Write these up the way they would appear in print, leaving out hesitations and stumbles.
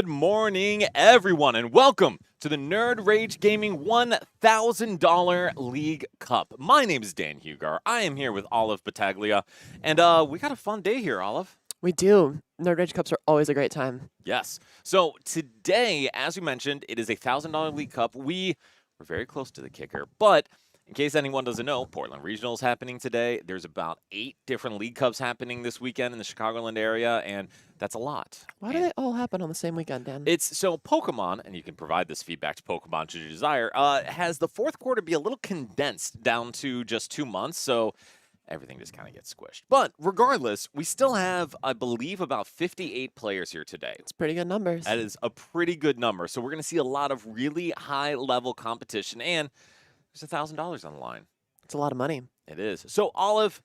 Good morning, everyone, and welcome to the Nerd Rage Gaming $1,000 League Cup. My name is Dan Hugar. I am here with Olive Battaglia, and we got a fun day here, Olive. We do. Nerd Rage Cups are always a great time. Yes. So today, as we mentioned, it is a $1,000 League Cup. We were very close to the kicker, but in case anyone doesn't know, Portland Regional is happening today. There's about 8 different League Cups happening this weekend in the Chicagoland area, and that's a lot. Why do they all happen on the same weekend, Dan? It's so Pokemon, and you can provide this feedback to Pokemon should you desire, has the fourth quarter be a little condensed down to just 2 months, so everything just kind of gets squished. But regardless, we still have, I believe, about 58 players here today. It's pretty good numbers. That is a pretty good number. So we're going to see a lot of really high-level competition, and there's $1,000 on the line. It's a lot of money. It is. So Olive,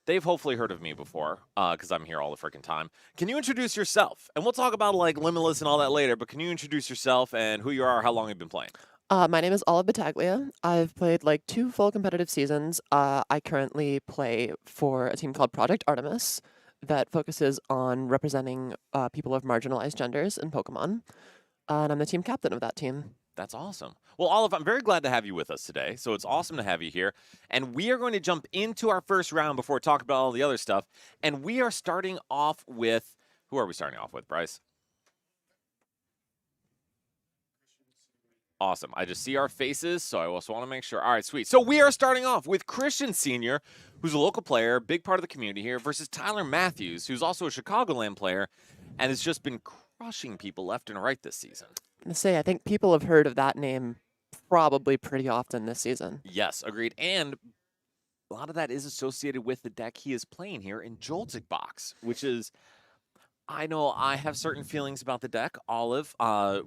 they've hopefully heard of me before because I'm here all the freaking time. Can you introduce yourself? And we'll talk about like Limitless and all that later, but can you introduce yourself and who you are, how long you've been playing? My name is Olive Battaglia. I've played like 2 full competitive seasons. I currently play for a team called Project Artemis that focuses on representing people of marginalized genders in Pokemon. And I'm the team captain of that team. That's awesome. Well, Olive, I'm very glad to have you with us today. So it's awesome to have you here. And we are going to jump into our first round before we talk about all the other stuff. And we are starting off with, who are we starting off with, Bryce? Awesome. I just see our faces, so I also want to make sure. All right, sweet. So we are starting off with Christian Sr., who's a local player, big part of the community here, versus Tyler Matthews, who's also a Chicagoland player and has just been crushing people left and right this season. I'm going to say, I think people have heard of that name probably pretty often this season. Yes, agreed. And a lot of that is associated with the deck he is playing here in Joltik Box, which is, I know I have certain feelings about the deck. Olive,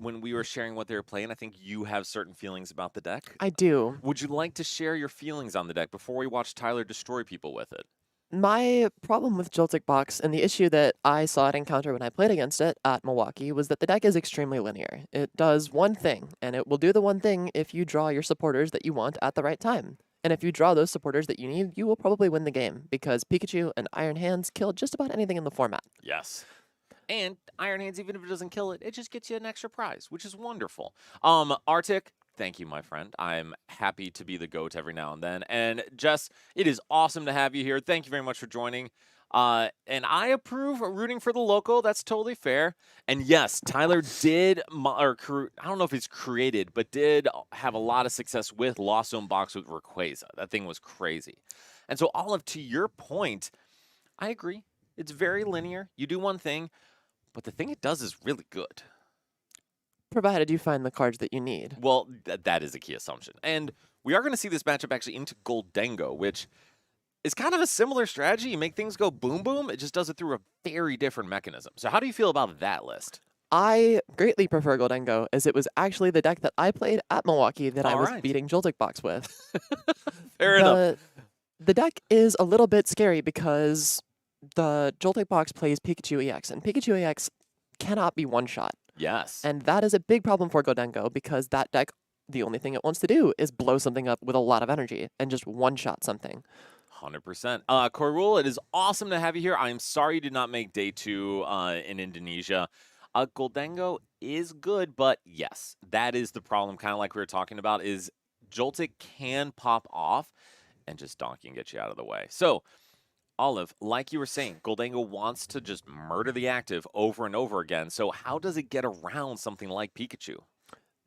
when we were sharing what they were playing, I think you have certain feelings about the deck. I do. Would you like to share your feelings on the deck before we watch Tyler destroy people with it? My problem with Joltik Box and the issue that I saw it encounter when I played against it at Milwaukee was that the deck is extremely linear. It does one thing, and it will do the one thing if you draw your supporters that you want at the right time. And if you draw those supporters that you need, you will probably win the game, because Pikachu and Iron Hands kill just about anything in the format. Yes. And Iron Hands, even if it doesn't kill it, it just gets you an extra prize, which is wonderful. Arctic, thank you, my friend. I'm happy to be the GOAT every now and then. And Jess, it is awesome to have you here. Thank you very much for joining. And I approve of rooting for the local. That's totally fair. And yes, Tyler did, I don't know if it's created, but did have a lot of success with Lost Zone Box with Rayquaza. That thing was crazy. And so, Olive, to your point, I agree. It's very linear. You do one thing, but the thing it does is really good. Provided you find the cards that you need. Well, that is a key assumption. And we are going to see this matchup actually into Goldengo, which is kind of a similar strategy. You make things go boom, boom. It just does it through a very different mechanism. So how do you feel about that list? I greatly prefer Goldengo, as it was actually the deck that I played at Milwaukee that I was beating Joltik Box with. Fair enough. The deck is a little bit scary because the Joltik Box plays Pikachu EX, and Pikachu EX cannot be one-shot. Yes. And that is a big problem for Goldengo, because that deck, the only thing it wants to do is blow something up with a lot of energy and just one-shot something. 100%. Corul, it is awesome to have you here. I am sorry you did not make day 2 in Indonesia. Goldengo is good, but yes, that is the problem, kind of like we were talking about, is Joltik can pop off and just donkey and get you out of the way. So, Olive, like you were saying, Goldengo wants to just murder the active over and over again. So how does it get around something like Pikachu?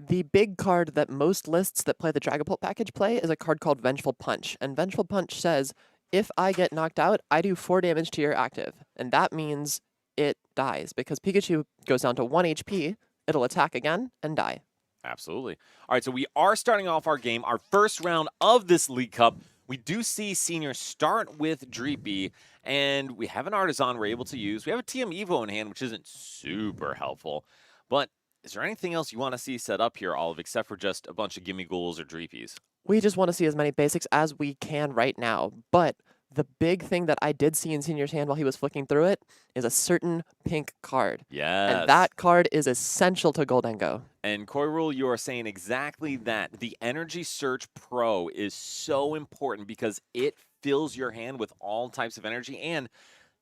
The big card that most lists that play the Dragapult package play is a card called Vengeful Punch. And Vengeful Punch says, if I get knocked out, I do 4 damage to your active. And that means it dies, because Pikachu goes down to 1 HP, it'll attack again and die. Absolutely. All right, so we are starting off our game, our first round of this League Cup. We do see Senior start with Dreepy, and we have an Artisan we're able to use. We have a TM Evo in hand, which isn't super helpful. But is there anything else you want to see set up here, Olive, except for just a bunch of Gimme Ghouls or Dreepies? We just want to see as many basics as we can right now. But the big thing that I did see in Senior's hand while he was flicking through it is a certain pink card. Yes. And that card is essential to Goldengo. And Koirul, you are saying exactly that. The Energy Search Pro is so important because it fills your hand with all types of energy, and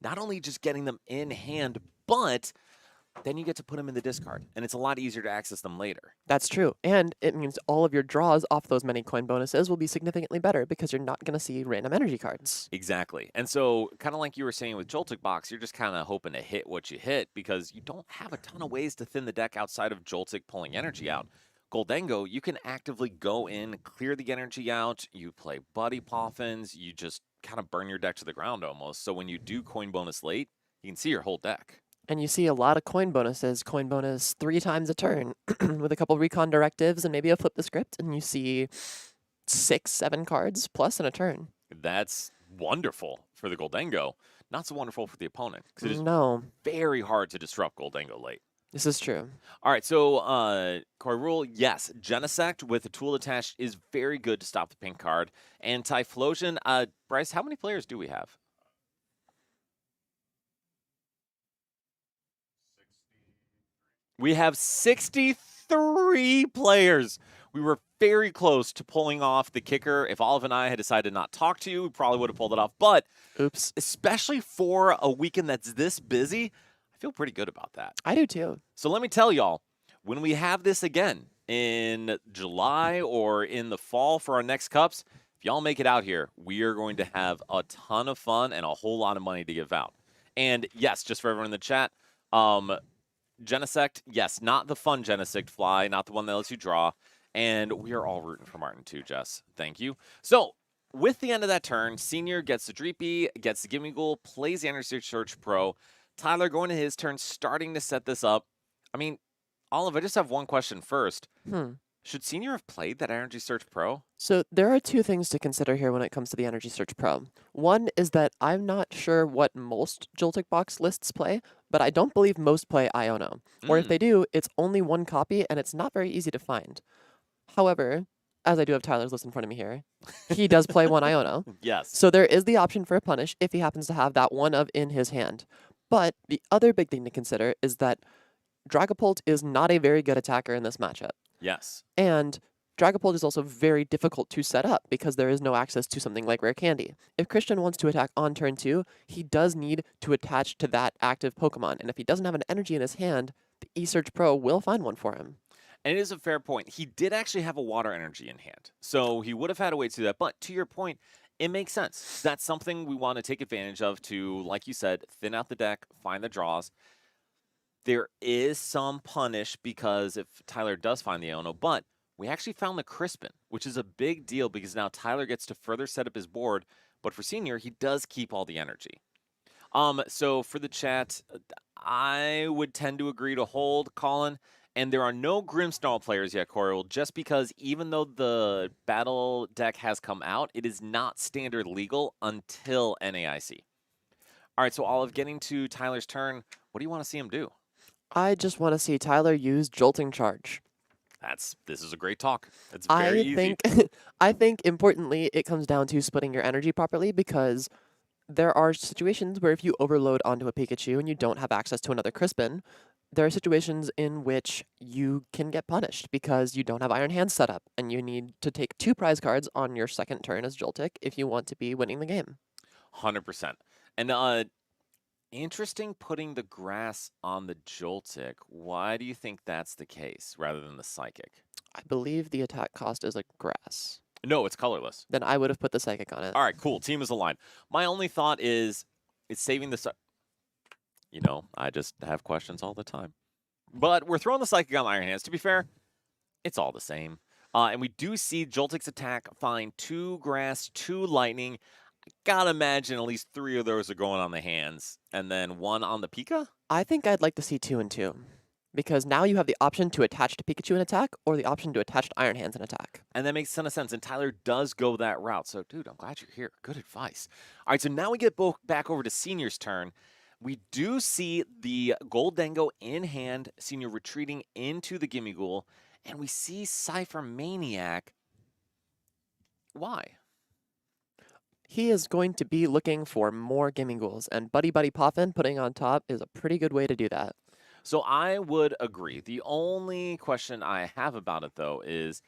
not only just getting them in hand, but then you get to put them in the discard, and it's a lot easier to access them later. That's true. And it means all of your draws off those many coin bonuses will be significantly better because you're not going to see random energy cards. Exactly. And so, kind of like you were saying with Joltik Box, you're just kind of hoping to hit what you hit because you don't have a ton of ways to thin the deck outside of Joltik pulling energy out. Goldango, you can actively go in, clear the energy out, you play Buddy Poffins, you just kind of burn your deck to the ground almost. So when you do coin bonus late, you can see your whole deck. And you see a lot of coin bonuses, coin bonus 3 times a turn with a couple recon directives and maybe a flip the script, and you see 6, 7 cards plus in a turn. That's wonderful for the Goldango. Not so wonderful for the opponent because it is No, very hard to disrupt Goldango late. this is true. All right, so Core Rule, yes, Genesect with a tool attached is very good to stop the pink card. And Typhlosion, Bryce, how many players do we have? We have 63 players. We were very close to pulling off the kicker. If Olive and I had decided to not talk to you, we probably would have pulled it off. But Oops. especially for a weekend that's this busy, I feel pretty good about that. I do too. So let me tell y'all, when we have this again in July or in the fall for our next cups, if y'all make it out here, we are going to have a ton of fun and a whole lot of money to give out. And yes, just for everyone in the chat, Genesect, yes, not the fun Genesect fly, not the one that lets you draw. And we are all rooting for Martin too, Jess. Thank you. So with the end of that turn, Senior gets the Dreepy, gets the Gimme Ghoul, plays the Energy Search Pro. Tyler going to his turn, starting to set this up. I mean, Olive, I just have one question first. Should Senior have played that Energy Search Pro? So there are 2 things to consider here when it comes to the Energy Search Pro. One is that I'm not sure what most Joltik Box lists play, but I don't believe most play Iono. Or if they do, it's only 1 copy and it's not very easy to find. However, as I do have Tyler's list in front of me here, he does play 1 Iono. Yes. So there is the option for a punish if he happens to have that one of in his hand. But the other big thing to consider is that Dragapult is not a very good attacker in this matchup. Yes. And Dragapult is also very difficult to set up because there is no access to something like Rare Candy. If Christian wants to attack on turn 2, he does need to attach to that active Pokemon. And if he doesn't have an energy in his hand, the eSearch Pro will find one for him. And it is a fair point. He did actually have a water energy in hand. So he would have had a way to do that. But to your point, it makes sense. That's something we want to take advantage of to, like you said, thin out the deck, find the draws. There is some punish because if Tyler does find the Iono, but we actually found the Crispin, which is a big deal because now Tyler gets to further set up his board. But for Senior, he does keep all the energy. So for the chat, I would tend to agree to hold, Colin. And there are no Grimmsnarl players yet, Coral, just because even though the battle deck has come out, it is not standard legal until NAIC. All right, so Olive, getting to Tyler's turn, what do you want to see him do? I just want to see Tyler use Jolting Charge. This is a great talk. It's very easy. I think importantly, it comes down to splitting your energy properly because there are situations where if you overload onto a Pikachu and you don't have access to another Crispin, there are situations in which you can get punished because you don't have Iron Hands set up and you need to take 2 prize cards on your second turn as Joltik if you want to be winning the game. 100%. And interesting putting the grass on the Joltik. Why do you think that's the case rather than the Psychic? I believe the attack cost is like grass. No, it's colorless. Then I would have put the Psychic on it. All right, cool. Team is aligned. My only thought is it's saving the... You know, I just have questions all the time. But we're throwing the Psychic on Iron Hands. To be fair, it's all the same. And we do see Joltik's attack find 2 grass, 2 lightning. I gotta imagine at least 3 of those are going on the hands. And then 1 on the Pika? I think I'd like to see 2 and 2. Because now you have the option to attach to Pikachu in attack or the option to attach to Iron Hands in attack. And that makes a ton of sense. And Tyler does go that route. So, dude, I'm glad you're here. Good advice. All right, so now we get back over to Senior's turn. We do see the Goldango in hand, Senior retreating into the Gimme Ghoul, and we see Cypher Maniac. Why? He is going to be looking for more Gimme Ghouls, and Buddy Buddy Poffin putting on top is a pretty good way to do that. So I would agree. The only question I have about it, though, is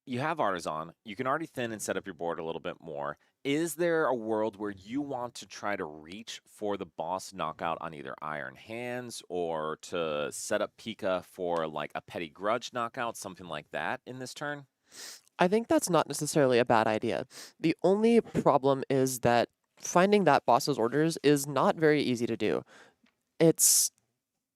you have Artisan. You can already thin and set up your board a little bit more. Is there a world where you want to try to reach for the boss knockout on either Iron Hands or to set up Pika for like a Petty Grudge knockout, something like that in this turn? I think that's not necessarily a bad idea. The only problem is that finding that boss's orders is not very easy to do. It's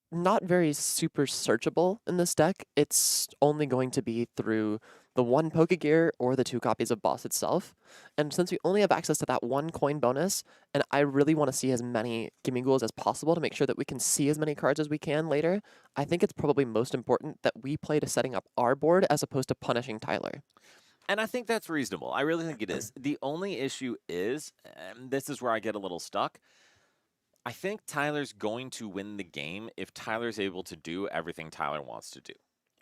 not very super searchable in this deck. It's only going to be through the one Pokegear or the 2 copies of boss itself. And since we only have access to that one coin bonus, and I really want to see as many Gimme Ghouls as possible to make sure that we can see as many cards as we can later, I think it's probably most important that we play to setting up our board as opposed to punishing Tyler. And I think that's reasonable. I really think it is. The only issue is, and this is where I get a little stuck, I think Tyler's going to win the game if Tyler's able to do everything Tyler wants to do.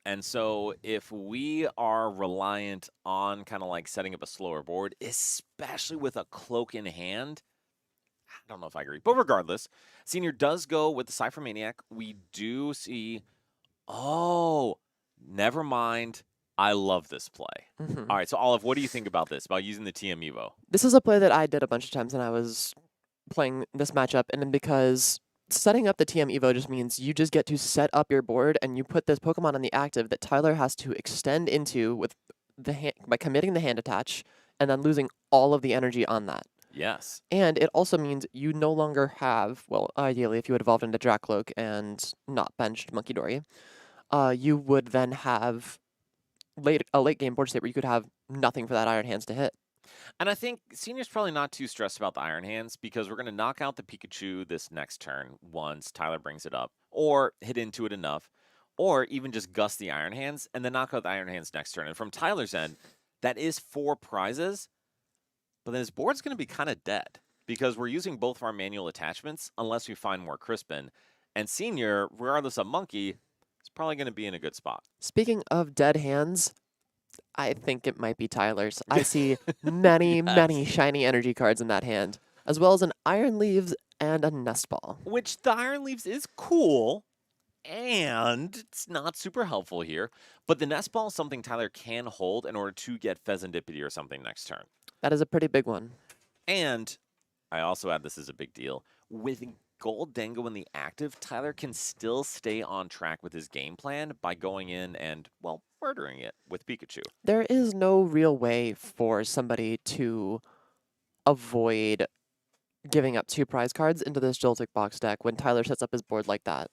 And so if we are reliant on kind of like setting up a slower board, especially with a cloak in hand, I don't know if I agree. But regardless, Senior does go with the Cypher Maniac. We do see, oh, never mind. I love this play. Mhm. All right, so Olive, what do you think about this, about using the TM Evo? This is a play that I did a bunch of times when I was playing this matchup, and then because setting up the TM Evo just means you just get to set up your board and you put this Pokemon on the active that Tyler has to extend into with the by committing the hand attach and then losing all of the energy on that. Yes. And it also means you no longer have, well, ideally, if you had evolved into Drakloak and not benched Monkey Dory, you would then have a late game board state where you could have nothing for that Iron Hands to hit. And I think Senior's probably not too stressed about the Iron Hands because we're going to knock out the Pikachu this next turn once Tyler brings it up, or hit into it enough, or even just gust the Iron Hands and then knock out the Iron Hands next turn. And from Tyler's end, that is 4 prizes, but then his board's going to be kind of dead because we're using both of our manual attachments unless we find more Crispin. And Senior, regardless of Monkey, is probably going to be in a good spot. Speaking of dead hands, I think it might be Tyler's. I see many, Yes. many shiny energy cards in that hand, as well as an Iron Leaves and a Nest Ball. Which the Iron Leaves is cool, and it's not super helpful here. But the Nest Ball is something Tyler can hold in order to get Pheasantipity or something next turn. That is a pretty big one. And I also add this as a big deal. With Gold Dango in the active, Tyler can still stay on track with his game plan by going in and, well, murdering it with Pikachu. There is no real way for somebody to avoid giving up 2 prize cards into this Joltik box deck when Tyler sets up his board like that.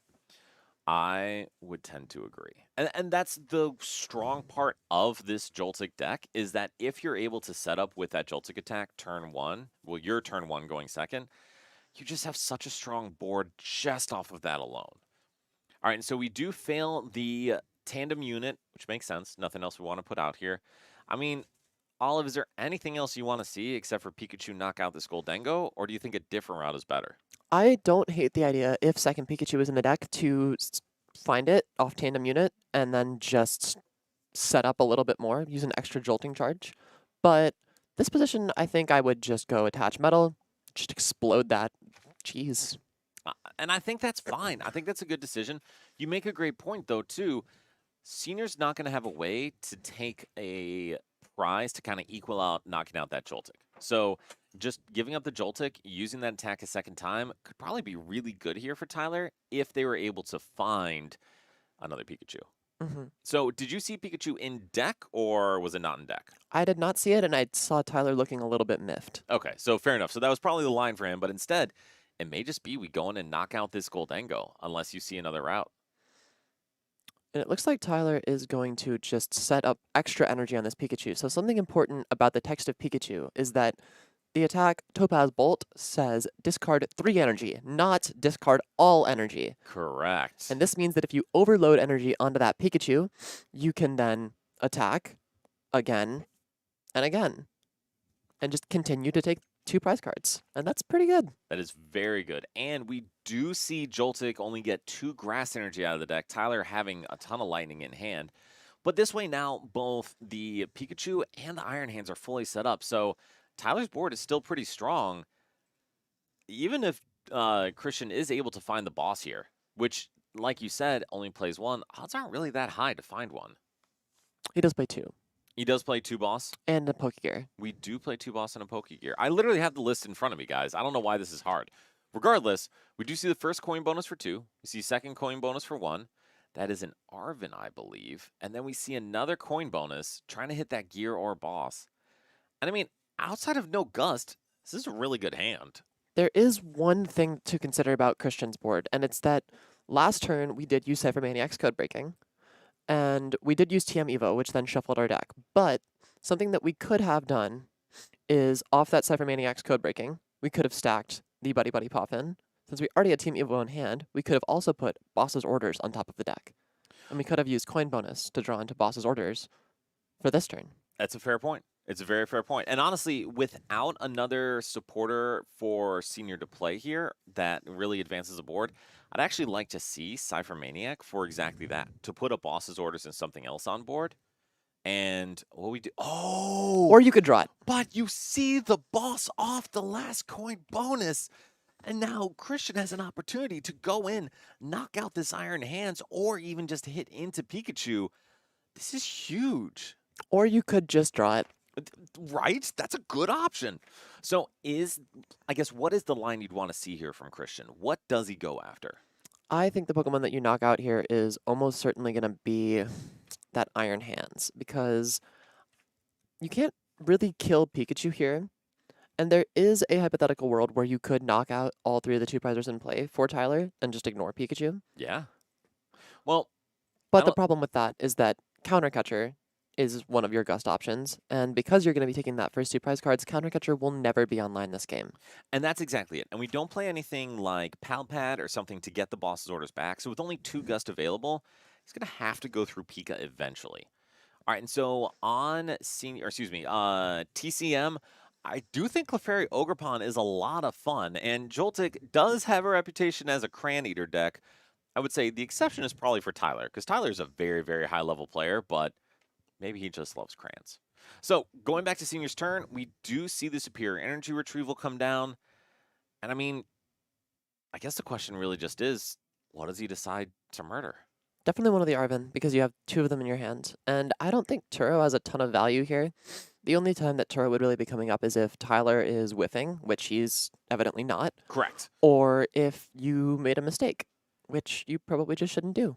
I would tend to agree. And that's the strong part of this Joltik deck is that if you're able to set up with that Joltik attack turn 1, well, your turn 1 going second, you just have such a strong board just off of that alone. All right, and so we do fail the tandem unit, which makes sense. Nothing else we want to put out here. I mean, Olive, is there anything else you want to see except for Pikachu knock out this Goldengo, or do you think a different route is better? I don't hate the idea if second Pikachu is in the deck to find it off tandem unit and then just set up a little bit more, use an extra jolting charge. But this position, I think I would just go attach metal, just explode that. Jeez. And I think that's fine. I think that's a good decision. You make a great point, though, too. Senior's not going to have a way to take a prize to kind of equal out knocking out that Joltik. So just giving up the Joltik, using that attack a second time could probably be really good here for Tyler if they were able to find another Pikachu. Mm-hmm. So did you see Pikachu in deck or was it not in deck? I did not see it, and I saw Tyler looking a little bit miffed. Okay, so fair enough. So that was probably the line for him, but instead, it may just be we go in and knock out this Goldengo unless you see another route. And it looks like Tyler is going to just set up extra energy on this Pikachu. So something important about the text of Pikachu is that the attack Topaz Bolt says discard 3 energy, not discard all energy. Correct. And this means that if you overload energy onto that Pikachu, you can then attack again and again and just continue to take 2 prize cards. And that's pretty good. That is very good. And we do see Joltik only get 2 grass energy out of the deck, Tyler having a ton of lightning in hand. But this way now, both the Pikachu and the Iron Hands are fully set up. So Tyler's board is still pretty strong, even if Christian is able to find the boss here, which, like you said, only plays 1. Odds aren't really that high to find one. He does play 2. He does play 2 boss. and a Pokegear. We do play 2 boss and a Pokegear. I literally have the list in front of me, guys. I don't know why this is hard. Regardless, we do see the first coin bonus for 2. We see second coin bonus for 1. That is an Arven, I believe. And then we see another coin bonus trying to hit that gear or boss. And I mean, outside of no Gust, this is a really good hand. There is one thing to consider about Christian's board, and it's that last turn we did use Cyphermaniac's code breaking, and we did use TM Evo, which then shuffled our deck. But something that we could have done is off that Cyphermaniac's code breaking, we could have stacked the Buddy Buddy Poffin. Since we already had Team Evo in hand, we could have also put Boss's Orders on top of the deck. And we could have used coin bonus to draw into Boss's Orders for this turn. That's a fair point. It's a very fair point. And honestly, without another supporter for Senior to play here that really advances the board, I'd actually like to see Cypher Maniac for exactly that, to put a boss's orders and something else on board. And what we do... Oh! Or you could draw it. But you see the boss off the last coin bonus. And now Christian has an opportunity to go in, knock out this Iron Hands, or even just hit into Pikachu. This is huge. Or you could just draw it. Right? That's a good option. So I guess, what is the line you'd want to see here from Christian? What does he go after? I think the Pokemon that you knock out here is almost certainly going to be that Iron Hands, because you can't really kill Pikachu here. And there is a hypothetical world where you could knock out all 3 of the 2 prizers in play for Tyler and just ignore Pikachu. Yeah. Well, but the problem with that is that Countercatcher is one of your Gust options, and because you're going to be taking that first 2 prize cards, Countercatcher will never be online this game. And that's exactly it. And we don't play anything like Palpad or something to get the boss's orders back. So with only 2 Gust available, he's going to have to go through Pika eventually. All right, and so on TCM, I do think Clefairy Ogerpon is a lot of fun, and Joltik does have a reputation as a Cran Eater deck. I would say the exception is probably for Tyler, because Tyler's a very, very high-level player, but maybe he just loves crayons. So, going back to Senior's turn, we do see the Superior Energy Retrieval come down. And I mean, I guess the question really just is, what does he decide to murder? Definitely one of the Arven, because you have 2 of them in your hand. And I don't think Turo has a ton of value here. The only time that Turo would really be coming up is if Tyler is whiffing, which he's evidently not. Correct. Or if you made a mistake, which you probably just shouldn't do.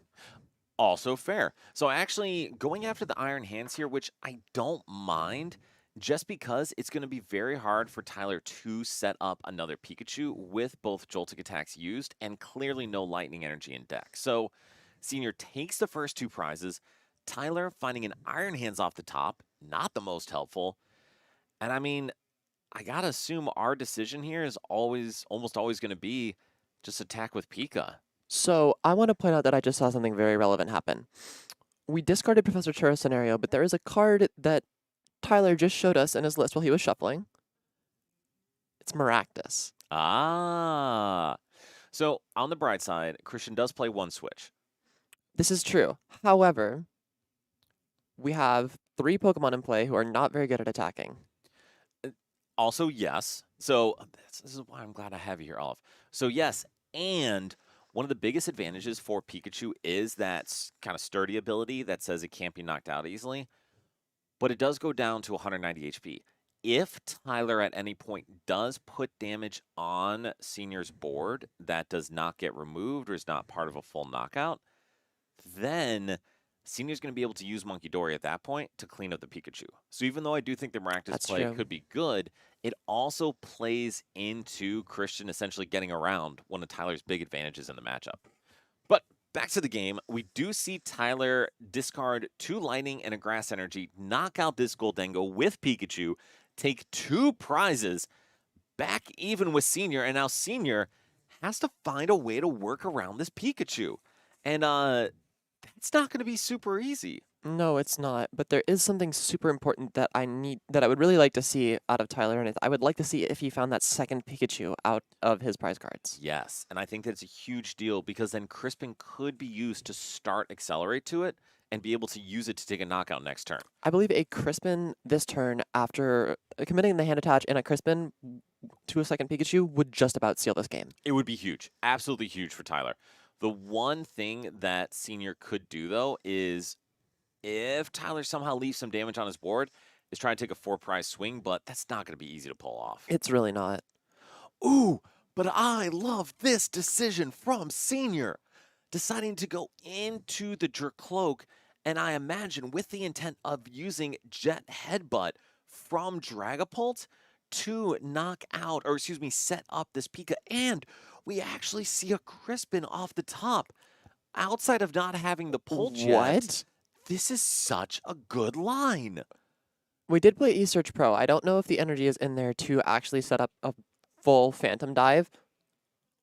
Also fair. So actually going after the Iron Hands here, which I don't mind, just because it's going to be very hard for Tyler to set up another Pikachu with both Joltik attacks used and clearly no Lightning Energy in deck. So Senior takes the first 2 prizes. Tyler finding an Iron Hands off the top, not the most helpful. And I mean, I got to assume our decision here is almost always going to be just attack with Pika. So I want to point out that I just saw something very relevant happen. We discarded Professor Turo's scenario, but there is a card that Tyler just showed us in his list while he was shuffling. It's Maractus. Ah. So on the bright side, Christian does play 1 switch. This is true. However, we have 3 Pokemon in play who are not very good at attacking. Also, yes. So this is why I'm glad I have you here, Olive. So yes, and one of the biggest advantages for Pikachu is that kind of sturdy ability that says it can't be knocked out easily, but it does go down to 190 HP. If Tyler at any point does put damage on Senior's board that does not get removed or is not part of a full knockout, then Senior's going to be able to use Monkey Dory at that point to clean up the Pikachu. So even though I do think the Maractus play could be good, it also plays into Christian essentially getting around one of Tyler's big advantages in the matchup. But back to the game, we do see Tyler discard 2 Lightning and a Grass Energy, knock out this Goldengo with Pikachu, take 2 prizes, back even with Senior, and now Senior has to find a way to work around this Pikachu. And it's not going to be super easy. No, it's not. But there is something super important that I would really like to see out of Tyler, and I would like to see if he found that second Pikachu out of his prize cards. Yes, and I think that's a huge deal because then Crispin could be used to start Accelerate to it and be able to use it to take a knockout next turn. I believe a Crispin this turn after committing the hand attach and a Crispin to a second Pikachu would just about seal this game. It would be huge. Absolutely huge for Tyler. The one thing that Senior could do, though, is if Tyler somehow leaves some damage on his board, is try to take a 4-prize swing, but that's not going to be easy to pull off. It's really not. Ooh, but I love this decision from Senior, deciding to go into the Dracloak, and I imagine with the intent of using Jet Headbutt from Dragapult to knock out, or excuse me, set up this Pika, and we actually see a Crispin off the top. Outside of not having the Pulch yet, What? this is such a good line. We did play eSearch Pro. I don't know if the energy is in there to actually set up a full Phantom Dive.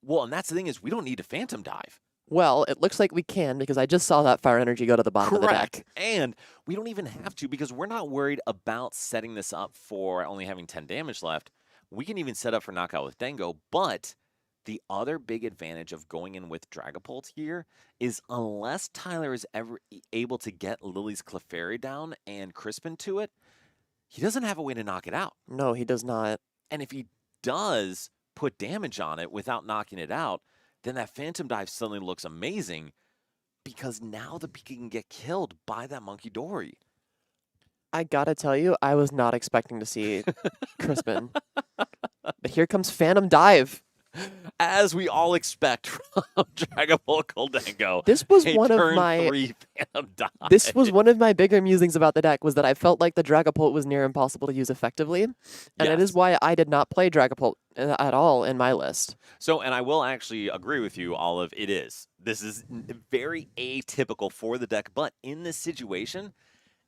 Well, and that's the thing is we don't need a Phantom Dive. Well, it looks like we can because I just saw that Fire Energy go to the bottom of the deck. And we don't even have to because we're not worried about setting this up for only having 10 damage left. We can even set up for knockout with Dango, but the other big advantage of going in with Dragapult here is unless Tyler is ever able to get Lily's Clefairy down and Crispin to it, he doesn't have a way to knock it out. No, he does not. And if he does put damage on it without knocking it out, then that Phantom Dive suddenly looks amazing because now the Pika can get killed by that Monkey Dory. I gotta tell you, I was not expecting to see Crispin. But here comes Phantom Dive. As we all expect from Dragapult Goldango. This was a one of turn my 3 Phantom Dive. This was one of my bigger musings about the deck was that I felt like the Dragapult was near impossible to use effectively, and it is Yes. why I did not play Dragapult at all in my list. So, and I will actually agree with you, Olive. It is. This is very atypical for the deck, but in this situation,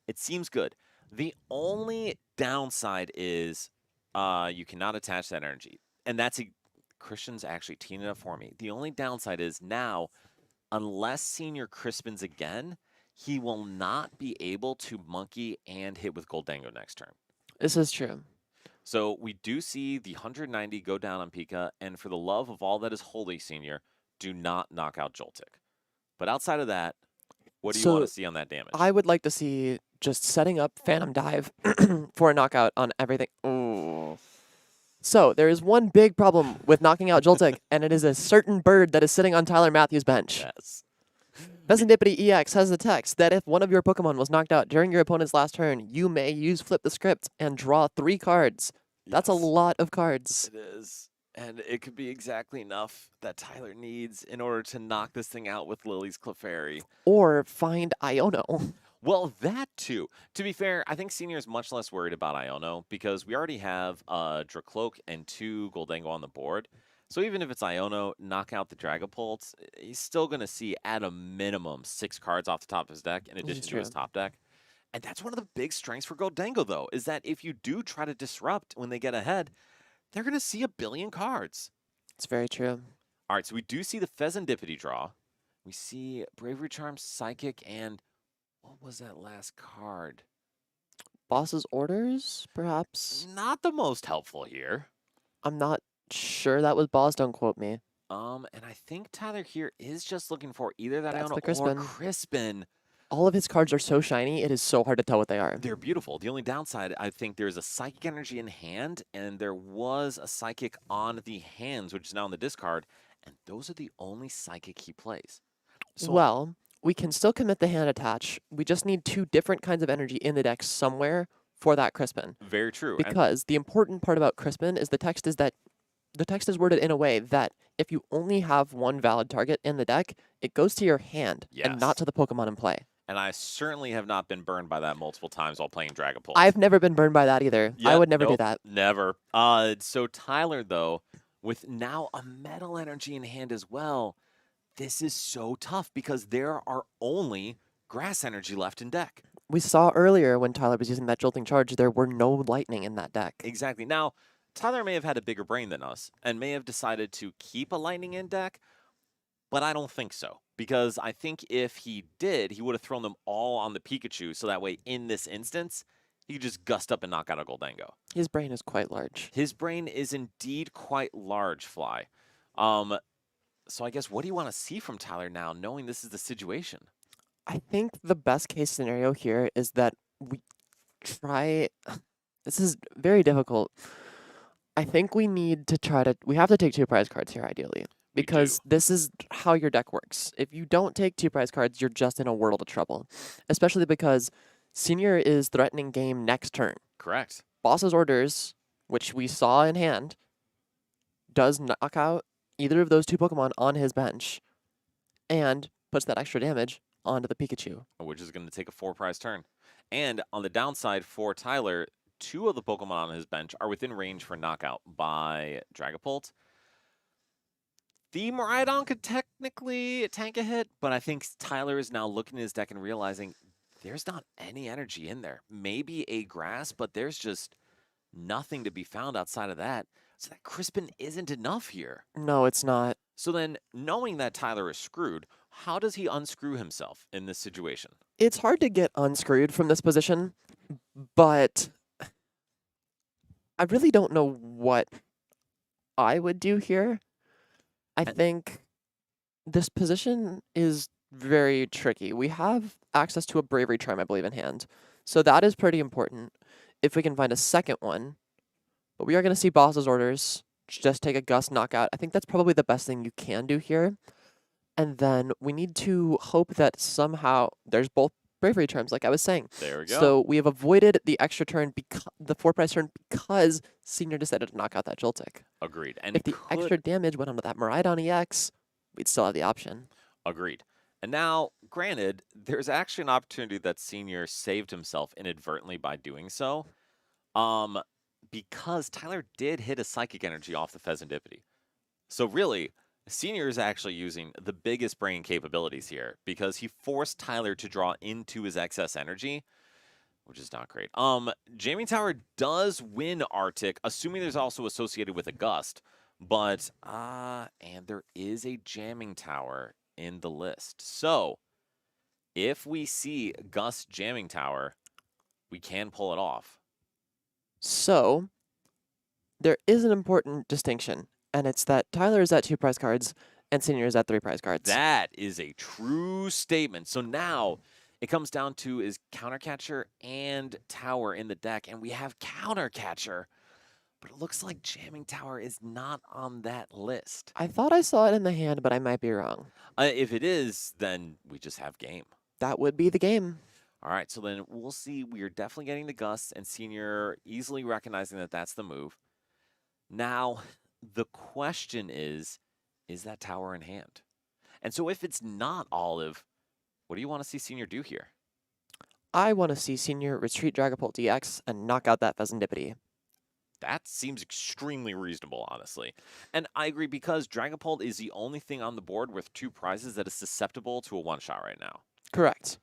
it seems good. The only downside is you cannot attach that energy, and that's Christian's actually teeing it up for me. The only downside is now, unless Senior Crispins again, he will not be able to monkey and hit with Goldango next turn. This is true. So we do see the 190 go down on Pika, and for the love of all that is holy, Senior, do not knock out Joltik. But outside of that, what do you want to see on that damage? I would like to see just setting up Phantom Dive for a knockout on everything. Ooh. So there is one big problem with knocking out Joltik, and it is a certain bird that is sitting on Tyler Matthews' bench. Yes. Pheasantipity EX has the text that if one of your Pokemon was knocked out during your opponent's last turn, you may use Flip the Script and draw 3 cards. That's a Yes, lot of cards. it is. And it could be exactly enough that Tyler needs in order to knock this thing out with Lily's Clefairy. Or find Iono. Well, that too. To be fair, I think Senior is much less worried about Iono because we already have Dracloak and 2 Goldango on the board. So even if it's Iono, knock out the Dragapult, he's still going to see at a minimum 6 cards off the top of his deck in addition to his top deck. And that's one of the big strengths for Goldango, though, is that if you do try to disrupt when they get ahead, they're going to see a billion cards. It's very true. All right, so we do see the Pheasantipity draw. We see Bravery Charm, Psychic, and what was that last card? Boss's Orders, perhaps? Not the most helpful here. I'm not sure that was Boss, don't quote me. And I think Tyler here is just looking for either that That's Iono the Crispin. or Crispin. All of his cards are so shiny, it is so hard to tell what they are. They're beautiful. The only downside, I think there's a Psychic Energy in hand, and there was a Psychic on the hands, which is now in the discard, and those are the only Psychic he plays. So, Well, we can still commit the hand attach. We just need 2 different kinds of energy in the deck somewhere for that Crispin. very true. Because the important part about Crispin is the text is worded in a way that if you only have one valid target in the deck, it goes to your hand and not Yes. to the Pokemon in play. And I certainly have not been burned by that multiple times while playing Dragapult. I've never been burned by that either. I Yeah, would never do nope, that. Never. So Tyler, though, with now a Metal Energy in hand as well, this is so tough because there are only Grass Energy left in deck. We saw earlier when Tyler was using that Jolting Charge, there were no lightning in that deck. Exactly. Now, Tyler may have had a bigger brain than us and may have decided to keep a Lightning in deck, but I don't think so. Because I think if he did, he would have thrown them all on the Pikachu, so that way, in this instance, he could just gust up and knock out a Goldango. His brain is quite large. His brain is indeed quite large, Fly. So I guess, what do you want to see from Tyler now, knowing this is the situation? I think the best case scenario here is that we try. This is very difficult. I think we need to we have to take 2 prize cards here, ideally. We do. because this is how your deck works. If you don't take 2 prize cards, you're just in a world of trouble, especially because Senior is threatening game next turn. Correct. Boss's Orders, which we saw in hand, does knock out either of those 2 Pokemon on his bench and puts that extra damage onto the Pikachu. Which is going to take a 4-prize turn. And on the downside for Tyler, 2 of the Pokemon on his bench are within range for knockout by Dragapult. The Miraidon could technically tank a hit, but I think Tyler is now looking at his deck and realizing there's not any energy in there. Maybe a grass, but there's just nothing to be found outside of that. So that Crispin isn't enough here. No, it's not. So then, knowing that Tyler is screwed, how does he unscrew himself in this situation? It's hard to get unscrewed from this position, but I really don't know what I would do here. I think this position is very tricky. We have access to a Bravery Charm, I believe, in hand. So that is pretty important if we can find a second one. But we are going to see Boss's Orders. Just take a Gust knockout. I think that's probably the best thing you can do here. And then we need to hope that somehow there's both Bravery Charms, like I was saying. There we go. So we have avoided the extra turn, the 4-prize turn, because Senior decided to knock out that Joltik. Agreed. And If the extra damage went onto that Miraidon EX, we'd still have the option. Agreed. And now, granted, there's actually an opportunity that Senior saved himself inadvertently by doing so. Because Tyler did hit a Psychic Energy off the Pheasantipity. So really, Senior is actually using the biggest brain capabilities here because he forced Tyler to draw into his excess energy, which is not great. Jamming Tower does win Arctic, assuming there's also associated with a Gust. But, and there is a Jamming Tower in the list. So, if we see Gust Jamming Tower, we can pull it off. So, there is an important distinction, and it's that Tyler is at 2 prize cards and Senior is at 3 prize cards. That is a true statement. So now it comes down to is Countercatcher and Tower in the deck, and we have Countercatcher, but it looks like Jamming Tower is not on that list. I thought I saw it in the hand, but I might be wrong. If it is, then we just have game. That would be the game. All right, so then we'll see. We are definitely getting the Gust, and Senior easily recognizing that that's the move. Now, the question is that Tower in hand? And so if it's not Olive, what do you want to see Senior do here? I want to see Senior retreat Dragapult DX and knock out that Pheasantipity. That seems extremely reasonable, honestly. And I agree because Dragapult is the only thing on the board with 2 prizes that is susceptible to a one-shot right now. Correct.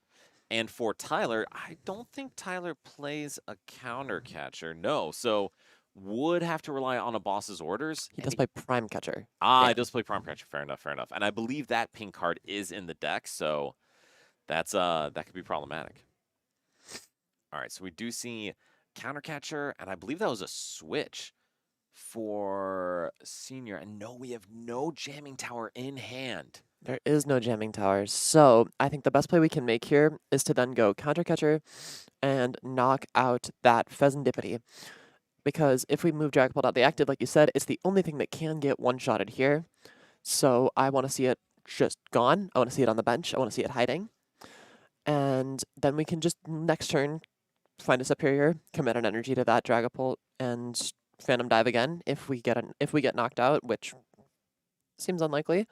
And for Tyler, I don't think Tyler plays a Countercatcher. No, so would have to rely on a Boss's Orders. He does play Prime Catcher. He does play Prime Catcher. Fair enough, fair enough. And I believe that pink card is in the deck, so that's that could be problematic. All right, so we do see Countercatcher, and I believe that was a switch for Senior. And no, we have no Jamming Tower in hand. There is no Jamming Tower, so I think the best play we can make here is to then go Countercatcher and knock out that Pheasantipity. Because if we move Dragapult out the active, like you said, it's the only thing that can get one-shotted here. So I want to see it just gone. I want to see it on the bench. I want to see it hiding. And then we can just, next turn, find a Superior, commit an energy to that Dragapult, and Phantom Dive again if we get knocked out, which seems unlikely.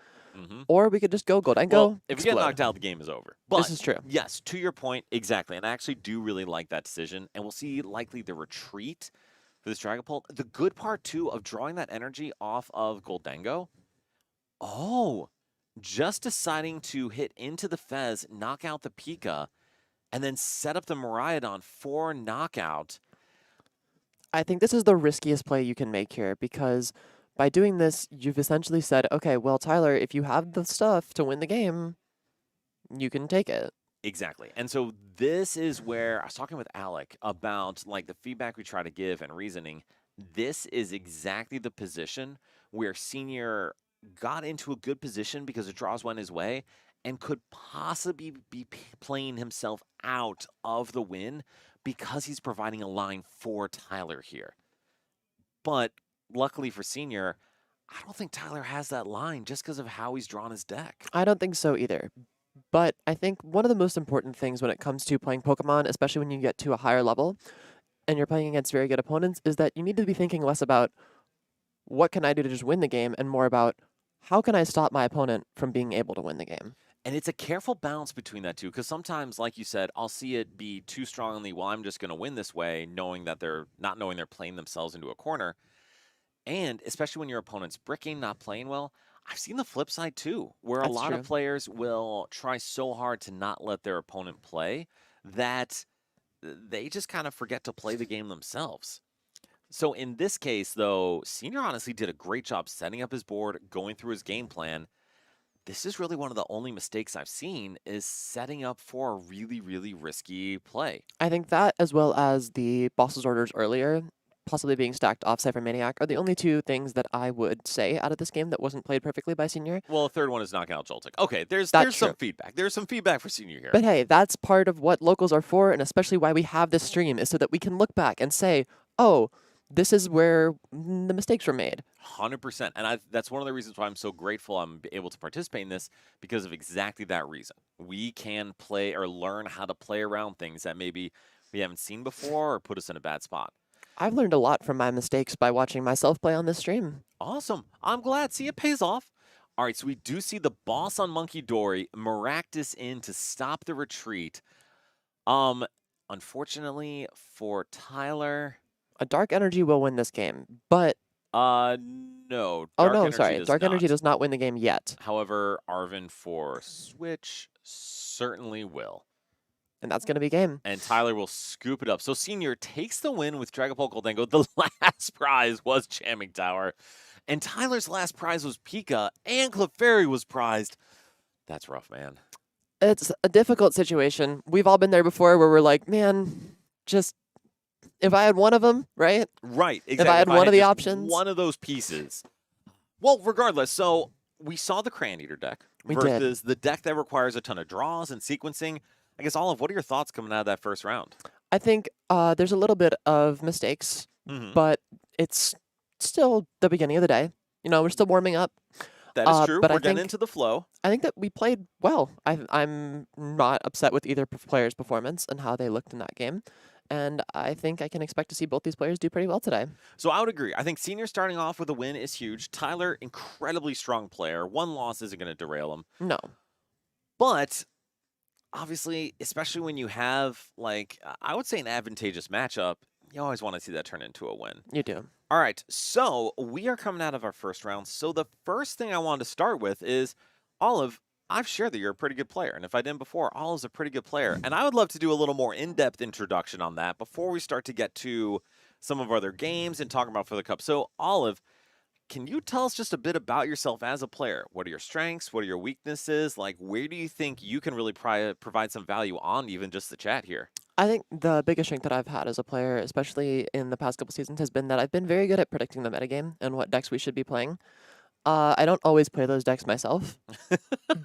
Or we could just go Goldengo. Well, if we explode. get knocked out, the game is over. But This is true. yes, to your point, exactly. And I actually do really like that decision. And we'll see likely the retreat for this Dragapult. The good part, too, of drawing that energy off of Goldengo, just deciding to hit into the Fez, knock out the Pika, and then set up the Miraidon for knockout. I think this is the riskiest play you can make here because by doing this, you've essentially said, okay, well, Tyler, if you have the stuff to win the game, you can take it. Exactly. And so this is where I was talking with Alec about like the feedback we try to give and reasoning. This is exactly the position where Senior got into a good position because the draws went his way and could possibly be playing himself out of the win because he's providing a line for Tyler here. But luckily for Senior, I don't think Tyler has that line just because of how he's drawn his deck. I don't think so either. But I think one of the most important things when it comes to playing Pokemon, especially when you get to a higher level and you're playing against very good opponents, is that you need to be thinking less about what can I do to just win the game and more about how can I stop my opponent from being able to win the game. And it's a careful balance between that two, because sometimes, like you said, I'll see it be too strongly, well, I'm just going to win this way, knowing that they're not knowing they're playing themselves into a corner. And especially when your opponent's bricking, not playing well, I've seen the flip side too, where a That's lot of true. players will try so hard to not let their opponent play that they just kind of forget to play the game themselves. So in this case, though, Senior honestly did a great job setting up his board, going through his game plan. This is really one of the only mistakes I've seen is setting up for a really, really risky play. I think that, as well as the boss's orders earlier, possibly being stacked off Cypher Maniac, are the only two things that I would say out of this game that wasn't played perfectly by Senior. Well, the third one is knocking out Joltik. Okay, there's That's some true. feedback. There's some feedback for Senior here. But hey, that's part of what locals are for, and especially why we have this stream, is so that we can look back and say, oh, this is where the mistakes were made. 100%. And that's one of the reasons why I'm so grateful I'm able to participate in this, because of exactly that reason. We can play or learn how to play around things that maybe we haven't seen before or put us in a bad spot. I've learned a lot from my mistakes by watching myself play on this stream. Awesome. I'm glad. See, it pays off. All right, so we do see the boss on Monkey Dory, Maractus in to stop the retreat. Unfortunately for Tyler, A Dark Energy will win this game, but... no. Oh, Dark no, Energy sorry. does Dark Energy not. does not win the game yet. However, Arvin for Switch certainly will. And that's going to be game. And Tyler will scoop it up. So Senior takes the win with Dragapult Goldengo. The last prize was Jamming Tower. And Tyler's last prize was Pika, and Clefairy was prized. That's rough, man. It's a difficult situation. We've all been there before where we're like, man, just if I had one of them, right? Right, exactly. If I had one of the just options. one of those pieces. Well, regardless, so we saw the Crayon Eater deck We did. versus the deck that requires a ton of draws and sequencing. I guess, Olive, what are your thoughts coming out of that first round? I think there's a little bit of mistakes, but it's still the beginning of the day. You know, we're still warming up. That is true. But We're I getting think, into the flow. I think that we played well. I'm not upset with either player's performance and how they looked in that game. And I think I can expect to see both these players do pretty well today. So I would agree. I think Senior starting off with a win is huge. Tyler, incredibly strong player. One loss isn't going to derail him. No. But obviously, especially when you have, like, I would say an advantageous matchup, you always want to see that turn into a win. You do. All right, so we are coming out of our first round. So the first thing I wanted to start with is, Olive, I've shared that you're a pretty good player. And if I didn't before, Olive's a pretty good player. And I would love to do a little more in-depth introduction on that before we start to get to some of our other games and talking about for the Cup. So, Olive, can you tell us just a bit about yourself as a player? What are your strengths? What are your weaknesses? Like, where do you think you can really provide some value on even just the chat here? I think the biggest strength that I've had as a player, especially in the past couple seasons, has been that I've been very good at predicting the metagame and what decks we should be playing. I don't always play those decks myself,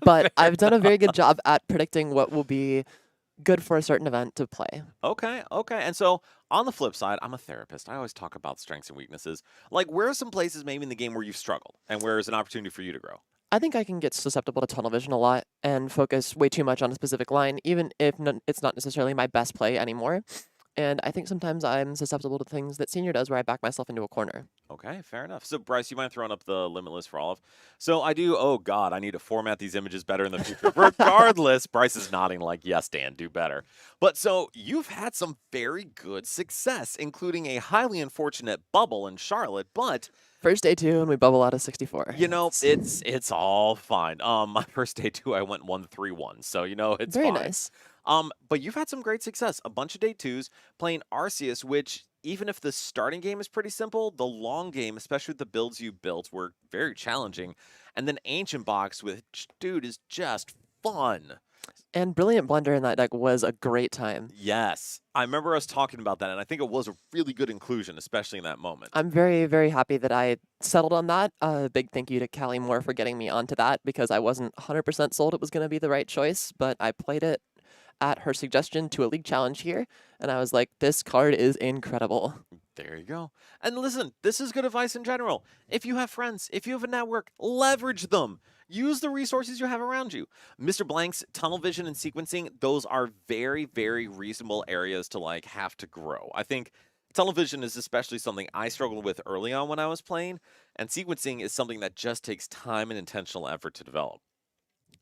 but I've done a very good job at predicting what will be good for a certain event to play. Okay. And so on the flip side, I'm a therapist. I always talk about strengths and weaknesses. Like, where are some places maybe in the game where you've struggled and where is an opportunity for you to grow? I think I can get susceptible to tunnel vision a lot and focus way too much on a specific line, even if it's not necessarily my best play anymore. And I think sometimes I'm susceptible to things that Senior does where I back myself into a corner. Okay, fair enough. So, Bryce, you mind throwing up the Limitless for Olive? So I do, oh God, I need to format these images better in the future. Regardless, Bryce is nodding like, yes, Dan, do better. But so you've had some very good success, including a highly unfortunate bubble in Charlotte, but First day 2 and we bubble out of 64. you know, it's all fine. My first day 2, I went 1-3-1. So, you know, it's very fine. nice. But you've had some great success. A bunch of day 2s playing Arceus, which even if the starting game is pretty simple, the long game, especially with the builds you built, were very challenging. And then Ancient Box, which, dude, is just fun. And Brilliant Blunder in that deck was a great time. Yes. I remember us talking about that, and I think it was a really good inclusion, especially in that moment. I'm very, very happy that I settled on that. Big thank you to Callie Moore for getting me onto that because I wasn't 100% sold it was going to be the right choice, but I played it at her suggestion to a league challenge here, and I was like, this card is incredible. There you go. And listen, this is good advice in general. If you have friends, if you have a network, leverage them. Use the resources you have around you. Mr. Blank's tunnel vision and sequencing, those are very, very reasonable areas to like have to grow. I think tunnel vision is especially something I struggled with early on when I was playing, and sequencing is something that just takes time and intentional effort to develop.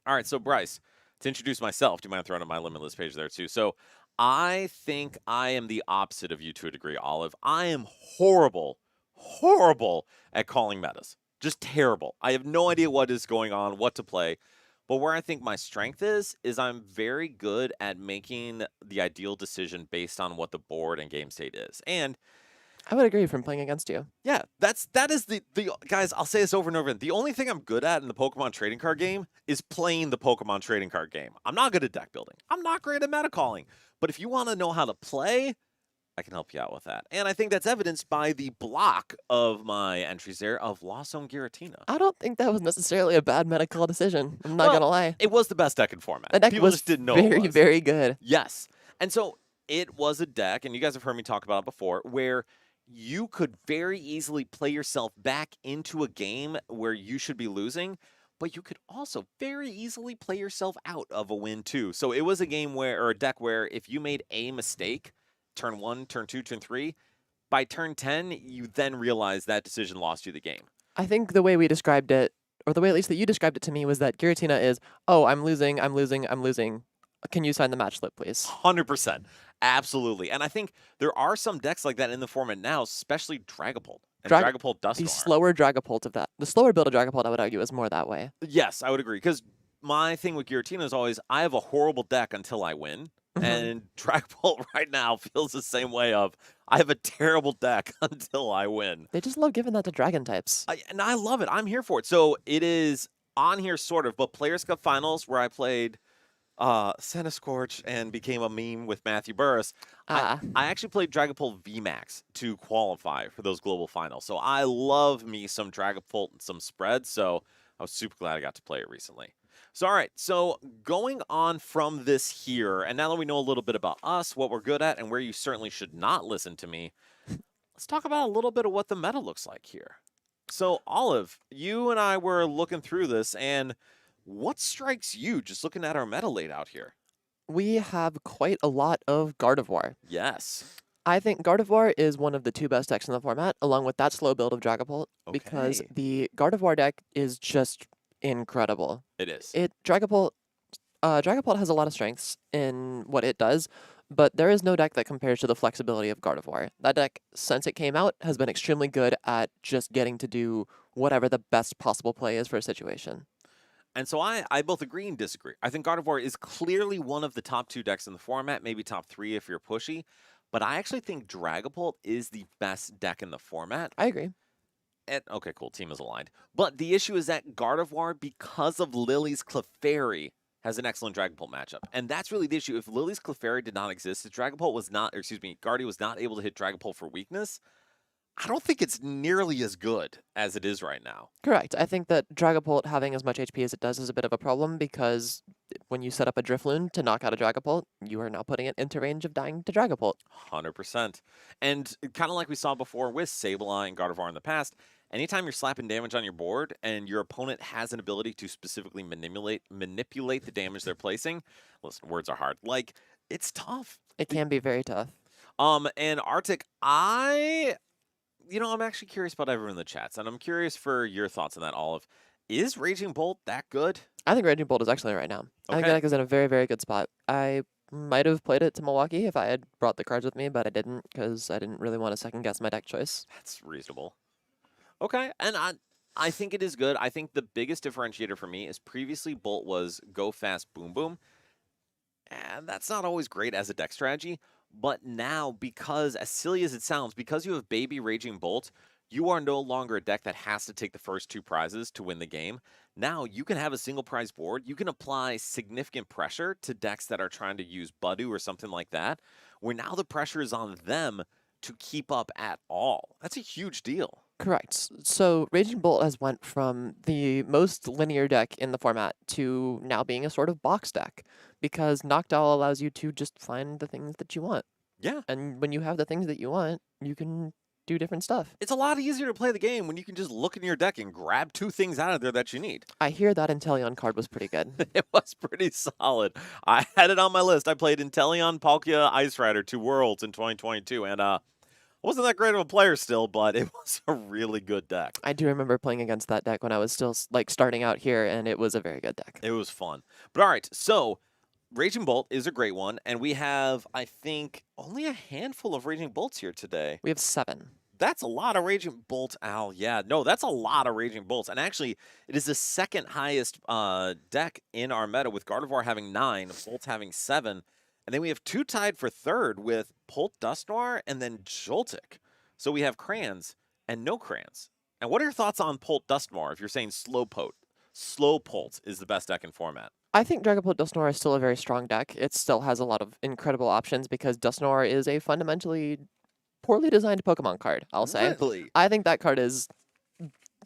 All right, so Bryce, to introduce myself, do you mind throwing up my limitless page there too? So I think I am the opposite of you to a degree, Olive. I am horrible, horrible at calling metas. Just terrible. I have no idea what is going on, what to play. But where I think my strength is I'm very good at making the ideal decision based on what the board and game state is. And I would agree from playing against you. yeah, that is the guys, I'll say this over and over again. The only thing I'm good at in the Pokemon trading card game is playing the Pokemon trading card game. I'm not good at deck building. I'm not great at meta calling. But if you want to know how to play, I can help you out with that. And I think that's evidenced by the block of my entries there of Lost Zone Giratina. I don't think that was necessarily a bad meta call decision. I'm not Well, gonna lie. It was the best deck in format. That deck People was just didn't know it very, was. very good. Yes. And so it was a deck, and you guys have heard me talk about it before, where you could very easily play yourself back into a game where you should be losing, but you could also very easily play yourself out of a win too. So it was a game where, or a deck where, if you made a mistake, turn 1, turn 2, turn 3, by turn 10, you then realize that decision lost you the game. I think the way we described it, or the way at least that you described it to me, was that Giratina is, oh, I'm losing, I'm losing, I'm losing. Can you sign the match slip, please? 100%. Absolutely. And I think there are some decks like that in the format now, especially Dragapult. And Dragapult Duststorm. The slower Dragapult of that. The slower build of Dragapult, I would argue, is more that way. Yes, I would agree. Because my thing with Giratina is always, I have a horrible deck until I win. And Dragapult right now feels the same way of, I have a terrible deck until I win. They just love giving that to dragon types. And I love it. I'm here for it. So it is on here sort of, but Players Cup Finals where I played Senna Scorch and became a meme with Matthew Burris. I actually played Dragapult VMAX to qualify for those global finals. So I love me some Dragapult and some spreads. So I was super glad I got to play it recently. So, all right. So going on from this here, and now that we know a little bit about us, what we're good at, and where you certainly should not listen to me, let's talk about a little bit of what the meta looks like here. So, Olive, you and I were looking through this, and what strikes you just looking at our meta laid out here? We have quite a lot of Gardevoir. Yes. I think Gardevoir is one of the 2 best decks in the format, along with that slow build of Dragapult, because the Gardevoir deck is just incredible. It is. Dragapult has a lot of strengths in what it does, but there is no deck that compares to the flexibility of Gardevoir. That deck, since it came out, has been extremely good at just getting to do whatever the best possible play is for a situation. And so I both agree and disagree. I think Gardevoir is clearly one of the top 2 decks in the format, maybe top 3 if you're pushy. But I actually think Dragapult is the best deck in the format. I agree. Okay, cool. Team is aligned. But the issue is that Gardevoir, because of Lily's Clefairy, has an excellent Dragapult matchup. And that's really the issue. If Lily's Clefairy did not exist, if Dragapult was not, or excuse me, Guardy was not able to hit Dragapult for weakness, I don't think it's nearly as good as it is right now. Correct. I think that Dragapult having as much HP as it does is a bit of a problem, because when you set up a Drifloon to knock out a Dragapult, you are now putting it into range of dying to Dragapult. 100%. And kind of like we saw before with Sableye and Gardevoir in the past, anytime you're slapping damage on your board and your opponent has an ability to specifically manipulate the damage they're placing, listen, words are hard. Like, it's tough. It can be very tough. And Arctic, I'm actually curious about everyone in the chats, and I'm curious for your thoughts on that, Olive. Is Raging Bolt that good? I think Raging Bolt is excellent right now. I think that deck is in a very, very good spot. I might have played it to Milwaukee if I had brought the cards with me, but I didn't, because I didn't really want to second guess my deck choice. That's reasonable. Okay, and I think it is good. I think the biggest differentiator for me is previously Bolt was go fast, boom, boom. And that's not always great as a deck strategy. But now, because, as silly as it sounds, because you have Baby Raging Bolt, you are no longer a deck that has to take the first 2 prizes to win the game. Now, you can have a single prize board. You can apply significant pressure to decks that are trying to use Budu or something like that, where now the pressure is on them to keep up at all. That's a huge deal. Correct. So Raging Bolt has went from the most linear deck in the format to now being a sort of box deck, because Noctowl allows you to just find the things that you want. Yeah. And when you have the things that you want, you can do different stuff. It's a lot easier to play the game when you can just look in your deck and grab 2 things out of there that you need. I hear that Inteleon card was pretty good. It was pretty solid. I had it on my list. I played Inteleon, Palkia, Ice Rider, 2 Worlds in 2022, and I wasn't that great of a player still, but it was a really good deck. I do remember playing against that deck when I was still like starting out here, and it was a very good deck. It was fun. But all right, so Raging Bolt is a great one, and we have, I think, only a handful of Raging Bolts here today. We have 7. That's a lot of Raging Bolt, Al. Yeah, no, that's a lot of Raging Bolts. And actually, it is the second highest deck in our meta, with Gardevoir having 9, Bolt having 7. And then we have 2 tied for third with Polt Dusknoir and then Joltik. So we have Crayons and no Crayons. And what are your thoughts on Polt Dusknoir if you're saying Slowpolt is the best deck in format? I think Dragapult Dusknoir is still a very strong deck. It still has a lot of incredible options because Dusknoir is a fundamentally poorly designed Pokemon card, I'll say. Really? I think that card is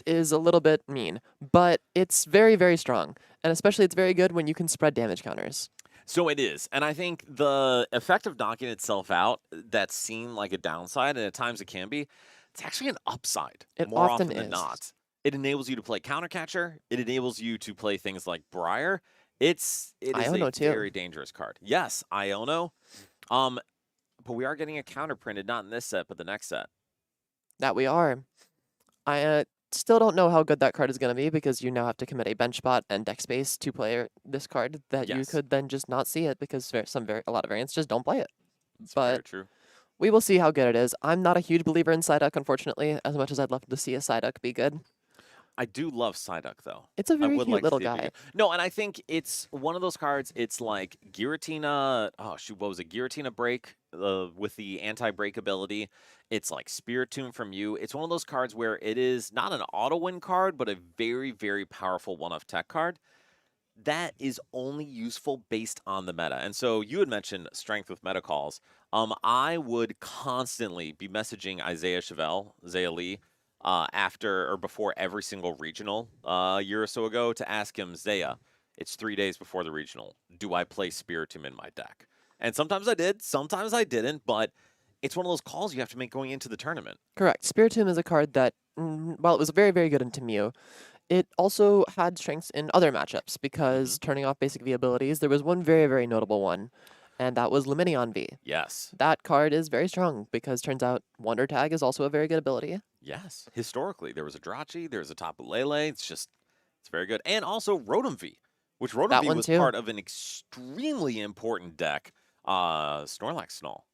a little bit mean, but it's very, very strong. And especially it's very good when you can spread damage counters. So it is. And I think the effect of knocking itself out that seemed like a downside, and at times it can be, it's actually an upside It more often often than is. not. It enables you to play Counter Catcher. It enables you to play things like Briar. It is Iono a too. very dangerous card. Yes, Iono. But we are getting a counter printed, not in this set, but the next set. That we are. I still don't know how good that card is going to be because you now have to commit a bench spot and deck space to play this card that you Yes. could then just not see it because a lot of variants just don't play it. It's But very true. we will see how good it is. I'm not a huge believer in Psyduck, unfortunately, as much as I'd love to see a Psyduck be good. I do love Psyduck, though. It's a I very would cute like to little see it be guy. good. No, and I think it's one of those cards. It's like Giratina. Oh shoot, what was it? Giratina Break with the anti-break ability. It's like Spiritomb from you. It's one of those cards where it is not an auto win card, but a very, very powerful one-of tech card that is only useful based on the meta. And so you had mentioned strength with meta calls. I would constantly be messaging Isaiah Chevelle, Zaya Lee, after or before every single regional a year or so ago to ask him, Zaya, it's 3 days before the regional. Do I play Spiritomb in my deck? And sometimes I did, sometimes I didn't, but it's one of those calls you have to make going into the tournament. Correct. Spiritomb is a card that, while it was very, very good into Mew, it also had strengths in other matchups because turning off basic V abilities, there was one very, very notable one, and that was Lumineon V. Yes. That card is very strong because turns out Wonder Tag is also a very good ability. Yes. Historically, there was a Drachi, there was a Tapu Lele. It's very good. And also Rotom V, which Rotom That V one was too. part of an extremely important deck, Snorlax Snull.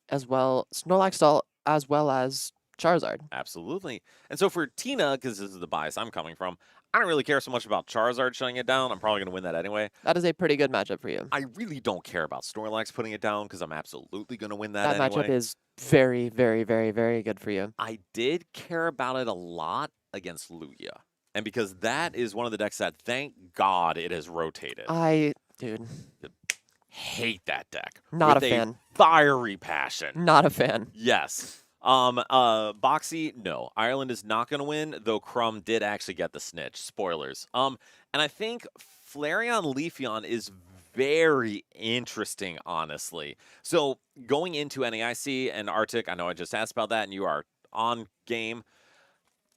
As well, Snorlax Doll, as well as Charizard. Absolutely. And so for Tina, because this is the bias I'm coming from, I don't really care so much about Charizard shutting it down. I'm probably going to win that anyway. That is a pretty good matchup for you. I really don't care about Snorlax putting it down because I'm absolutely going to win that That anyway. matchup is very, very, very, very good for you. I did care about it a lot against Lugia. And because that is one of the decks that, thank God, it has rotated. Dude, Hate that deck. not with a fan. Fiery passion. Not a fan. Yes. Boxy, no. Ireland is not going to win, though Crumb did actually get the snitch. Spoilers. And I think Flareon Leafeon is very interesting, honestly. So going into NAIC and Arctic, I know I just asked about that, and you are on game.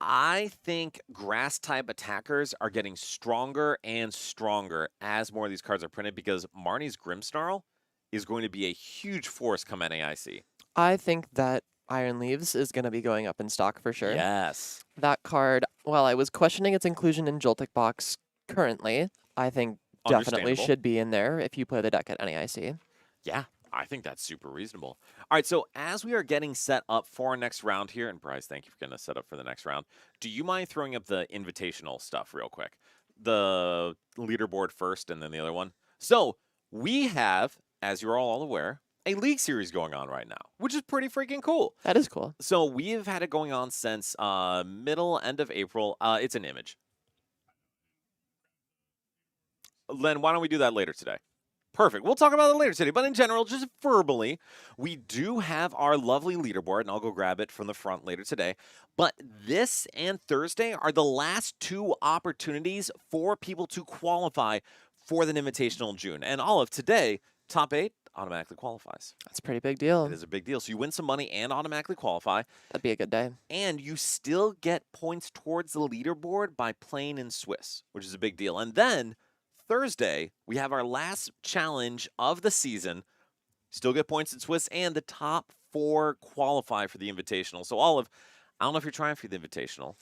I think grass-type attackers are getting stronger and stronger as more of these cards are printed because Marnie's Grimmsnarl is going to be a huge force come NAIC. I think that Iron Leaves is going to be going up in stock for sure. Yes. That card, while I was questioning its inclusion in Joltik Box currently, I think definitely Understandable. should be in there if you play the deck at NAIC. Yeah, I think that's super reasonable. All right, so as we are getting set up for our next round here, and Bryce, thank you for getting us set up for the next round. Do you mind throwing up the invitational stuff real quick? The leaderboard first and then the other one. So we have, as you're all aware, a league series going on right now, which is pretty freaking cool. That is cool. So we've had it going on since end of April. It's an image. Len, why don't we do that later today? Perfect. We'll talk about it later today. But in general, just verbally, we do have our lovely leaderboard, and I'll go grab it from the front later today. But this and Thursday are the last 2 opportunities for people to qualify for the Invitational in June. And all of today, top 8, automatically qualifies. That's a pretty big deal. It is a big deal. So you win some money and automatically qualify. That'd be a good day. And you still get points towards the leaderboard by playing in Swiss, which is a big deal. And then Thursday, we have our last challenge of the season. Still get points in Swiss, and the top 4 qualify for the Invitational. So, Olive, I don't know if you're trying for the Invitational.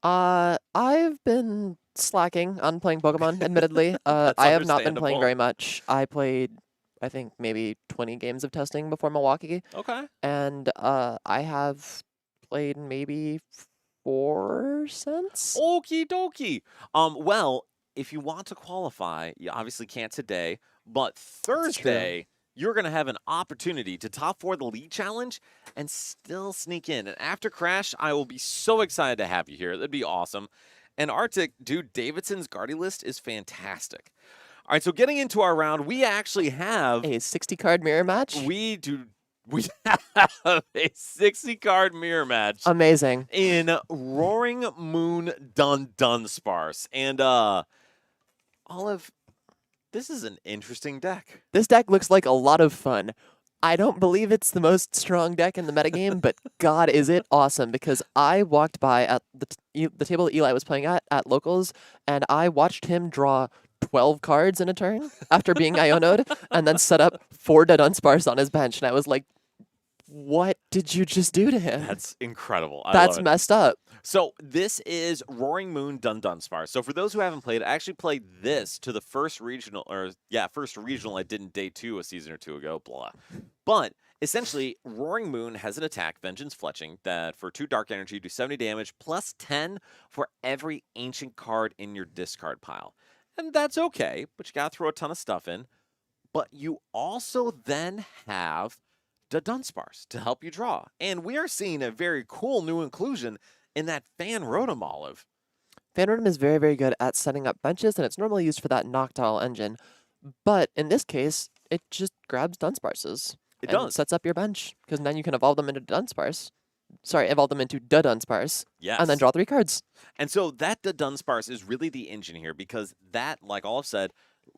I've been slacking on playing Pokemon, admittedly. That's I have not been playing understandable. very much. I played, I think, maybe 20 games of testing before Milwaukee, Okay. and I have played maybe 4 since. Okie dokie. Well, if you want to qualify, you obviously can't today, but Thursday, you're going to have an opportunity to top 4 the league challenge and still sneak in. And after Crash, I will be so excited to have you here. That'd be awesome. And Arctic, dude, Davidson's Guardy list is fantastic. All right, so getting into our round, we actually have A 60-card mirror match? We have a 60-card mirror match Amazing. in Roaring Moon Dunsparce. And Olive, this is an interesting deck. This deck looks like a lot of fun. I don't believe it's the most strong deck in the metagame, but God, is it awesome, because I walked by at the table that Eli was playing at Locals, and I watched him draw 12 cards in a turn after being Iono'd, and then set up 4 Dunsparce on his bench, and I was like, what did you just do to him? That's incredible. That's messed up. So this is Roaring Moon Dunsparce. So for those who haven't played, I actually played this to the first regional I did in day 2 a season or 2 ago, blah. But essentially, Roaring Moon has an attack, Vengeance Fletching, that for 2 Dark Energy do 70 damage plus 10 for every ancient card in your discard pile. And that's okay, but you gotta throw a ton of stuff in. But you also then have the Dunsparce to help you draw. And we are seeing a very cool new inclusion in that Fan Rotom, Olive. Fan Rotom is very, very good at setting up benches, and it's normally used for that Noctowl engine. But in this case, it just grabs Dunsparces. It and does. sets up your bench, because then you can evolve them into Dunsparce. Sorry, evolve them into the Dunsparce. Yes. And then draw 3 cards. And so that the Dunsparce is really the engine here, because that, like Olive said,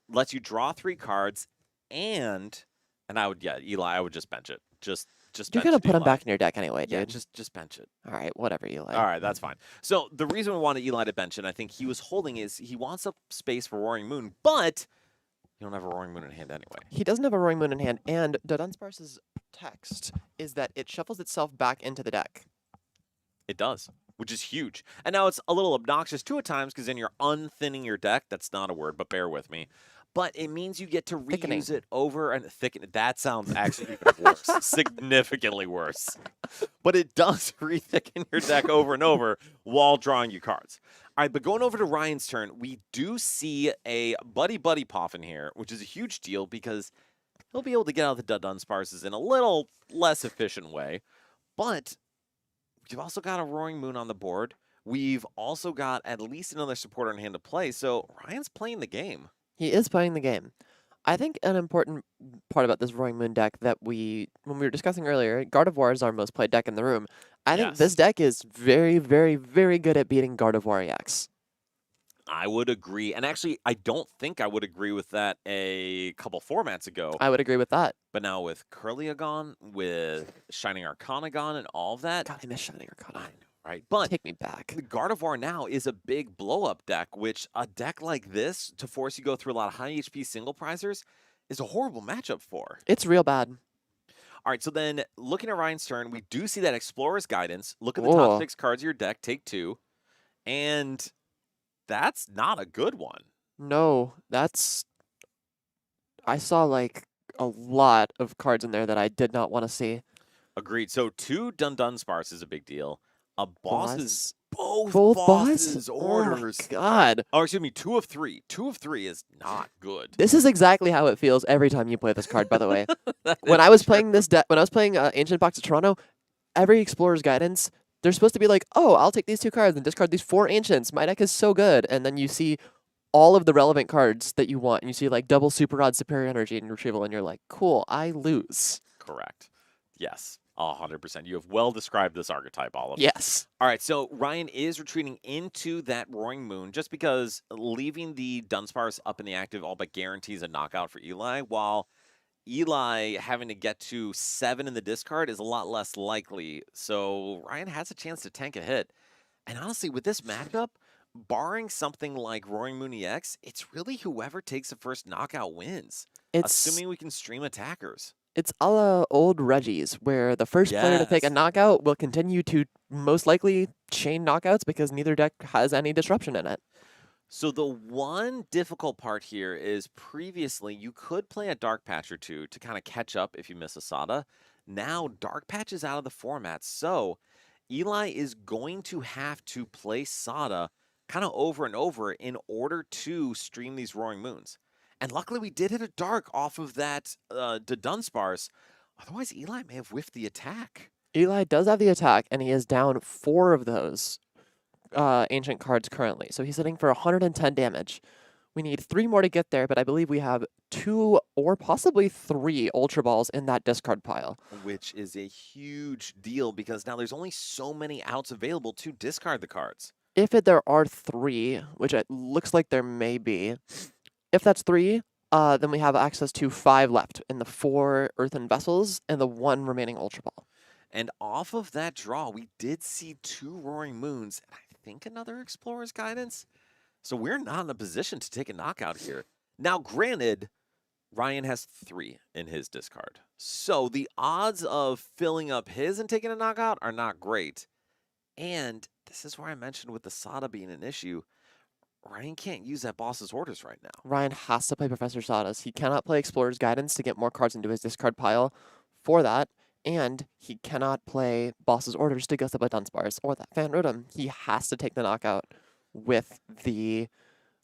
lets you draw 3 cards, and Eli, I would just bench it. Just You're bench going to it, put him Eli. back in your deck anyway, dude. Yeah, just bench it. All right, whatever, Eli. All right, that's fine. So the reason we wanted Eli to bench it, I think he was holding, is he wants up space for Roaring Moon, but you don't have a Roaring Moon in hand anyway. He doesn't have a Roaring Moon in hand, and the Dunsparce's text is that it shuffles itself back into the deck. It does, which is huge. And now it's a little obnoxious too at times, because then you're unthinning your deck. That's not a word, but bear with me. But it means you get to reuse Thickening. it over and thicken. That sounds actually even worse, significantly worse. But it does re-thicken your deck over and over while drawing you cards. All right, but going over to Ryan's turn, we do see a Buddy Poffin here, which is a huge deal because he'll be able to get out the Dunsparces in a little less efficient way. But we've also got a Roaring Moon on the board. We've also got at least another supporter in hand to play. So Ryan's playing the game. He is playing the game. I think an important part about this Roaring Moon deck that when we were discussing earlier, Gardevoir is our most played deck in the room. I think this Yes. deck is very, very, very good at beating Gardevoir EX. I would agree. And actually, I don't think I would agree with that a couple formats ago. I would agree with that. But now with Curliagon, with Shining Arcanagon, and all of that, God, I miss Shining Arcana. right? But Take me back. the Gardevoir now is a big blow-up deck, which a deck like this, to force you go through a lot of high HP single prizers, is a horrible matchup for. It's real bad. All right, so then looking at Ryan's turn, we do see that Explorer's Guidance. Look at the top Whoa. 6 cards of your deck, take 2. And that's not a good one. No, that's... I saw, like, a lot of cards in there that I did not want to see. Agreed. So 2 Dunsparce is a big deal. A boss is both Both bosses' orders. orders. Oh, God. Oh, excuse me, 2 of 3. 2 of 3 is not good. This is exactly how it feels every time you play this card, by the way. That When is I was true. playing this deck, when I was playing Ancient Box of Toronto, every Explorer's Guidance, they're supposed to be like, oh, I'll take these 2 cards and discard these 4 Ancients. My deck is so good. And then you see all of the relevant cards that you want, and you see like double Super Rod, Superior Energy, and Retrieval, and you're like, cool, I lose. Correct. Yes, 100%. You have well described this archetype, Olive. Yes. All right, so Ryan is retreating into that Roaring Moon just because leaving the Dunsparce up in the active all but guarantees a knockout for Eli, while Eli having to get to 7 in the discard is a lot less likely, so Ryan has a chance to tank a hit. And honestly, with this matchup, barring something like Roaring Moon EX, it's really whoever takes the first knockout wins, It's assuming we can stream attackers. it's a la old Reggie's, where the first player to take a Yes. knockout will continue to most likely chain knockouts because neither deck has any disruption in it. So the one difficult part here is previously you could play a Dark Patch or two to kind of catch up if you miss a Sada. Now Dark Patch is out of the format, so Eli is going to have to play Sada kind of over and over in order to stream these Roaring Moons. And luckily we did hit a Dark off of that the Dunsparce. Otherwise Eli may have whiffed the attack. Eli does have the attack, and he is down 4 of those ancient cards currently. So he's hitting for 110 damage. We need 3 more to get there, but I believe we have 2 or possibly 3 Ultra Balls in that discard pile. Which is a huge deal because now there's only so many outs available to discard the cards. If there are 3, which it looks like there may be, if that's 3, then we have access to 5 left in the 4 Earthen Vessels and the 1 remaining Ultra Ball. And off of that draw, we did see 2 Roaring Moons and I think another Explorer's Guidance. So we're not in a position to take a knockout here. Now, granted, Ryan has 3 in his discard. So the odds of filling up his and taking a knockout are not great. And this is where I mentioned with the Sada being an issue, Ryan can't use that boss's orders right now. Ryan has to play Professor Sawdust. He cannot play Explorer's Guidance to get more cards into his discard pile for that. And he cannot play Boss's Orders to gust up a Dunsparce or that Fan Rotom. He has to take the knockout with the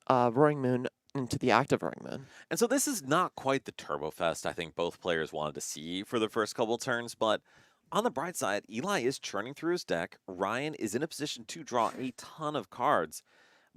Roaring Moon into the active Roaring Moon. And so this is not quite the Turbo Fest I think both players wanted to see for the first couple turns, but on the bright side, Eli is churning through his deck. Ryan is in a position to draw a ton of cards.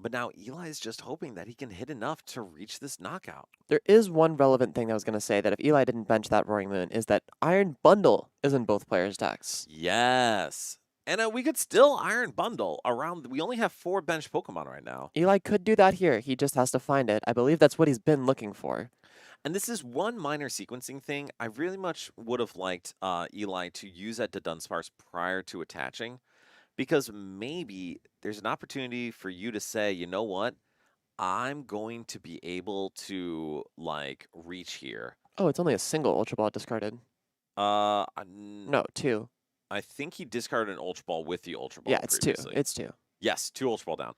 But now Eli is just hoping that he can hit enough to reach this knockout. There is one relevant thing I was going to say that if Eli didn't bench that Roaring Moon is that Iron Bundle is in both players' decks. Yes. And we could still Iron Bundle around. We only have 4 bench Pokemon right now. Eli could do that here. He just has to find it. I believe that's what he's been looking for. And this is one minor sequencing thing. I really much would have liked Eli to use that to Dunsparce prior to attaching. Because maybe there's an opportunity for you to say, you know what? I'm going to be able to, like, reach here. Oh, it's only a single Ultra Ball discarded. No, 2. I think he discarded an Ultra Ball with the Ultra Ball Yeah, it's previously. 2. It's 2. Yes, 2 Ultra Ball down.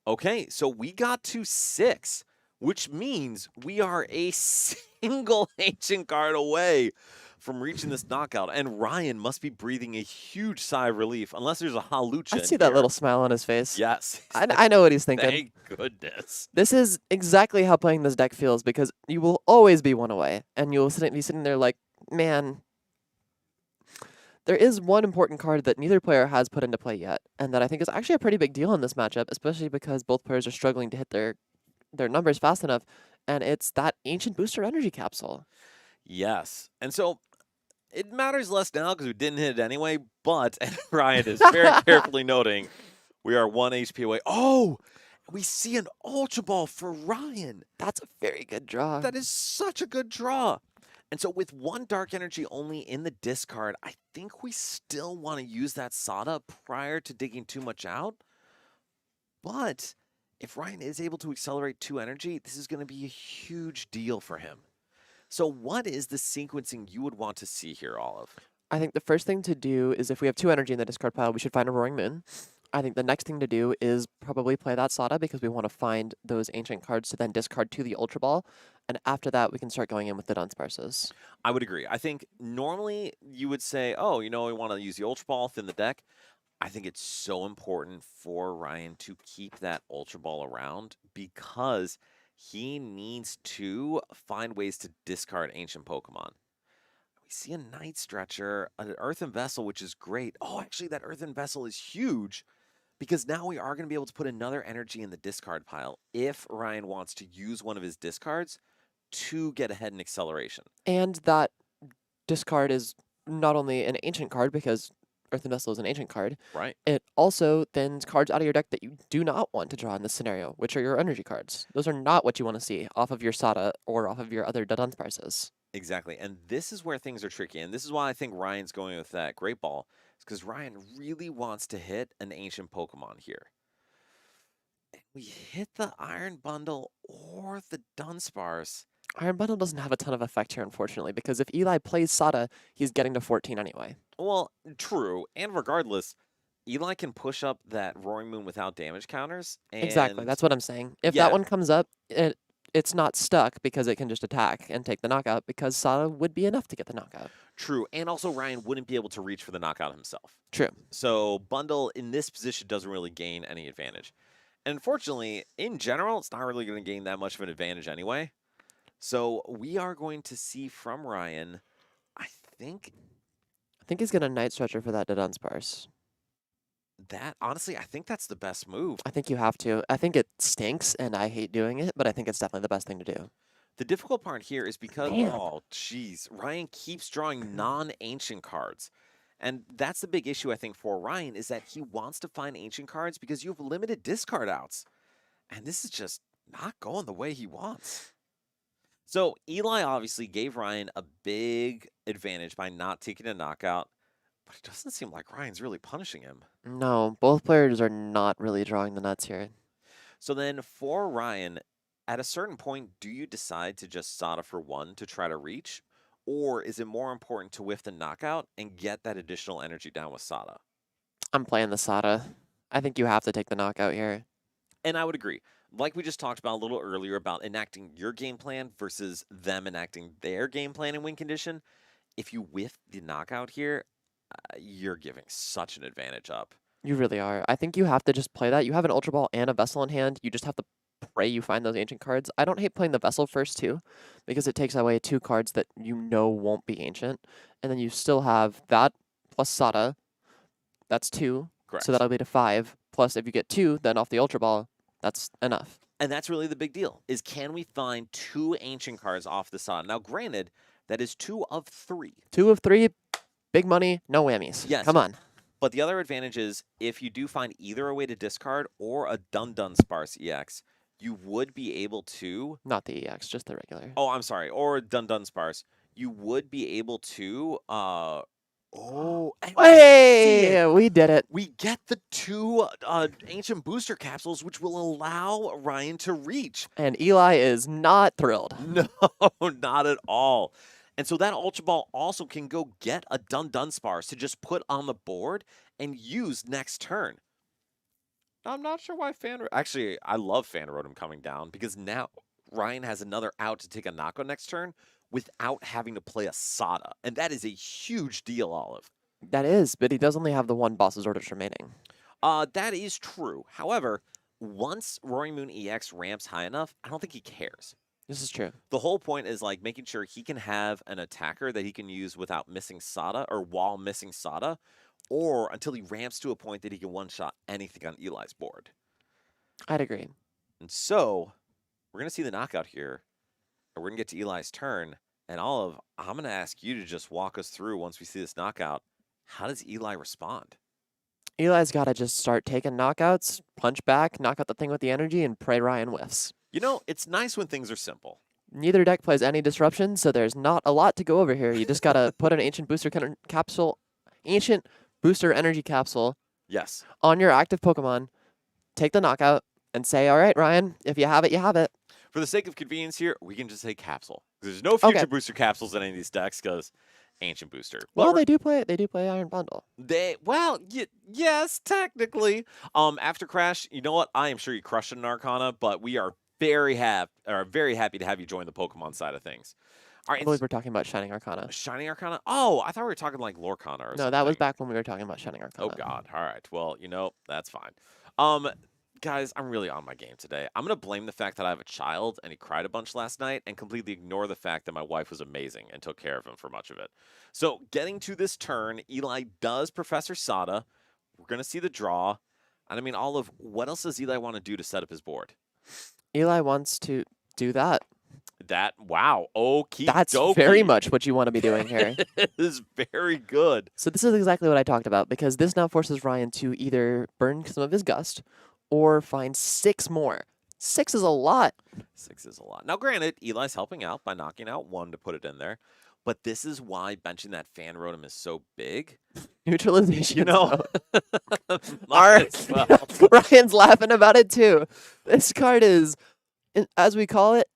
Okay, so we got to 6, which means we are a single ancient card away from reaching this knockout. And Ryan must be breathing a huge sigh of relief, unless there's a Halucha. I see that little smile on his face. Yes. I know what he's thinking. Thank goodness. This is exactly how playing this deck feels because you will always be 1 away, and you'll be sitting there like, man. There is one important card that neither player has put into play yet, and that I think is actually a pretty big deal in this matchup, especially because both players are struggling to hit their numbers fast enough, and it's that Ancient Booster Energy Capsule. Yes. And so it matters less now because we didn't hit it anyway, but and Ryan is very carefully noting we are 1 HP away. Oh, we see an Ultra Ball for Ryan. That's a very good draw. That is such a good draw. And so with 1 Dark Energy only in the discard, I think we still want to use that Sada prior to digging too much out. But if Ryan is able to accelerate 2 energy, this is going to be a huge deal for him. So what is the sequencing you would want to see here, Olive? I think the first thing to do is if we have 2 energy in the discard pile, we should find a Roaring Moon. I think the next thing to do is probably play that Sada because we want to find those ancient cards to then discard to the Ultra Ball. And after that, we can start going in with the Dunsparces. I would agree. I think normally you would say, oh, you know, we want to use the Ultra Ball within the deck. I think it's so important for Ryan to keep that Ultra Ball around because he needs to find ways to discard ancient Pokemon. We see a Night Stretcher, an Earthen Vessel, which is great. Oh, actually, that Earthen Vessel is huge because now we are going to be able to put another energy in the discard pile if Ryan wants to use one of his discards to get ahead in acceleration. And that discard is not only an ancient card because Earthen Vessel is an ancient card. Right. It also thins cards out of your deck that you do not want to draw in this scenario, which are your energy cards. Those are not what you want to see off of your Sada or off of your other Dunsparces. Exactly. And this is where things are tricky. And this is why I think Ryan's going with that Great Ball. It's because Ryan really wants to hit an ancient Pokemon here. And we hit the Iron Bundle or the Dunsparce. Iron Bundle doesn't have a ton of effect here, unfortunately, because if Eli plays Sada, he's getting to 14 anyway. Well, true. And regardless, Eli can push up that Roaring Moon without damage counters. Exactly, And that's what I'm saying. If that yeah, one comes up, it's not stuck because it can just attack and take the knockout because Sada would be enough to get the knockout. true. And also, Ryan wouldn't be able to reach for the knockout himself. True. So, Bundle in this position doesn't really gain any advantage. And unfortunately, in general, it's not really going to gain that much of an advantage anyway. So, we are going to see from Ryan, I think I think he's gonna Night Stretcher for that Dunsparce. honestly, I think that's the best move. I think you have to. I think it stinks, and I hate doing it, but I think it's definitely the best thing to do. The difficult part here is because, Damn. oh, jeez, Ryan keeps drawing non-ancient cards. And that's the big issue, I think, for Ryan, is that he wants to find ancient cards because you have limited discard outs. And this is just not going the way he wants. So Eli obviously gave Ryan a big advantage by not taking a knockout, but it doesn't seem like Ryan's really punishing him. No, both players are not really drawing the nuts here. So then for Ryan, at a certain point, do you decide to just Sada for one to try to reach? Or is it more important to whiff the knockout and get that additional energy down with Sada? I'm playing the Sada. I think you have to take the knockout here. And I would agree. Like we just talked about a little earlier about enacting your game plan versus them enacting their game plan in win condition, if you whiff the knockout here, you're giving such an advantage up. You really are. I think you have to just play that. You have an Ultra Ball and a Vessel in hand. You just have to pray you find those ancient cards. I don't hate playing the Vessel first too, because it takes away 2 cards that you know won't be ancient. And then you still have that plus Sada. That's 2. Correct. So that'll be to 5. Plus if you get 2, then off the Ultra Ball, that's enough. And that's really the big deal, is can we find 2 ancient cards off the Sada? Now, granted, that is 2 of 3. 2 of 3, big money, no whammies. Yes. Come on. But the other advantage is if you do find either a way to discard or a Dunsparce EX, you would be able to. Not the EX, just the regular. Oh, I'm sorry. Or Dunsparce. You would be able to. Oh. And Hey, we did it. we get the 2 ancient booster capsules, which will allow Ryan to reach. And Eli is not thrilled. No, not at all. And so that Ultra Ball also can go get a Dunsparce to just put on the board and use next turn. I'm not sure why Actually, I love Fan Rotom coming down because now Ryan has another out to take a knockout next turn without having to play a Sada. And that is a huge deal, Olive. That is, but he does only have the 1 Boss's Orders remaining. That is true. However, once Roaring Moon EX ramps high enough, I don't think he cares. This is true. The whole point is like making sure he can have an attacker that he can use without missing Sada or while missing Sada, or until he ramps to a point that he can one-shot anything on Eli's board. I'd agree. And so we're going to see the knockout here, and we're going to get to Eli's turn. And Olive, I'm going to ask you to just walk us through once we see this knockout. How does Eli respond? Eli's got to just start taking knockouts, punch back, knock out the thing with the energy, and pray Ryan whiffs. You know, it's nice when things are simple. Neither deck plays any disruption, so there's not a lot to go over here. You just got to put an ancient booster energy capsule Yes. on your active Pokemon, take the knockout, and say, all right, Ryan, if you have it, you have it. For the sake of convenience here, we can just say capsule. There's no future Okay. booster capsules in any of these decks because ancient booster. Well, But they do play Iron Bundle. Yes, technically. After Crash, you know what? I am sure you crushed it in Arcana, but we are very happy to have you join the Pokemon side of things. All I right, believe we're talking about Shining Arcana. Shining Arcana. Oh, I thought we were talking like Lorcana or something. No, that was back when we were talking about Shining Arcana. Oh God. All right. Well, that's fine. Guys, I'm really on my game today. I'm gonna blame the fact that I have a child and he cried a bunch last night, and completely ignore the fact that my wife was amazing and took care of him for much of it. So, getting to this turn, Eli does Professor Sada. We're gonna see the draw, and I mean, Olive, what else does Eli want to do to set up his board? Eli wants to do that. Wow. That's very much what you want to be doing here. It is very good. So this is exactly what I talked about, because this now forces Ryan to either burn some of his Gust or find 6 more. 6 is a lot. 6 is a lot. Now, granted, Eli's helping out by knocking out 1 to put it in there, but this is why benching that fan rotom is so big. Neutralization. You know, Our, might as well. Ryan's laughing about it too. This card is, as we call it,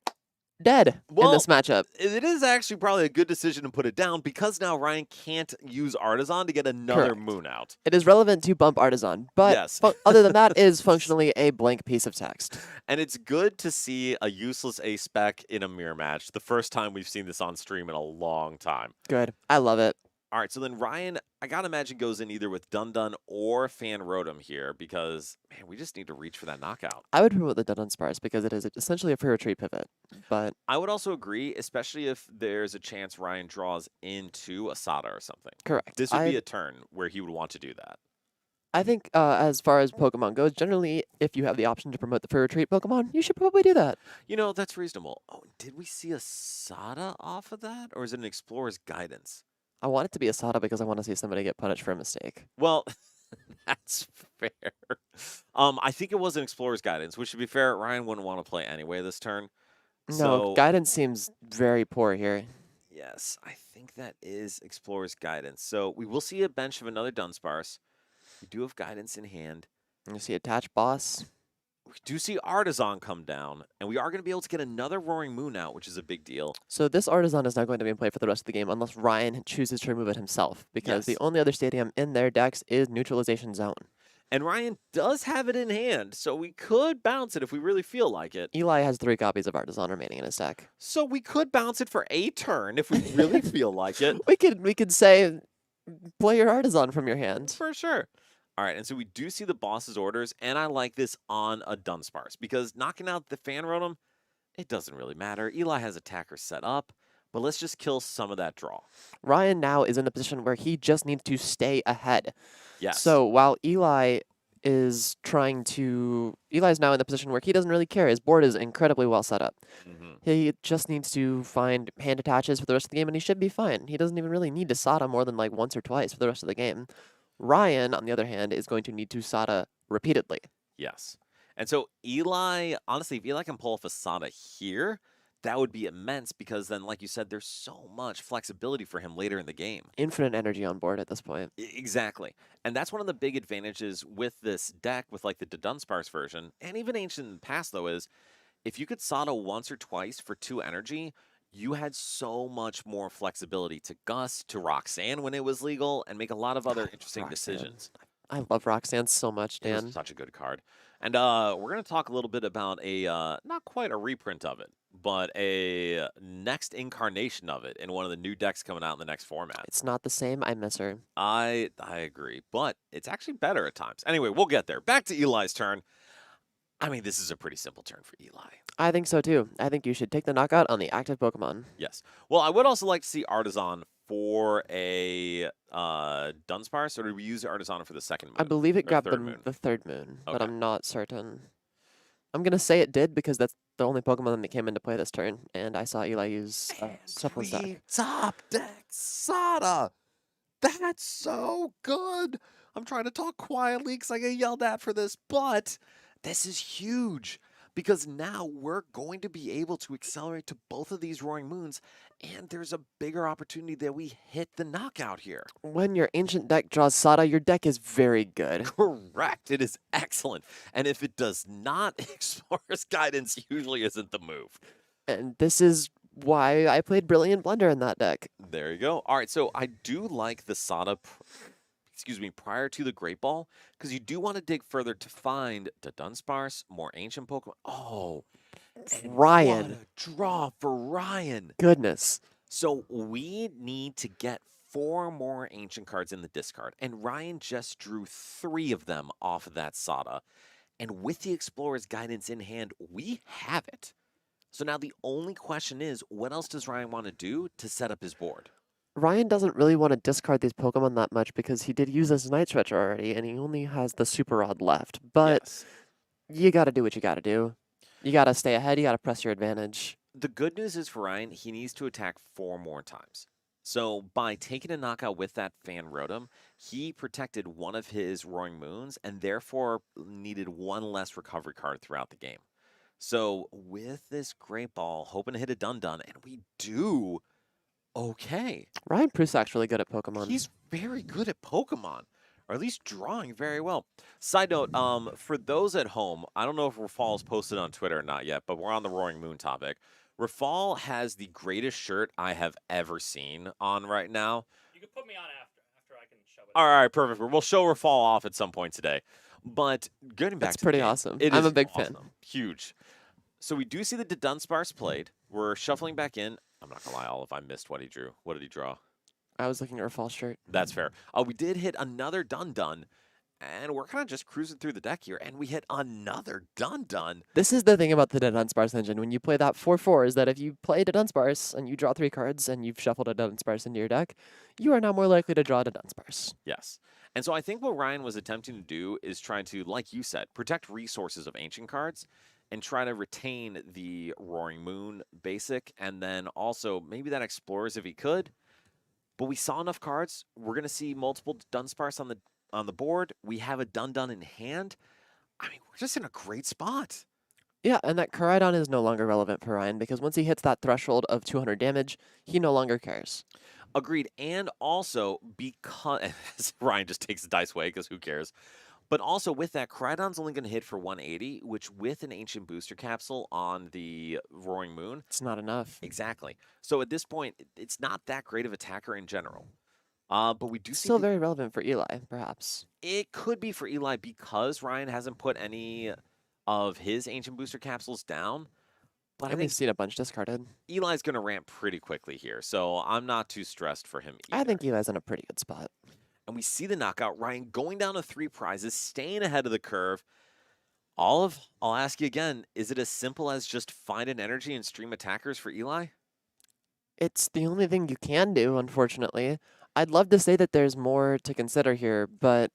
dead in this matchup. It is actually probably a good decision to put it down because now Ryan can't use Artisan to get another Correct. moon out. It is relevant to bump Artisan, but Yes. other than that, is functionally a blank piece of text. And it's good to see a useless A spec in a mirror match. The first time we've seen this on stream in a long time. Good. I love it. All right, so then Ryan, I gotta imagine, goes in either with Dun Dun or Fan Rotom here because, man, we just need to reach for that knockout. I would promote the Dun Dun Sparse because it is essentially a free retreat pivot, but I would also agree, especially if there's a chance Ryan draws into a Sada or something. correct. This would be a turn where he would want to do that. I think as far as Pokemon goes, generally, if you have the option to promote the free retreat Pokemon, you should probably do that. You know, that's reasonable. Oh, did we see a Sada off of that? Or is it an Explorer's Guidance? I want it to be a Sada because I want to see somebody get punished for a mistake. Well, that's fair. I think it was an Explorer's Guidance, which, to be fair, Ryan wouldn't want to play anyway this turn. No, So, guidance seems very poor here. yes, I think that is Explorer's Guidance. So we will see a bench of another Dunsparce. We do have Guidance in hand. You see attach boss. We do see Artisan come down, and we are going to be able to get another Roaring Moon out, which is a big deal. So this Artisan is not going to be in play for the rest of the game unless Ryan chooses to remove it himself, because the Yes. only other stadium in their decks is Neutralization Zone. And Ryan does have it in hand, so we could bounce it if we really feel like it. Eli has 3 copies of Artisan remaining in his deck. So we could bounce it for a turn if we really feel like it. We could say, play your Artisan from your hand. For sure. All right, and so we do see the boss's orders, and I like this on a Dunsparce because knocking out the Fan Rotom, it doesn't really matter. Eli has attacker set up, but let's just kill some of that draw. Ryan now is in a position where he just needs to stay ahead. Yes. So while Eli's now in the position where he doesn't really care. His board is incredibly well set up. He just needs to find hand attaches for the rest of the game, and he should be fine. He doesn't even really need to Sada more than like once or twice for the rest of the game. Ryan, on the other hand, is going to need to Sada repeatedly. Yes. And so Eli, honestly, if Eli can pull off a Sada here, that would be immense because then, like you said, there's so much flexibility for him later in the game. Infinite energy on board at this point. Exactly. And that's one of the big advantages with this deck, with like the Dunsparce version, and even Ancient in the past, though, is if you could Sada once or twice for 2 energy, you had so much more flexibility to Gus, to Roxanne when it was legal, and make a lot of other interesting decisions. I love Roxanne so much, It Dan. was such a good card. And we're going to talk a little bit about a, not quite a reprint of it, but a next incarnation of it in one of the new decks coming out in the next format. It's not the same. I miss her. I agree, but it's actually better at times. Anyway, we'll get there. Back to Eli's turn. I mean, this is a pretty simple turn for Eli. I think so too. I think you should take the knockout on the active Pokemon. Yes. Well, I would also like to see Artisan for a Dunsparce, or did we use Artisan for the second moon? I believe it Or grabbed third moon? the 3rd moon, but Okay. I'm not certain. I'm going to say it did because that's the only Pokemon that came into play this turn, and I saw Eli use Supple's deck. Top deck Sada. That's so good. I'm trying to talk quietly because I get yelled at for this, but this is huge because now we're going to be able to accelerate to both of these Roaring Moons, and there's a bigger opportunity that we hit the knockout here. When your ancient deck draws Sada, your deck is very good. Correct. It is excellent. And if it does not, Explorer's Guidance usually isn't the move. And this is why I played Brilliant Blender in that deck. There you go. All right, so I do like the Sada, prior to the Great Ball, because you do want to dig further to find the Dunsparce, more ancient Pokemon. Oh, and Ryan. what a draw for Ryan. Goodness. So we need to get 4 more ancient cards in the discard, and Ryan just drew 3 of them off of that Sada. And with the Explorer's Guidance in hand, we have it. So now the only question is, what else does Ryan want to do to set up his board? Ryan doesn't really want to discard these Pokemon that much because he did use his Night Stretcher already, and he only has the Super Rod left. But Yes. you got to do what you got to do. You got to stay ahead. You got to press your advantage. The good news is for Ryan, he needs to attack 4 more times. So by taking a knockout with that Fan Rotom, he protected one of his Roaring Moons and therefore needed 1 less recovery card throughout the game. So with this great ball, hoping to hit a dun-dun, and we do okay. Ryan Prusak's really good at Pokemon. He's very good at Pokemon, or at least drawing very well. Side note, for those at home, I don't know if Rafal's posted on Twitter or not yet, but we're on the Roaring Moon topic. Rafal has the greatest shirt I have ever seen on right now. You can put me on after I can show it. All right, perfect. We'll show Rafal off at some point today. But getting back That's to the pretty game, awesome. it I'm is a big fan. awesome. Huge. So we do see the Dunsparce played. We're shuffling back in. I'm not gonna lie, Olive, I missed what he drew. What did he draw? I was looking at Rafal's shirt. That's fair. We did hit another dun-dun, and we're kind of just cruising through the deck here, and we hit another dun-dun. This is the thing about the Dunsparce engine. When you play that 4/4, is that if you play a Dunsparce and you draw 3 cards and you've shuffled a Dunsparce into your deck, you are now more likely to draw a Dunsparce. Yes. And so I think what Ryan was attempting to do is try to, like you said, protect resources of ancient cards and try to retain the Roaring Moon basic, and then also maybe that Explorers if he could. But we saw enough cards. We're going to see multiple Dunsparce on the board. We have a dun-dun in hand. I mean, we're just in a great spot. Yeah, and that Koraidon is no longer relevant for Ryan because once he hits that threshold of 200 damage, he no longer cares. Agreed. And also because Ryan just takes the dice away because who cares? But also with that, Koraidon's only going to hit for 180, which with an ancient booster capsule on the Roaring Moon, It's not enough. exactly. So at this point, it's not that great of attacker in general. But we do see Still very relevant for Eli, perhaps. it could be for Eli because Ryan hasn't put any of his ancient booster capsules down. But I And think we've seen a bunch discarded. Eli's going to ramp pretty quickly here, so I'm not too stressed for him either. I think Eli's in a pretty good spot. And we see the knockout. Ryan going down to 3 prizes, staying ahead of the curve. Olive, I'll ask you again, is it as simple as just find an energy and stream attackers for Eli? It's the only thing you can do, unfortunately. I'd love to say that there's more to consider here, but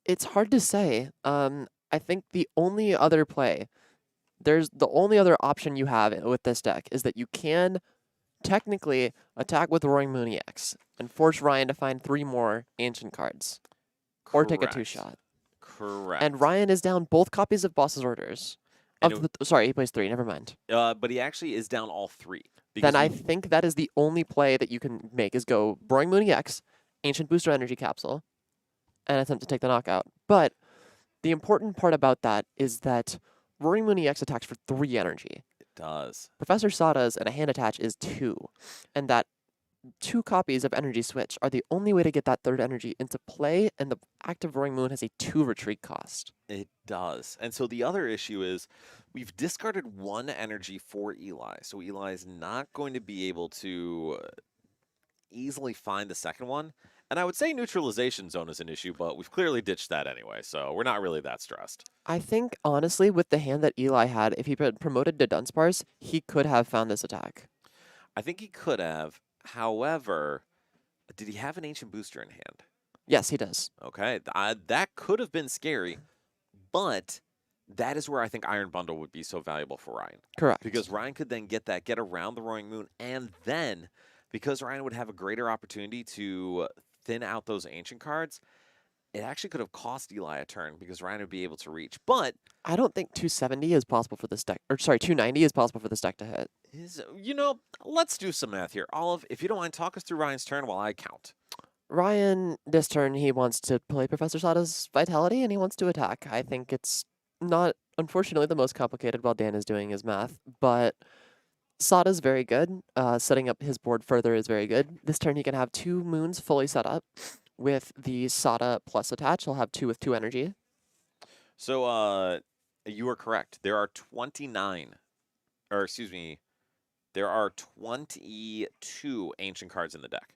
it's hard to say. I think the only other option you have with this deck is that you can technically attack with Roaring Moon EX and force Ryan to find 3 more ancient cards or take a Correct. 2-shot. Correct. And Ryan is down both copies of Boss's Orders. And Sorry, he plays 3, never mind. but he actually is down all 3. Then I think that is the only play that you can make is go Roaring Moon EX, Ancient Booster Energy Capsule, and attempt to take the knockout. But the important part about that is that Roaring Moon EX attacks for 3 energy. It does. Professor Sada's and a hand attach is 2, and that 2 copies of Energy Switch are the only way to get that 3rd energy into play, and the active Roaring Moon has a 2 retreat cost. It does. And so the other issue is we've discarded 1 energy for Eli. So Eli is not going to be able to easily find the second one. And I would say neutralization zone is an issue, but we've clearly ditched that anyway. So we're not really that stressed. I think, honestly, with the hand that Eli had, if he had promoted to Dunsparce, he could have found this attack. I think he could have. However, did he have an ancient booster in hand? Yes, he does. Okay, that could have been scary, but that is where I think Iron Bundle would be so valuable for Ryan. Correct. Because Ryan could then get around the Roaring Moon, and then because Ryan would have a greater opportunity to thin out those ancient cards, it actually could have cost Eli a turn because Ryan would be able to reach. But I don't think 270 is possible for this deck. Or sorry, 290 is possible for this deck to hit. Let's do some math here. Olive, if you don't mind, talk us through Ryan's turn while I count. Ryan, this turn, he wants to play Professor Sada's Vitality, and he wants to attack. I think it's not, unfortunately, the most complicated while Dan is doing his math, but Sada's very good. Setting up his board further is very good. This turn, he can have 2 moons fully set up. With the Sada plus attach, he'll have 2 with 2 energy. So, you are correct. There are 29, or excuse me, there are 22 ancient cards in the deck,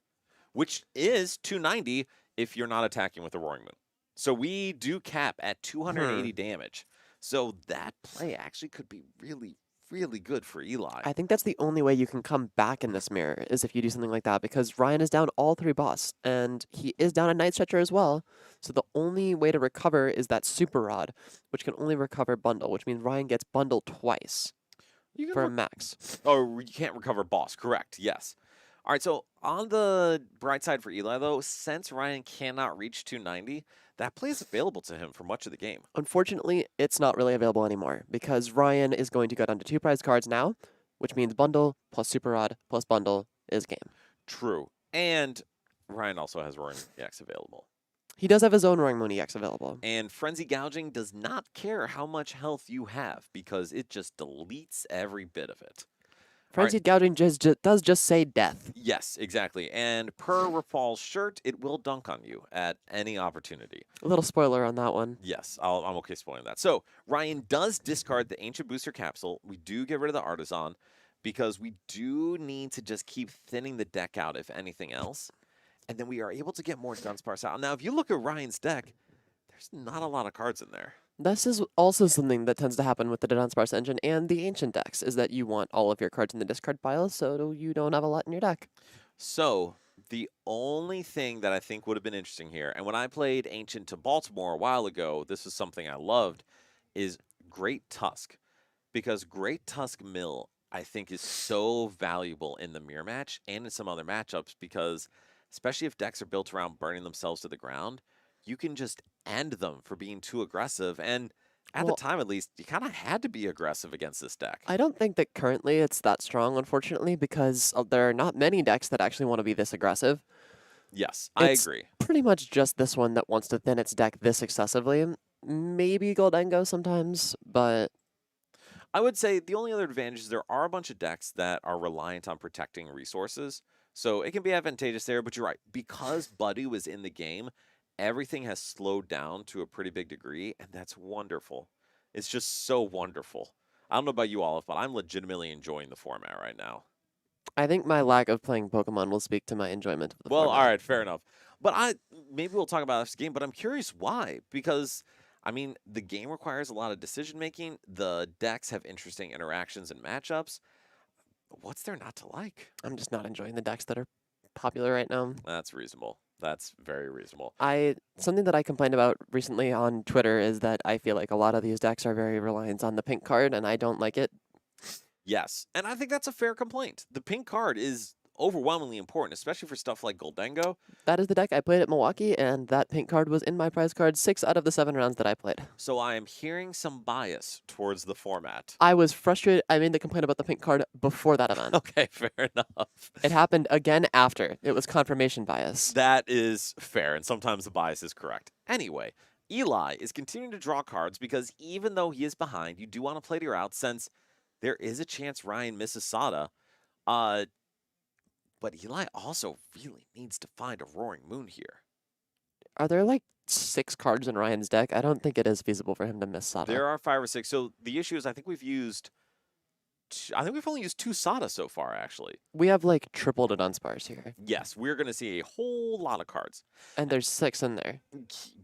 which is 290 if you're not attacking with the Roaring Moon. So we do cap at 280 damage. So that play actually could be really, really good for Eli. I think that's the only way you can come back in this mirror, is if you do something like that, because Ryan is down all 3 boss, and he is down a Night Stretcher as well. So the only way to recover is that Super Rod, which can only recover Bundle, which means Ryan gets Bundle twice for a max. Oh, you can't recover boss. Correct. Yes. All right. So on the bright side for Eli, though, since Ryan cannot reach 290, that play is available to him for much of the game. Unfortunately, it's not really available anymore because Ryan is going to go down to 2 prize cards now, which means bundle plus super rod plus bundle is game. True. And Ryan also has Roaring EX available. He does have his own Roaring Moon EX available. And Frenzy Gouging does not care how much health you have because it just deletes every bit of it. Frenzied Gouging does just say death. Yes, exactly. And per Rafal's shirt, it will dunk on you at any opportunity. A little spoiler on that one. Yes, I'm okay spoiling that. So Ryan does discard the Ancient Booster Capsule. We do get rid of the Artisan because we do need to just keep thinning the deck out, if anything else. And then we are able to get more Dunsparce out. Now, if you look at Ryan's deck, there's not a lot of cards in there. This is also something that tends to happen with the Dunsparce engine and the Ancient decks, is that you want all of your cards in the discard pile so you don't have a lot in your deck. So the only thing that I think would have been interesting here, and when I played Ancient to Baltimore a while ago, this was something I loved, is Great Tusk. Because Great Tusk Mill, I think, is so valuable in the mirror match and in some other matchups because, especially if decks are built around burning themselves to the ground, you can just end them for being too aggressive. And at the time, at least, you kind of had to be aggressive against this deck. I don't think that currently it's that strong, unfortunately, because there are not many decks that actually want to be this aggressive. Yes, I It's agree. pretty much just this one that wants to thin its deck this excessively. Maybe Goldengo sometimes, but I would say the only other advantage is there are a bunch of decks that are reliant on protecting resources. So it can be advantageous there, but you're right. Because Budu is in the game, everything has slowed down to a pretty big degree, and that's wonderful. It's just so wonderful. I don't know about you, Olive, but I'm legitimately enjoying the format right now. I think my lack of playing Pokemon will speak to my enjoyment of the Well, format. all right, fair enough. But maybe we'll talk about this game, but I'm curious why. Because, I mean, the game requires a lot of decision making. The decks have interesting interactions and matchups. What's there not to like? I'm just not enjoying the decks that are popular right now. That's reasonable. That's very reasonable. Something that I complained about recently on Twitter is that I feel like a lot of these decks are very reliant on the pink card, and I don't like it. Yes, and I think that's a fair complaint. The pink card is overwhelmingly important, especially for stuff like Goldengo. That is the deck I played at Milwaukee, and that pink card was in my prize card 6 out of the 7 rounds that I played. So I am hearing some bias towards the format. I was frustrated. I made the complaint about the pink card before that event. Okay, fair enough. It happened again after. It was confirmation bias. That is fair, and sometimes the bias is correct. Anyway, Eli is continuing to draw cards because even though he is behind, you do want to play to your out since there is a chance Ryan misses Sada. But Eli also really needs to find a Roaring Moon here. Are there like 6 cards in Ryan's deck? I don't think it is feasible for him to miss Sada. There are 5 or 6. So the issue is I think we've only used 2 Sada so far, actually. We have like triple to Dunsparce here. Yes, we're going to see a whole lot of cards. And there's 6 in there.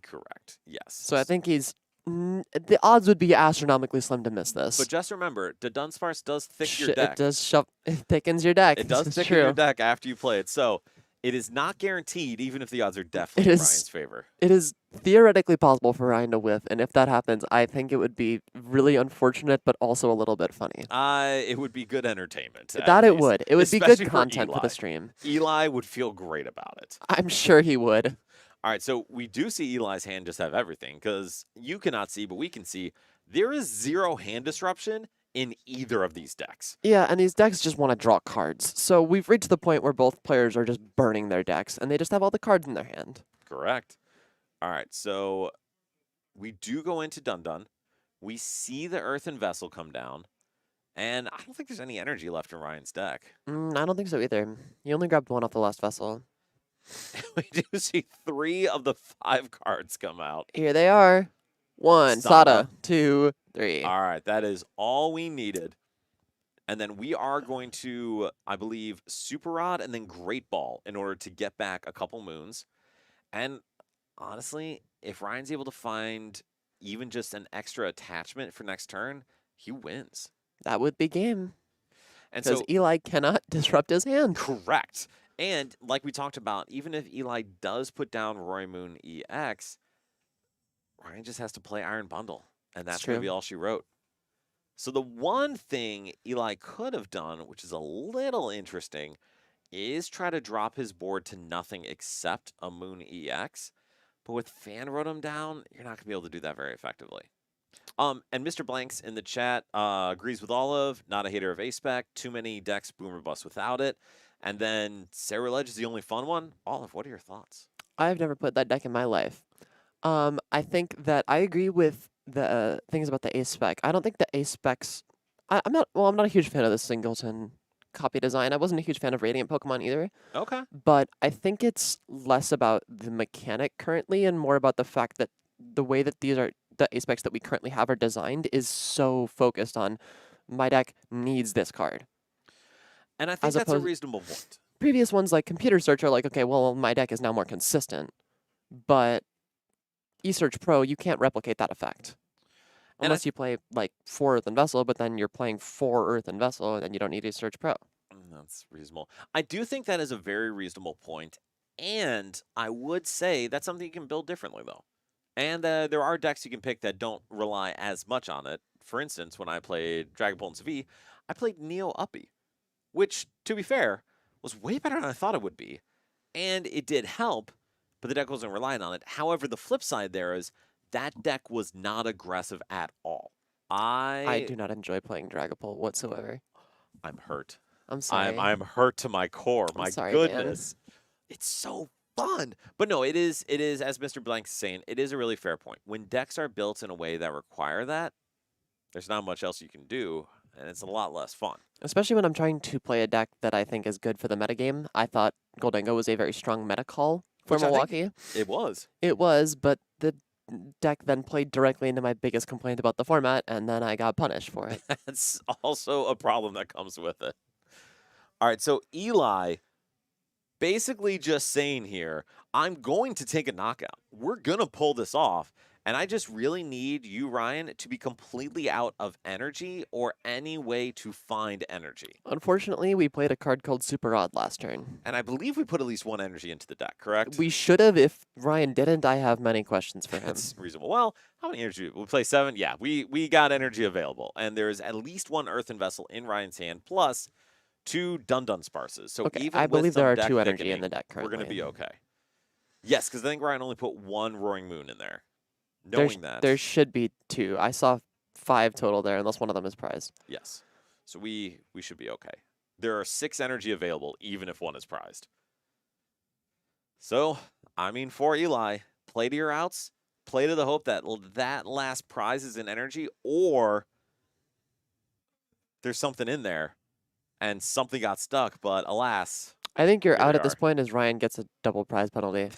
Correct, yes. So I think the odds would be astronomically slim to miss this. But just remember, the Dunsparce does thick your deck. It thickens your deck. It does This is thicken your true. deck after you play it. So it is not guaranteed, even if the odds are definitely in Ryan's favor. It is theoretically possible for Ryan to whiff, and if that happens, I think it would be really unfortunate, but also a little bit funny. It would be good entertainment. That it would. It would be Especially good for content for the Eli. stream. Eli would feel great about it. I'm sure he would. All right, so we do see Eli's hand just have everything because you cannot see, but we can see there is 0 hand disruption in either of these decks. Yeah, and these decks just want to draw cards. So we've reached the point where both players are just burning their decks, and they just have all the cards in their hand. Correct. All right, so we do go into Dun-Dun. We see the Earthen Vessel come down, and I don't think there's any energy left in Ryan's deck. I don't think so either. He only grabbed 1 off the last vessel. We do see 3 of the 5 cards come out. Here they are. 1, Sada. Sada. 2, 3. All right, that is all we needed. And then we are going to, I believe, Super Rod and then Great Ball in order to get back a couple moons. And honestly, if Ryan's able to find even just an extra attachment for next turn, he wins. That would be game. And Because so, Eli cannot disrupt his hand. correct. And like we talked about, even if Eli does put down Roaring Moon EX, Ryan just has to play Iron Bundle. And that's going to true. be all she wrote. So the one thing Eli could have done, which is a little interesting, is try to drop his board to nothing except a Moon EX. But with Fan Rotom down, you're not going to be able to do that very effectively. And Mr. Blanks in the chat agrees with Olive. Not a hater of A-Spec. Too many decks boomer bust without it. And then Sarah Ledge is the only fun one. Olive, what are your thoughts? I've never put that deck in my life. I think that I agree with the things about the ace spec. I don't think the ace specs. I'm not. Well, I'm not a huge fan of the singleton copy design. I wasn't a huge fan of Radiant Pokemon either. Okay. But I think it's less about the mechanic currently and more about the fact that the way that these are the ace specs that we currently have are designed is so focused on my deck needs this card. And I think As that's a opposed- reasonable point. Previous ones like Computer Search are like, okay, well, my deck is now more consistent. But eSearch Pro, you can't replicate that effect. And Unless you play like 4 Earthen Vessel, but then you're playing 4 Earthen Vessel, and then you don't need eSearch Pro. That's reasonable. I do think that is a very reasonable point, and I would say that's something you can build differently, though. And there are decks you can pick that don't rely as much on it. For instance, when I played Dragapult and Svi, I played Neo Uppy, which, to be fair, was way better than I thought it would be. And it did help, but the deck wasn't relying on it. However, the flip side there is that deck was not aggressive at all. I do not enjoy playing Dragapult whatsoever. I'm hurt. I'm sorry. I'm hurt to my core. I'm My sorry, man. goodness. It's so fun. But no, it is, as Mr. Blank is saying, it is a really fair point. When decks are built in a way that require that, there's not much else you can do, and it's a lot less fun. Especially when I'm trying to play a deck that I think is good for the metagame. I thought Goldengo was a very strong meta call for Which I think Milwaukee. It was. It was, but the deck then played directly into my biggest complaint about the format, and then I got punished for it. That's also a problem that comes with it. All right, so Eli basically just saying here, I'm going to take a knockout. We're going to pull this off. And I just really need you, Ryan, to be completely out of energy or any way to find energy. Unfortunately, we played a card called Super Odd last turn. And I believe we put at least one energy into the deck, correct? We should have. If Ryan didn't, I have many questions for him. That's reasonable. Well, how many energy? We play 7? Yeah, we got energy available. And there's at least one Earthen Vessel in Ryan's hand, plus 2 Dun-Dun Sparses. So Okay, even I with believe some there are deck 2 energy thickening, in the deck currently. we're going to be okay. Yes, because I think Ryan only put 1 Roaring Moon in there. There should be 2. I saw 5 total there, unless one of them is prized. Yes. So we should be okay. There are 6 energy available, even if 1 is prized. So, I mean, for Eli, play to your outs, play to the hope that that last prize is in energy, or there's something in there, and something got stuck, but alas... I think you're Here out we at this are. point as Ryan gets a double prize penalty.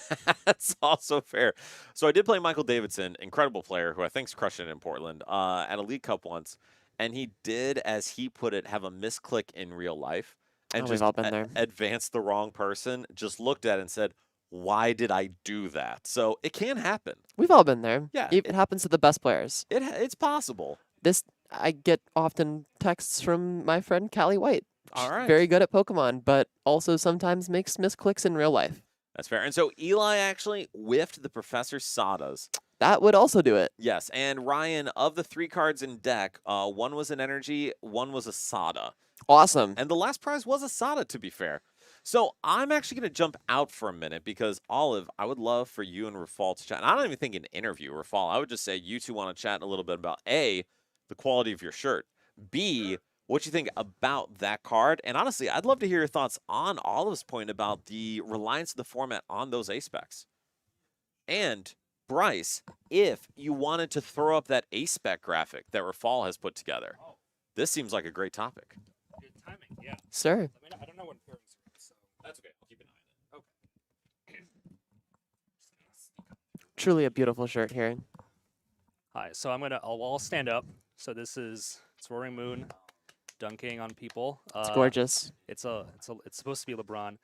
That's also fair. So I did play Michael Davidson, incredible player who I think's crushing it in Portland, at a League Cup once, and he did, as he put it, have a misclick in real life, and We've just all been there. advanced the wrong person, just looked at it and said, why did I do that? So it can happen. We've all been there. Yeah. It happens to the best players. It's possible. I get often texts from my friend Callie White. All She's right. very good at Pokemon, but also sometimes makes misclicks in real life. That's fair. And so Eli actually whiffed the Professor Sadas. That would also do it. Yes, and Ryan, of the 3 cards in deck, 1 was an energy, 1 was a Sada. Awesome. And the last prize was a Sada, to be fair. So I'm actually going to jump out for a minute because, Olive, I would love for you and Rafal to chat. And I don't even think an interview, Rafal. I would just say you two want to chat a little bit about, A, the quality of your shirt, B, what you think about that card. And honestly, I'd love to hear your thoughts on Olive's point about the reliance of the format on those A-specs. And, Bryce, if you wanted to throw up that A-spec graphic that Rafal has put together, this seems like a great topic. Good timing, yeah. Sir. I don't know what pairings are, so That's okay. I'll keep an eye on it. Truly a beautiful shirt here. Hi, so I'll stand up. So it's Roaring Moon, dunking on people. It's gorgeous. It's supposed to be LeBron,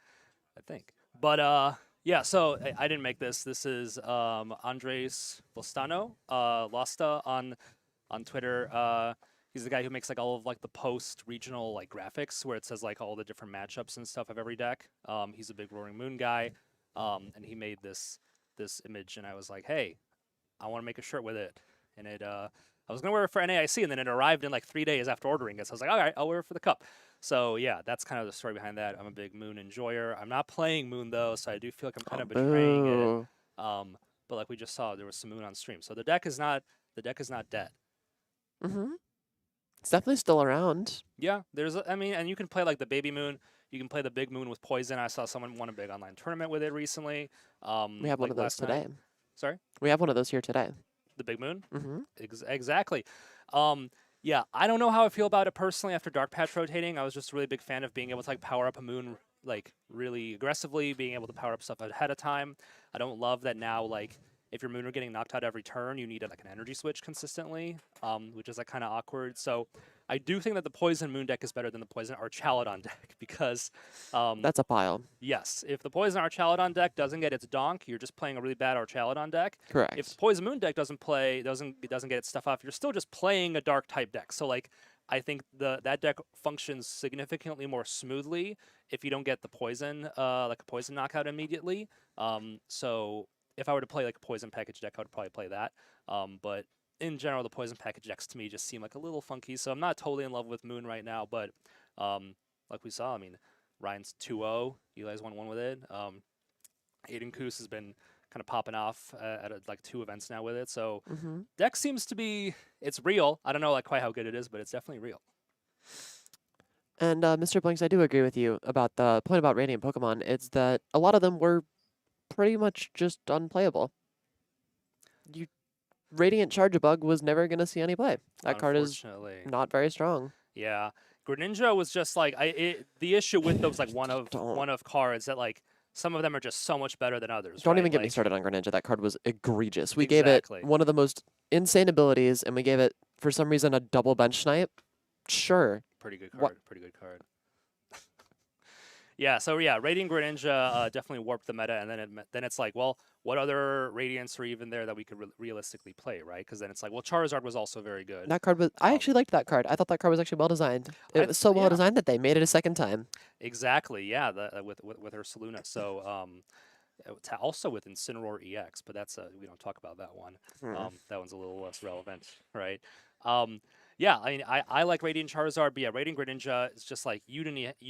I think. But yeah, so I didn't make this. This is Andres Lostano, Losta on Twitter. He's the guy who makes like all of like the post regional like graphics where it says like all the different matchups and stuff of every deck. He's a big Roaring Moon guy, and he made this image, and I was like, hey, I want to make a shirt with it, and I was gonna wear it for NAIC, and then it arrived in like 3 days after ordering it. So I was like, all right, I'll wear it for the cup. So yeah, that's kind of the story behind that. I'm a big Moon enjoyer. I'm not playing Moon though, so I do feel like I'm kind of betraying it. Boo. but like we just saw, there was some moon on stream. So the deck is not dead. Mm-hmm. It's definitely still around. Yeah, I mean, and you can play like the baby moon. You can play the big moon with poison. I saw someone won a big online tournament with it recently. We have one Like of those last today. night. Sorry, We have one of those here today. the big moon. Mm-hmm. Exactly. Yeah, I don't know how I feel about it personally after Dark Patch rotating. I was just a really big fan of being able to like power up a moon like really aggressively, being able to power up stuff ahead of time. I don't love that now like if your moon are getting knocked out every turn, you need like an energy switch consistently, which is like kind of awkward. So I do think that the Poison Moon deck is better than the Poison Archaludon deck because That's a pile. yes, if the Poison Archaludon deck doesn't get its donk, you're just playing a really bad Archaludon deck. Correct. If the Poison Moon deck doesn't get its stuff off, you're still just playing a dark type deck. So like I think that deck functions significantly more smoothly if you don't get the poison, like a poison knockout immediately. So if I were to play like a poison package deck, I would probably play that. But in general, the poison package decks to me just seem like a little funky. So I'm not totally in love with Moon right now, but like we saw, I mean, Ryan's 2-0, Eli's 1-1 with it. Aiden Koos has been kind of popping off at like 2 events now with it. So Mm-hmm. deck seems to be, it's real. I don't know like quite how good it is, but it's definitely real. And Mr. Blinks, I do agree with you about the point about Radiant Pokemon. It's that a lot of them were pretty much just unplayable. Radiant Charge-a-Bug was never going to see any play. That card is Unfortunately. not very strong. Yeah. Greninja was just like the issue with those like one of cards that like some of them are just so much better than others. Don't right? even get me Like, started on Greninja. That card was egregious. We gave it Exactly. one of the most insane abilities, and we gave it, for some reason, a double bench snipe. Sure. Pretty good card. What- Pretty good card. Yeah, so yeah, Radiant Greninja definitely warped the meta, and then it's like, well, what other Radiants are even there that we could realistically play, right? Because then it's like, well, Charizard was also very good. That card was... I Um, actually liked that card. I thought that card was actually well designed. It was so well yeah. designed that they made it a second time. Exactly, yeah, with her Saluna. So also with Incineroar EX, but that's we don't talk about that one. That one's a little less relevant, right? Yeah, I mean, I like Radiant Charizard, but yeah, Radiant Greninja is just like you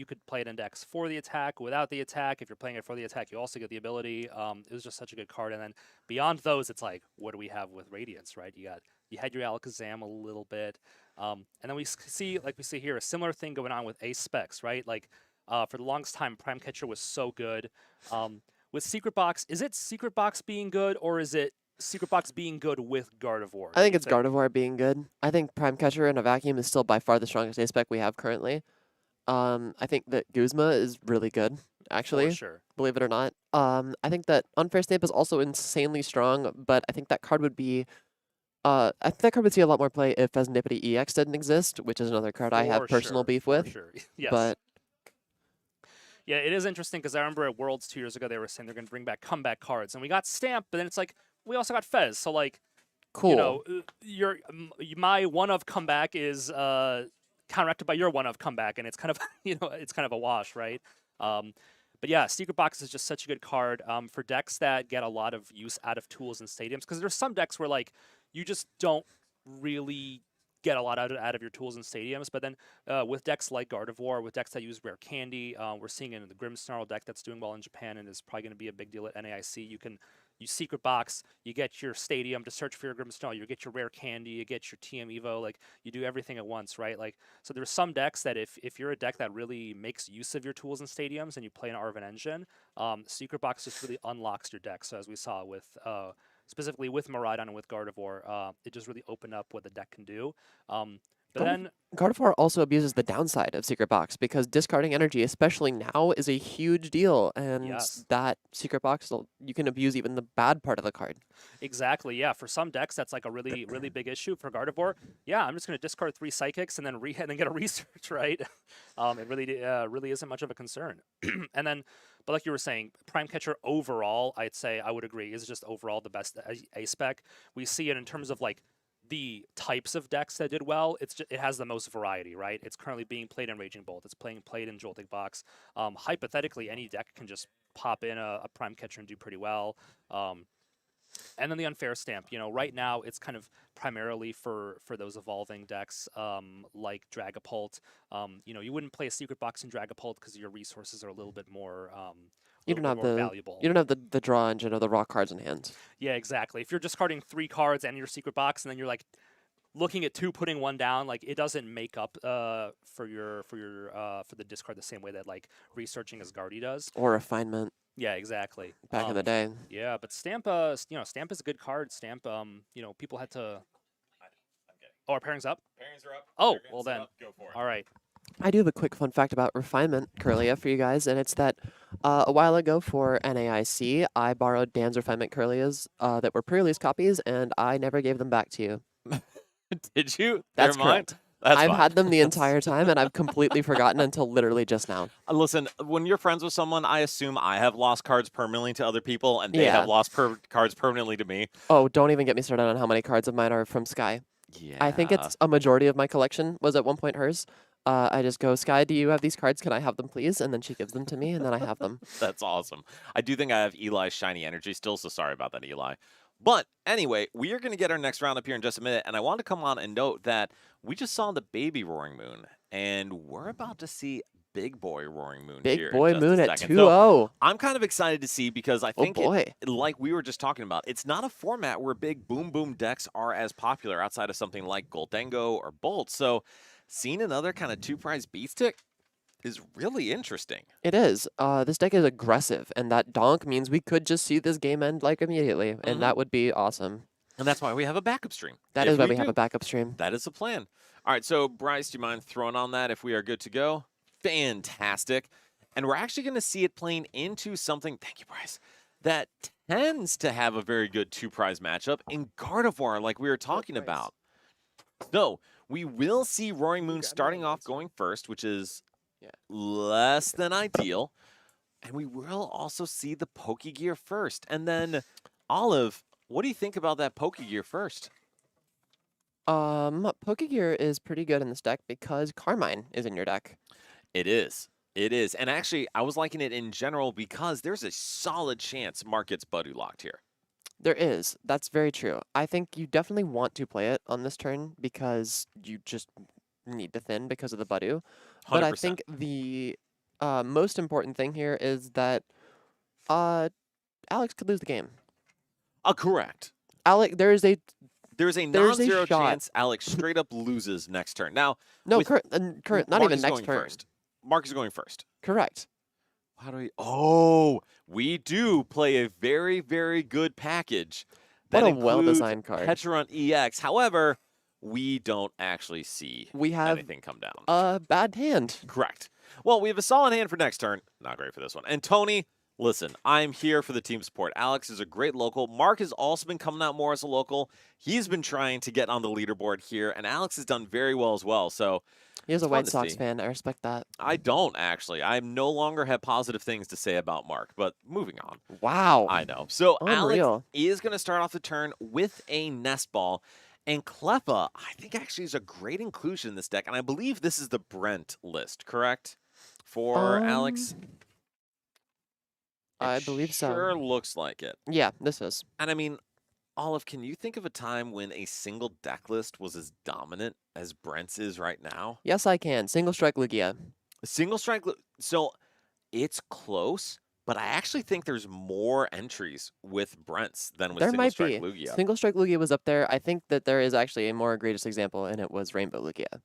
could play it in decks for the attack, without the attack. If you're playing it for the attack, you also get the ability. It was just such a good card. And then beyond those, it's like, what do we have with Radiance, right? You had your Alakazam a little bit, and then we see here a similar thing going on with Ace Specs, right? Like for the longest time, Prime Catcher was so good. With Secret Box, is it Secret Box being good, or is it Secret Box being good with Gardevoir? I think it's Gardevoir being good. I think Prime Catcher in a vacuum is still by far the strongest A-Spec we have currently. I think that Guzma is really good, actually. For sure. Believe it or not. I think that Unfair Snap is also insanely strong, but I think that card would be... I think that card would see a lot more play if Vesnipity EX didn't exist, which is another card I have For personal sure, beef for with. Sure. Yes. But yeah, it is interesting because I remember at Worlds 2 years ago they were saying they're going to bring back comeback cards, and we got Stamp, but then it's like we also got Fez. So like, cool. you know, my one of comeback is counteracted by your one of comeback, and it's kind of it's kind of a wash, right? But yeah, Secret Box is just such a good card for decks that get a lot of use out of tools and stadiums, because there's some decks where like you just don't really get a lot out of your tools and stadiums. But then with decks like Gardevoir, with decks that use Rare Candy, we're seeing it in the Grimmsnarl deck that's doing well in Japan and is probably going to be a big deal at NAIC. You can use Secret Box, you get your stadium to search for your Grimmsnarl, you get your Rare Candy, you get your TM Evo, like you do everything at once, right? Like, so there's some decks that if you're a deck that really makes use of your tools and stadiums and you play an Arven engine, Secret Box just really unlocks your deck. So as we saw with specifically with Miraidon and with Gardevoir, it just really opened up what the deck can do. But then Gardevoir also abuses the downside of Secret Box, because discarding energy, especially now, is a huge deal. And Yes. that Secret Box, you can abuse even the bad part of the card. Exactly, yeah. For some decks, that's like a really, really big issue. For Gardevoir, yeah, I'm just going to discard 3 Psychics and then get a research, right? It really isn't much of a concern. And then, but like you were saying, Prime Catcher overall, I would agree, is just overall the best A-Spec. We see it in terms of like the types of decks that did well. It has the most variety, right? It's currently being played in Raging Bolt. It's played in Jolting Box. Hypothetically, any deck can just pop in a Prime Catcher and do pretty well. And then the Unfair Stamp, right now it's kind of primarily for those evolving decks like Dragapult. You wouldn't play a Secret Box in Dragapult because your resources are a little bit more You little don't bit have more the valuable. you don't have the draw engine of the raw cards in hand. Yeah, exactly. If you're discarding 3 cards and your secret box, and then you're like looking at 2, putting 1 down, like it doesn't make up for the discard the same way that like researching Asgardy does. Or refinement Yeah, exactly. back in the day. Yeah, but Stamp, Stamp is a good card. Stamp, people had to. Oh, our pairing's up. Pairings are up. Oh, They're gonna well set then. up. Go for it. All right. I do have a quick fun fact about refinement, Curlia, for you guys, and it's that a while ago for NAIC, I borrowed Dan's refinement Curlias that were pre-release copies, and I never gave them back to you. Did you? That's They're mine? correct. That's I've fine. had them the entire time, and I've completely forgotten until literally just now. Listen, when you're friends with someone, I assume I have lost cards permanently to other people, and they Yeah. have lost cards permanently to me. Oh, don't even get me started on how many cards of mine are from Sky. Yeah. I think it's a majority of my collection was at one point hers. I just go, Sky, do you have these cards? Can I have them, please? And then she gives them to me, and then I have them. That's awesome. I do think I have Eli's shiny energy still, so sorry about that, Eli. But anyway, we are going to get our next round up here in just a minute, and I want to come on and note that we just saw the baby Roaring Moon, and we're about to see Big Boy Roaring Moon here Big in Boy just a Moon at second. 2-0. So I'm kind of excited to see because I Oh, think, boy. like we were just talking about, it's not a format where big boom boom decks are as popular outside of something like Goldengo or Bolt. So seeing another kind of 2-prize beast tick is really interesting. It is. This deck is aggressive, and that donk means we could just see this game end like immediately, and that would be awesome. And that's why we have a backup stream. That If is why we have do, a backup stream. That is the plan. All right, so Bryce, do you mind throwing on that if we are good to go? Fantastic. And we're actually going to see it playing into something, thank you, Bryce, that tends to have a very good 2-prize matchup in Gardevoir, like we were talking about. So we will see Roaring Moon starting off going first, which is less than ideal. And we will also see the Pokegear first. And then, Olive, what do you think about that Pokegear first? Pokegear is pretty good in this deck because Carmine is in your deck. It is. It is. And actually, I was liking it in general because there's a solid chance Mark gets Budu locked here. There is. That's very true. I think you definitely want to play it on this turn because you just need to thin because of the Budu. 100%. But I think the most important thing here is that Alex could lose the game. Correct. There's a There's a There's a non-zero shot. chance Alex straight up loses next turn. Now, no with- current not Mark even is next going turn. first. Mark is going first. Correct. How do we? Oh, we do play a very, very good package. What That a includes well-designed card. Heteron EX. However, we don't actually see We have anything come down. a bad hand. Correct. Well, we have a solid hand for next turn. Not great for this one. And Tony, listen, I'm here for the team support. Alex is a great local. Mark has also been coming out more as a local. He's been trying to get on the leaderboard here, and Alex has done very well as well. So He is a It's fun White to Sox see. fan. I respect that. I don't actually. I no longer have positive things to say about Mark, but moving on. Wow. I know. So Alex Unreal. is going to start off the turn with a Nest Ball. And Cleffa, I think actually is a great inclusion in this deck. And I believe this is the Brent list, correct? For Alex? I believe so. Sure looks like it. Yeah, this is. And I mean, Olive, can you think of a time when a single deck list was as dominant as Brent's is right now? Yes, I can. Single strike Lugia. A single strike. So it's close, but I actually think there's more entries with Brent's than with There single might strike be. Lugia. Single strike Lugia was up there. I think that there is actually a more egregious example, and it was Rainbow Lugia.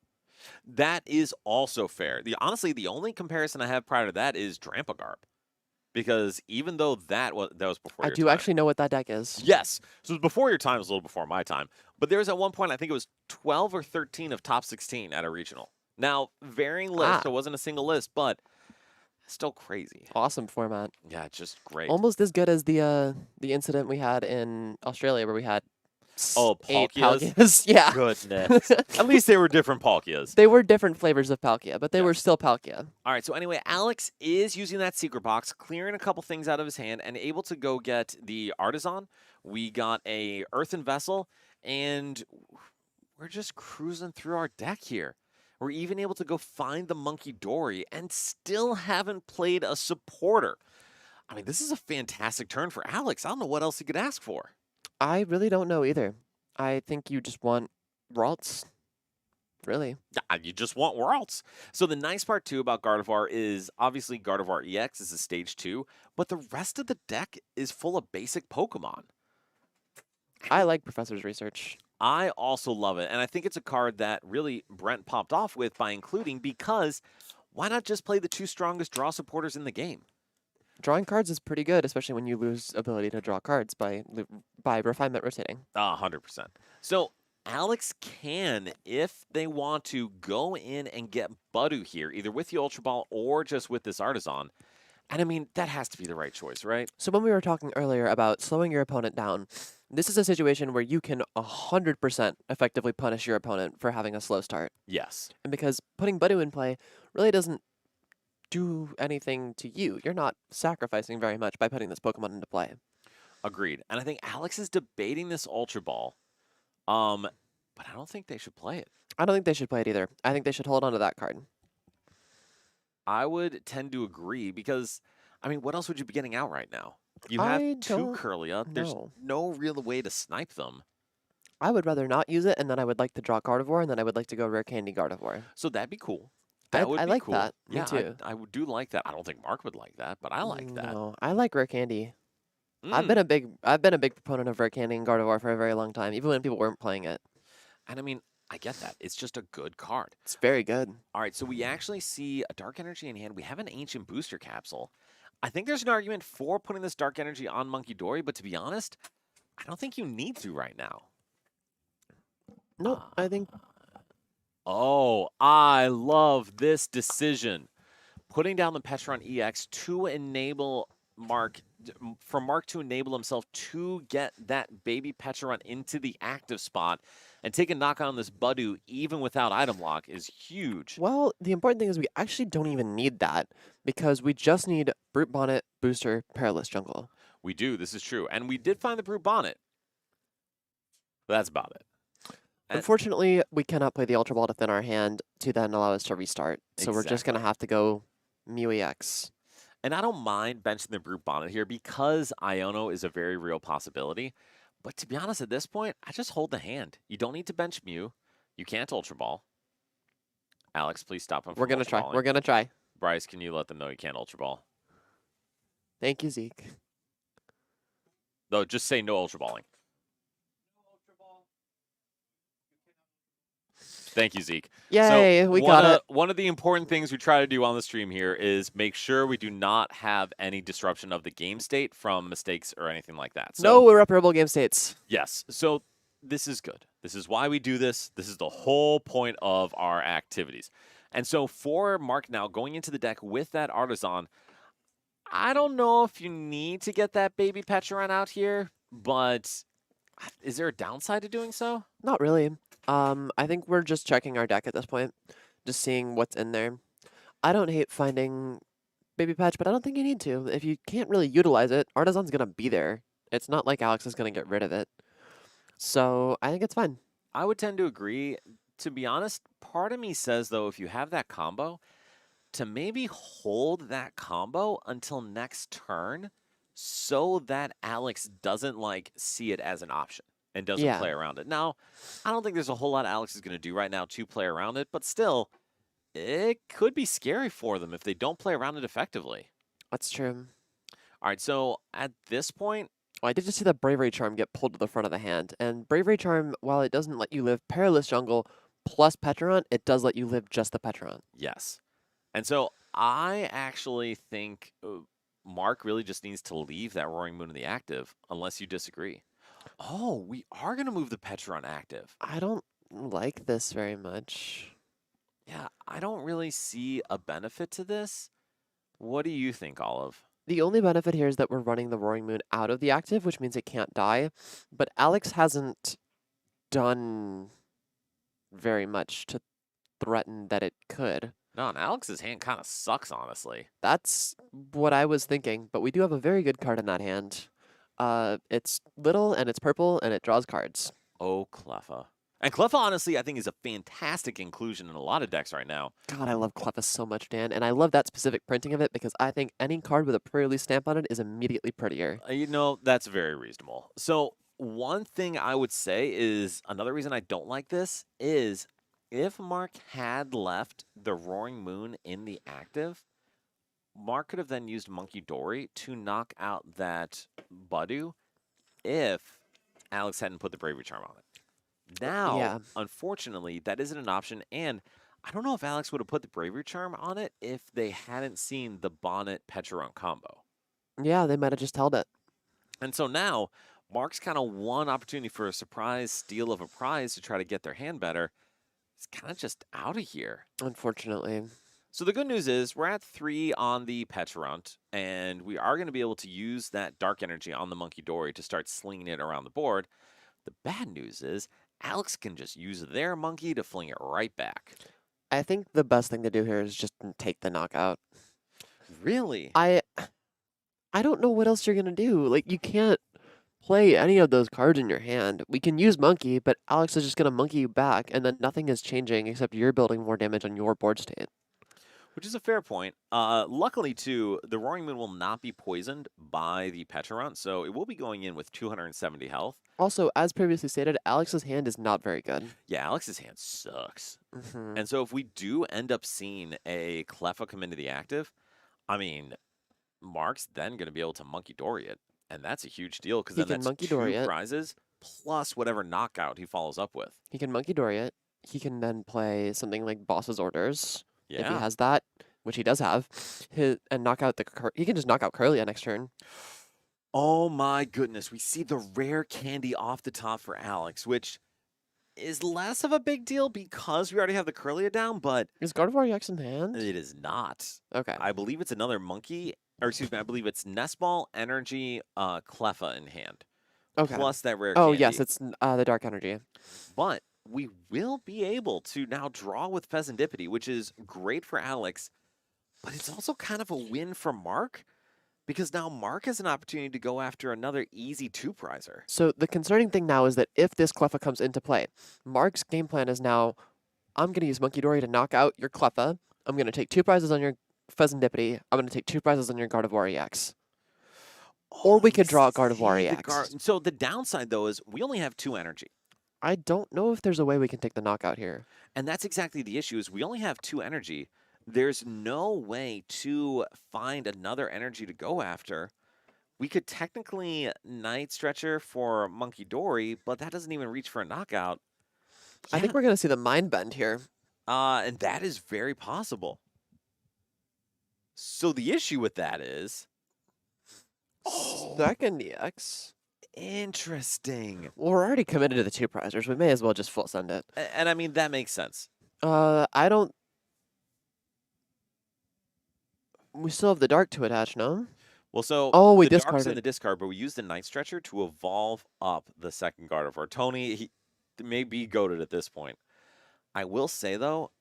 That is also fair. Honestly, the only comparison I have prior to that is Drampagarp. Because even though that was before I your do time. actually know what that deck is. Yes. So it was before your time, it was a little before my time. But there was at one point, I think it was 12 or 13 of top 16 at a regional. Now, varying list, so it wasn't a single list, but still crazy. Awesome format. Yeah, just great. Almost as good as the incident we had in Australia where we had Oh, 8 Palkias? Palkias. Yeah. Goodness. At least they were different Palkias. They were different flavors of Palkia, but they Yeah. were still Palkia. All right, so anyway, Alex is using that secret box, clearing a couple things out of his hand, and able to go get the Artisan. We got a Earthen Vessel, and we're just cruising through our deck here. We're even able to go find the Monkey Dory and still haven't played a supporter. I mean, this is a fantastic turn for Alex. I don't know what else he could ask for. I really don't know either. I think you just want Ralts. really. You just want worlds. So the nice part too about Gardevoir is obviously Gardevoir EX is a stage 2, but the rest of the deck is full of basic Pokemon. I like Professor's research. I also love it, and I think it's a card that really Brent popped off with by including because why not just play the 2 strongest draw supporters in the game? Drawing cards is pretty good, especially when you lose ability to draw cards by refinement rotating. 100%. So Alex can, if they want to, go in and get Budu here, either with the Ultra Ball or just with this Artisan. And I mean, that has to be the right choice, right? So when we were talking earlier about slowing your opponent down, this is a situation where you can 100% effectively punish your opponent for having a slow start. Yes. And because putting Budu in play really doesn't do anything to you. You're not sacrificing very much by putting this Pokemon into play. Agreed. And I think Alex is debating this Ultra Ball. But I don't think they should play it. I don't think they should play it either. I think they should hold on to that card. I would tend to agree because, I mean, what else would you be getting out right now? You have I 2 don't Curlia. There's know. no real way to snipe them. I would rather not use it, and then I would like to draw Gardevoir, and then I would like to go Rare Candy Gardevoir. So that'd be cool. I That would be like cool. that. Me Yeah, too. I do like that. I don't think Mark would like that, but I like that. No, I like Rare Candy. I've Mm. been a big proponent of Rare Candy and Gardevoir for a very long time, even when people weren't playing it. And I mean, I get that. It's just a good card. It's very good. All right, so we actually see a Dark Energy in hand. We have an Ancient Booster Capsule. I think there's an argument for putting this Dark Energy on Monkey Dory, but to be honest, I don't think you need to right now. No, I think Oh, I love this decision. Putting down the Petron EX to enable for Mark to enable himself to get that baby Petron into the active spot and take a knock on this Budu even without item lock is huge. well, the important thing is we actually don't even need that because we just need Brute Bonnet, Booster, Perilous Jungle. We do, this is true. And we did find the Brute Bonnet. But that's about it. Unfortunately, we cannot play the Ultra Ball to thin our hand to then allow us to restart. So we're just going to Exactly. have to go Mew EX. And I don't mind benching the Brute Bonnet here because Iono is a very real possibility. But to be honest, at this point, I just hold the hand. You don't need to bench Mew. You can't Ultra Ball. Alex, please stop him. We're going to try. We're going to try. Bryce, can you let them know you can't Ultra Ball? Thank you, Zeke. No, just say no Ultra Balling. Thank you, Zeke. Yay, we got it. One of the important things we try to do on the stream here is make sure we do not have any disruption of the game state from mistakes or anything like that. So, No irreparable game states. yes. So this is good. This is why we do this. This is the whole point of our activities. And so for Mark now going into the deck with that Artisan, I don't know if you need to get that baby Petron out here, but is there a downside to doing so? Not really. I think we're just checking our deck at this point, just seeing what's in there. I don't hate finding Baby Patch, but I don't think you need to. If you can't really utilize it, Artisan's gonna be there. It's not like Alex is gonna get rid of it. So I think it's fine. I would tend to agree. To be honest, part of me says, though, if you have that combo, to maybe hold that combo until next turn so that Alex doesn't, like, see it as an option and doesn't Yeah. play around it. Now, I don't think there's a whole lot Alex is going to do right now to play around it, but still, it could be scary for them if they don't play around it effectively. That's true. All right, so at this point, Oh, I did just see the Bravery Charm get pulled to the front of the hand. And Bravery Charm, while it doesn't let you live Perilous Jungle plus Petron, it does let you live just the Petron. yes. And so I actually think Mark really just needs to leave that Roaring Moon in the active, unless you disagree. Oh, we are going to move the Petron active. I don't like this very much. Yeah, I don't really see a benefit to this. What do you think, Olive? The only benefit here is that we're running the Roaring Moon out of the active, which means it can't die. But Alex hasn't done very much to threaten that it could. No, and Alex's hand kind of sucks, honestly. That's what I was thinking, but we do have a very good card in that hand. It's little, and it's purple, and it draws cards. Oh, Cleffa. And Cleffa, honestly, I think is a fantastic inclusion in a lot of decks right now. God, I love Cleffa so much, Dan, and I love that specific printing of it because I think any card with a pre-release stamp on it is immediately prettier. You know, that's very reasonable. So one thing I would say is another reason I don't like this is if Mark had left the Roaring Moon in the active, Mark could have then used Monkey Dory to knock out that Budu if Alex hadn't put the Bravery Charm on it. Now, Yeah. unfortunately, that isn't an option, and I don't know if Alex would have put the Bravery Charm on it if they hadn't seen the Bonnet Pecharunt combo. Yeah, they might have just held it. And so now, Mark's kind of one opportunity for a surprise steal of a prize to try to get their hand better. It's kind of just out of here. Unfortunately. So the good news is we're at 3 on the Pecharunt, and we are going to be able to use that Dark Energy on the Monkey Dory to start slinging it around the board. The bad news is Alex can just use their monkey to fling it right back. I think the best thing to do here is just take the knockout. Really? I don't know what else you're gonna do. Like, you can't play any of those cards in your hand. We can use monkey, but Alex is just gonna monkey you back, and then nothing is changing except you're building more damage on your board state. Which is a fair point. Luckily, too, the Roaring Moon will not be poisoned by the Pecharunt, so it will be going in with 270 health. Also, as previously stated, Alex's hand is not very good. Yeah, Alex's hand sucks. Mhm. And so if we do end up seeing a Cleffa come into the active, I mean, Mark's then going to be able to Monkey Dory it. And that's a huge deal because He then can that's Monkey 2 Dory it. prizes plus whatever knockout he follows up with. He can monkey dory it. He can then play something like Boss's Orders if he Yeah. has that, which he does have. And knock out he can just knock out Curlia next turn. Oh my goodness. We see the rare candy off the top for Alex, which is less of a big deal because we already have the Curlia down, but Is Gardevoir EX in hand? it is not. Okay. I believe it's another monkey, or excuse me, I believe it's Nest Ball, Energy, Cleffa in hand. Okay. Plus that rare Oh candy. yes, it's the Dark Energy. But we will be able to now draw with Pheasantipity, which is great for Alex, but it's also kind of a win for Mark because now Mark has an opportunity to go after another easy 2-prizer. So the concerning thing now is that if this Cleffa comes into play, Mark's game plan is now, I'm going to use Monkey Dory to knock out your Cleffa. I'm going to take 2 prizes on your Pheasantipity. I'm going to take 2 prizes on your Gardevoir EX. Or we could draw a Gardevoir EX. So the downside, though, is we only have 2 energy. I don't know if there's a way we can take the knockout here. And that's exactly the issue, is we only have 2 energy. There's no way to find another energy to go after. We could technically Night Stretcher for Monkey Dory, but that doesn't even reach for a knockout. I think we're going to see the Mind Bend here. And that is very possible. So the issue with that is... Second EX. Interesting. Well, we're already committed to the 2 prizers. We may as well just full send it. And I mean, that makes sense. I don't... We still have the Dark to attach, no? Well, so Oh, we the Dark's in discarded. the discard, but we used the Night Stretcher to evolve up the second Gardevoir. Tony, he may be goated at this point. I will say, though,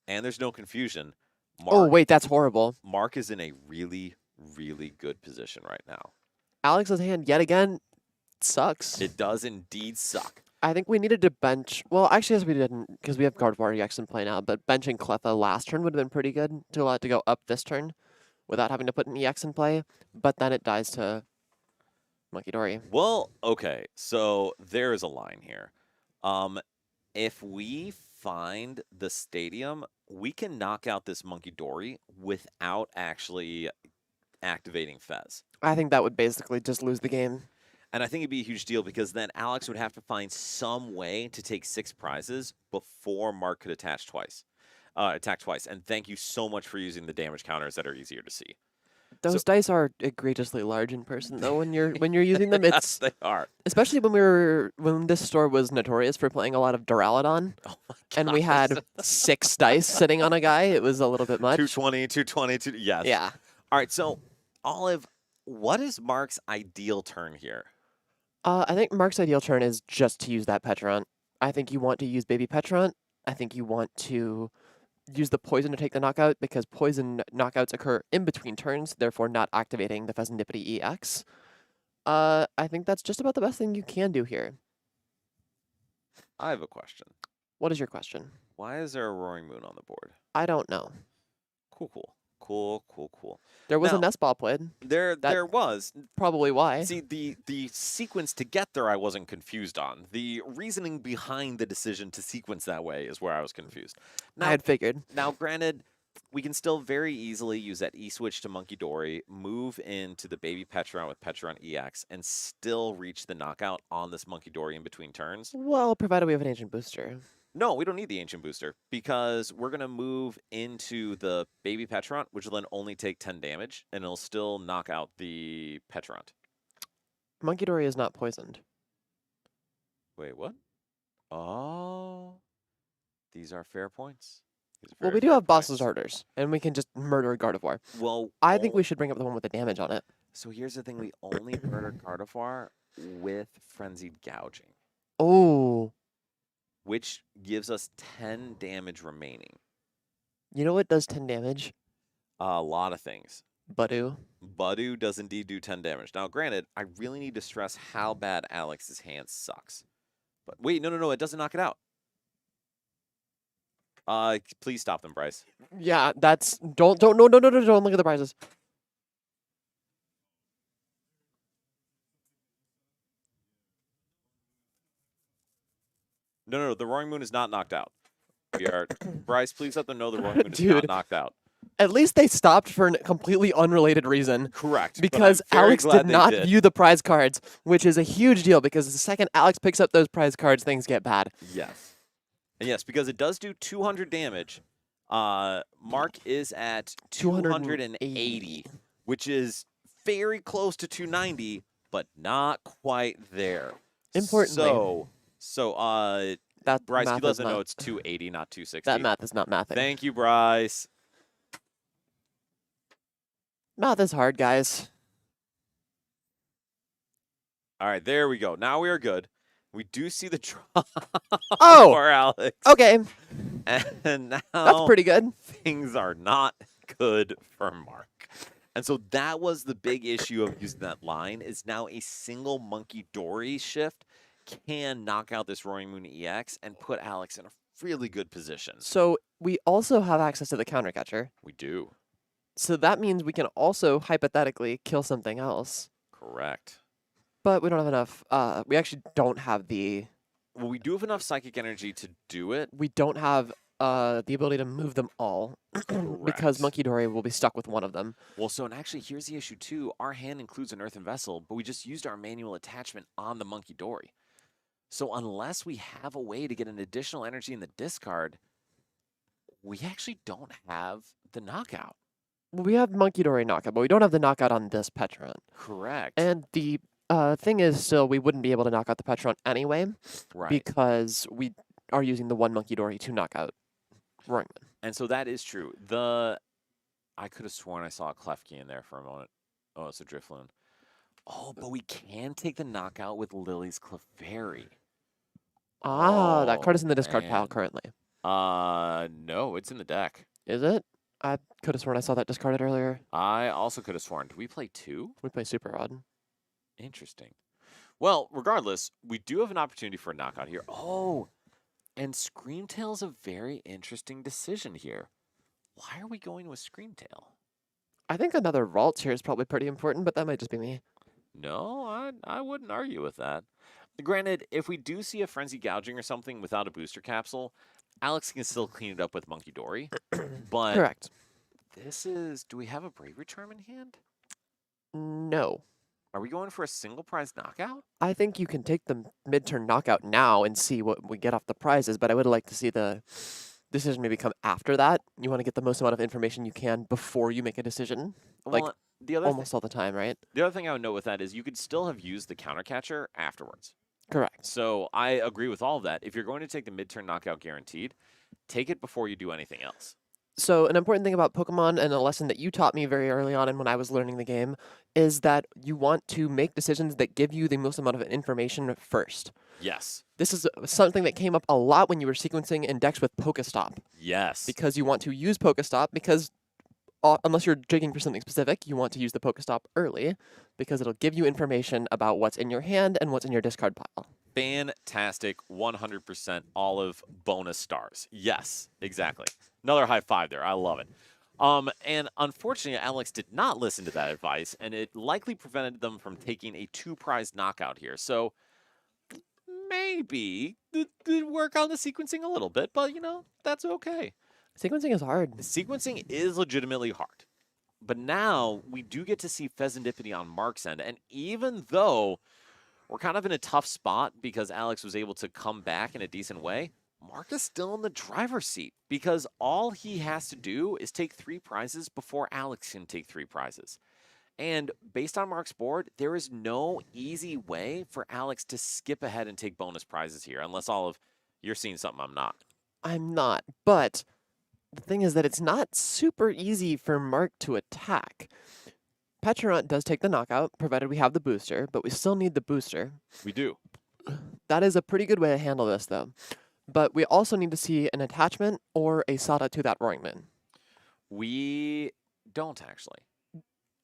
and there's no confusion, Oh, wait, that's horrible. Mark is in a really, really good position right now. Alex's hand, yet again, sucks. It does indeed suck. I think we needed to bench... Well, actually, yes, we didn't, because we have Gardevoir EX in play now, but benching Cleffa last turn would have been pretty good to allow it to go up this turn without having to put an EX in play, but then it dies to Monkey Dory. Well, okay, so there is a line here. If we find the stadium, we can knock out this Monkey Dory without actually activating Fez. I think that would basically just lose the game. And I think it'd be a huge deal because then Alex would have to find some way to take 6 prizes before Mark could attack twice. And thank you so much for using the damage counters that are easier to see. Those dice are egregiously large in person, though. When you're using them, Yes, it's they are. especially when this store was notorious for playing a lot of Duraludon, Oh my and we had 6 dice sitting on a guy. It was a little bit much. 220, yes. Yeah. All right, so Olive, what is Mark's ideal turn here? I think Mark's ideal turn is just to use that Pecharunt. I think you want to use Baby Pecharunt. I think you want to use the poison to take the knockout because poison knockouts occur in between turns, therefore not activating the Pheasantipity EX. I think that's just about the best thing you can do here. I have a question. What is your question? Why is there a Roaring Moon on the board? I don't know. Cool. Cool, cool, cool. There was a Now, nest ball played. there was. Probably why. See, the sequence to get there, I wasn't confused on. The reasoning behind the decision to sequence that way is where I was confused. I Now, had figured. now, granted, we can still very easily use that E switch to Monkey Dory, move into the baby Petron with Petron EX, and still reach the knockout on this Monkey Dory in between turns. Well, provided we have an ancient booster. No, we don't need the Ancient Booster because we're going to move into the baby Petron, which will then only take 10 damage, and it'll still knock out the Petron. Monkey Dory is not poisoned. Wait, what? Oh, these are fair points. These are Well, very we do fair have boss's points. orders, and we can just murder Gardevoir. Well, I think we should bring up the one with the damage on it. So here's the thing: we only murder Gardevoir with Frenzied Gouging, Oh, which gives us 10 damage remaining. you know what does 10 damage? A lot of things. Budu. Budu does indeed do 10 damage. Now, granted, I really need to stress how bad Alex's hand sucks. But wait, no, it doesn't knock it out. Please stop them, Bryce. Yeah, that's don't no, don't look at the prizes. No, the Roaring Moon is not knocked out. We are Bryce, please let them know the Roaring Moon is not Dude. knocked out. At least they stopped for a completely unrelated reason. Correct. but I'm Because very Alex glad did they not did. view the prize cards, which is a huge deal because the second Alex picks up those prize cards, things get bad. Yes. And yes, because it does do 200 damage. Mark is at 280, which is very close to 290, but not quite there. Importantly, So that Bryce, math you is let them not, know it's 280, not 260. that math is not mathing. Thank you, Bryce. Math is hard, guys. All right, there we go. Now we are good. We do see the draw Oh! for Alex. Okay, And now that's pretty good. things are not good for Mark. And so that was the big issue of using that line is now a single Monkey Dory shift can knock out this Roaring Moon EX and put Alex in a really good position. So we also have access to the counter catcher. We do. So that means we can also hypothetically kill something else. Correct. But we don't have enough. We actually don't have the. Well, we do have enough psychic energy to do it. We don't have the ability to move them all because Correct. Monkey Dory will be stuck with one of them. Well, so and actually, here's the issue too. Our hand includes an earthen vessel, but we just used our manual attachment on the Monkey Dory. So unless we have a way to get an additional energy in the discard, we actually don't have the knockout. Well, we have Monkey Dory knockout, but we don't have the knockout on this Petron. Correct. And the thing is, still, we wouldn't be able to knock out the Petron anyway right. because we are using the one Monkey Dory to knock out Roaring Moon. And so that is true. I could have sworn I saw a Klefki in there for a moment. Oh, it's a Drifloon. Oh, but we can take the knockout with Lily's Clefairy. That card is in the Oh, discard pile man. currently. No, it's in the deck. Is it? I could have sworn I saw that discarded earlier. I also could have sworn. Did we play 2? We play Super Rod. Interesting. Well, regardless, we do have an opportunity for a knockout here. Oh, and Screamtail's a very interesting decision here. Why are we going with Screamtail? I think another Ralts here is probably pretty important, but that might just be me. No, I wouldn't argue with that. Granted, if we do see a Frenzy Gouging or something without a booster capsule, Alex can still clean it up with Monkey Dory. But Correct. this is... Do we have a Bravery Charm in hand? No. Are we going for a single prize knockout? I think you can take the mid-turn knockout now and see what we get off the prizes, but I would like to see the decision maybe come after that. You want to get the most amount of information you can before you make a decision, like Well, the other almost all the time, right? the other thing I would note with that is you could still have used the counter catcher afterwards. Correct. So I agree with all of that. If you're going to take the mid-turn knockout guaranteed, take it before you do anything else. So an important thing about Pokemon and a lesson that you taught me very early on and when I was learning the game is that you want to make decisions that give you the most amount of information first. Yes. This is something that came up a lot when you were sequencing in decks with Pokestop Yes. because you want to use Pokestop because unless you're jigging for something specific, you want to use the Pokestop early because it'll give you information about what's in your hand and what's in your discard pile. Fantastic. 100% Olive bonus stars. Yes, exactly. Another high five there. I love it. And unfortunately, Alex did not listen to that advice, and it likely prevented them from taking a 2-prize knockout here. So maybe work on the sequencing a little bit, but that's okay. Sequencing is hard. Sequencing is legitimately hard. But now we do get to see Pheasantipity on Mark's end. And even though we're kind of in a tough spot because Alex was able to come back in a decent way, Mark is still in the driver's seat because all he has to do is take 3 prizes before Alex can take 3 prizes. And based on Mark's board, there is no easy way for Alex to skip ahead and take bonus prizes here, unless you're seeing something I'm not. I'm not, but the thing is that it's not super easy for Mark to attack. Petrant does take the knockout, provided we have the booster, but we still need the booster. We do. That is a pretty good way to handle this, though. But we also need to see an attachment or a SATA to that Roaring Moon. We don't actually.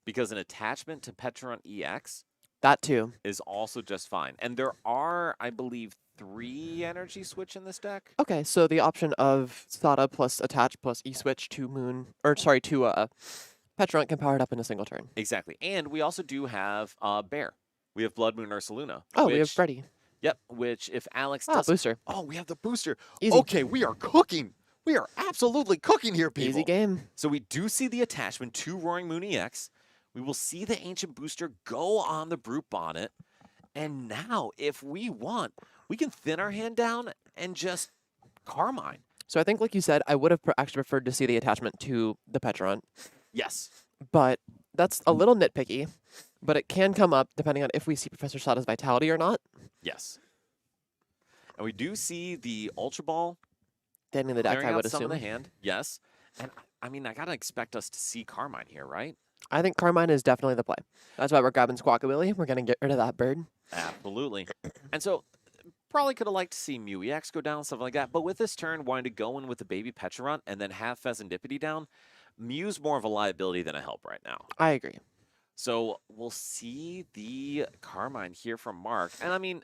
Because an attachment to Petron EX That too is also just fine. And there are, I believe, 3 energy switch in this deck. Okay, so the option of SATA plus attach plus E-switch to Petron can power it up in a single turn. Exactly. And we also do have Bear. We have Blood Moon Ursaluna. Oh, we have Freddy. Yep, which if Alex does... booster. Oh, we have the booster. Easy. Okay, we are cooking. We are absolutely cooking here, people. Easy game. So we do see the attachment to Roaring Moon EX. We will see the Ancient Booster go on the Brute Bonnet. And now, if we want, we can thin our hand down and just Carmine. So I think, like you said, I would have actually preferred to see the attachment to the Petron. Yes. But that's a little nitpicky. But it can come up depending on if we see Professor Sada's Vitality or not. Yes. And we do see the Ultra Ball Then in the deck, clearing I out would some assume. of the hand. Yes. And I mean, I got to expect us to see Carmine here, right? I think Carmine is definitely the play. That's why we're grabbing Squawkabilly. We're going to get rid of that bird. Absolutely. And so probably could have liked to see Mew EX go down, stuff like that. But with this turn, wanting to go in with the baby Pecharunt and then have Pheasantipity down, Mew's more of a liability than a help right now. I agree. So we'll see the Carmine here from Mark. And I mean,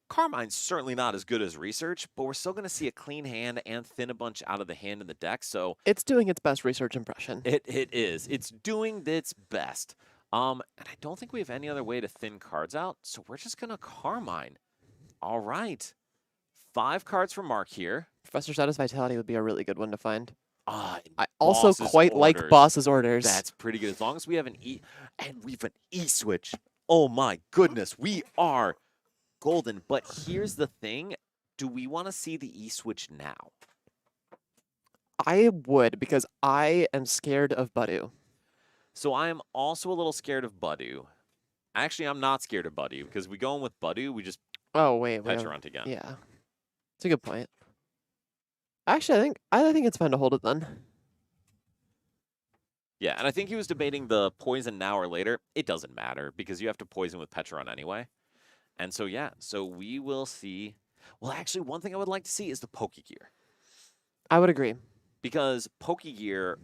Carmine's certainly not as good as Research, but we're still going to see a clean hand and thin a bunch out of the hand in the deck. So It's doing its best Research impression. it is. It's doing its best. And I don't think we have any other way to thin cards out, so we're just going to Carmine. All right. 5 cards from Mark here. Professor Sada's Vitality would be a really good one to find. And I also Boss's quite like orders. Boss's Orders. That's pretty good. As long as we have an E, and we've an E-switch. Oh my goodness, we are golden. But here's the thing. Do we want to see the E-switch now? I would, because I am scared of Budu. So I am also a little scared of Budu. Actually, I'm not scared of Budu, because we go in with Budu, we just Oh, wait. we have- Pecharunt again. Yeah. It's a good point. Actually, I think it's fine to hold it then. Yeah, and I think he was debating the poison now or later. It doesn't matter, because you have to poison with Pecharunt anyway. And so, yeah, so we will see. Well, actually, one thing I would like to see is the Pokegear. I would agree. Because Pokegear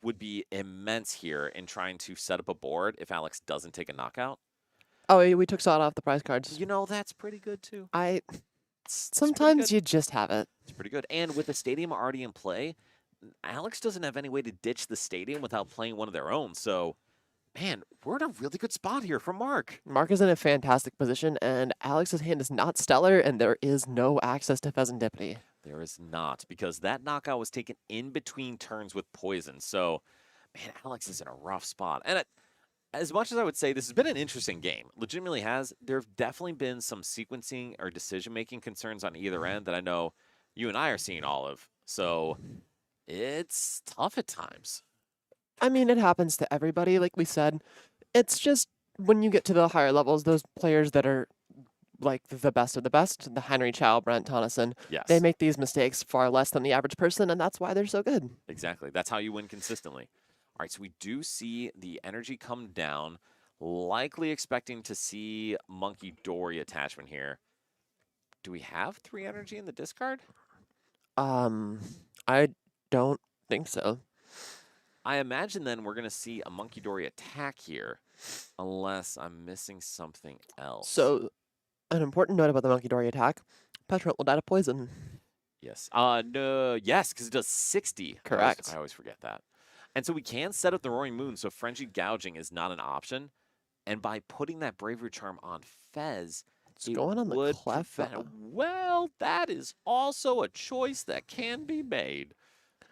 would be immense here in trying to set up a board if Alex doesn't take a knockout. Oh, we took Sada off the prize cards. That's pretty good too. It's pretty Sometimes good. you just have it. It's pretty good. And with the stadium already in play, Alex doesn't have any way to ditch the stadium without playing one of their own. So, man, we're in a really good spot here from Mark. Mark is in a fantastic position, and Alex's hand is not stellar, and there is no access to Pheasantipity. There is not, because that knockout was taken in between turns with poison. So, man, Alex is in a rough spot. And as much as I would say this has been an interesting game, legitimately has, there have definitely been some sequencing or decision-making concerns on either end that I know you and I are seeing all of. So, it's tough at times. I mean, it happens to everybody, like we said. It's just when you get to the higher levels, those players that are like the best of the best, the Henry Chow, Brent Tonneson, Yes. they make these mistakes far less than the average person, and that's why they're so good. Exactly. That's how you win consistently. All right, so we do see the energy come down, likely expecting to see Monkey Dory attachment here. Do we have 3 energy in the discard? I don't think so. I imagine then we're going to see a Monkey Dory attack here, unless I'm missing something else. So, an important note about the Monkey Dory attack, Petrant will die to poison. Yes. No, yes, because it does 60. Correct. I always forget that. And so we can set up the Roaring Moon so Frenzied Gouging is not an option. And by putting that Bravery Charm on Fez, It's it going on the would prevent. Cleffa. Well, that is also a choice that can be made.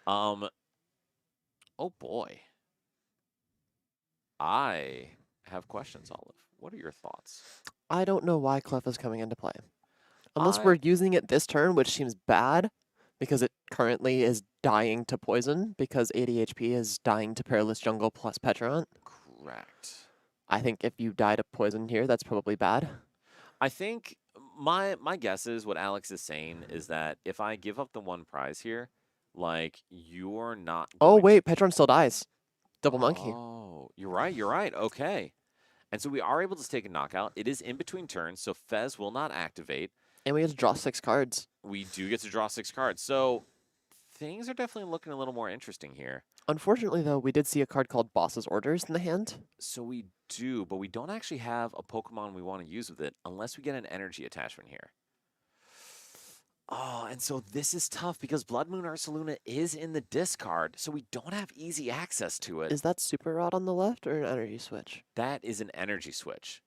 Oh boy. I have questions, Olive. What are your thoughts? I don't know why Cleffa's coming into play. Unless I- we're using it this turn, which seems bad, because it currently is dying to poison, because ADHP is dying to Perilous Jungle plus Petrant. Correct. I think if you die to poison here, that's probably bad. I think my guess is what Alex is saying is that if I give up the one prize here, like you're not. Oh, going wait, Petrant still dies. Double monkey. Oh, you're right. You're right. Okay. And so we are able to take a knockout. It is in between turns, so Fez will not activate. And we get to draw 6 cards. We do get to draw 6 cards. So things are definitely looking a little more interesting here. Unfortunately, though, we did see a card called Boss's Orders in the hand. So we do, but we don't actually have a Pokemon we want to use with it unless we get an energy attachment here. Oh, and so this is tough because Blood Moon Ursaluna is in the discard, so we don't have easy access to it. Is that Super Rod on the left or an energy switch? That is an energy switch.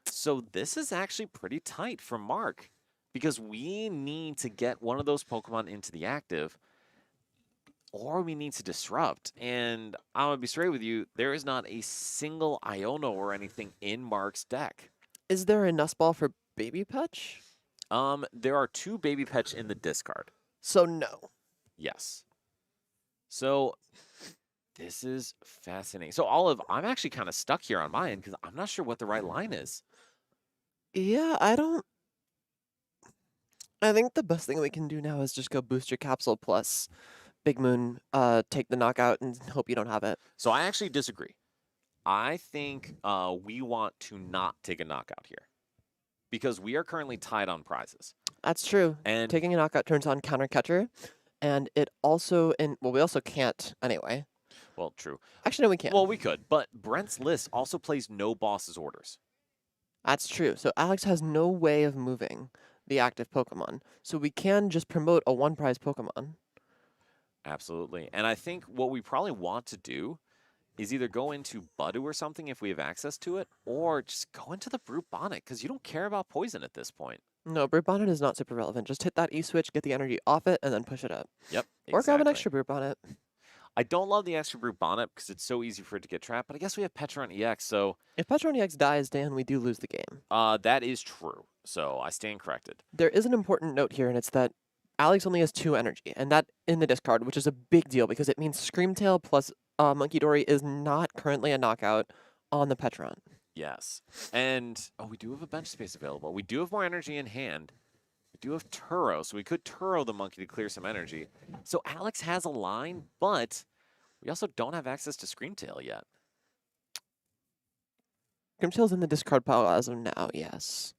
So this is actually pretty tight for Mark because we need to get one of those Pokemon into the active or we need to disrupt. And I'm going to be straight with you, there is not a single Iono or anything in Mark's deck. Is there a Nustball for Baby Petch? There are 2 Baby Petch in the discard. So no. Yes. So this is fascinating. So Olive, I'm actually kind of stuck here on my end because I'm not sure what the right line is. Yeah, I think the best thing we can do now is just go Booster Capsule plus Big Moon, take the knockout and hope you don't have it. So I actually disagree. I think we want to not take a knockout here because we are currently tied on prizes. That's true. And Taking a knockout turns on Counter Catcher, and it also, we also can't anyway. well, true. Actually, no, we can't. Well, we could, but Brent's list also plays no boss's orders. That's true. So Alex has no way of moving the active Pokemon. So we can just promote a 1 prize Pokemon. Absolutely. And I think what we probably want to do is either go into Budu or something if we have access to it, or just go into the Brute Bonnet because you don't care about poison at this point. No, Brute Bonnet is not super relevant. Just hit that E-switch, get the energy off it, and then push it up. Yep. Or grab an exactly. extra Brute Bonnet. I don't love the extra Brute Bonnet because it's so easy for it to get trapped, but I guess we have Petron EX, so If Petron EX dies, Dan, we do lose the game. that is true. So I stand corrected. There is an important note here, and it's that Alex only has 2 energy, and that in the discard, which is a big deal because it means Screamtail plus Monkey Dory is not currently a knockout on the Petron. Yes. And, we do have a bench space available. We do have more energy in hand. We do have Turo, so we could Turo the monkey to clear some energy. So Alex has a line, but we also don't have access to Screamtail yet. Screamtail's in the discard pile as of now, yes.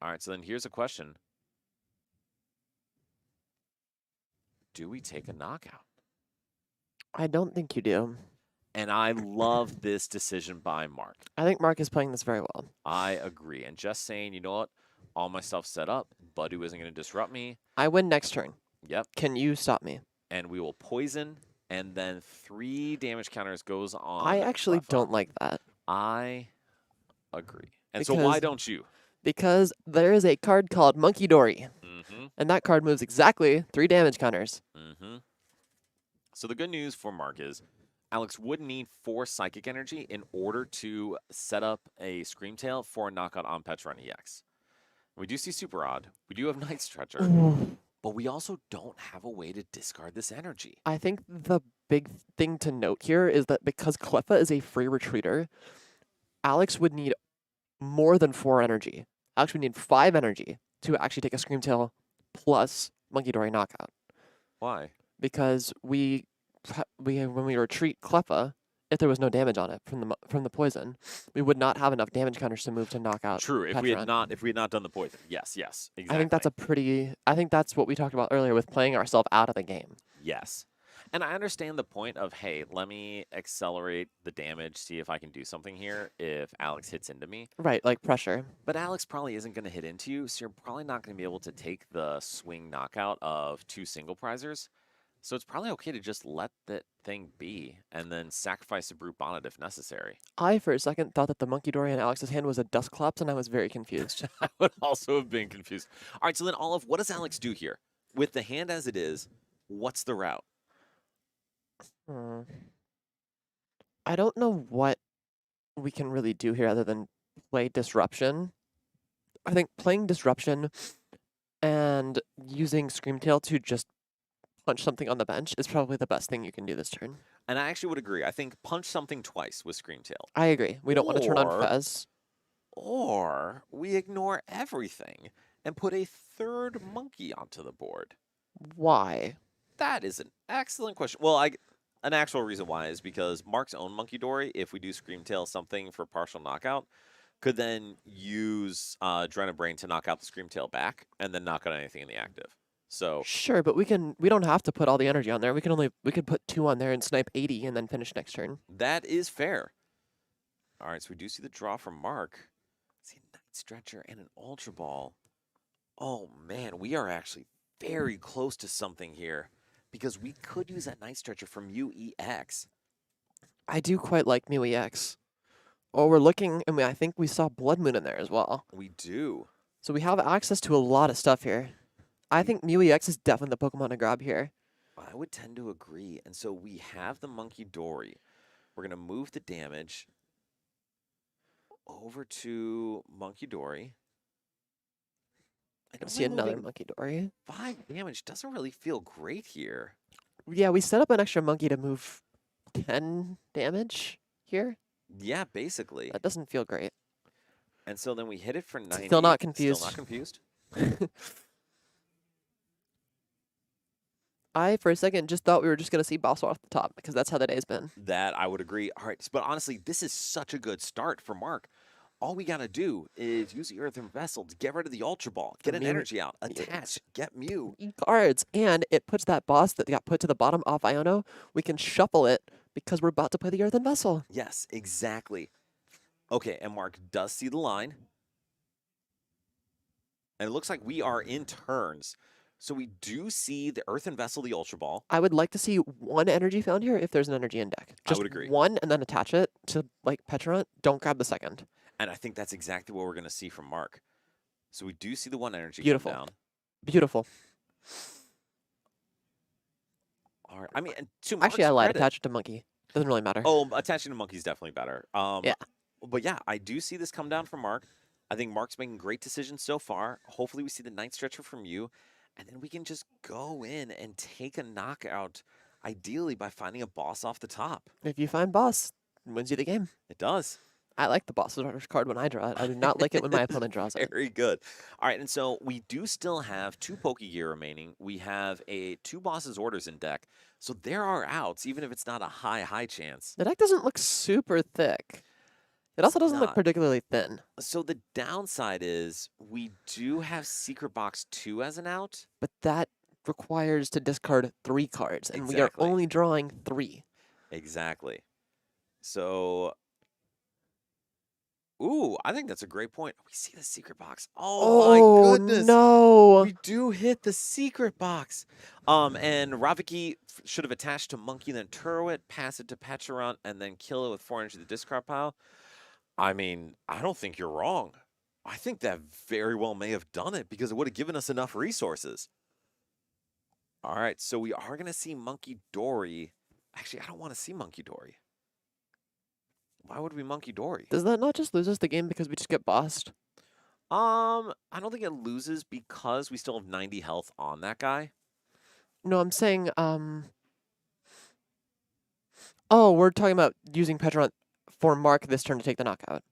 All right, so then here's a question. Do we take a knockout? I don't think you do. And I love this decision by Mark. I think Mark is playing this very well. I agree. And just saying, you know what? All my stuff set up. Budu isn't going to disrupt me. I win next turn. Yep. Can you stop me? And we will poison. And then 3 damage counters goes on. I actually Cleffa. don't like that. I agree. And so why Because- don't you? Because there is a card called Monkey Dory, Mm-hmm. and that card moves exactly 3 damage counters. Mm-hmm. So the good news for Mark is Alex would need 4 Psychic Energy in order to set up a Screamtail for a knockout on Petron EX. We do see Super Odd. We do have Night Stretcher. But we also don't have a way to discard this energy. I think the big thing to note here is that because Cleffa is a free retreater, Alex would need more than 4 energy. Alex would need 5 energy to actually take a Screamtail plus Monkey Dory knockout. Why? Because when we retreat Cleffa, if there was no damage on it from the poison, we would not have enough damage counters to move to knock out. True. If Petron. we had not done the poison. Yes, exactly. I think that's what we talked about earlier with playing ourselves out of the game. Yes. And I understand the point of, hey, let me accelerate the damage, see if I can do something here if Alex hits into me. Right, like pressure. But Alex probably isn't going to hit into you, so you're probably not going to be able to take the swing knockout of 2 single prizers. So it's probably okay to just let that thing be and then sacrifice a brute bonnet if necessary. I, for a second, thought that the Monkey Dory in Alex's hand was a Dusclops, and I was very confused. I would also have been confused. All right, so then Olive, what does Alex do here? With the hand as it is, what's the route? Hmm. I don't know what we can really do here other than play Disruption. I think playing Disruption and using Screamtail to just punch something on the bench is probably the best thing you can do this turn. And I actually would agree. I think punch something twice with Screamtail. I agree. We don't want to turn on Or- Fez. Or we ignore everything and put a third monkey onto the board. Why? That is an excellent question. Well, an actual reason why is because Mark's own Monkey Dory, if we do Screamtail something for partial knockout, could then use Brain to knock out the Screamtail back and then knock out anything in the active. So Sure, but we don't have to put all the energy on there. We could put 2 on there and snipe 80 and then finish next turn. that is fair. All right, so we do see the draw from Mark. See a Night Stretcher and an Ultra Ball. Oh man, we are actually very close to something here because we could use that Night Stretcher from UEX. I do quite like Mew EX. Oh, we're looking, and I think we saw Blood Moon in there as well. We do. So we have access to a lot of stuff here. I think Mew EX is definitely the Pokemon to grab here. I would tend to agree. And so we have the Monkey Dory. We're going to move the damage over to Monkey Dory. I see another Monkey Dory. 5 damage doesn't really feel great here. Yeah, we set up an extra monkey to move 10 damage here. Yeah, basically. That doesn't feel great. And so then we hit it for 90. Still not confused. Still not confused. I, for a second, just thought we were just going to see Boss off the top because that's how the day's been. That I would agree. All right, but honestly, this is such a good start for Mark. All we got to do is use the Earthen Vessel to get rid of the Ultra Ball, get an Mew- energy out, attach, get Mew. Cards, and it puts that boss that got put to the bottom off Iono. We can shuffle it because we're about to play the Earthen Vessel. Yes, exactly. Okay, and Mark does see the line. And it looks like we are in turns. So we do see the Earthen Vessel, the Ultra Ball. I would like to see 1 energy found here if there's an energy in deck. Just would agree. 1 and then attach it to like Petrant. Don't grab the second. And I think that's exactly what we're going to see from Mark. So we do see the 1 energy Beautiful. come down. Beautiful. All right. I mean, and to Mark's Actually, I lied. credit- Attach it to monkey. Doesn't really matter. Oh, attaching to monkey is definitely better. Yeah. But yeah, I do see this come down from Mark. I think Mark's making great decisions so far. Hopefully we see the Night Stretcher from you. And then we can just go in and take a knockout, ideally by finding a boss off the top. If you find boss, it wins you the game. It does. I like the boss's orders card when I draw it. I do not like it when my opponent draws it. Very good. All right, and so we do still have 2 Pokegear remaining. We have 2 bosses' orders in deck. So there are outs, even if it's not a high chance. The deck doesn't look super thick. It also doesn't look not. particularly thin. So the downside is we do have Secret Box 2 as an out. But that requires to discard 3 cards, and we Exactly. are only drawing 3. Exactly. So, ooh, I think that's a great point. We see the Secret Box. Oh my goodness. No! We do hit the Secret Box. And Raviki should have attached to Monkey, then Turo it, pass it to Petrant, and then kill it with 4 energy to the discard pile. I mean, I don't think you're wrong. I think that very well may have done it because it would have given us enough resources. All right, so we are going to see Monkey Dory. Actually, I don't want to see Monkey Dory. Why would we Monkey Dory? Does that not just lose us the game because we just get bossed? I don't think it loses because we still have 90 health on that guy. No, I'm saying, Oh, we're talking about using Petrant for Mark this turn to take the knockout.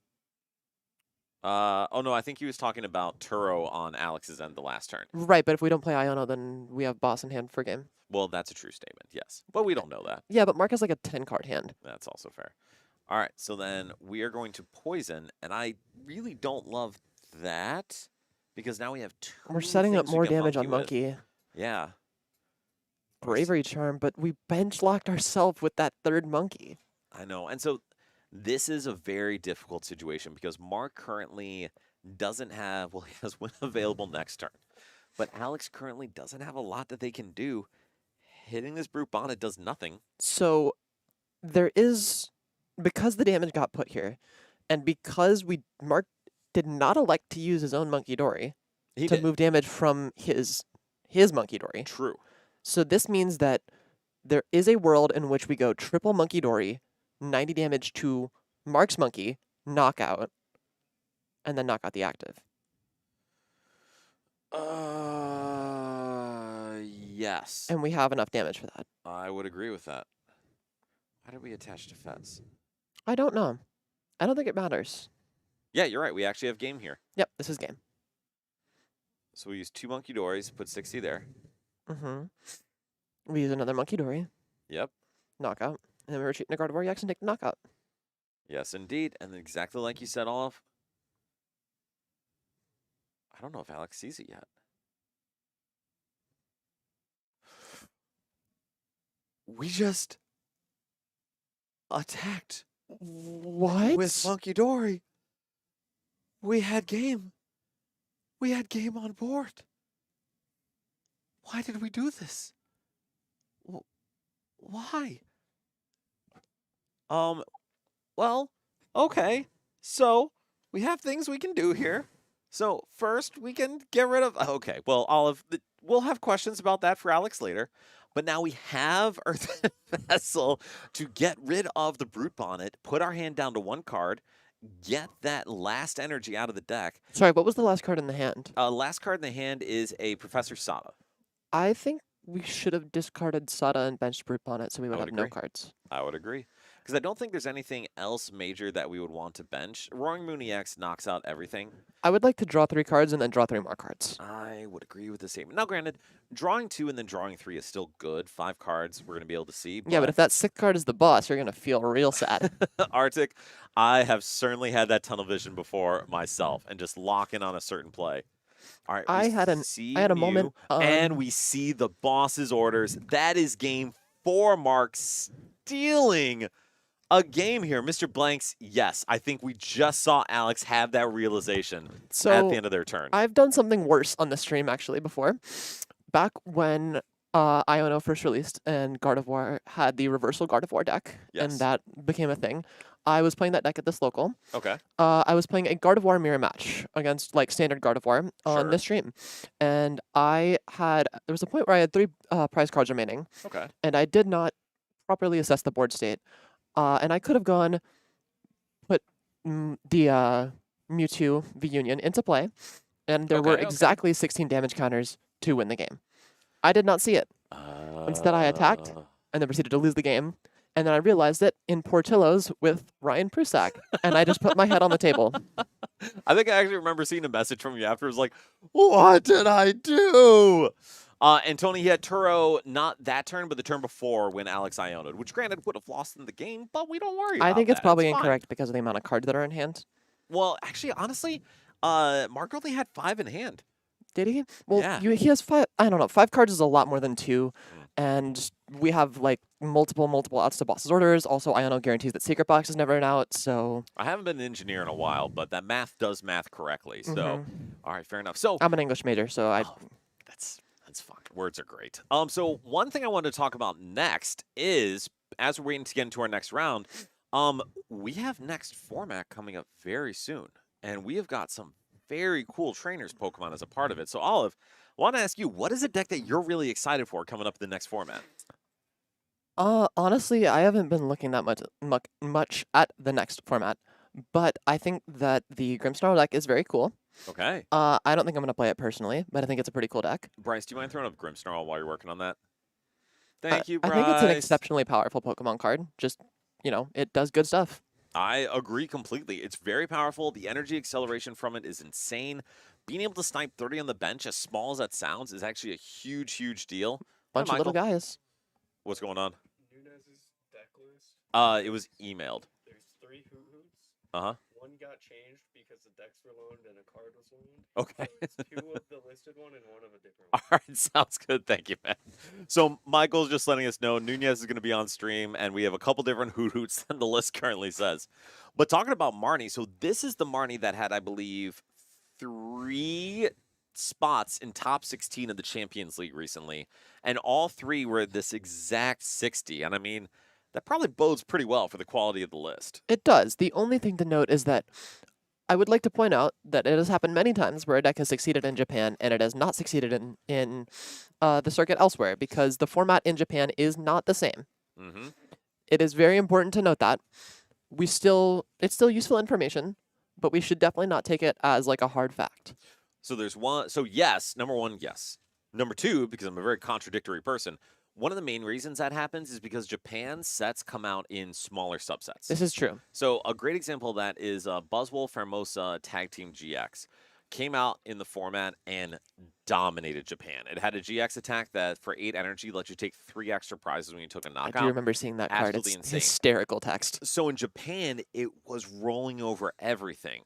Oh no, I think he was talking about Turo on Alex's end the last turn. Right, but if we don't play Iono, then we have boss in hand for game. Well, that's a true statement, yes. But we don't know that. Yeah, but Mark has like a 10-card hand. That's also fair. All right, so then we are going to poison, and I really don't love that because now we have 2 We're setting up things we more can damage on with. Monkey. Yeah. Bravery Charm, but we bench locked ourselves with that 3rd monkey. I know. And so this is a very difficult situation because Mark currently doesn't have, well, he has Win available next turn. But Alex currently doesn't have a lot that they can do. hitting this Brute Bonnet does nothing. So there is, because the damage got put here, and because Mark did not elect to use his own Monkey Dory He to did. move damage from his Monkey Dory. True. So this means that there is a world in which we go triple Monkey Dory, 90 damage to Mark's Monkey, knockout, and then knock out the active. Yes. And we have enough damage for that. I would agree with that. Why did we attach defense? I don't know. I don't think it matters. Yeah, you're right. We actually have game here. Yep, this is game. So we use 2 Monkey Dories, put 60 there. Mm-hmm. We use another Monkey Dory, Yep. knockout, and then we retreat into Gardevoir EX and take the knockout. Yes, indeed. And exactly like you said, Olive. I don't know if Alex sees it yet. We just attacked What? with Monkey Dory. We had game. We had game on board. Why did we do this? Why? Well, okay. So, we have things we can do here. So, first, we can get rid of... Okay, well, Olive, we'll have questions about that for Alex later. But now we have Earthen Vessel to get rid of the Brute Bonnet, put our hand down to 1 card, get that last energy out of the deck. Sorry, what was the last card in the hand? Last card in the hand is a Professor Sada. I think we should have discarded Sada and benched Brute Bonnet so we would would have no agree. cards. I would agree. Because I don't think there's anything else major that we would want to bench. Roaring Moon EX knocks out everything. I would like to draw 3 cards and then draw 3 more cards. I would agree with the statement. Now, granted, drawing 2 and then drawing 3 is still good. 5 cards we're going to be able to see. Yeah, but if that 6th card is the boss, you're going to feel real sad. Arctic, I have certainly had that tunnel vision before myself and just lock in on a certain play. All right, I had a moment, and we see the boss's orders. That is game 4, Mark, stealing a game here. Mr. Blanks, yes, I think we just saw Alex have that realization at the end of their turn. I've done something worse on the stream actually before. Back when Iono first released and Gardevoir had the reversal Gardevoir deck, and Yes. that became a thing. I was playing that deck at this local. Okay. I was playing a Gardevoir mirror match against like standard Gardevoir on Sure. the stream, and there was a point where I had 3 prize cards remaining, Okay. and I did not properly assess the board state, and I could have put the Mewtwo V Union into play, and there were Okay. exactly 16 damage counters to win the game. I did not see it. Instead, I attacked. And then proceeded to lose the game. And then I realized it in Portillo's with Ryan Prusak, and I just put my head on the table. I think I actually remember seeing a message from you afterwards like, what did I do? And Tony, he had Turo not that turn, but the turn before when Alex Iono'd, which granted would have lost in the game, but we don't worry about I think it's that. probably fine. incorrect because of the amount of cards that are in hand. Well, actually, honestly, Mark only had 5 in hand. Did he? Well, Yeah. he has 5. I don't know. 5 cards is a lot more than 2. And we have like multiple outs to boss's orders. Also, Iono guarantees that secret box is never an out. So I haven't been an engineer in a while, but that math does math correctly. So, Mhm. all right, fair enough. So I'm an English major, so that's fine. Words are great. So one thing I wanted to talk about next is, as we're waiting to get into our next round, we have next format coming up very soon, and we have got some very cool trainers Pokemon as a part of it. So Olive, I want to ask you, what is a deck that you're really excited for coming up in the next format? honestly, I haven't been looking that much at the next format, but I think that the Grimmsnarl deck is very cool. Okay. I don't think I'm gonna play it personally, but I think it's a pretty cool deck. Bryce, do you mind throwing up Grimmsnarl while you're working on that? Thank you, I Bryce. think it's an exceptionally powerful Pokemon card. Just, it does good stuff. I agree completely. It's very powerful. The energy acceleration from it is insane. Being able to snipe 30 on the bench, as small as that sounds, is actually a huge, huge deal. Hi, Bunch of little Michael. guys. What's going on? Nunez's deck list. It was emailed. There's 3 Hoot Hoots. Uh-huh. One got changed because the decks were loaned and a card was loaned. Okay. So it's 2 of the listed one and 1 of a different All one. right, sounds good. Thank you, man. So Michael's just letting us know Nunez is going to be on stream, and we have a couple different Hoot Hoots than the list currently says. But talking about Marnie, so this is the Marnie that had, I believe, 3 spots in top 16 of the Champions League recently, and all 3 were this exact 60. And I mean, that probably bodes pretty well for the quality of the list. It does. The only thing to note is that I would like to point out that it has happened many times where a deck has succeeded in Japan and it has not succeeded in the circuit elsewhere because the format in Japan is not the same. Mm-hmm. It is very important to note that. It's still useful information, but we should definitely not take it as like a hard fact. So there's one. So yes, number 1, yes. Number 2, because I'm a very contradictory person, one of the main reasons that happens is because Japan's sets come out in smaller subsets. This is true. So a great example of that is Buzzwolf Hermosa Tag Team GX. Came out in the format and dominated Japan. It had a GX attack that for 8 energy let you take 3 extra prizes when you took a knockout. I do remember seeing that card. Absolutely It's insane. hysterical text. So in Japan, it was rolling over everything.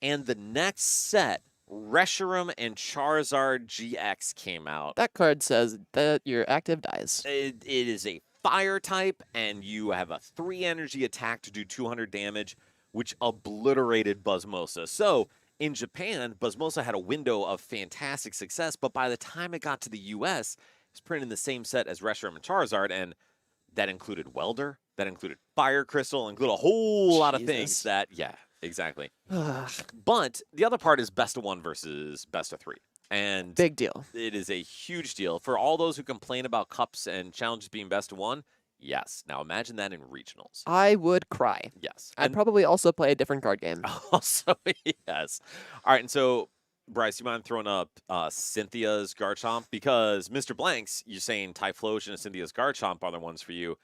And the next set, Reshiram and Charizard GX came out. That card says that your active dies. It is a fire type, and you have a 3 energy attack to do 200 damage, which obliterated Buzzmosa. So in Japan, Buzzmosa had a window of fantastic success, but by the time it got to the US, it was printed in the same set as Reshiram and Charizard, and that included Welder, that included Fire Crystal, included a whole lot of things Jesus. that, yeah, exactly. But the other part is best of 1 versus best of 3. And Big deal. it is a huge deal. For all those who complain about cups and challenges being best of 1, yes. Now imagine that in regionals. I would cry. Yes. I'd And probably also play a different card game. also, yes. All right, and so, Bryce, you mind throwing up Cynthia's Garchomp? Because Mr. Blanks, you're saying Typhlosion and Cynthia's Garchomp are the ones for you.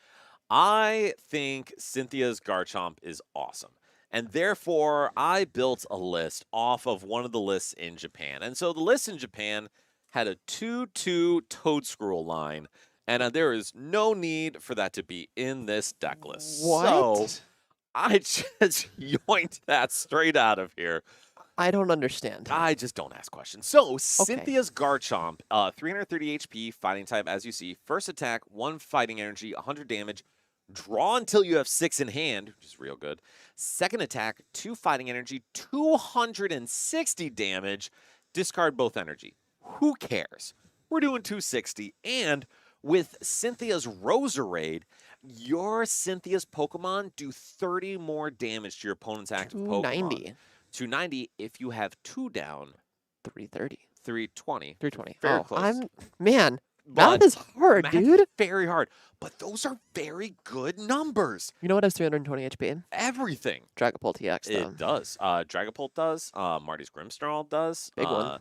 I think Cynthia's Garchomp is awesome. And therefore, I built a list off of one of the lists in Japan. And so the list in Japan had a 2-2 Toadscruel line. And there is no need for that to be in this deck list. What? So I just yoinked that straight out of here. I don't understand. I just don't ask questions. So, Cynthia's Garchomp, 330 HP, fighting type, as you see. First attack, 1 fighting energy, 100 damage. Draw until you have 6 in hand, which is real good. Second attack, 2 fighting energy, 260 damage. Discard both energy. Who cares? We're doing 260. And with Cynthia's Roserade, your Cynthia's Pokemon do 30 more damage to your opponent's active Pokemon. 290. 290 if you have 2 down. 330. 320. 320. Very oh, close. Man, But math is hard, math dude. is very hard. But those are very good numbers. You know what has 320 HP? Everything. Dragapult TX, though. It does. Dragapult does. Marty's Grimmsnarl does. Big one.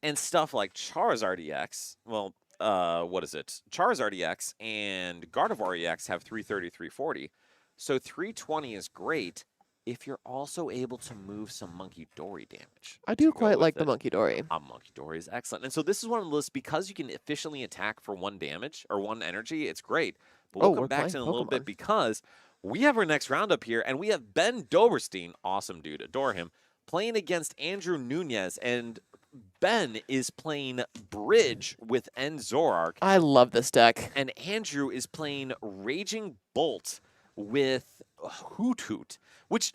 And stuff like Charizard EX. Well, what is it? Charizard EX and Gardevoir EX have 330, 340. So 320 is great if you're also able to move some Monkey Dory damage. I to do go quite like with the it. Monkey Dory. Monkey Dory is excellent. And so this is one of the lists, because you can efficiently attack for 1 damage or 1 energy, it's great. But we'll come we're back to it playing in a little bit Pokemon. because we have our next roundup here, and we have Ben Doberstein, awesome dude, adore him, playing against Andrew Nunez, and Ben is playing Bridge with End Zorark, I love this deck. and Andrew is playing Raging Bolt with Hoot Hoot, which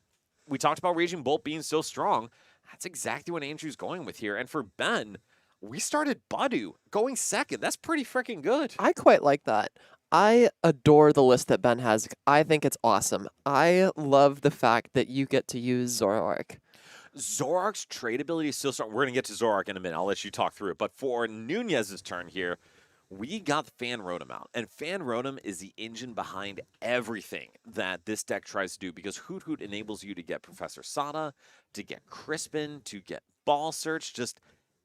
we talked about Raging Bolt being so strong. That's exactly what Andrew's going with here. And for Ben, we started Badu going second. That's pretty freaking good. I quite like that. I adore the list that Ben has. I think it's awesome. I love the fact that you get to use Zoroark. Zorark's trade ability is still strong. We're going to get to Zorark in a minute. I'll let you talk through it. But for Nunez's turn here, we got Fan Rotom out. And Fan Rotom is the engine behind everything that this deck tries to do, because Hoot Hoot enables you to get Professor Sada, to get Crispin, to get Ball Search, just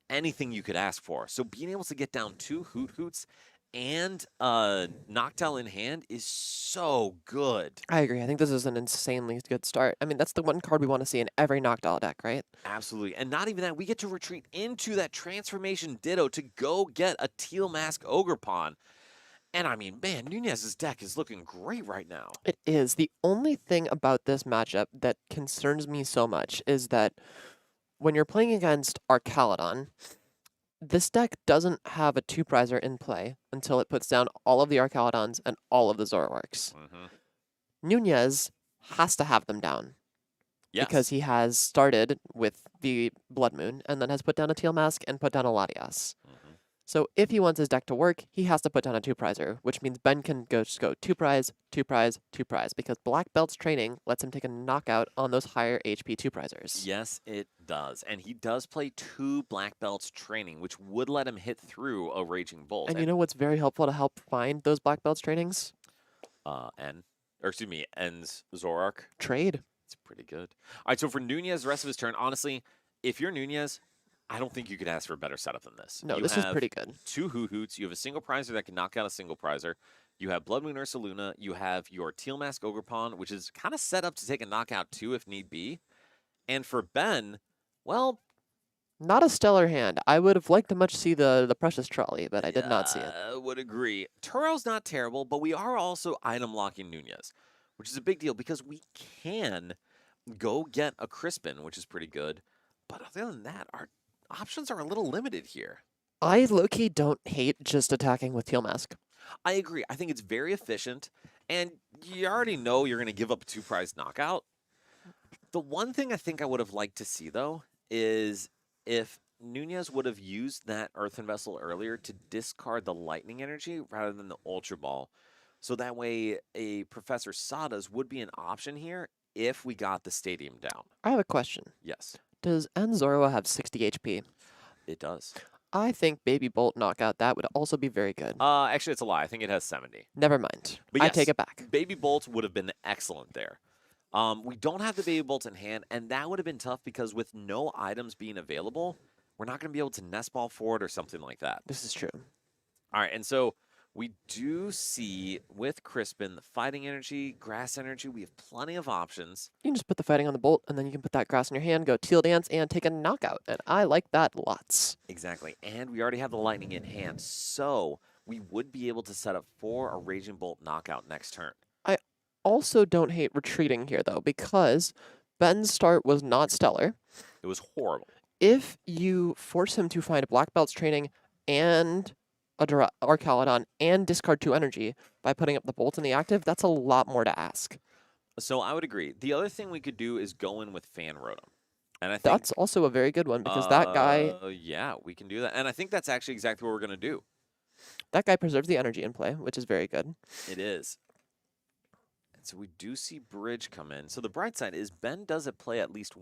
anything you could ask for. So being able to get down 2 Hoot Hoots and Noctowl in hand is so good. I agree. I think this is an insanely good start. I mean, that's the one card we want to see in every Noctowl deck, right? Absolutely. And not even that, we get to retreat into that Transformation Ditto to go get a Teal Mask Ogerpon. And I mean, man, Nunez's deck is looking great right now. It is. The only thing about this matchup that concerns me so much is that when you're playing against Arcaludon, this deck doesn't have a 2-prizer in play until it puts down all of the Arcaludons and all of the Zoroarks. Mm-hmm. Nunez has to have them down. Yes. because he has started with the Blood Moon and then has put down a Teal Mask and put down a Latias. Mhm. So if he wants his deck to work, he has to put down a 2-prizer, which means Ben can just go 2-prize, 2-prize, 2-prize, because Black Belt's training lets him take a knockout on those higher HP 2-prizers. Yes, it does. And he does play 2 black belts training, which would let him hit through a Raging Bolt. And you know what's very helpful to help find those Black Belts trainings? N's Zorark. Trade. It's pretty good. All right, so for Nunez, the rest of his turn, honestly, if you're Nunez, I don't think you could ask for a better setup than this. No, You this is have pretty good. 2 Hoots. You have a single prizer that can knock out a single prizer. You have Blood Moon Ursaluna. You have your Teal Mask Ogrepon, which is kind of set up to take a knockout too if need be. And for Ben, well, Not a stellar hand. I would have liked to much see the Precious Trolley, but I did not see it. I would agree. Turo's not terrible, but we are also item locking Nunez, which is a big deal because we can go get a Crispin, which is pretty good. But other than that, our options are a little limited here. I low-key don't hate just attacking with Teal Mask. I agree. I think it's very efficient, and you already know you're going to give up a 2-prize knockout. The one thing I think I would have liked to see, though, is if Nunez would have used that Earthen Vessel earlier to discard the Lightning Energy rather than the Ultra Ball. So that way a Professor Sada's would be an option here if we got the stadium down. I have a question. Yes, Does Enzoroa have 60 HP? it does. I think Baby Bolt knockout, that would also be very good. Actually, it's a lie. I think it has 70. Never mind. But I yes, take it back. Baby Bolt would have been excellent there. We don't have the Baby Bolt in hand, and that would have been tough because with no items being available, we're not going to be able to nest ball for it or something like that. This is true. All right, and so we do see with Crispin, the Fighting Energy, Grass Energy, we have plenty of options. You can just put the fighting on the bolt, and then you can put that grass in your hand, go Teal Dance, and take a knockout. And I like that lots. Exactly, and we already have the Lightning in hand, so we would be able to set up for a Raging Bolt knockout next turn. Also don't hate retreating here, though, because Ben's start was not stellar. It was horrible. If you force him to find Black Belt's training and a Arcalodon and discard 2 energy by putting up the bolt in the active, that's a lot more to ask. So I would agree. The other thing we could do is go in with Fan Rotom. And I think That's also a very good one because that guy yeah, we can do that. And I think that's actually exactly what we're going to do. preserves the energy in play, which is very good. It is. And so we do see Bridge come in. So the bright side is Ben does it play at least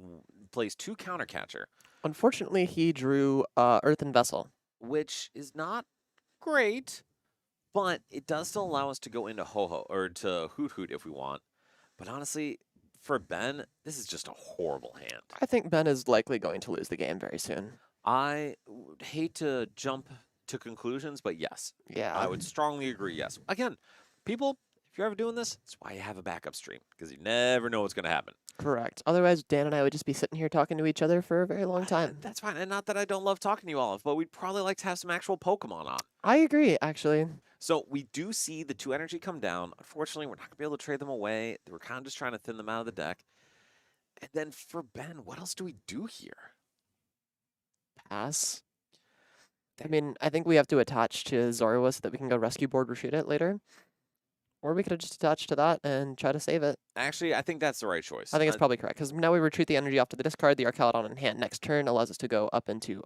plays 2 counter catcher, Unfortunately, he drew Earthen Vessel. which is not great, but it does still allow us to go into Ho-Ho or to Hoot Hoot if we want. But honestly, for Ben, this is just a horrible hand. I think Ben is likely going to lose the game very soon. I would hate to jump to conclusions, but yes, Yeah. I would strongly agree. Yes. Again, people, if you're ever doing this, that's why you have a backup stream because you never know what's going to happen. Correct. Otherwise, Dan and I would just be sitting here talking to each other for a very long time. That's fine. And not that I don't love talking to you all, but we'd probably like to have some actual Pokemon on. I agree, actually. So we do see the 2 energy come down. Unfortunately, we're not going to be able to trade them away. We're kind of just trying to thin them out of the deck. And then for Ben, what else do we do here? Pass. I mean, I think we have to attach to Zorua so that we can go rescue board retreat it later. Or we could have just attached to that and try to save it. Actually, I think that's the right choice. I think it's probably correct, because now we retreat the energy off to the discard, the Arcalodon in hand. Next turn allows us to go up into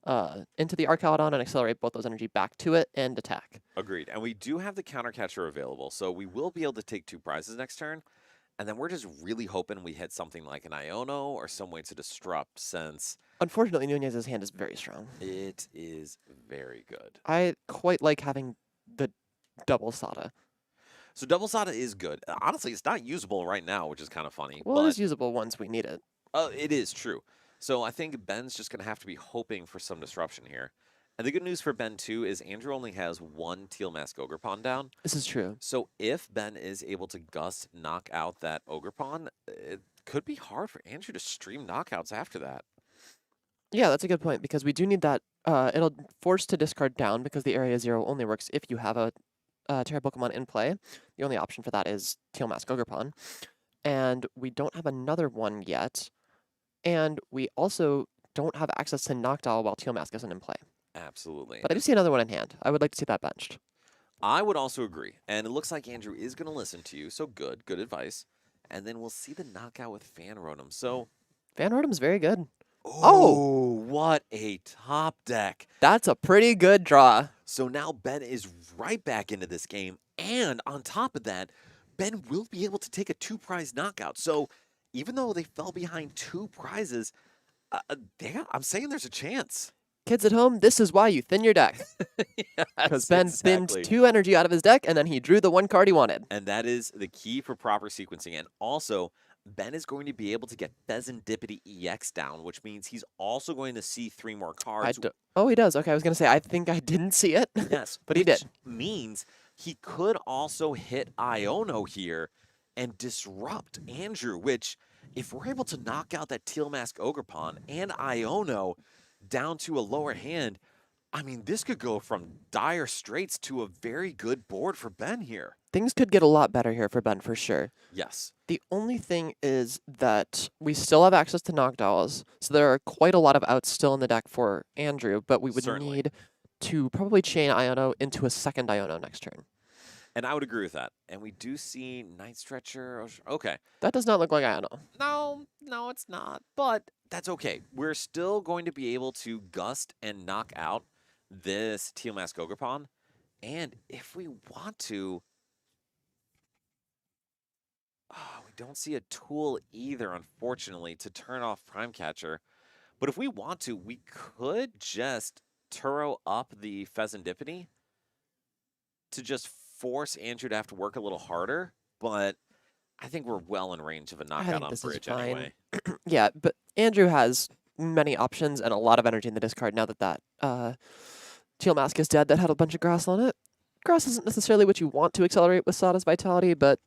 the Arcalodon and accelerate both those energy back to it and attack. Agreed. And we do have the counter catcher available, so we will be able to take 2 prizes next turn. And then we're just really hoping we hit something like an Iono or some way to disrupt, since Unfortunately, Nunez's hand is very strong. it is very good. I quite like having the double Sada. So Double Sada is good. Honestly, it's not usable right now, which is kind of funny. Well, but it is usable once we need it. it is true. So I think Ben's just going to have to be hoping for some disruption here. And the good news for Ben, too, is Andrew only has 1 Teal Mask Ogrepon down. This is true. So if Ben is able to gust knock out that Ogrepon, it could be hard for Andrew to stream knockouts after that. Yeah, that's a good point, because we do need that. It'll force to discard down, because the Area 0 only works if you have a Terra Pokemon in play. The only option for that is Teal Mask Ogrepon. And we don't have another one yet. And we also don't have access to Noctowl while Teal Mask isn't in play. Absolutely. But I do see another one in hand. I would like to see that benched. I would also agree. And it looks like Andrew is going to listen to you. So good advice. and then we'll see the knockout with Fan Rotom. So, Van Rotem's very good. oh, what a top deck. That's a pretty good draw. So now Ben is right back into this game, and on top of that, Ben will be able to take a 2-prize knockout. So even though they fell behind 2 prizes, I'm saying there's a chance. Kids at home, this is why you thin your deck. Because Ben thinned 2 energy out of his deck, and then he drew the 1 card he wanted. And that is the key for proper sequencing. And also, Ben is going to be able to get Pheasantipity EX down, which means he's also going to see 3 more cards. Oh, he does. Okay, I was going to say, I think I didn't see it. Yes. But he did. Means he could also hit Iono here and disrupt Andrew, which, if we're able to knock out that Teal Mask Ogerpon and Iono down to a lower hand, I mean, this could go from dire straits to a very good board for Ben here. Things could get a lot better here for Ben, for sure. Yes. The only thing is that we still have access to knockdowns, so there are quite a lot of outs still in the deck for Andrew, but we would Certainly. need to probably chain Iono into a second Iono next turn. And I would agree with that. And we do see Night Stretcher. Okay. That does not look like Iono. No, it's not. But that's okay. We're still going to be able to gust and knock out this Teal Mask Ogerpon. And if we want to... we don't see a tool either, unfortunately, to turn off Prime Catcher. But if we want to, we could just Turo up the Pheasantipity to just force Andrew to have to work a little harder. But I think we're well in range of a knockout on Bridge anyway. Yeah, but Andrew has many options and a lot of energy in the discard now that Teal Mask is dead that had a bunch of grass on it. Grass isn't necessarily what you want to accelerate with Sada's Vitality, but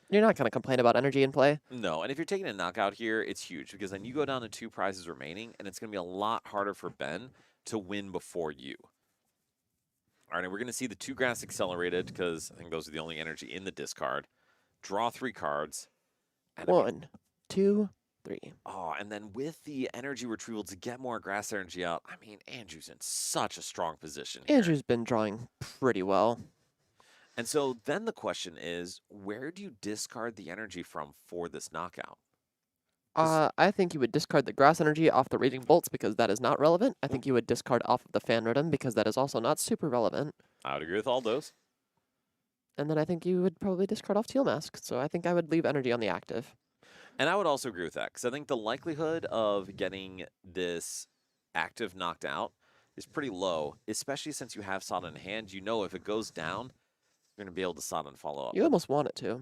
you're not going to complain about energy in play. No, and if you're taking a knockout here, it's huge because then you go down to 2 prizes remaining, and it's going to be a lot harder for Ben to win before you. All right, and we're going to see the 2 grass accelerated because I think those are the only energy in the discard. Draw 3 cards. And 1, 2, 3. Oh, and then with the energy retrieval to get more grass energy out, I mean, Andrew's in such a strong position here. Andrew's been drawing pretty well. And so then the question is, where do you discard the energy from for this knockout? I think you would discard the grass energy off the Raging Bolts because that is not relevant. I think you would discard off of the Fan Rotom because that is also not super relevant. I would agree with all those. And then I think you would probably discard off Teal Mask. So I think I would leave energy on the active. And I would also agree with that because I think the likelihood of getting this active knocked out is pretty low, especially since you have Sada in hand. You know if it goes down, you're going to be able to Sada and follow up. You almost want it to.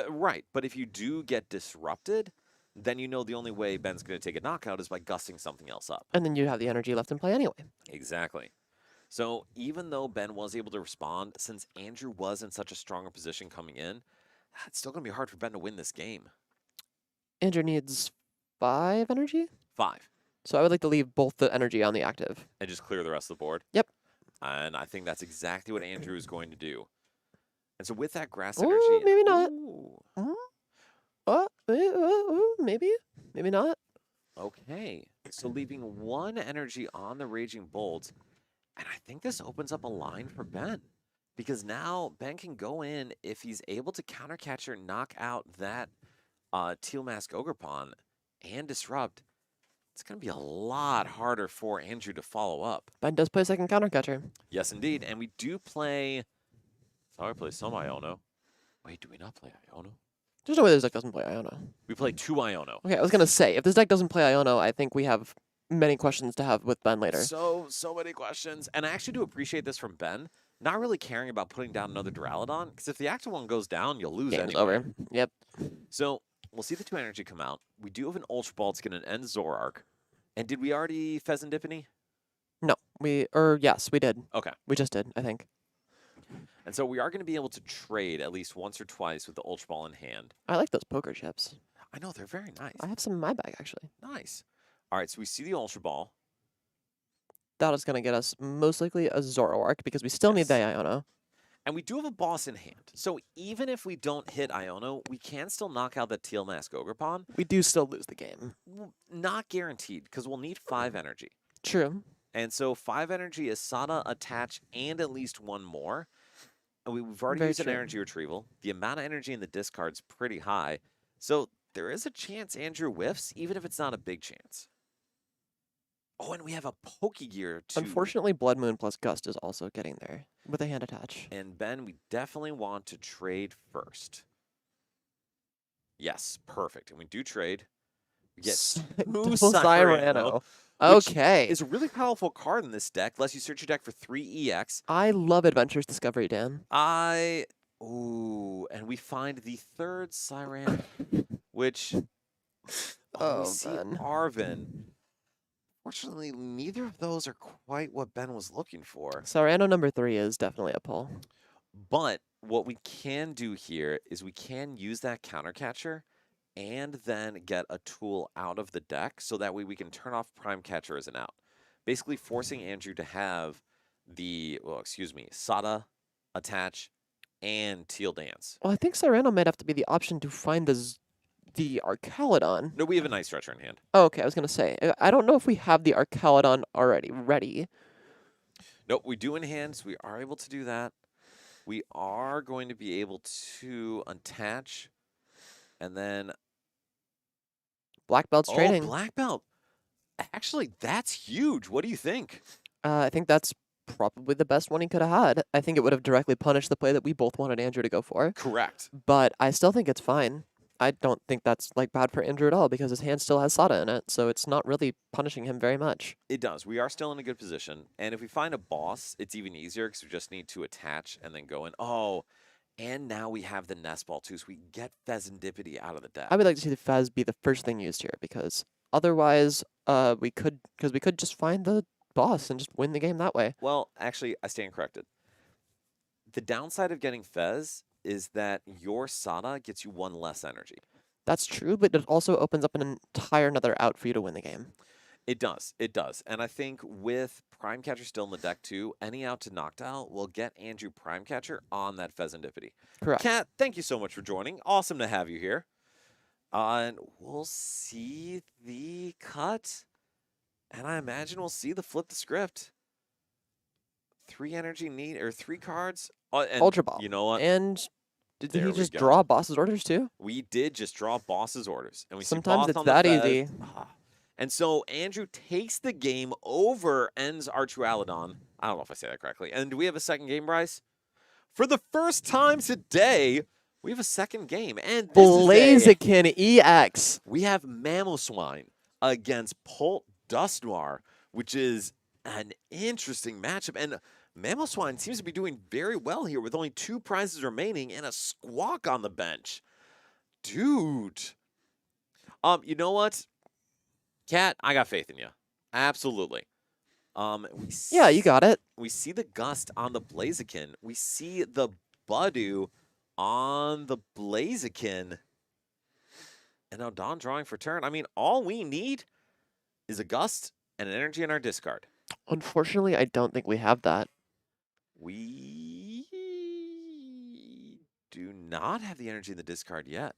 Right, but if you do get disrupted, then you know the only way Ben's going to take a knockout is by gusting something else up. And then you have the energy left in play anyway. Exactly. So even though Ben was able to respond, since Andrew was in such a stronger position coming in, it's still going to be hard for Ben to win this game. Andrew needs 5 energy? 5. So I would like to leave both the energy on the active. And just clear the rest of the board? Yep. And I think that's exactly what Andrew is going to do. And so with that grass Ooh, energy... maybe not. Ooh. Maybe. Maybe not. Okay. So leaving 1 energy on the Raging Bolt. And I think this opens up a line for Ben. Because now Ben can go in, if he's able to counter catcher, knock out that Teal Mask Ogerpon and disrupt, it's going to be a lot harder for Andrew to follow up. Ben does play second counter catcher. Yes, indeed. And we do play... So I play some Iono. Wait, do we not play Iono? There's no way this deck doesn't play Iono. We play 2 Iono. Okay, I was going to say, if this deck doesn't play Iono, I think we have many questions to have with Ben later. So many questions. And I actually do appreciate this from Ben. Not really caring about putting down another Duraludon, because if the active one goes down, you'll lose Game's anyway. over. Yep. So we'll see the 2 energy come out. We do have an Ultra Ball. It's going to end Zoroark. And did we already Pheasantipity? No, yes, we did. Okay. We just did, I think. And so we are going to be able to trade at least once or twice with the Ultra Ball in hand. I like those poker chips. I know, they're very nice. I have some in my bag, actually. Nice. All right, so we see the Ultra Ball. That is going to get us most likely a Zoroark because we still need the Yes. Iono. And we do have a boss in hand. So even if we don't hit Iono, we can still knock out that Teal Mask Ogerpon. We do still lose the game. Not guaranteed, because we'll need 5 energy. True. And so 5 energy is Sada, Attach, and at least 1 more. And we've already Very used an true. energy retrieval. The amount of energy in the discard's pretty high. So there is a chance Andrew whiffs, even if it's not a big chance. Oh, and we have a Pokegear too. Unfortunately, Blood Moon plus Gust is also getting there with a hand attach. And Ben, we definitely want to trade first. Yes, perfect. And we do trade. We get Double two Cyrano, Cyrano. which Okay. is a really powerful card in this deck. Lets you search your deck for 3 EX. I love Adventures Discovery, Dan. Ooh, and we find the third Cyrano, which we see Ben. Arvin. Fortunately, neither of those are quite what Ben was looking for. Cyrano number 3 is definitely a pull. But what we can do here is we can use that counter catcher and then get a tool out of the deck so that way we can turn off Prime Catcher as an out. Basically forcing Andrew to have Sada, Attach, and Teal Dance. Well, I think Cyrano might have to be the option to find the Archaludon. No, we have a nice stretcher in hand. Oh, okay, I was going to say. I don't know if we have the Archaludon already ready. Nope, we do in hand, so we are able to do that. We are going to be able to attach and then... Black Belt's training. Black Belt. Actually, that's huge. What do you think? I think that's probably the best one he could have had. I think it would have directly punished the play that we both wanted Andrew to go for. Correct. But I still think it's fine. I don't think that's like bad for Andrew at all because his hand still has Sada in it, so it's not really punishing him very much. It does. We are still in a good position, and if we find a boss, it's even easier because we just need to attach and then go in. Oh, and now we have the Nest Ball too, so we get Pheasantipity out of the deck. I would like to see the Fez be the first thing used here because otherwise, we could just find the boss and just win the game that way. Well, actually, I stand corrected. The downside of getting Fez is that your Sada gets you 1 less energy. That's true, but it also opens up an entire another out for you to win the game. It does. It does. And I think with Prime Catcher still in the deck too, any out to Noctowl will get Andrew Prime Catcher on that Pheasantipity. Correct. Kat, thank you so much for joining. Awesome to have you here. And we'll see the cut. And I imagine we'll see the flip the script. 3 energy need or 3 cards. And Ultra Ball. You know what? And did There he we just go. draw boss's orders too? We did just draw boss's orders. And we Sometimes see boss it's on the that Fez. easy. And so Andrew takes the game over ends Archaludon. I don't know if I say that correctly. And do we have a second game, Bryce? For the first time today, we have a second game. And this Blaziken EX. we have Mamoswine against Polt Dustnoir, which is an interesting matchup. And Mamoswine seems to be doing very well here with only 2 prizes remaining and a Squawk on the bench. Dude. You know what? Kat, I got faith in you. Absolutely. Yeah, you got it. We see the Gust on the Blaziken. We see the Budu on the Blaziken. And now Dawn drawing for turn. I mean, all we need is a Gust and an energy in our discard. Unfortunately, I don't think we have that. We do not have the energy in the discard yet.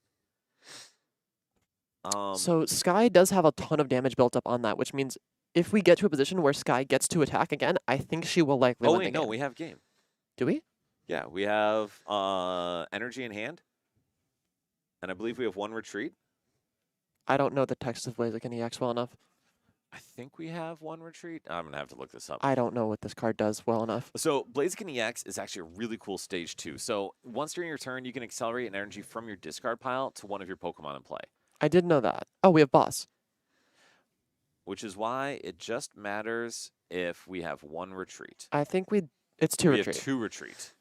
So Sky does have a ton of damage built up on that, which means if we get to a position where Sky gets to attack again, I think she will likely win the game. No, we have game. Do we? Yeah, we have energy in hand. And I believe we have 1 retreat. I don't know the text of Blaziken EX well enough. I think we have 1 retreat. I'm going to have to look this up. I don't know what this card does well enough. So Blaziken EX is actually a really cool stage 2. So once during your turn, you can accelerate an energy from your discard pile to one of your Pokemon in play. I did know that. Oh, we have boss. Which is why it just matters if we have 1 retreat. I think it's 2 we retreat. have 2 retreat.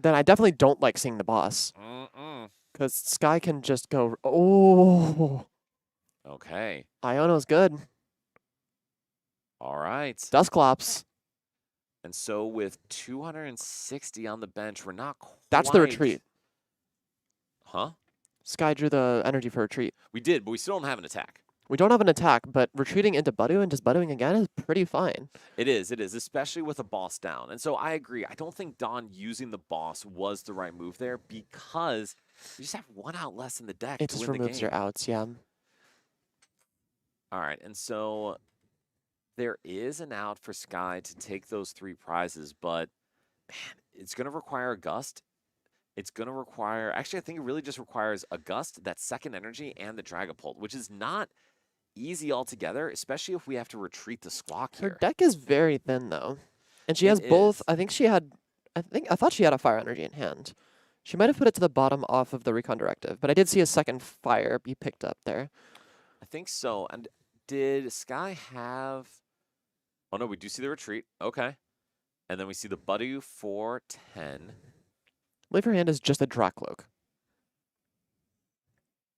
Then I definitely don't like seeing the boss. Because Sky can just go, oh. Okay. Iono's good. All right. Dusclops. And so with 260 on the bench, we're not quite... That's the retreat. Huh? Sky drew the energy for retreat. We did, but we still don't have an attack. We don't have an attack, but retreating into Budu and just Buduing again is pretty fine. It is, especially with a boss down. And so I agree. I don't think Dawn using the boss was the right move there because we just have 1 out less in the deck It to just win the removes game. your outs, yeah. All right, and so there is an out for Sky to take those 3 prizes, but man, it's going to require a Gust. It's going to require, actually, I think it really just requires a Gust, that second energy, and the Dragapult, which is not easy altogether, especially if we have to retreat the Squawk Her here. deck is very thin though, and she It has both. is. I thought she had a fire energy in hand. She might have put it to the bottom off of the recon directive, but I did see a second fire be picked up there. I think so. And did Sky have... Oh, no, we do see the retreat. Okay. And then we see the Budew for 10. I believe her hand is just a Dracloak.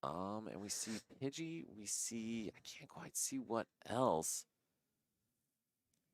And we see Pidgey. We see... I can't quite see what else.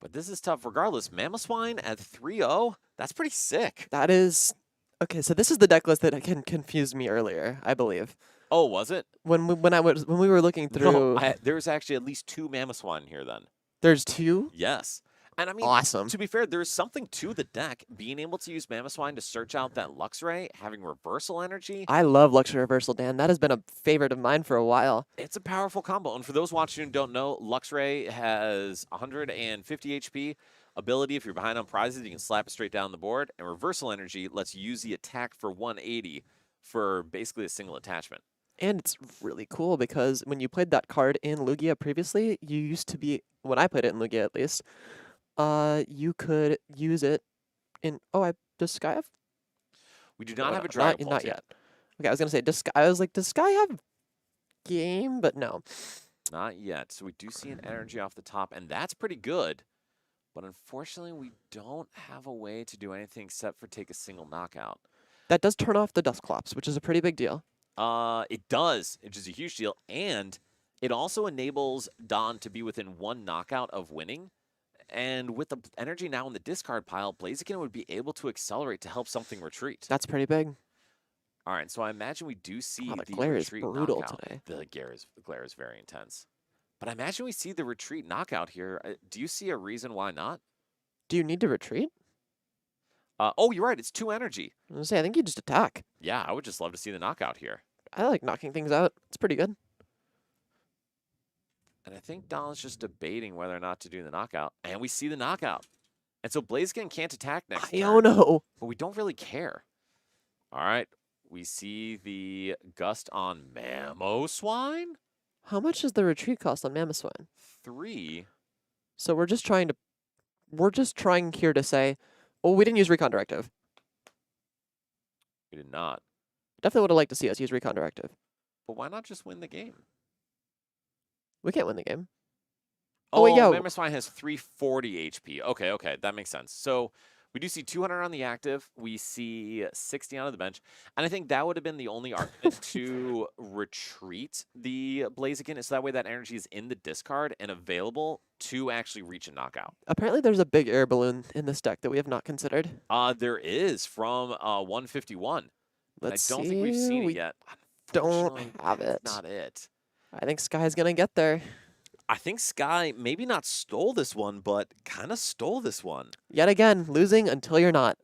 But this is tough. Regardless, Mamoswine at 3-0, that's pretty sick. That is okay. So this is the deck list that can confuse me earlier, I believe. Oh, was it? When we were looking through, No, there's actually at least 2 Mamoswine here then. there's 2. Yes. And I mean, Awesome. to be fair, there's something to the deck. Being able to use Mamoswine to search out that Luxray, having reversal energy. I love Luxury Reversal, Dan. That has been a favorite of mine for a while. It's a powerful combo. And for those watching who don't know, Luxray has 150 HP. Ability, if you're behind on prizes, you can slap it straight down the board. And reversal energy lets you use the attack for 180 for basically a single attachment. And it's really cool because when you played that card in Lugia previously, you used to be, when I played it in Lugia at least, you could use it in, does Sky have? We do not have a Not, Dragon not yet. Okay, I was going to say, I was like, does Sky have game? But no. Not yet. So we do see an energy off the top, and that's pretty good. But unfortunately, we don't have a way to do anything except for take a single knockout. That does turn off the Dusclops, which is a pretty big deal. It does, which is a huge deal. And it also enables Don to be within 1 knockout of winning. And with the energy now in the discard pile, Blaziken would be able to accelerate to help something retreat. That's pretty big. All right, so I imagine we do see The the glare is retreat brutal knockout. today. The glare is very intense. But I imagine we see the retreat knockout here. Do you see a reason why not? Do you need to retreat? Oh, you're right. It's 2 energy. I was gonna say, I think you just attack. Yeah, I would just love to see the knockout here. I like knocking things out. It's pretty good. And I think Don's just debating whether or not to do the knockout. And we see the knockout. And so Blaziken can't attack next turn. Oh no. But we don't really care. All right. We see the Gust on Mamoswine. How much does the retreat cost on Mamoswine? 3. So we're just trying here to say, oh, we didn't use Recon Directive. We did not. Definitely would have liked to see us use Recon Directive. But why not just win the game? We can't win the game. Oh, wait, yeah. Mamoswine has 340 HP. Okay, that makes sense. So we do see 200 on the active. We see 60 on the bench. And I think that would have been the only argument to retreat the Blaziken, so that way that energy is in the discard and available to actually reach a knockout. Apparently there's a big air balloon in this deck that we have not considered. There is from 151. Let's I don't see. think we've seen We it yet. don't Unfortunately, have it. that's not it. I think Sky's gonna get there. I think Sky maybe not stole this one, but kind of stole this one. Yet again, losing until you're not.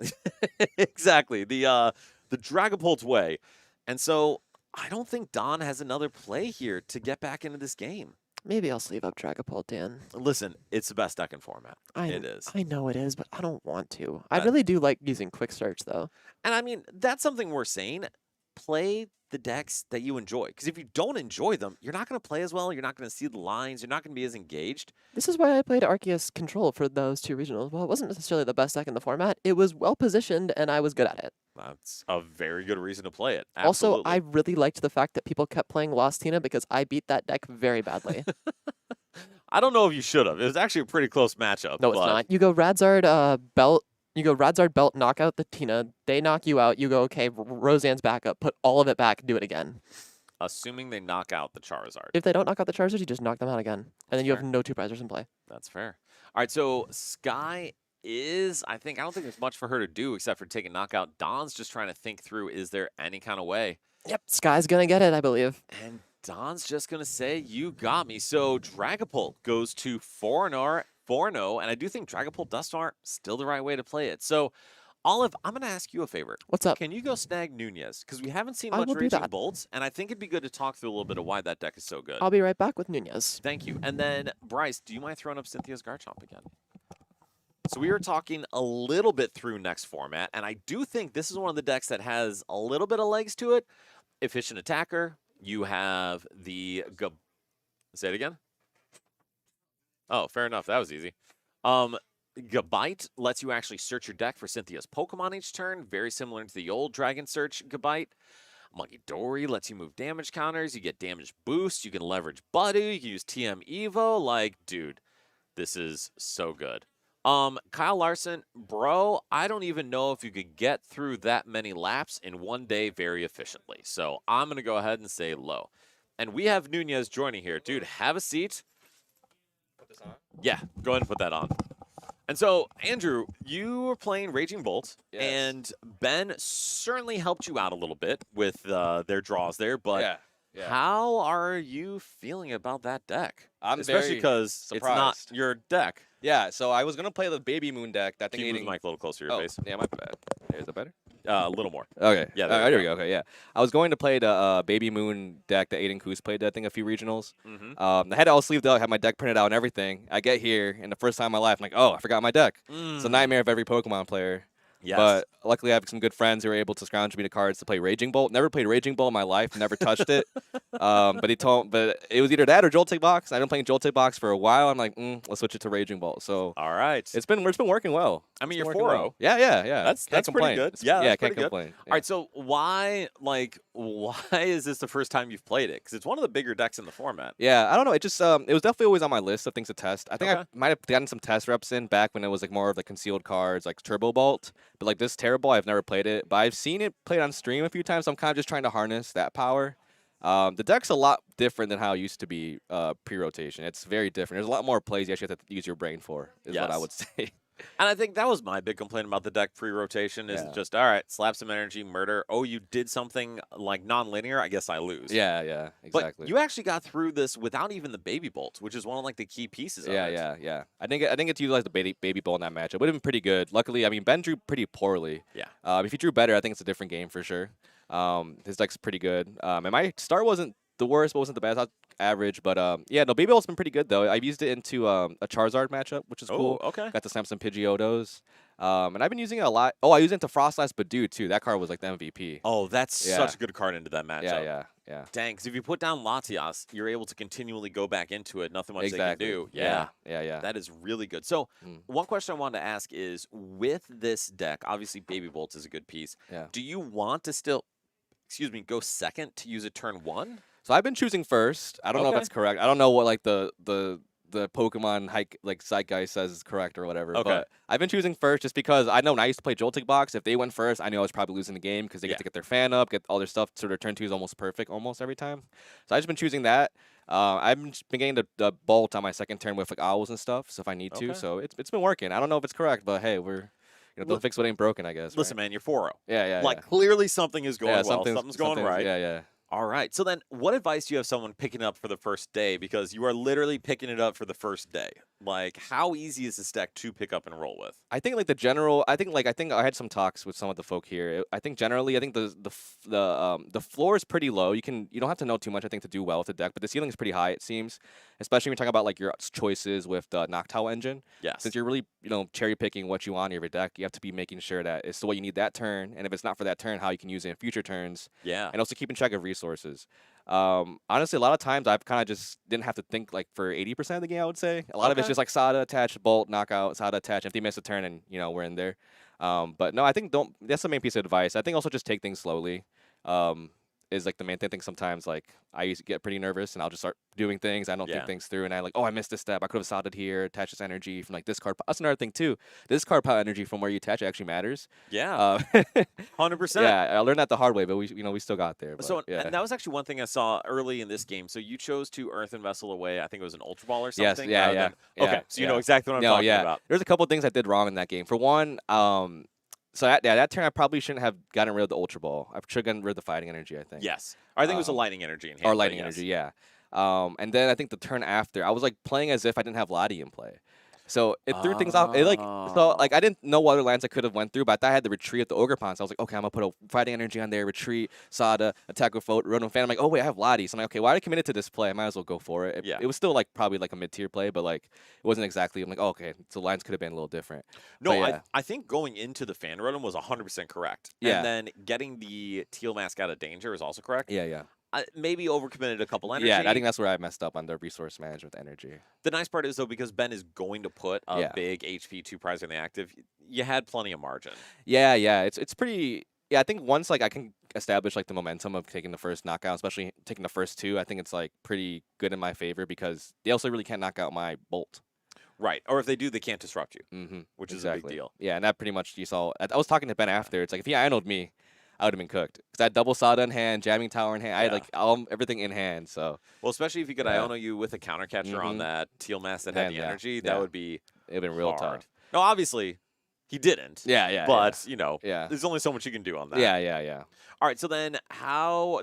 Exactly. The Dragapult way. And so I don't think Don has another play here to get back into this game. Maybe I'll sleeve up Dragapult, Dan. Listen, it's the best deck in format. It is. I know it is, but I don't want to. I really do like using quick search, though. And I mean, that's something we're saying. Play the decks that you enjoy. Because if you don't enjoy them, you're not going to play as well. You're not going to see the lines. You're not going to be as engaged. This is why I played Arceus Control for those 2 regionals. Well, it wasn't necessarily the best deck in the format. It was well positioned, and I was good at it. That's a very good reason to play it. Absolutely. Also, I really liked the fact that people kept playing Lost Tina because I beat that deck very badly. I don't know if you should have. It was actually a pretty close matchup. No, it's not. You go Radzard Belt. You go Radzard Belt, knock out the Tina. They knock you out. You go, okay, Roseanne's back up. Put all of it back. Do it again. Assuming they knock out the Charizard. If they don't knock out the Charizard, you just knock them out again. And then you have fair. no 2 prizers in play. That's fair. All right, so Sky is, I don't think there's much for her to do except for take a knockout. Don's just trying to think through, is there any kind of way? Yep, Sky's going to get it, I believe. And Don's just going to say, you got me. So Dragapult goes to 4-0, and I do think Dragapult Dusknoir still the right way to play it. So, Olive, I'm going to ask you a favor. What's up? Can you go snag Nunez? Because we haven't seen I much will do Raging that. Bolts, and I think it'd be good to talk through a little bit of why that deck is so good. I'll be right back with Nunez. Thank you. And then, Bryce, do you mind throwing up Cynthia's Garchomp again? So we were talking a little bit through next format, and I do think this is one of the decks that has a little bit of legs to it. Efficient attacker. You have the say it again. Oh, fair enough. That was easy. Gabite lets you actually search your deck for Cynthia's Pokemon each turn, very similar to the old Dragon Search Gabite. Monkey Dory lets you move damage counters. You get damage boost. You can leverage Budu. You can use TM Evo. Like, dude, this is so good. Kyle Larson, bro, I don't even know if you could get through that many laps in one day very efficiently. So I'm going to go ahead and say low. And we have Nunez joining here. Dude, have a seat. Put this on. Yeah, go ahead and put that on. And so, Andrew, you were playing Raging Bolt, Yes. and Ben certainly helped you out a little bit with their draws there, but yeah. how are you feeling about that deck? I'm Especially very because it's not surprised. your deck. Yeah, so I was gonna play the Baby Moon deck. That Can thing you move eating. the mic a little closer to your Oh, face? yeah, my bad. Is that better? A little more. Okay. Yeah, There, there you we go. Okay, yeah. I was going to play the Baby Moon deck that Aiden Koos played, I think, a few regionals. Mm-hmm. I had it all sleeved up, had my deck printed out and everything. I get here, and the first time in my life, I'm like, oh, I forgot my deck. It's a nightmare of every Pokemon player. Yes. But luckily, I have some good friends who were able to scrounge me the cards to play Raging Bolt. Never played Raging Bolt in my life. Never touched it. But it was either that or Joltik Box. I've been playing Joltik Box for a while. I'm like, let's switch it to Raging Bolt. So All right. it's been working well. I mean, It's you're been working 4-0. well. Yeah. That's Can't pretty complain. good. It's- Yeah, that's can't pretty good. complain. All right, so why is this the first time you've played it? Because it's one of the bigger decks in the format. Yeah, I don't know. It just it was definitely always on my list of things to test. I think Okay. I might have gotten some test reps in back when it was like more of the concealed cards, like Turbo Bolt. But like this Terrible, I've never played it, but I've seen it played on stream a few times. So I'm kind of just trying to harness that power. The deck's a lot different than how it used to be pre-rotation. It's very different. There's a lot more plays you actually have to use your brain for, is what I Yes. would say. And I think that was my big complaint about the deck pre-rotation is Yeah. just, all right, slap some energy, murder. Oh, you did something like non-linear, I guess I lose. yeah, exactly. But you actually got through this without even the baby bolt, which is one of like the key pieces of it. Yeah. I didn't get to utilize the baby ball in that matchup. Would have been pretty good. Luckily, I mean Ben drew pretty poorly. Yeah. If he drew better, I think it's a different game for sure. His deck's pretty good. And my start wasn't the worst, but wasn't the best. I was average, but yeah, no, baby ball's been pretty good though. I've used it into a Charizard matchup, which is cool. Oh, okay. Got to snap some Pidgeotos. And I've been using it a lot. Oh, I used it into Frostlass Badoo too. That card was like the MVP. Oh, that's Yeah. such a good card into that matchup. Yeah. Dang, because if you put down Latias, you're able to continually go back into it. Nothing much Exactly. they can do. Yeah. That is really good. So, Mm. one question I wanted to ask is, with this deck, obviously Baby Bolt is a good piece. Yeah. Do you want to still, go second to use it turn 1? So I've been choosing first. I don't know if Okay. that's correct. I don't know what like the Pokemon hike like zeitgeist says is correct or whatever. Okay. But I've been choosing first just because I know when I used to play Joltik Box, if they went first, I knew I was probably losing the game because they Yeah. get to get their fan up, get all their stuff, so their turn 2 is almost perfect almost every time. So I've just been choosing that. I've been getting the Bolt on my second turn with like owls and stuff, so if I need to. Okay. So it's been working. I don't know if it's correct, but hey, we're don't Look- fix what ain't broken, I guess. Listen, man, you're 4-0. Right? Yeah. Like, clearly something is going yeah, well. Something's going right. Yeah. All right. So then, what advice do you have someone picking up for the first day? Because you are literally picking it up for the first day. Like, how easy is this deck to pick up and roll with? I think like the general. I think I had some talks with some of the folk here. I think generally, I think the floor is pretty low. You don't have to know too much, I think, to do well with the deck, but the ceiling is pretty high. It seems, especially when you're talking about like your choices with the Noctowl engine. Yes. Since you're really cherry picking what you want in your deck, you have to be making sure that it's what you need that turn, and if it's not for that turn, how you can use it in future turns, Yeah. and also keeping track of resources. Honestly, a lot of times I've kind of just didn't have to think like for 80% of the game. I would say a lot of it's Okay. just like Sada attach, Bolt, knockout, Sada attach. If they miss a turn, and we're in there. But no, I think that's the main piece of advice. I think also just take things slowly. Is like the main thing. I think sometimes like I used to get pretty nervous and I'll just start doing things. I don't Yeah. think things through, and I like, oh, I missed this step. I could have Sada'd here, attach this energy from like this card. That's another thing too. This card pile energy from where you attach it actually matters. Yeah. 100%. Yeah, I learned that the hard way, but we still got there. But, So, yeah. and that was actually one thing I saw early in this game. So you chose to Earthen Vessel away. I think it was an Ultra Ball or Yes, something. yeah, rather yeah, than- Okay, yeah, so you know yeah. exactly what I'm No, talking yeah. about. There's a couple things I did wrong in that game. For one, so that turn I probably shouldn't have gotten rid of the Ultra Ball. I should have gotten rid of the Fighting Energy, I think. Yes. Or I think it was a Um, Lightning Energy in hand. Or but Lighting yes. Energy, yeah. And then I think the turn after, I was like playing as if I didn't have Lottie in play. So it threw things off. It I didn't know what other lands I could have went through, but I thought I had the retreat of the Ogre Pawn. So I was like, okay, I'm gonna put a Fighting Energy on there, retreat, Sada, attack with Rotom Fan. I'm like, oh wait, I have Lottie. So I'm like, okay, why did I committed to this play? I might as well go for it. Yeah. It was still like probably like a mid-tier play, but like it wasn't exactly. I'm like, oh, okay, so lines could have been a little different. No, But yeah. I think going into the fan rotom was 100% correct. Yeah. And then getting the teal mask out of danger is also correct. Yeah. Maybe overcommitted a couple energy. Yeah, I think that's where I messed up on the resource management energy. The nice part is, though, because Ben is going to put a Yeah. big HP 2 prize in the active, you had plenty of margin. Yeah, it's pretty. Yeah, I think once like I can establish like the momentum of taking the first knockout, especially taking the first two, I think it's like pretty good in my favor because they also really can't knock out my Bolt. Right. Or if they do, they can't disrupt you, Mm-hmm. which is a big deal. Yeah, and that pretty much you saw. I was talking to Ben after. It's like if he Ino'd me, I would have been cooked because I had double Sada in hand, jamming tower in hand. I had like everything in hand. So Well, especially if you could Yeah. Iono you with a counter catcher on Mhm. that teal mask that had the Yeah, energy, yeah. that would be it'd been real hard. tough. No, obviously, he didn't. Yeah. But, you know, yeah. there's only so much you can do on that. Yeah. All right, so then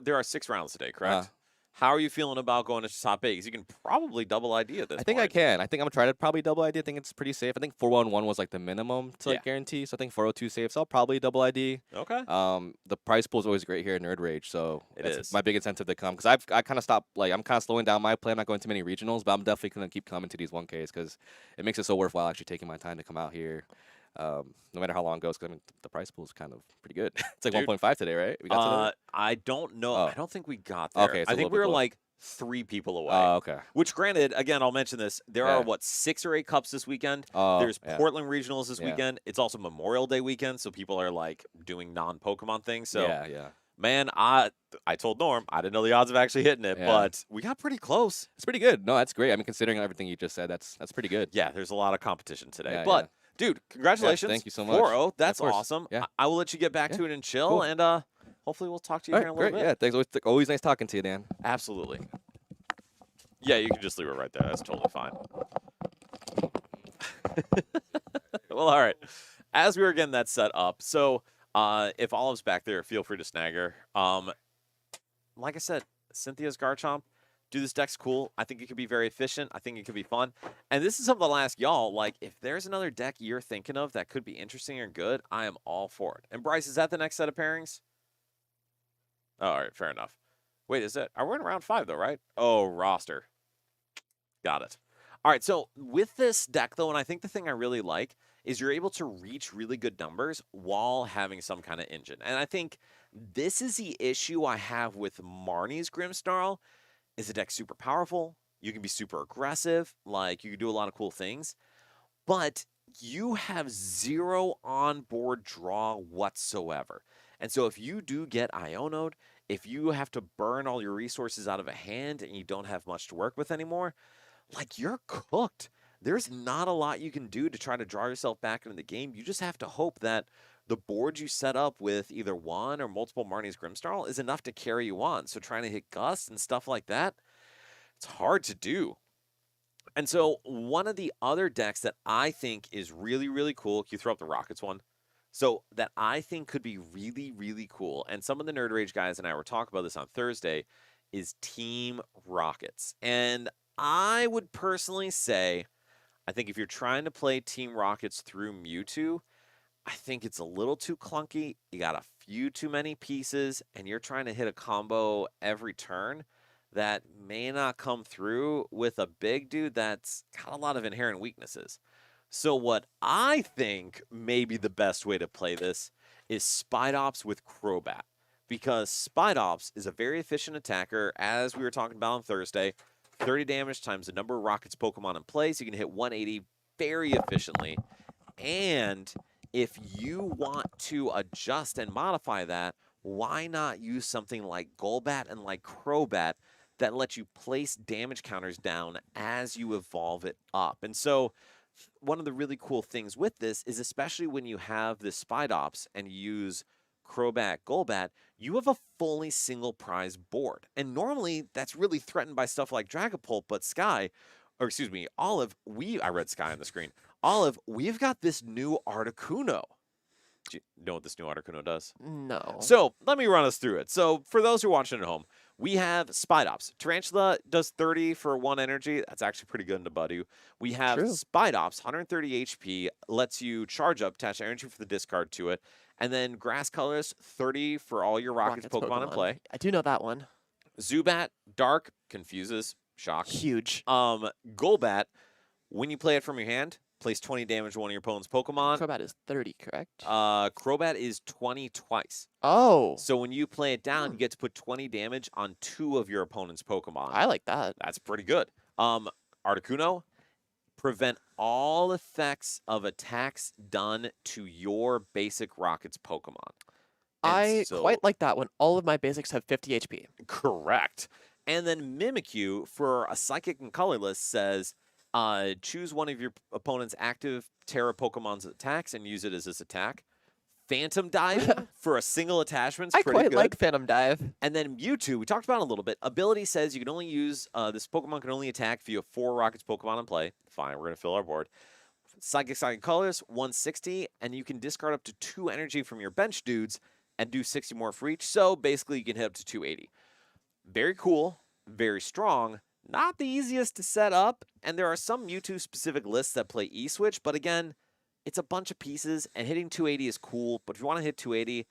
there are 6 rounds today, correct? How are you feeling about going to top 8? Because you can probably double ID at this I think I point. can. I think I'm gonna try to probably double ID. I think it's pretty safe. I think 411 was like the minimum to like Yeah. guarantee. So I think 402 safe. So I'll probably double ID. Okay. The price pool is always great here at Nerd Rage, so It that's is. my big incentive to come because I kind of stopped I'm kind of slowing down my play. I'm not going to many regionals, but I'm definitely gonna keep coming to these 1Ks because it makes it so worthwhile actually taking my time to come out here. No matter how long it goes, because I mean, the price pool is kind of pretty good. It's like Dude. 1.5 today, right? We got today? I don't know. Oh. I don't think we got there. Okay, it's a I think little we bit were below. like 3 people away. Oh, okay. Which, granted, again, I'll mention this. There Yeah. are, what, 6 or 8 cups this weekend? Oh, There's yeah. Portland regionals this Yeah. weekend. It's also Memorial Day weekend, so people are, like, doing non-Pokemon things. So, Yeah. man, I told Norm, I didn't know the odds of actually hitting it, Yeah. but we got pretty close. It's pretty good. No, that's great. I mean, considering everything you just said, that's pretty good. Yeah, there's a lot of competition today. Yeah, but, dude, congratulations. thank you so much. 4-0. That's course. awesome. Yeah. I will let you get back Yeah. to it and chill, Cool. and hopefully we'll talk to you All here in right, a little great. bit. Yeah, thanks. Always nice talking to you, Dan. Absolutely. Yeah, you can just leave it right there. That's totally fine. Well, all right. As we were getting that set up, so if Olive's back there, feel free to snag her. Like I said, Cynthia's Garchomp, dude, this deck's cool. I think it could be very efficient. I think it could be fun. And this is something I'll ask y'all. Like, if there's another deck you're thinking of that could be interesting or good, I am all for it. And Bryce, is that the next set of pairings? Oh, all right, fair enough. Wait, is it? Are we in round 5 though, right? Oh, roster. Got it. All right, so with this deck though, and I think the thing I really like is you're able to reach really good numbers while having some kind of engine. And I think this is the issue I have with Marnie's Grimmsnarl. Is the deck super powerful? You can be super aggressive, like you can do a lot of cool things, but you have 0 on-board draw whatsoever. And so if you do get Iono'd, if you have to burn all your resources out of a hand and you don't have much to work with anymore, like you're cooked. There's not a lot you can do to try to draw yourself back into the game. You just have to hope that the board you set up with either one or multiple Marnie's Grimmsnarl is enough to carry you on. So trying to hit Gust and stuff like that, it's hard to do. And so one of the other decks that I think is really, really cool, can you throw up the Rockets one? So that I think could be really, really cool, and some of the Nerd Rage guys and I were talking about this on Thursday, is Team Rockets. And I would personally say, I think if you're trying to play Team Rockets through Mewtwo, I think it's a little too clunky. You got a few too many pieces, and you're trying to hit a combo every turn that may not come through with a big dude that's got a lot of inherent weaknesses. So what I think may be the best way to play this is Spidops with Crobat. Because Spidops is a very efficient attacker, as we were talking about on Thursday. 30 damage times the number of Rockets Pokemon in play, so you can hit 180 very efficiently. And if you want to adjust and modify that, why not use something like Golbat and like Crobat that lets you place damage counters down as you evolve it up? And so one of the really cool things with this is, especially when you have this Spidops and use Crobat, Golbat, you have a fully single prize board. And normally that's really threatened by stuff like Dragapult, but Olive, I read Sky on the screen. Olive, we've got this new Articuno. Do you know what this new Articuno does? No. So let me run us through it. So for those who are watching at home, We have Spidops. Tarantula does 30 for 1 energy. That's actually pretty good into Budu. We have True. Spidops, 130 HP, lets you charge up, attach energy for the discard to it. And then Grass Colorless, 30 for all your Rockets, Pokemon in play. I do know that one. Zubat, Dark, confuses, shock. Huge. Golbat, when you play it from your hand, place 20 damage to one of your opponent's Pokemon. Crobat is 30, correct? Crobat is 20 twice. Oh, So when you play it down, you get to put 20 damage on 2 of your opponent's Pokemon. I like that. That's pretty good. Articuno, prevent all effects of attacks done to your basic Rockets Pokemon. And I so- quite like that when all of my basics have 50 HP. Correct. And then Mimikyu, for a Psychic and Colorless, says choose one of your opponent's active Terra Pokemon's attacks and use it as his attack. Phantom Diving for a single attachment. I Pretty quite good. like Phantom Dive. And then Mewtwo, we talked about it a little bit. Ability says you can only use this Pokemon can only attack if you have 4 Rockets Pokemon in play. Fine, we're gonna fill our board. Psychic Colors, 160, and you can discard up to 2 energy from your bench dudes and do 60 more for each. So basically, you can hit up to 280. Very cool, very strong. Not the easiest to set up, and there are some Mewtwo specific lists that play E-Switch, but again, it's a bunch of pieces, and hitting 280 is cool, but if you want to hit 280,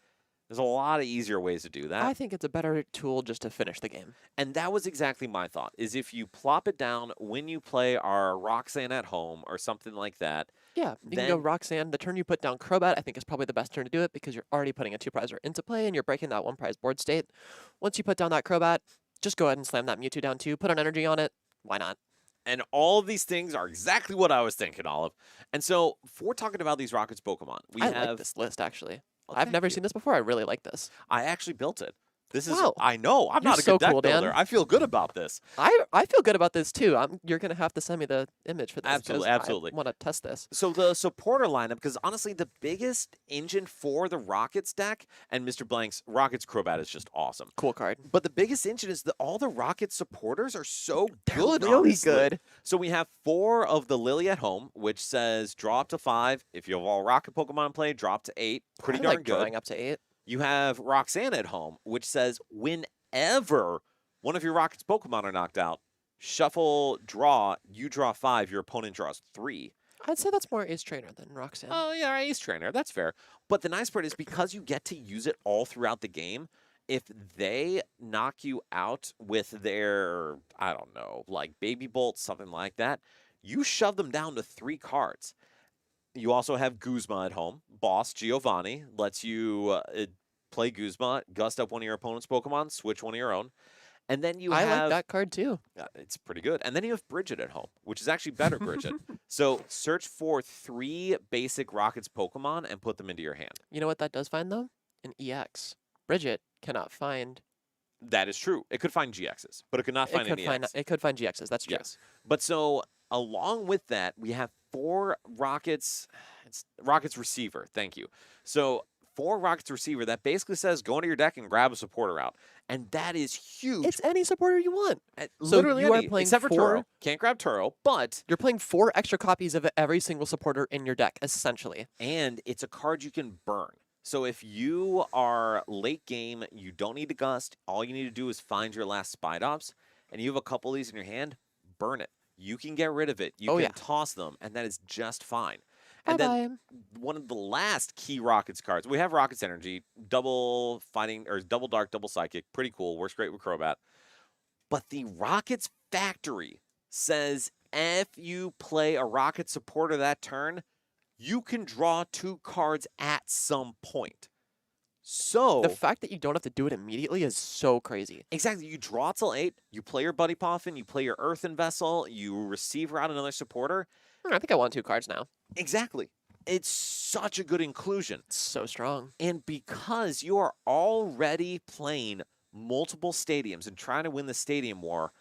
there's a lot of easier ways to do that. I think it's a better tool just to finish the game. And that was exactly my thought, is if you plop it down when you play our Roxanne at home or something like that. Yeah, you can go Then- Roxanne. The turn you put down Crobat, I think, is probably the best turn to do it because you're already putting a 2-prizer into play and you're breaking that 1-prize board state. Once you put down that Crobat, just go ahead and slam that Mewtwo down too. Put an energy on it. Why not? And all of these things are exactly what I was thinking, Olive. And so, for talking about these Rockets Pokemon, we I have... like this list, actually. Well, I've thank never you. seen this before. I really like this. I actually built it. This is... Wow. I know. I'm You're not a so good deck cool, Dan. builder. I feel good about this. I feel good about this too. You're going to have to send me the image for this. 'cause Absolutely, absolutely. I want to test this. So the supporter lineup, because honestly, the biggest engine for the Rockets deck, and Mr. Blank's Rockets Crobat is just awesome. Cool card. But the biggest engine is that all the Rocket supporters are so They're good. really honestly. good. So we have 4 of the Lily at home, which says draw up to 5. If you have all Rocket Pokemon in play, drop to 8. Pretty I darn like good. drawing up to 8. You have Roxanne at home, which says whenever one of your Rockets Pokemon are knocked out, shuffle, draw, you draw 5, your opponent draws 3. I'd say that's more Ace Trainer than Roxanne. Oh, yeah, Ace Trainer. That's fair. But the nice part is because you get to use it all throughout the game, if they knock you out with their, I don't know, like Baby Bolt, something like that, you shove them down to 3 cards. You also have Guzma at home. Boss Giovanni lets you play Guzma, gust up one of your opponent's Pokemon, switch one of your own. And then you I have... like that card too. It's pretty good. And then you have Bridget at home, which is actually better Bridget. So search for 3 basic Rockets Pokemon and put them into your hand. You know what that does find though? An EX. Bridget cannot find. That is true. It could find GXs, but it could not find any EX. It could find GXs. That's true. Yes. But so along with that, we have 4 Rockets. It's Rockets Receiver. Thank you. So 4 Rockets Receiver that basically says go into your deck and grab a supporter out. And that is huge. It's any supporter you want. so Literally you are any, playing except for 4 Turo. Can't grab Turo, but... You're playing 4 extra copies of every single supporter in your deck, essentially. And it's a card you can burn. So if you are late game, you don't need to gust. All you need to do is find your last Spidops, and you have a couple of these in your hand, burn it. You can get rid of it. You can toss them, and that is just fine. And then one of the last key Rockets cards, we have Rockets Energy, double fighting, or double dark, double psychic. Pretty cool. Works great with Crobat. But the Rockets Factory says if you play a Rocket supporter that turn, you can draw 2 cards at some point. So the fact that you don't have to do it immediately is so crazy. exactly, you draw till 8, you play your Buddy Poffin, you play your Earthen Vessel, you receive out another supporter. I think I want 2 cards now. Exactly. It's such a good inclusion. It's so strong. And because you are already playing multiple stadiums and trying to win the stadium war,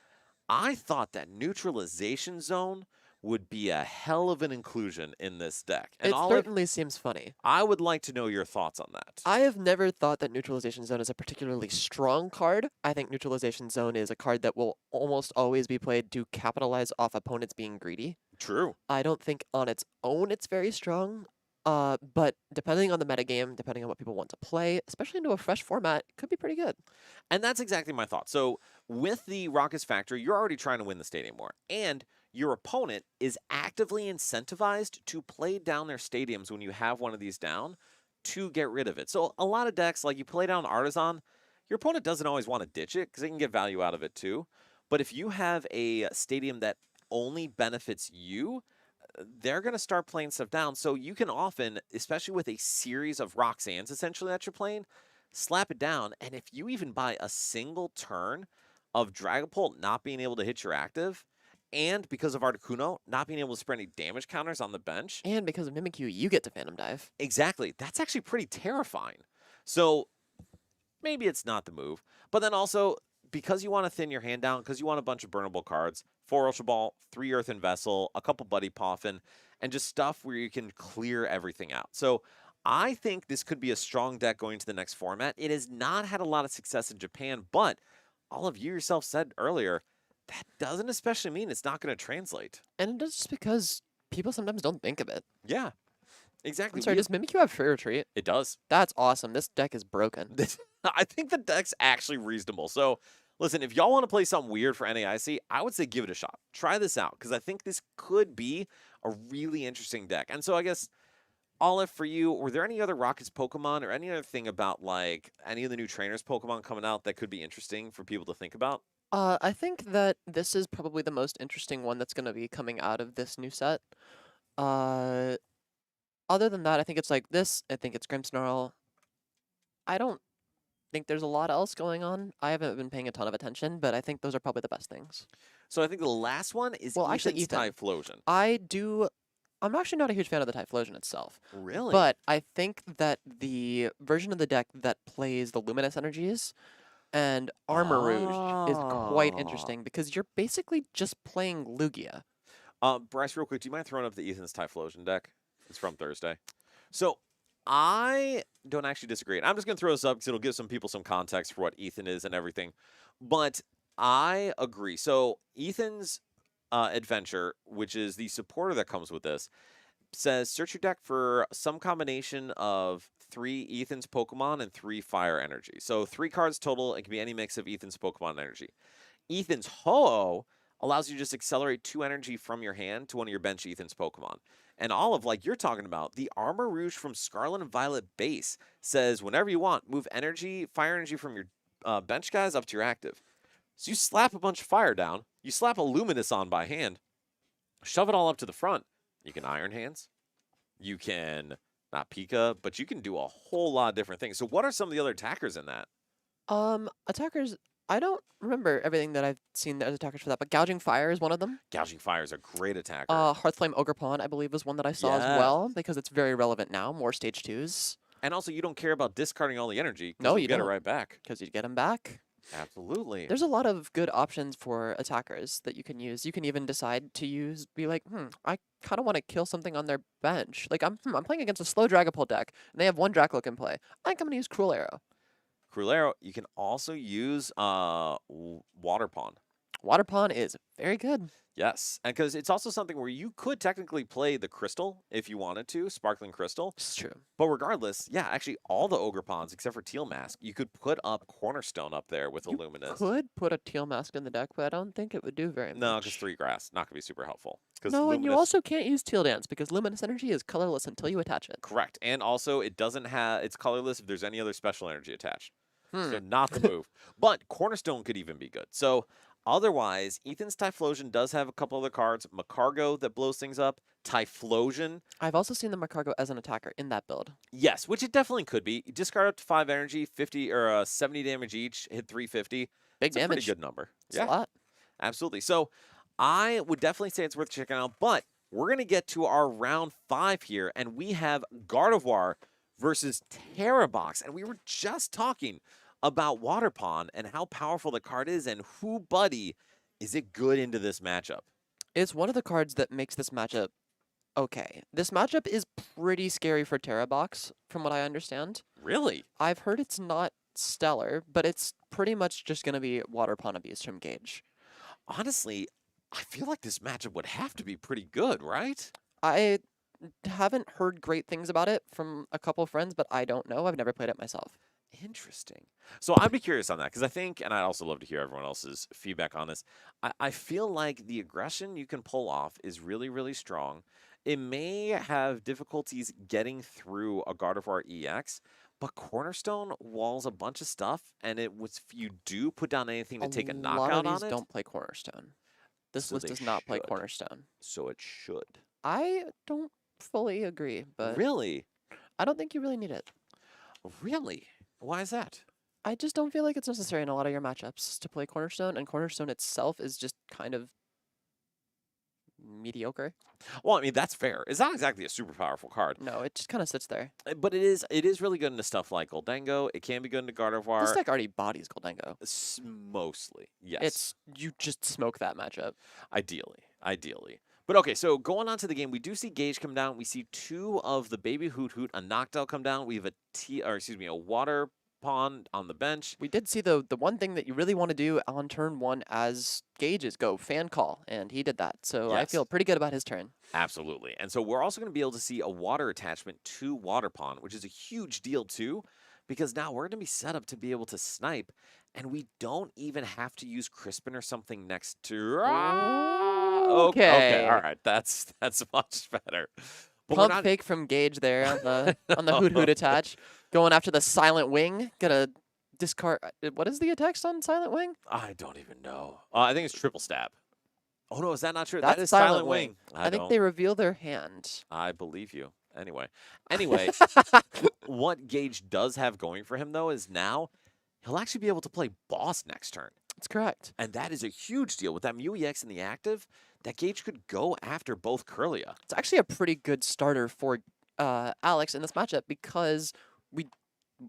I thought that Neutralization Zone would be a hell of an inclusion in this deck. And It Olive, certainly seems funny. I would like to know your thoughts on that. I have never thought that Neutralization Zone is a particularly strong card. I think Neutralization Zone is a card that will almost always be played to capitalize off opponents being greedy. True. I don't think on its own it's very strong. But depending on the metagame, depending on what people want to play, especially into a fresh format, it could be pretty good. And that's exactly my thought. So with the Rockets Factory, you're already trying to win the Stadium War, and your opponent is actively incentivized to play down their stadiums when you have one of these down to get rid of it. So a lot of decks, like you play down Artisan, your opponent doesn't always want to ditch it because they can get value out of it too. But if you have a stadium that only benefits you, they're going to start playing stuff down. So you can often, especially with a series of Roxannes essentially that you're playing, slap it down. And if you even buy a single turn of Dragapult not being able to hit your active, and because of Articuno not being able to spread any damage counters on the bench, And because of Mimikyu, you get to Phantom Dive. exactly, that's actually pretty terrifying. So maybe it's not the move. But then also, because you want to thin your hand down, because you want a bunch of burnable cards, 4 Ultra Ball, 3 Earthen Vessel, a couple Buddy Poffin, and just stuff where you can clear everything out. So I think this could be a strong deck going to the next format. It has not had a lot of success in Japan, but all of you yourself said earlier, that doesn't especially mean it's not going to translate. And it is just because people sometimes don't think of it. Yeah, exactly. I'm sorry, does Mimikyu have Free Retreat? It does. That's awesome. This deck is broken. I think the deck's actually reasonable. So, listen, if y'all want to play something weird for NAIC, I would say give it a shot. Try this out because I think this could be a really interesting deck. And so, I guess, Olive, for you, were there any other Rockets Pokemon or any other thing about like any of the new trainers Pokemon coming out that could be interesting for people to think about? I think that this is probably the most interesting one that's going to be coming out of this new set. Uh, Other than that, I think it's like this. I think it's Grimmsnarl. I don't think there's a lot else going on. I haven't been paying a ton of attention, but I think those are probably the best things. So, I think the last one is Well, actually, Ethan's Ethan. Typhlosion. I'm actually not a huge fan of the Typhlosion itself. Really? But I think that the version of the deck that plays the Luminous energies and Armor Rouge is quite Oh. interesting because you're basically just playing Lugia. Bryce, real quick, do you mind throwing up the Ethan's Typhlosion deck? It's from Thursday. So I don't actually disagree. And I'm just going to throw this up because it'll give some people some context for what Ethan is and everything. But I agree. So Ethan's adventure, which is the supporter that comes with this, says search your deck for some combination of 3 Ethan's Pokemon and 3 Fire Energy. So 3 cards total. It can be any mix of Ethan's Pokemon energy. Ethan's Ho-Oh allows you to just accelerate 2 energy from your hand to one of your bench Ethan's Pokemon. And Olive, like you're talking about, the Armor Rouge from Scarlet and Violet base says whenever you want, move energy, fire energy from your bench guys up to your active. So you slap a bunch of fire down, you slap a Luminous on by hand, shove it all up to the front. You can Iron Hands, you can, not Pika, but you can do a whole lot of different things. So what are some of the other attackers in that? Attackers, I don't remember everything that I've seen as attackers for that, but Gouging Fire is one of them. Gouging Fire is a great attacker. Hearthflame Ogrepon, I believe, was one that I saw as well because it's very relevant now. More stage 2s And also, you don't care about discarding all the energy. No, you you get don't. it right back. because you get them back. Absolutely. There's a lot of good options for attackers that you can use. You can even decide to be like, I kind of want to kill something on their bench. Like, I'm playing against a slow Dragapult deck, and they have 1 Dracloak in play. I think I'm going to use Cruel Arrow. Cruel Arrow, you can also use Water Pawn. Water Pawn is very good. Yes, and because it's also something where you could technically play the Crystal if you wanted to, Sparkling Crystal. It's true. But regardless, yeah, actually all the Ogre Pawns, except for Teal Mask, you could put up Cornerstone up there with You Illuminous. could put a Teal Mask in the deck, but I don't think it would do very No, much. because 3 grass, not going to be super helpful. 'Cause No, and you Luminous- also can't use Teal Dance because Luminous Energy is colorless until you attach it. Correct, and also it doesn't have, it's colorless if there's any other special energy attached. Hmm. So not the move. But Cornerstone could even be good. So otherwise, Ethan's Typhlosion does have a couple other cards. Macargo that blows things up. Typhlosion, I've also seen the Macargo as an attacker in that build. yes, which it definitely could be. You discard up to 5 energy, 50 or 70 damage each, hit 350. Big It's a pretty damage. good number. It's a lot. Absolutely. So I would definitely say it's worth checking out. But we're going to get to our round 5 here, and we have Gardevoir versus Terrabox. And we were just talking about Water Pawn and how powerful the card is, and who, buddy, is it good into this matchup? It's one of the cards that makes this matchup okay. This matchup is pretty scary for Terrabox, from what I understand. Really? I've heard it's not stellar, but it's pretty much just going to be Water Pawn abuse from Gage. Honestly, I feel like this matchup would have to be pretty good, right? I haven't heard great things about it from a couple friends, but I don't know. I've never played it myself. Interesting. So I'd be curious on that because I think, and I'd also love to hear everyone else's feedback on this. I feel like the aggression you can pull off is really, really strong. It may have difficulties getting through a Gardevoir EX, but Cornerstone walls a bunch of stuff, and it was if you do put down anything to take a lot of knockout these on it, don't play Cornerstone. This so list they does not play should. Cornerstone. So it should. I don't fully agree, but Really? I don't think you really need it. Really? Why is that? I just don't feel like it's necessary in a lot of your matchups to play Cornerstone, and Cornerstone itself is just kind of mediocre. Well, I mean, that's fair. It's not exactly a super powerful card, No, it just kind of sits there. but it is really good into stuff like Goldango. It can be good into This Gardevoir. deck already bodies Goldango. Mostly, yes. It's you just smoke that matchup. Ideally. But okay, so going on to the game, we do see Gage come down. We see two of the baby Hoot Hoot, a Noctowl come down. We have a water pond on the bench. We did see the one thing that you really want to do on turn 1 as Gage is go fan call, and he did that. So I Yes. feel pretty good about his turn. Absolutely. And so we're also going to be able to see a water attachment to Water Pond, which is a huge deal too, because now we're going to be set up to be able to snipe, and we don't even have to use Crispin or something next to. Okay. All Okay. right. That's much better. But we're Pump not. fake from Gage there on the Hoot Hoot attach. Going after the Silent Wing. Gonna discard. What is the attack on Silent Wing? I don't even know. I think it's triple stab. Oh no, is that not true? That's That is Silent Silent Wing. Wing. I think they reveal their hand. I believe you. Anyway, what Gage does have going for him though is now he'll actually be able to play boss next turn. That's correct. And that is a huge deal. With that Mew EX in the active, that Gage could go after both Curlia. It's actually a pretty good starter for Alex in this matchup because we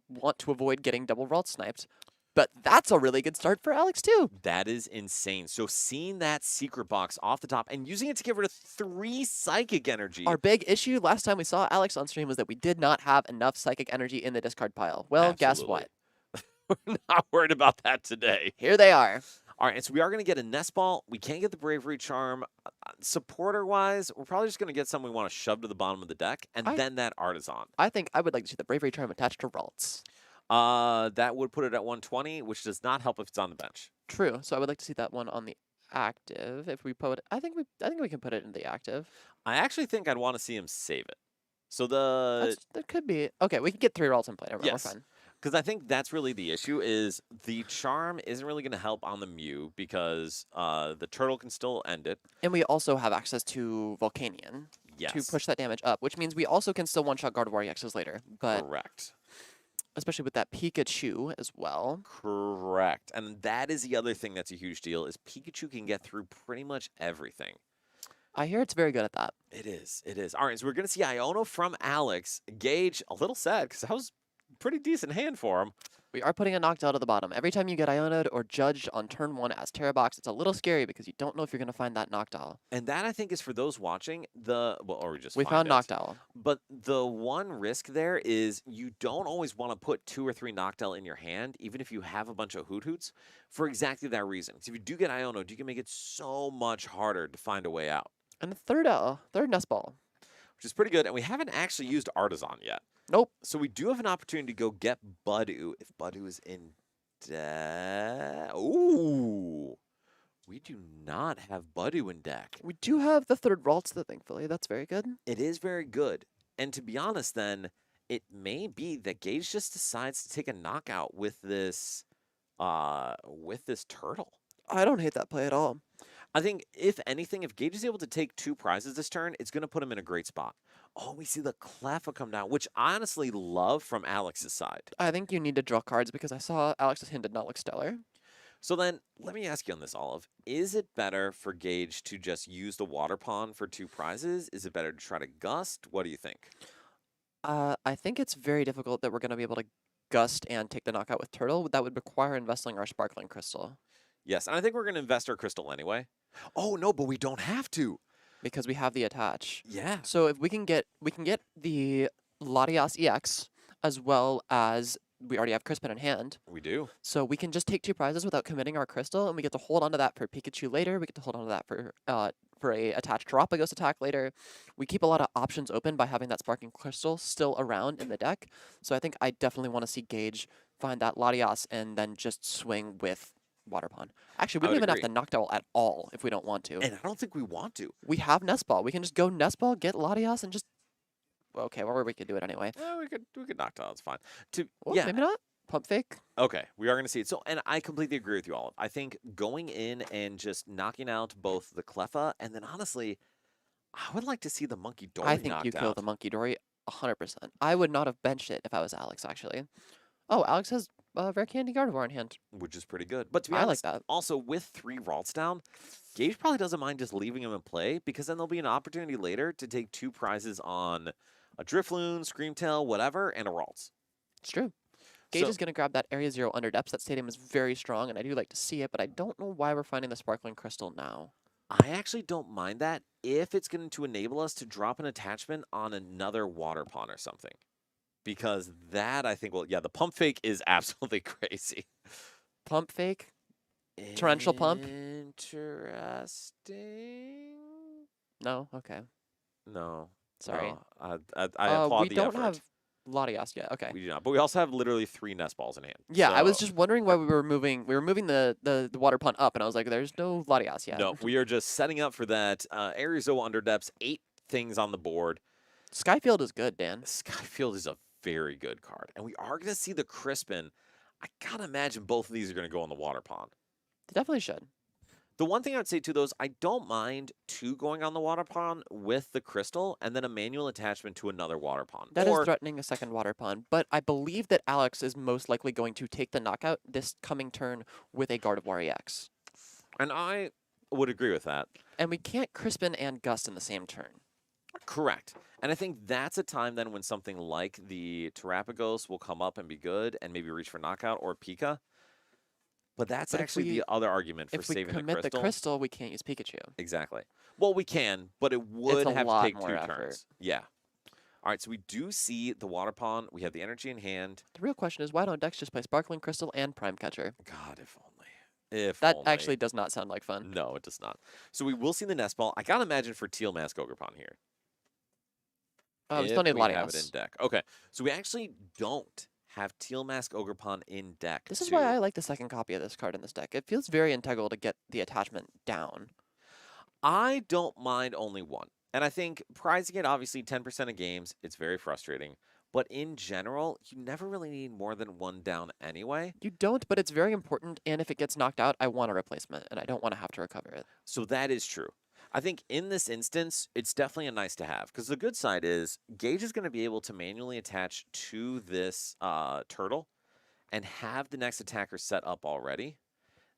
want to avoid getting double vault sniped. But that's a really good start for Alex too. That is insane. So seeing that secret box off the top and using it to get rid of 3 psychic energy. Our big issue last time we saw Alex on stream was that we did not have enough psychic energy in the discard pile. Well, guess what? We're not worried about that today. Here they are. All right, and so we are going to get a Nest Ball. We can't get the Bravery Charm. Supporter-wise, we're probably just going to get something we want to shove to the bottom of the deck, and then that Artisan. I think I would like to see the Bravery Charm attached to Ralts. That would put it at 120, which does not help if it's on the bench. True. So I would like to see that one on the active. If we put, I think we can put it in the active. I actually think I'd want to see him save it. So That could be okay. We can get 3 Ralts in play. We're Yes. fine. because I think that's really the issue is the charm isn't really going to help on the Mew because the turtle can still end it. And we also have access to Volcanion Yes. to push that damage up, which means we also can still one-shot Gardevoir EXs later. But Correct. especially with that Pikachu as well. Correct. And that is the other thing that's a huge deal is Pikachu can get through pretty much everything. I hear it's very good at that. It is. It is. All right, so we're going to see Iono from Alex. Gage, a little sad because that was a pretty decent hand for him. We are putting a Noctowl at the bottom. Every time you get Ionoed or judged on turn 1 as Terrabox, it's a little scary because you don't know if you're going to find that Noctowl. And that, I think, is for those watching or we just We found it. Noctowl. But the one risk there is you don't always want to put 2 or 3 Noctowl in your hand, even if you have a bunch of Hoot Hoots, for exactly that reason. Because if you do get Ionoed, you can make it so much harder to find a way out, And the third Nest Ball. which is pretty good. And we haven't actually used Artisan yet. Nope. So we do have an opportunity to go get Budu if Budu is in deck. Ooh. We do not have Budu in deck. We do have the third Ralts, though, thankfully. That's very good. It is very good. And to be honest, then, it may be that Gage just decides to take a knockout with this turtle. I don't hate that play at all. I think, if anything, if Gage is able to take 2 prizes this turn, it's going to put him in a great spot. Oh, we see the Cleffa come down, which I honestly love from Alex's side. I think you need to draw cards because I saw Alex's hand did not look stellar. So then, let me ask you on this, Olive. Is it better for Gage to just use the Water Pond for 2 prizes? Is it better to try to Gust? What do you think? I think it's very difficult that we're going to be able to Gust and take the knockout with Turtle. That would require investing our Sparkling Crystal. Yes, and I think we're going to invest our Crystal anyway. Oh, no, but we don't have to. Because we have the attach. Yeah. So if we can get the Latias EX as well as we already have Crispin in hand. We do. So we can just take 2 prizes without committing our crystal, and we get to hold on to that for Pikachu later. We get to hold on to that for a attached Terapagos attack later. We keep a lot of options open by having that Sparkling Crystal still around in the deck. So I think I definitely want to see Gage find that Latias and then just swing with Water Pond. Actually, we I don't would even have agree. to Noctowl at all if we don't want to. And I don't think we want to. We have Nest Ball. We can just go Nest Ball, get Latias, and just... Okay, or we could do it anyway. Well, we could knock down. It's fine. Well, Yeah. maybe not. Pump Fake. Okay, we are going to see it. So, and I completely agree with you, Olive. I think going in and just knocking out both the Cleffa and then honestly, I would like to see the Monkey Dory I think knocked you kill out. the Monkey Dory 100%. I would not have benched it if I was Alex, actually. Oh, Alex has Rare Candy Gardevoir in hand. Which is pretty good. But to be I like honest, that. also with 3 Ralts down, Gage probably doesn't mind just leaving him in play because then there'll be an opportunity later to take 2 prizes on a Drifloon, Screamtail, whatever, and a Ralts. It's true. Gage So- is going to grab that Area 0 under depths. That stadium is very strong, and I do like to see it, but I don't know why we're finding the Sparkling Crystal now. I actually don't mind that if it's going to enable us to drop an attachment on another water pond or something. Because that, I think, the Pump Fake is absolutely crazy. Pump Fake? Torrential Pump? Interesting. No? Okay. No. Sorry. no, I applaud we the don't effort. have Latias yet. Okay. We do not. But we also have literally 3 Nest Balls in hand. Yeah, I was So- just wondering why we were moving the water pond up, and I was like, there's no Latias yet. No, we are just setting up for that. Arizo under depths, 8 things on the board. Skyfield is good, Dan. Skyfield is a very good card. And we are going to see the Crispin. I gotta imagine both of these are going to go on the water pond. They definitely should. The one thing I would say too, though, is I don't mind 2 going on the water pond with the crystal and then a manual attachment to another water pond. That is or, threatening a second water pond, but I believe that Alex is most likely going to take the knockout this coming turn with a Gardevoir EX. and I would agree with that. And we can't Crispin and Gust in the same turn. Correct. And I think that's a time then when something like the Terapagos will come up and be good and maybe reach for knockout or Pika. But that's But if actually we- the other argument for If we saving commit the crystal. we can't use Pikachu. Exactly. Well, we can, but it would a have to lot take more 2 effort. turns. Yeah. All right, so we do see the water pond. We have the energy in hand. The real question is, why don't decks just play Sparkling Crystal and Prime Catcher? God, if only. If That only. actually does not sound like fun. No, it does not. So we will see the nest ball. I gotta imagine for Teal Mask Ogrepon here. We still need if we have it in Latias. deck. Okay, so we actually don't have Teal Mask Ogrepon in deck. This is to- why I like the second copy of this card in this deck. It feels very integral to get the attachment down. I don't mind only 1. And I think prizing it, obviously 10% of games, it's very frustrating. But in general, you never really need more than 1 down anyway. You don't, but it's very important, and if it gets knocked out, I want a replacement, and I don't want to have to recover it. So that is true. I think in this instance, it's definitely a nice to have. Because the good side is, Gage is going to be able to manually attach to this turtle and have the next attacker set up already.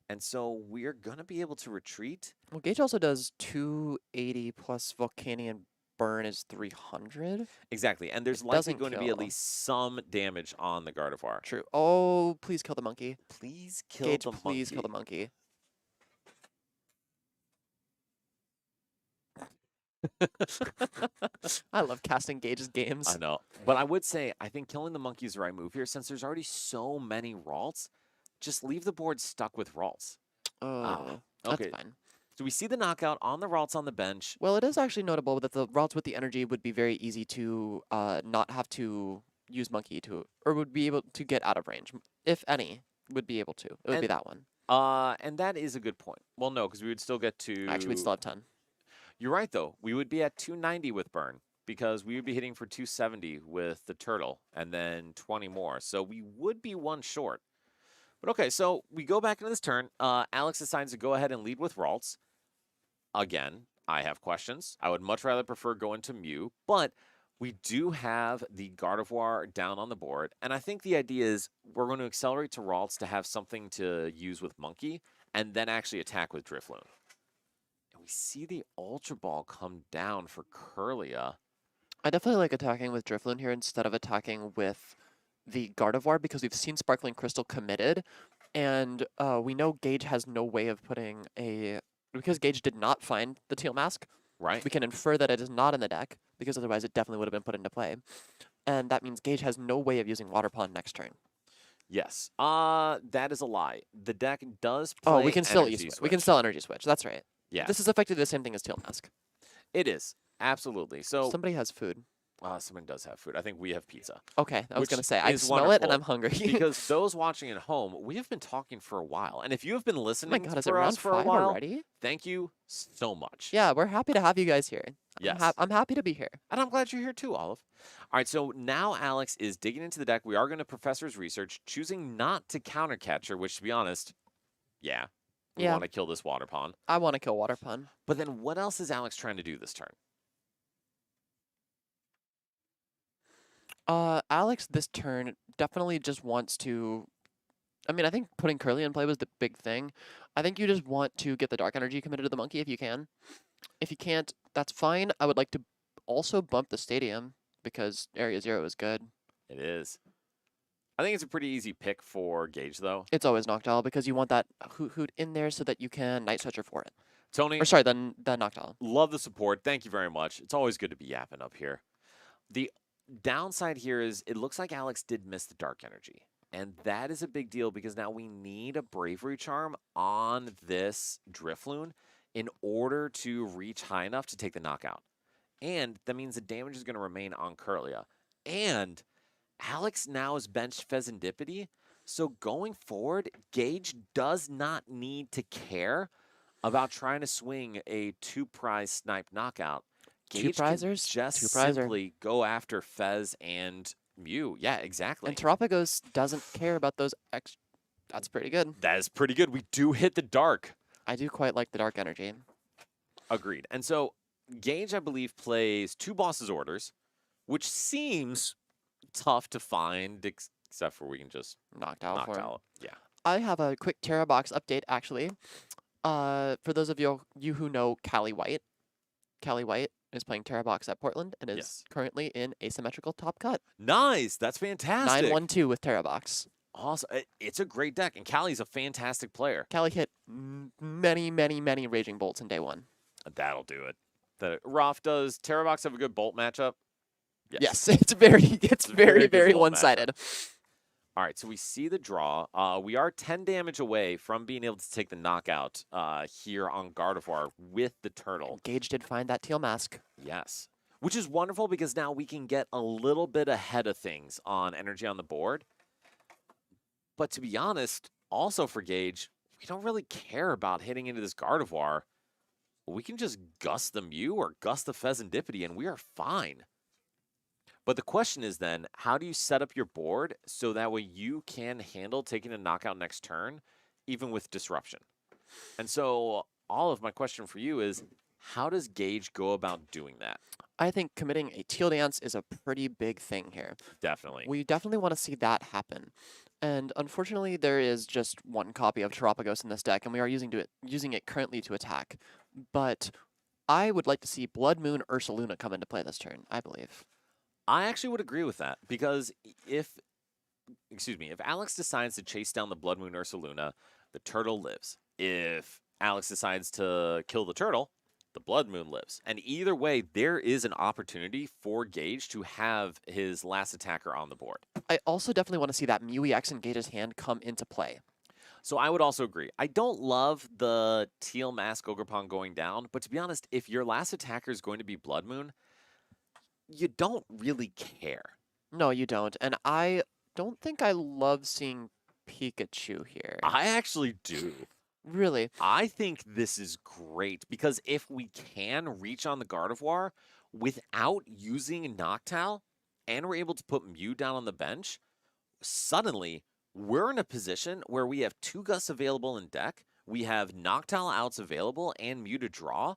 And so we're going to be able to retreat. Well, Gage also does 280 plus Volcanion Burn is 300. Exactly. And there's It likely doesn't going to be at kill. least some damage on the Gardevoir. True. Oh, please kill the monkey. Please kill Gage, the please kill the monkey. monkey. I love casting Gage's games. I know. But I would say, I think killing the monkey is the right move here. Since there's already so many Ralts, just leave the board stuck with Ralts. Oh, that's okay. fine. So we see the knockout on the Ralts on the bench. Well, it is actually notable that the routes with the energy would be very easy to not have to use monkey to, or would be able to get out of range, if any, would be able to. It would be And- that one. And that is a good point. Well, no, because we would still get to... Actually, we'd still have 10. You're right, though. We would be at 290 with Burn because we would be hitting for 270 with the Turtle and then 20 more. So we would be 1 short. But okay, so we go back into this turn. Alex decides to go ahead and lead with Ralts. Again, I have questions. I would much rather prefer going to Mew, but we do have the Gardevoir down on the board. And I think the idea is we're going to accelerate to Ralts to have something to use with Monkey and then actually attack with Drifloon. We see the Ultra Ball come down for Curlia. I definitely like attacking with Drifloon here instead of attacking with the Gardevoir because we've seen Sparkling Crystal committed, and we know Gage has no way of putting a... Because Gage did not find the Teal Mask, Right? we can infer that it is not in the deck, because otherwise it definitely would have been put into play. And that means Gage has no way of using Water Pond next turn. Yes. That is a lie. The deck does play Oh, we can still Energy use We can Switch. still Energy Switch. That's right. Yeah, This is effectively the same thing as Tail Mask. it is. Absolutely. So, Somebody has food. someone does have food. I think we have pizza. Okay, I was Which gonna say I is smell it and wonderful, I'm hungry. Because those watching at home, we have been talking for a while. And if you have been Oh my listening god, is it for us round for a 5 while, already? thank you so much. Yeah, we're happy to have you guys here. Yes. I'm happy to be here. And I'm glad you're here too, Olive. All right, so now Alex is digging into the deck. We are going to Professor's Research, choosing not to counter Catcher, which, to be honest, yeah, we Yeah. want to kill this Water Pond. I want to kill Water Pun. But then what else is Alex trying to do this turn? Alex this turn definitely just wants to. I mean, I think putting Curly in play was the big thing. I think you just want to get the Dark Energy committed to the Monkey if you can. If you can't, that's fine. I would like to also bump the Stadium because Area 0 is good. It is. I think it's a pretty easy pick for Gage, though. It's always Noctowl because you want that Hoot in there so that you can Night Switcher for it. Tony, Or sorry, the Noctowl. love the support. Thank you very much. It's always good to be yapping up here. The downside here is it looks like Alex did miss the Dark Energy. And that is a big deal because now we need a Bravery Charm on this Drifloon in order to reach high enough to take the knockout. And that means the damage is going to remain on Curlia. And Alex now is benched Pheasantipity. So going forward, Gage does not need to care about trying to swing a 2-prize snipe knockout. Gage can Two-prizers? just Two-prizer. simply go after Fez and Mew. Yeah, exactly. And Terapagos doesn't care about those That's pretty good. That is pretty good. We do hit the dark. I do quite like the Dark Energy. Agreed. And so Gage, I believe, plays 2 Boss's Orders, which seems tough to find, except for we can just Knocked out knock for him. out. Yeah. I have a quick Terra Box update, actually. For those of you who know Callie White is playing Terra Box at Portland and is Yes. currently in asymmetrical top cut. Nice. That's fantastic. 9-1-2 with Terra Box. Awesome. It's a great deck, and Callie's a fantastic player. Callie hit many, many, many Raging Bolts in day 1. That'll do it. Roth, does Terravox have a good Bolt matchup? Yes, it's very, very very good one-sided. All right, so we see the draw. We are 10 damage away from being able to take the knockout here on Gardevoir with the turtle. Gage did find that teal mask. Yes, which is wonderful because now we can get a little bit ahead of things on energy on the board. But to be honest, also for Gage, we don't really care about hitting into this Gardevoir. We can just gust the Mew or gust the Pheasantipity, and we are fine. But the question is then, how do you set up your board so that way you can handle taking a knockout next turn, even with disruption? And so, Olive, my question for you is, how does Gage go about doing that? I think committing a teal dance is a pretty big thing here. Definitely. We definitely want to see that happen. And unfortunately, there is just one copy of Terapagos in this deck, and we are using it currently to attack. But I would like to see Blood Moon Ursaluna come into play this turn, I believe. I actually would agree with that because if Alex decides to chase down the Blood Moon Ursaluna, the turtle lives. If Alex decides to kill the turtle, the Blood Moon lives. And either way, there is an opportunity for Gage to have his last attacker on the board. I also definitely want to see that Mew EX in Gage's hand come into play. So I would also agree. I don't love the Teal Mask Ogerpon going down, but to be honest, if your last attacker is going to be Blood Moon, you don't really care. No, you don't. And I don't think I love seeing Pikachu here. I actually do. Really? I think this is great because if we can reach on the Gardevoir without using Noctowl and we're able to put Mew down on the bench, suddenly we're in a position where we have 2 Gusts available in deck, we have Noctowl outs available and Mew to draw,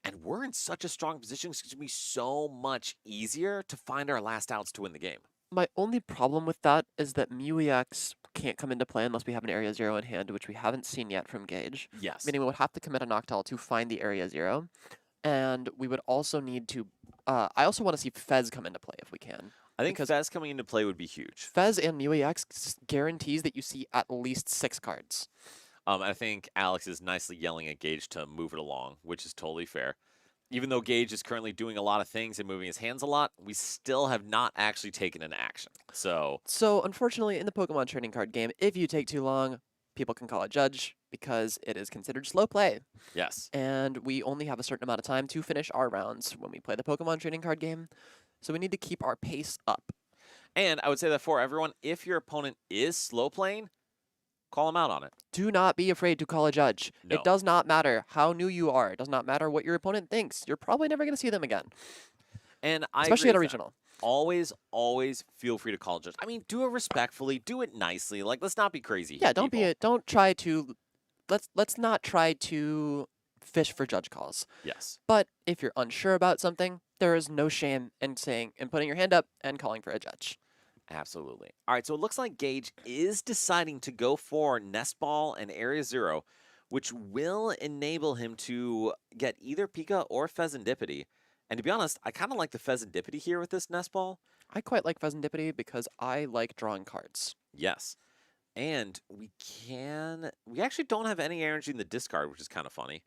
and we're in such a strong position. It's going to be so much easier to find our last outs to win the game. My only problem with that is that Mew EX can't come into play unless we have an Area 0 in hand, which we haven't seen yet from Gage. Yes. Meaning we would have to commit a Noctowl to find the Area 0. And we would also need to... I also want to see Fez come into play if we can. I think because Fez coming into play would be huge. Fez and Mew EX guarantees that you see at least 6 cards. I think Alex is nicely yelling at Gage to move it along, which is totally fair. Even though Gage is currently doing a lot of things and moving his hands a lot, we still have not actually taken an action. So So, unfortunately, in the Pokemon trading card game, if you take too long, people can call a judge. because it is considered slow play, Yes. and we only have a certain amount of time to finish our rounds when we play the Pokemon trading card game. So we need to keep our pace up. And I would say that for everyone, if your opponent is slow playing, call them out on it. Do not be afraid to call a judge. No. It does not matter how new you are. It does not matter what your opponent thinks. You're probably never going to see them again, And I especially agree at a with that. regional. Always feel free to call a judge. I mean, do it respectfully, do it nicely. Like, let's not be crazy. Yeah, here, don't people. don't try to let's not try to fish for judge calls. Yes. But if you're unsure about something, there is no shame in saying and putting your hand up and calling for a judge. Absolutely. All right, so it looks like Gage is deciding to go for Nest Ball and Area Zero, which will enable him to get either Pika or Pheasantipity. And to be honest, I kind of like the Pheasantipity here with this Nest Ball. I quite like Pheasantipity because I like drawing cards. Yes. And we actually don't have any energy in the discard, which is kind of funny.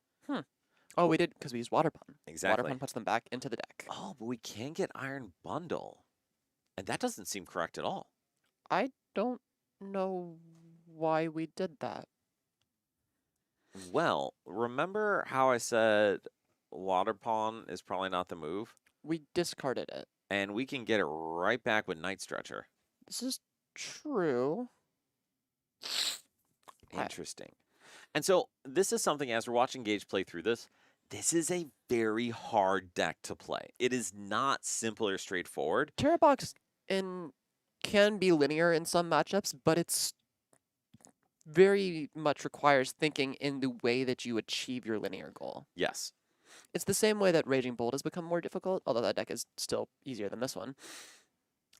Oh, we did because we used Water Pun. Exactly. Water Pun puts them back into the deck. Oh, but we can get Iron Bundle. And that doesn't seem correct at all. I don't know why we did that. Well, remember how I said Water Pawn is probably not the move? We discarded it. And we can get it right back with Night Stretcher. This is true. I- Interesting. And so this is something, as we're watching Gage play through this is a very hard deck to play. It is not simple or straightforward. Terra Box can be linear in some matchups, but it's very much requires thinking in the way that you achieve your linear goal. Yes. It's the same way that Raging Bolt has become more difficult, although that deck is still easier than this one.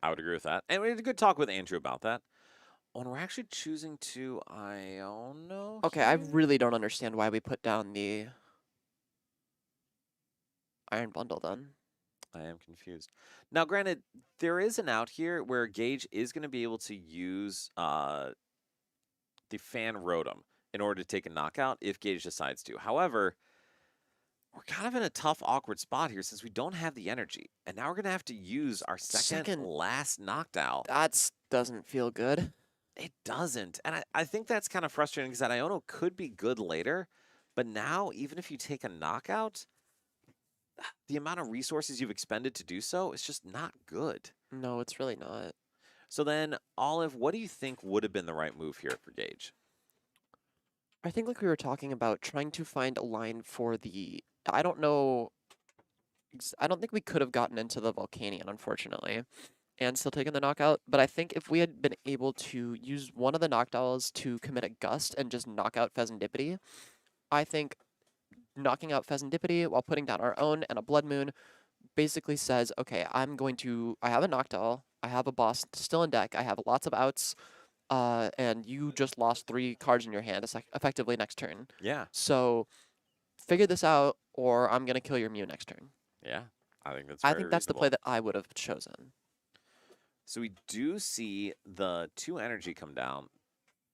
I would agree with that. And we had a good talk with Andrew about that. When we're actually choosing to Iono. Okay, I here? really don't understand why we put down the Iron Bundle then. I am confused. Now, granted, there is an out here where Gage is going to be able to use the Fan Rotom in order to take a knockout if Gage decides to. However, we're kind of in a tough, awkward spot here since we don't have the energy. And now we're going to have to use our second last knockdown. That doesn't feel good. It doesn't. And I think that's kind of frustrating because that Iono could be good later. But now, even if you take a knockout, the amount of resources you've expended to do so is just not good. No, it's really not. So then, Olive, what do you think would have been the right move here for Gage? I think like we were talking about trying to find a line for the... I don't know... I don't think we could have gotten into the Volcanion, unfortunately, and still taken the knockout. But I think if we had been able to use one of the knockdowns to commit a Gust and just knock out Pheasantipity, I think knocking out Pheasantipity while putting down our own and a Blood Moon basically says, okay, I have a Noctowl, I have a boss still in deck, I have lots of outs, and you just lost 3 cards in your hand effectively next turn. Yeah. So figure this out, or I'm going to kill your Mew next turn. Yeah. I think that's I very think that's the reasonable. play that I would have chosen. So we do see the 2 energy come down.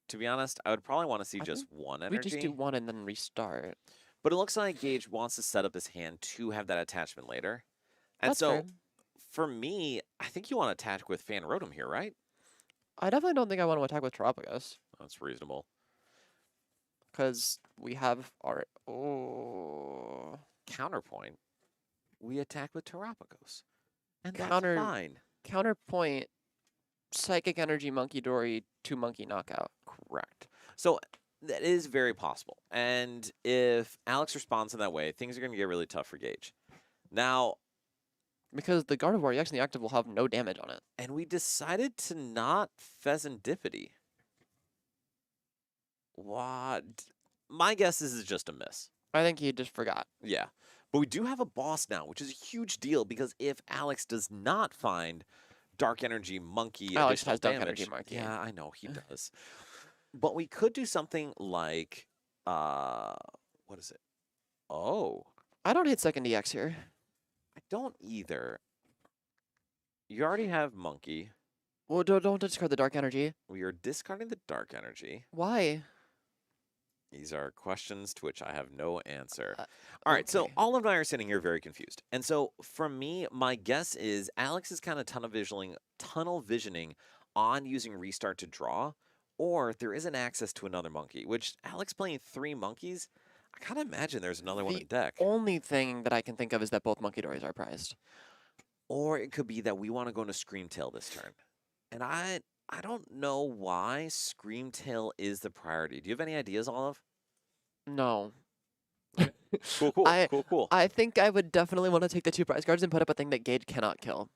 To be honest, I would probably want to see I just think 1 energy. We just do 1 and then restart. But it looks like Gage wants to set up his hand to have that attachment later. And That's so, fair. for me, I think you want to attack with Fan Rotom here, right? I definitely don't think I want to attack with Terapagos, That's reasonable. because we have our... Oh... Counterpoint, we attack with Terapagos. And Counter- that's fine. Counterpoint, Psychic Energy Monkey Dory 2 Monkey Knockout. Correct. So that is very possible. And if Alex responds in that way, things are going to get really tough for Gage. Now, Because the Gardevoir EX and the Active will have no damage on it. and we decided to not Pheasantipity. What? My guess is it's just a miss. I think he just forgot. Yeah. But we do have a boss now, which is a huge deal because if Alex does not find Dark Energy Monkey Alex additional has Dark damage, Energy Monkey. Yeah, I know he does. But we could do something like what is it? Oh, I don't hit second EX here. I don't either. You already have Monkey. Well, don't discard the Dark Energy. We are discarding the Dark Energy. Why? These are questions to which I have no answer. All right, so okay. Olive and I are sitting here very confused. And so for me, my guess is Alex is kind of tunnel visioning on using Restart to draw, or there isn't access to another monkey, which Alex playing 3 monkeys, I kind of imagine there's another one The in deck. only thing that I can think of is that both monkey dories are prized. Or it could be that we want to go into Screamtail this turn. And I don't know why Screamtail is the priority. Do you have any ideas, Olive? No. Cool, cool, I- cool. I think I would definitely want to take the 2 prize cards and put up a thing that Gage cannot kill.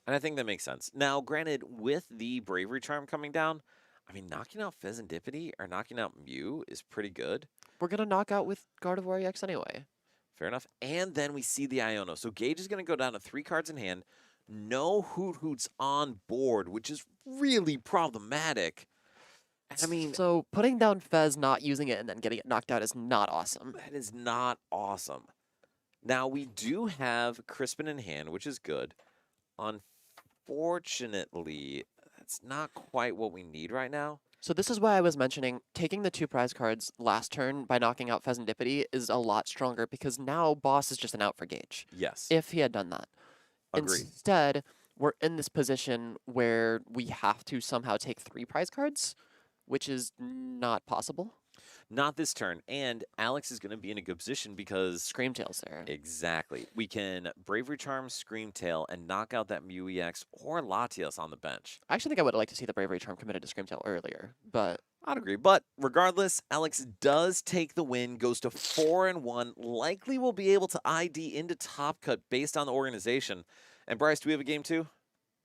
And I think that makes sense. Now, granted, with the Bravery Charm coming down, I mean, knocking out Pheasantipity or knocking out Mew is pretty good. We're going to knock out with Gardevoir EX anyway. Fair enough. And then we see the Iono. So Gage is going to go down to 3 cards in hand. No Hoot Hoots on board, which is really problematic. And I mean, So putting down Fez, not using it, and then getting it knocked out is not awesome. that is not awesome. Now, we do have Crispin in hand, which is good. Unfortunately, that's not quite what we need right now. So this is why I was mentioning taking the 2 prize cards last turn by knocking out Pheasantipity is a lot stronger because now Boss is just an out for Gage. Yes. If he had done that. Agreed. Instead, we're in this position where we have to somehow take 3 prize cards, which is not possible. Not this turn. And Alex is going to be in a good position because Screamtail's there. exactly. We can Bravery Charm, Screamtail, and knock out that Mew EX or Latias on the bench. I actually think I would like to see the Bravery Charm committed to Screamtail earlier, but I'd agree. But regardless, Alex does take the win, goes to 4-1, likely will be able to ID into Top Cut based on the organization. And Bryce, do we have a game 2?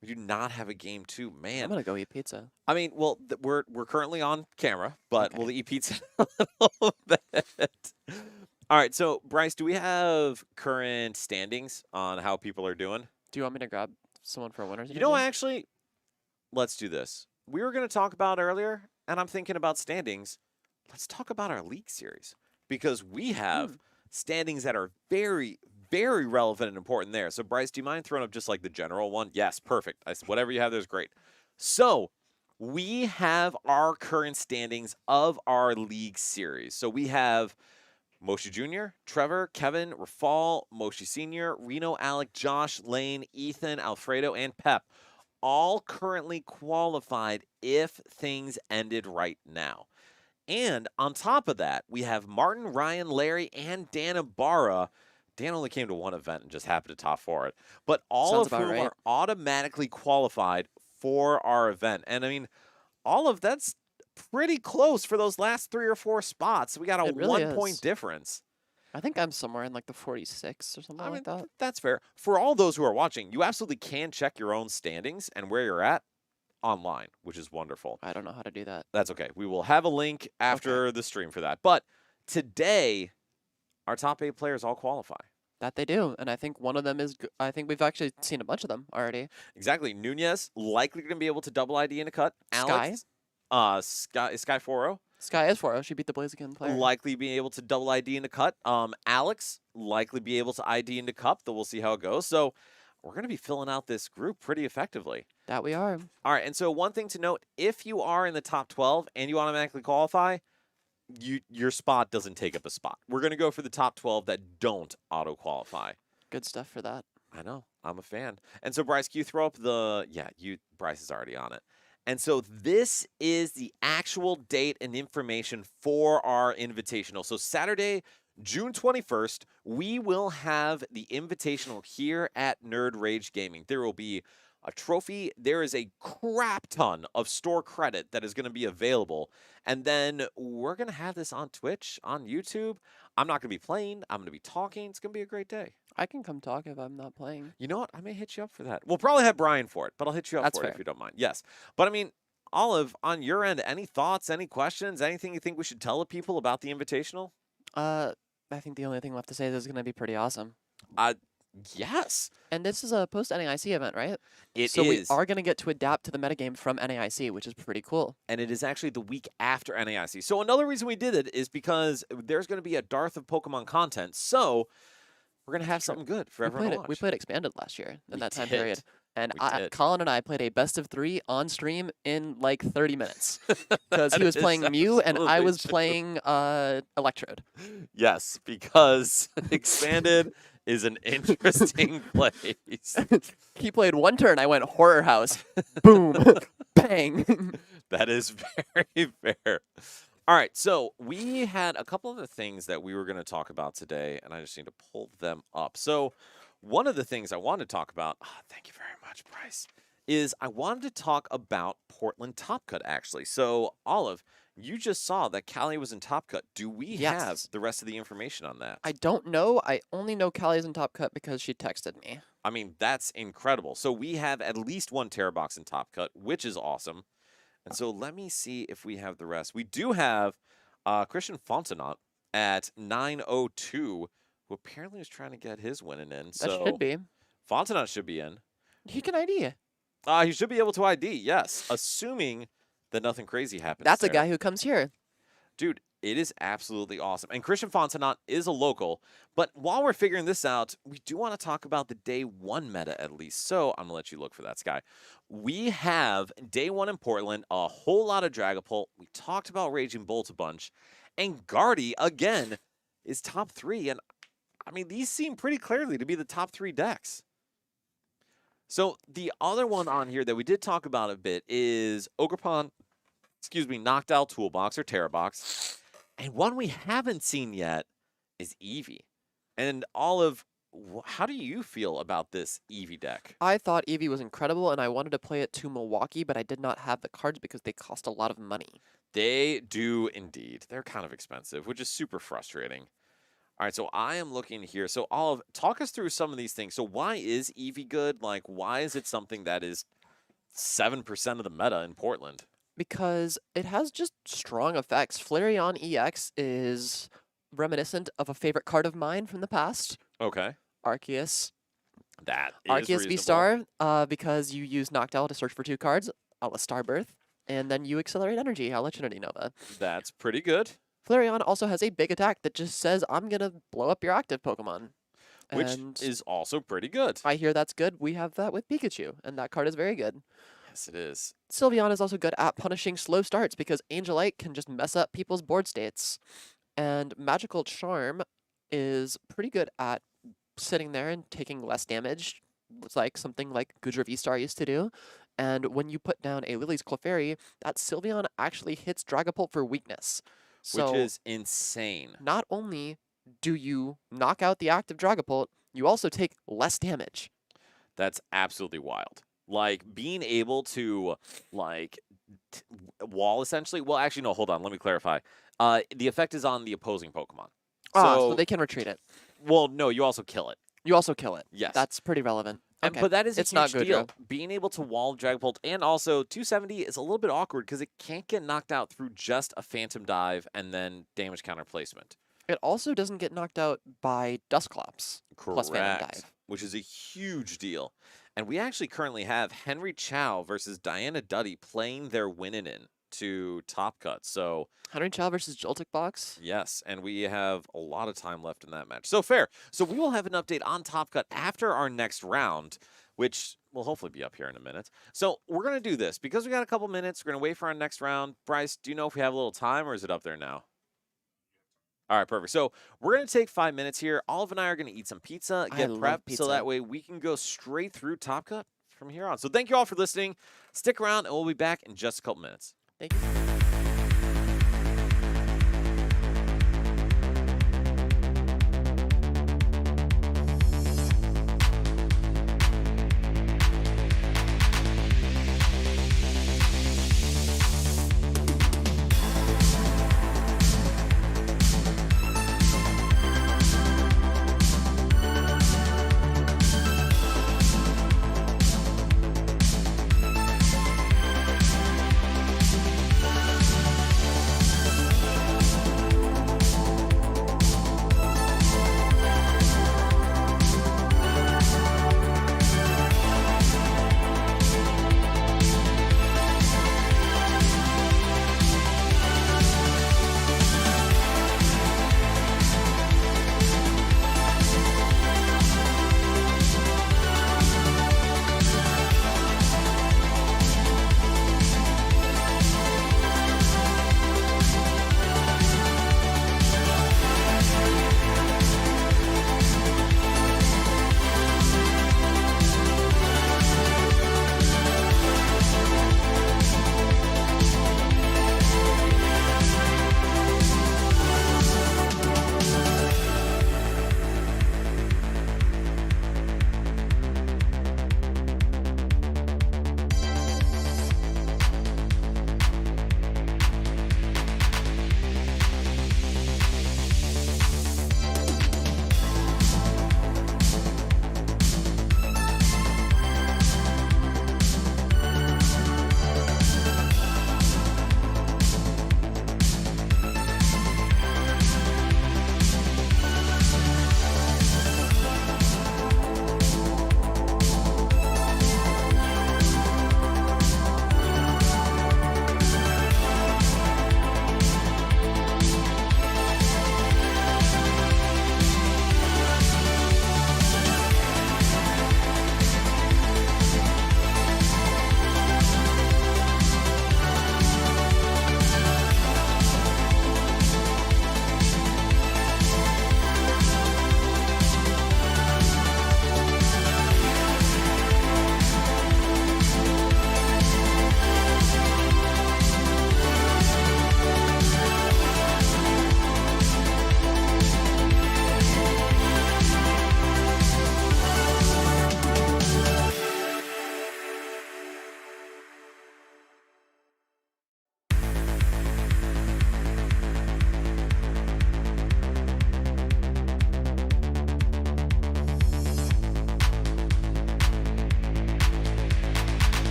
We do not have a game 2. I'm Man, going to go eat pizza. I mean, well, we're currently on camera, but Okay. we'll eat pizza in a little bit. All right, so Bryce, do we have current standings on how people are doing? Do you want me to grab someone for a winner's You know, interview? actually, let's do this. We were going to talk about earlier, and I'm thinking about standings. Let's talk about our league series because we have standings that are very, very relevant and important there. So, Bryce, do you mind throwing up just like the general one? Yes, perfect. Whatever you have there is great. So, we have our current standings of our league series. So, we have Moshi Jr., Trevor, Kevin, Rafal, Moshi Sr., Reno, Alec, Josh, Lane, Ethan, Alfredo, and Pep, all currently qualified if things ended right now. And on top of that, we have Martin, Ryan, Larry, and Dan Ibarra. Dan only came to one event and just happened to top 4 it. But all Sounds of about whom right. are automatically qualified for our event. And I mean, all of that's pretty close for those last 3 or 4 spots. We got a It really 1-point is. difference. I think I'm somewhere in like the 46 or something I mean, like that. that's fair. For all those who are watching, you absolutely can check your own standings and where you're at online, which is wonderful. I don't know how to do that. That's okay. We will have a link after the stream for that. But today, our top 8 players all qualify. That they do, and I think one of them is. I think we've actually seen a bunch of them already. Exactly. Nunez likely going to be able to double ID in a cut. Alex, Sky 4-0 Sky is 4-0. She beat the Blaziken player. likely be able to double ID in a cut. Alex likely be able to ID into cup. Though we'll see how it goes. So we're going to be filling out this group pretty effectively. That we are. All right. And so one thing to note: if you are in the top 12 and you automatically qualify, your spot doesn't take up a spot. We're going to go for the top 12 that don't auto qualify. Good stuff for that. I know. I'm a fan. And so, Bryce, can you throw up the... Yeah, Bryce is already on it. And so this is the actual date and information for our invitational. So Saturday, June 21st, we will have the invitational here at Nerd Rage Gaming. There will be a trophy. There is a crap ton of store credit that is going to be available. And then we're going to have this on Twitch, on YouTube. I'm not going to be playing. I'm going to be talking. It's going to be a great day. I can come talk if I'm not playing. You know what? I may hit you up for that. We'll probably have Brian for it, but I'll hit you up That's for it fair. if you don't mind. Yes. But I mean, Olive, on your end, any thoughts, any questions, anything you think we should tell the people about the invitational? I think the only thing left to say is it's going to be pretty awesome. Yes, And this is a post NAIC event, right? it So we is. are going to get to adapt to the metagame from NAIC, which is pretty cool. And it is actually the week after NAIC. So another reason we did it is because there's going to be a dearth of Pokemon content. So we're going to have something good for everyone to watch. We played Expanded last year in We that time did. period. And We did. Colin and I played a best of 3 on stream in like 30 minutes. Because That he was is playing Mew and I absolutely was true. playing Electrode. Yes, because Expanded is an interesting place. He played one turn, I went Horror House. Boom. Bang. That is very fair. All right, so we had a couple of the things that we were going to talk about today, and I just need to pull them up. So one of the things I wanted to talk about, thank you very much, Bryce, is I wanted to talk about Portland Top Cut, actually. So, Olive, you just saw that Callie was in Top Cut. Do we have Yes. the rest of the information on that? I don't know. I only know Callie's in Top Cut because she texted me. I mean, that's incredible. So we have at least one Terrorbox in Top Cut, which is awesome. And so let me see if we have the rest. We do have Christian Fontenot at 902, who apparently is trying to get his winning in. That should be. Fontenot should be in. He can ID. He should be able to ID, yes, assuming that nothing crazy happens. That's there. a guy who comes here. Dude, it is absolutely awesome. And Christian Fontenot is a local. But while we're figuring this out, we do want to talk about the day one meta at least. So I'm going to let you look for that, Sky. We have day one in Portland, a whole lot of Dragapult. We talked about Raging Bolt a bunch. And Guardy, again, is top 3. And, I mean, these seem pretty clearly to be the top 3 decks. So the other one on here that we did talk about a bit is Ogerpon, Noctowl Toolbox or Terrorbox. And one we haven't seen yet is Eevee. And Olive, how do you feel about this Eevee deck? I thought Eevee was incredible, and I wanted to play it to Milwaukee, but I did not have the cards because they cost a lot of money. They do indeed. They're kind of expensive, which is super frustrating. All right, so I am looking here. So Olive, talk us through some of these things. So why is Eevee good? Like, why is it something that is 7% of the meta in Portland? Because it has just strong effects. Flareon EX is reminiscent of a favorite card of mine from the past, Okay. Arceus. That is Arceus reasonable. V-Star, because you use Noctowl to search for 2 cards, a la Starbirth, and then you accelerate energy, a la Trinity Nova. That's pretty good. Flareon also has a big attack that just says, I'm going to blow up your active Pokemon. Which And is also pretty good. I hear that's good. We have that with Pikachu, and that card is very good. Yes, it is. Sylveon is also good at punishing slow starts because Angelite can just mess up people's board states. And Magical Charm is pretty good at sitting there and taking less damage. It's like something like Gudra V-Star used to do. And when you put down a Lily's Clefairy, that Sylveon actually hits Dragapult for weakness. So Which is insane. not only do you knock out the active Dragapult, you also take less damage. That's absolutely wild. Like, being able to, like, wall essentially. Well, actually, no, hold on. Let me clarify. The effect is on the opposing Pokemon. So they can retreat it. Well, no, you also kill it. You also kill it. Yes. That's pretty relevant. And, Okay. but that is a It's not huge good, deal. Joe. Being able to wall Dragapult, and also 270 is a little bit awkward because it can't get knocked out through just a Phantom Dive and then damage counter placement. It also doesn't get knocked out by Dusclops. Plus Phantom Correct. Dive. Which is a huge deal. And we actually currently have Henry Chow versus Diana Duddy playing their winning in to Top Cut. So, Henry Chow versus Joltik Box. yes, and we have a lot of time left in that match. So, fair. So, we will have an update on Top Cut after our next round, which will hopefully be up here in a minute. So, we're going to do this. Because we got a couple minutes, we're going to wait for our next round. Bryce, do you know if we have a little time or is it up there now? All right, perfect. So we're going to take 5 minutes here. Olive and I are going to eat some pizza, I get love prepped, pizza. so that way we can go straight through Top Cut from here on. So thank you all for listening. Stick around, and we'll be back in just a couple minutes. Thank you.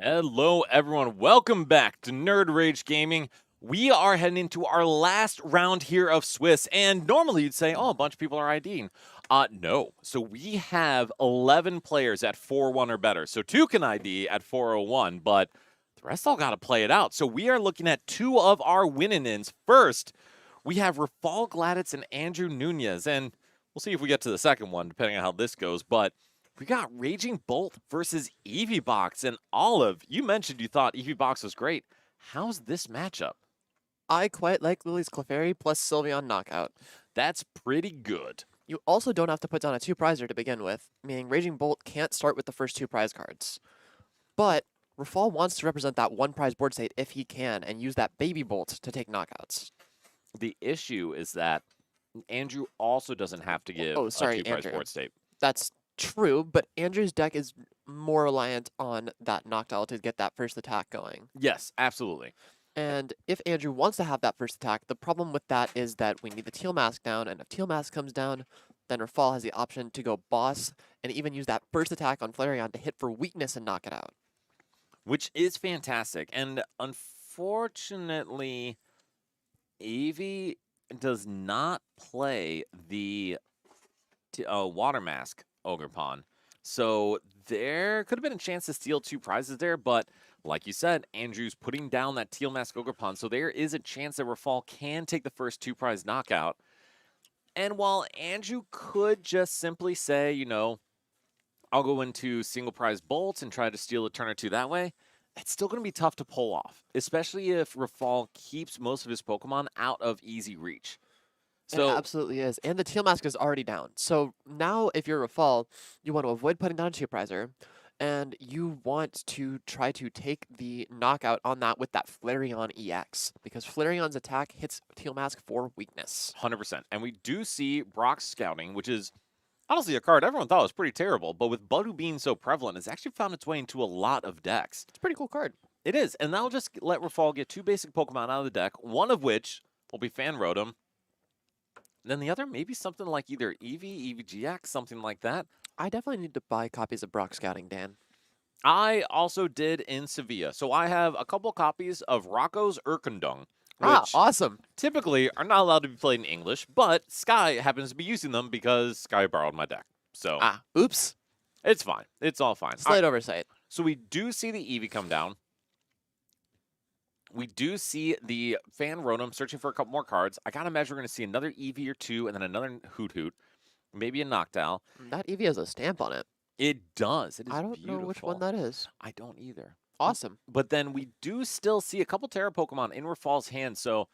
Hello, everyone. Welcome back to Nerd Rage Gaming. We are heading into our last round here of Swiss, and normally you'd say, oh, a bunch of people are IDing. No. So we have 11 players at 4-1 or better. So 2 can ID at 401, but the rest all got to play it out. So we are looking at 2 of our winning-ins. First, we have Rafal Gladys and Andrew Nunez, and we'll see if we get to the second one, depending on how this goes, but we got Raging Bolt versus EVBox. And Olive, you mentioned you thought EVBox was great. How's this matchup? I quite like Lily's Clefairy plus Sylveon Knockout. That's pretty good. You also don't have to put down a 2-prizer to begin with, meaning Raging Bolt can't start with the first 2 prize cards. But Rafal wants to represent that 1 prize board state if he can, and use that Baby Bolt to take knockouts. The issue is that Andrew also doesn't have to give Oh, sorry, a 2-prize Andrew. board state. That's true, but Andrew's deck is more reliant on that Noctowl to get that first attack going. Yes, absolutely. And if Andrew wants to have that first attack, the problem with that is that we need the Teal Mask down, and if Teal Mask comes down, then Rafal has the option to go Boss and even use that first attack on Flareon to hit for weakness and knock it out. Which is fantastic. And unfortunately, Eevee does not play the Water Mask Ogerpon. So there could have been a chance to steal 2 prizes there, but like you said, Andrew's putting down that Teal Mask Ogerpon, so there is a chance that Rafal can take the first 2-prize knockout. And while Andrew could just simply say, you know, I'll go into single prize bolts and try to steal a turn or 2 that way, it's still going to be tough to pull off, especially if Rafal keeps most of his Pokemon out of easy reach. So It absolutely is. And the Teal Mask is already down. So now if you're Rafal, you want to avoid putting down a 2-prizer, and you want to try to take the knockout on that with that Flareon EX, because Flareon's attack hits Teal Mask for weakness. 100%. And we do see Brock's Scouting, which is honestly a card everyone thought was pretty terrible, but with Budu being so prevalent, it's actually found its way into a lot of decks. It's a pretty cool card. It is, and that'll just let Rafal get 2 basic Pokemon out of the deck, one of which will be Fan Rotom. Then the other, maybe something like either Eevee, EVGX, something like that. I definitely need to buy copies of Brock Scouting, Dan. I also did in Sevilla. So I have a couple copies of Rocco's Urkundung, Ah, which awesome. typically are not allowed to be played in English, but Sky happens to be using them because Sky borrowed my deck. So Oops. it's fine. It's all fine. Slight oversight. So we do see the Eevee come down. We do see the Fan Rotom searching for a couple more cards. I gotta imagine we're gonna see another Eevee or 2, and then another Hoot Hoot, maybe a Noctowl. That Eevee has a stamp on it. It does. It is I don't know which one beautiful. that is. I don't either. Awesome. But then we do still see a couple Terra Pokemon in Rafal's hand. So,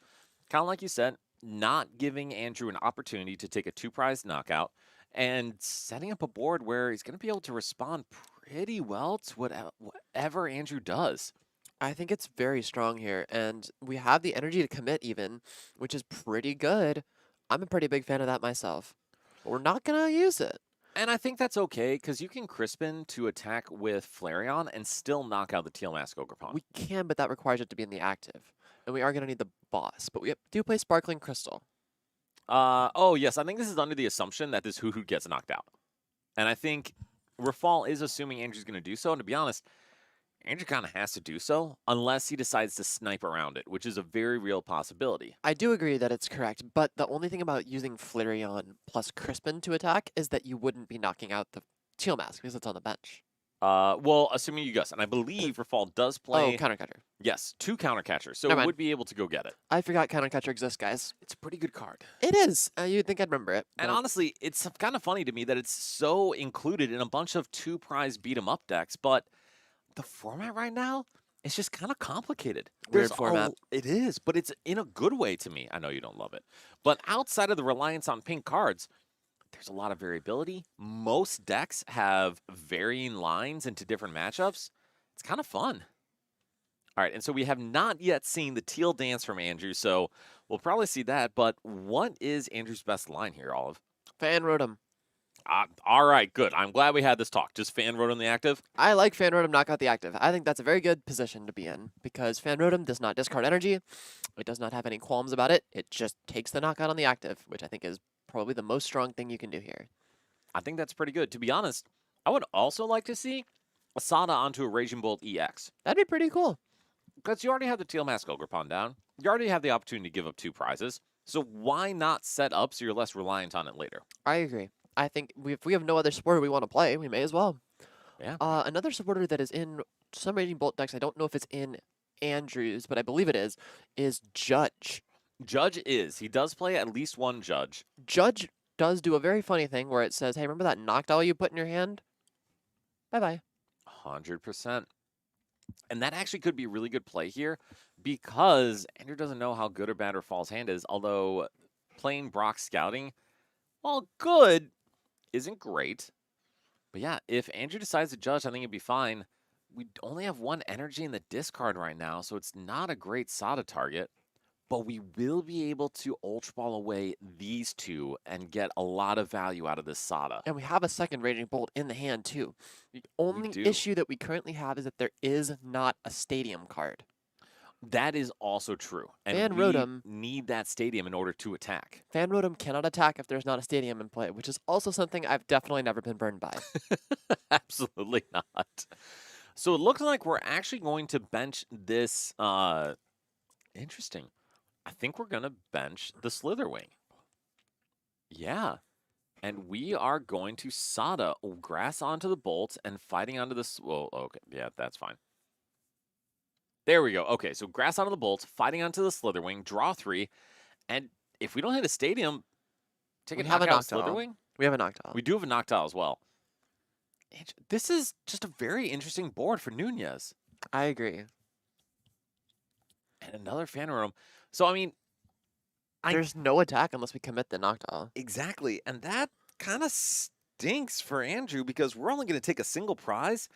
kind of like you said, not giving Andrew an opportunity to take a 2-prize knockout and setting up a board where he's going to be able to respond pretty well to whatever Andrew does. I think it's very strong here, and we have the energy to commit even, which is pretty good. I'm a pretty big fan of that myself. But we're not going to use it. And I think that's okay, because you can Crispin to attack with Flareon and still knock out the Teal Mask Ogerpon. We can, but that requires it to be in the active. And we are going to need the boss, but we do play Sparkling Crystal. Oh, yes, I think this is under the assumption that this Hoot Hoot gets knocked out. And I think Rafal is assuming Andrew's going to do so, and to be honest, Andrew kind of has to do so unless he decides to snipe around it, which is a very real possibility. I do agree that it's correct, but the only thing about using Flareon plus Crispin to attack is that you wouldn't be knocking out the Teal Mask because it's on the bench. Well, assuming you guess, and I believe Rafal does play, Oh, Counter Catcher. yes, 2 counter catchers, so Never it mind. would be able to go get it. I forgot Counter Catcher exists, guys. It's a pretty good card. It is. You'd think I'd remember it. And but honestly, it's kind of funny to me that it's so included in a bunch of 2-prize beat-em-up decks, but the format right now is just kind of complicated. Weird There's format. It is, but it's in a good way to me. I know you don't love it. But outside of the reliance on pink cards, there's a lot of variability. Most decks have varying lines into different matchups. It's kind of fun. All right, and so we have not yet seen the teal dance from Andrew, so we'll probably see that. But what is Andrew's best line here, Olive? Fan Rotom. All right, good. I'm glad we had this talk. Just Fan Rotom the active? I like Fan Rotom knock out the active. I think that's a very good position to be in because Fan Rotom does not discard energy. It does not have any qualms about it. It just takes the knockout on the active, which I think is probably the most strong thing you can do here. I think that's pretty good. To be honest, I would also like to see Asada onto a Raging Bolt EX. That'd be pretty cool. Because you already have the Teal Mask Ogrepon down. You already have the opportunity to give up 2 prizes. So why not set up so you're less reliant on it later? I agree. I think if we have no other supporter we want to play, we may as well. Yeah. Another supporter that is in some Raging Bolt decks, I don't know if it's in Andrew's, but I believe it is Judge. Judge is. He does play at least one Judge. Judge does do a very funny thing where it says, hey, remember that Noctowl you put in your hand? Bye-bye. 100%. And that actually could be a really good play here because Andrew doesn't know how good or bad Rafal's hand is, although playing Brock Scouting, while good, isn't great. But yeah, if Andrew decides to Judge, I think it'd be fine. We only have 1 energy in the discard right now, so it's not a great Sada target. But we will be able to Ultra Ball away these 2 and get a lot of value out of this Sada. And we have a second Raging Bolt in the hand, too. The only do. issue that we currently have is that there is not a Stadium card. That is also true. And Van we Rotem- need that stadium in order to attack. Fan Rotom cannot attack if there's not a Stadium in play, which is also something I've definitely never been burned by. Absolutely not. So it looks like we're actually going to bench this. Interesting. I think we're going to bench the Slitherwing. Yeah. And we are going to Sada grass onto the Bolt and fighting onto the... Well, okay. Yeah, that's fine. There we go. Okay, so grass onto the Bolt, fighting onto the Slitherwing, draw 3. And if we don't hit a stadium, take We a have a knockout Noctowl. Slitherwing. We have a Noctowl. We do have a Noctowl as well. This is just a very interesting board for Nunez. I agree. And another Phantom. So, I mean... There's no attack unless we commit the Noctowl. Exactly. And that kind of stinks for Andrew because we're only going to take a single prize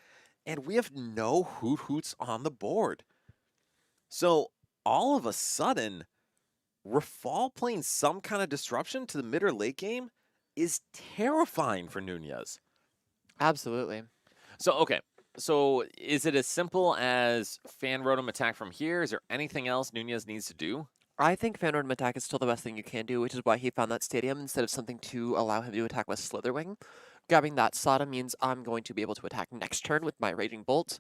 and we have no Hoot Hoots on the board. So all of a sudden, Rafal playing some kind of disruption to the mid or late game is terrifying for Nunez. Absolutely. So, okay. So is it as simple as Fan Rotom attack from here? Is there anything else Nunez needs to do? I think Fan Rotom attack is still the best thing you can do, which is why he found that Stadium instead of something to allow him to attack with Slitherwing. Grabbing that Sada means I'm going to be able to attack next turn with my Raging Bolt.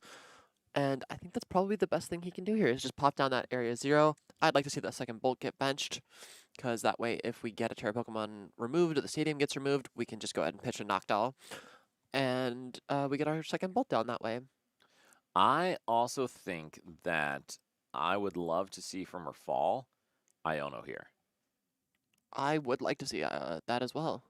And I think that's probably the best thing he can do here is just pop down that area 0. I'd like to see that second Bolt get benched, because that way if we get a Terra Pokemon removed or the Stadium gets removed, we can just go ahead and pitch a Noctowl. And we get our second Bolt down that way. I also think that I would love to see from Rafal Iono here. I would like to see that as well.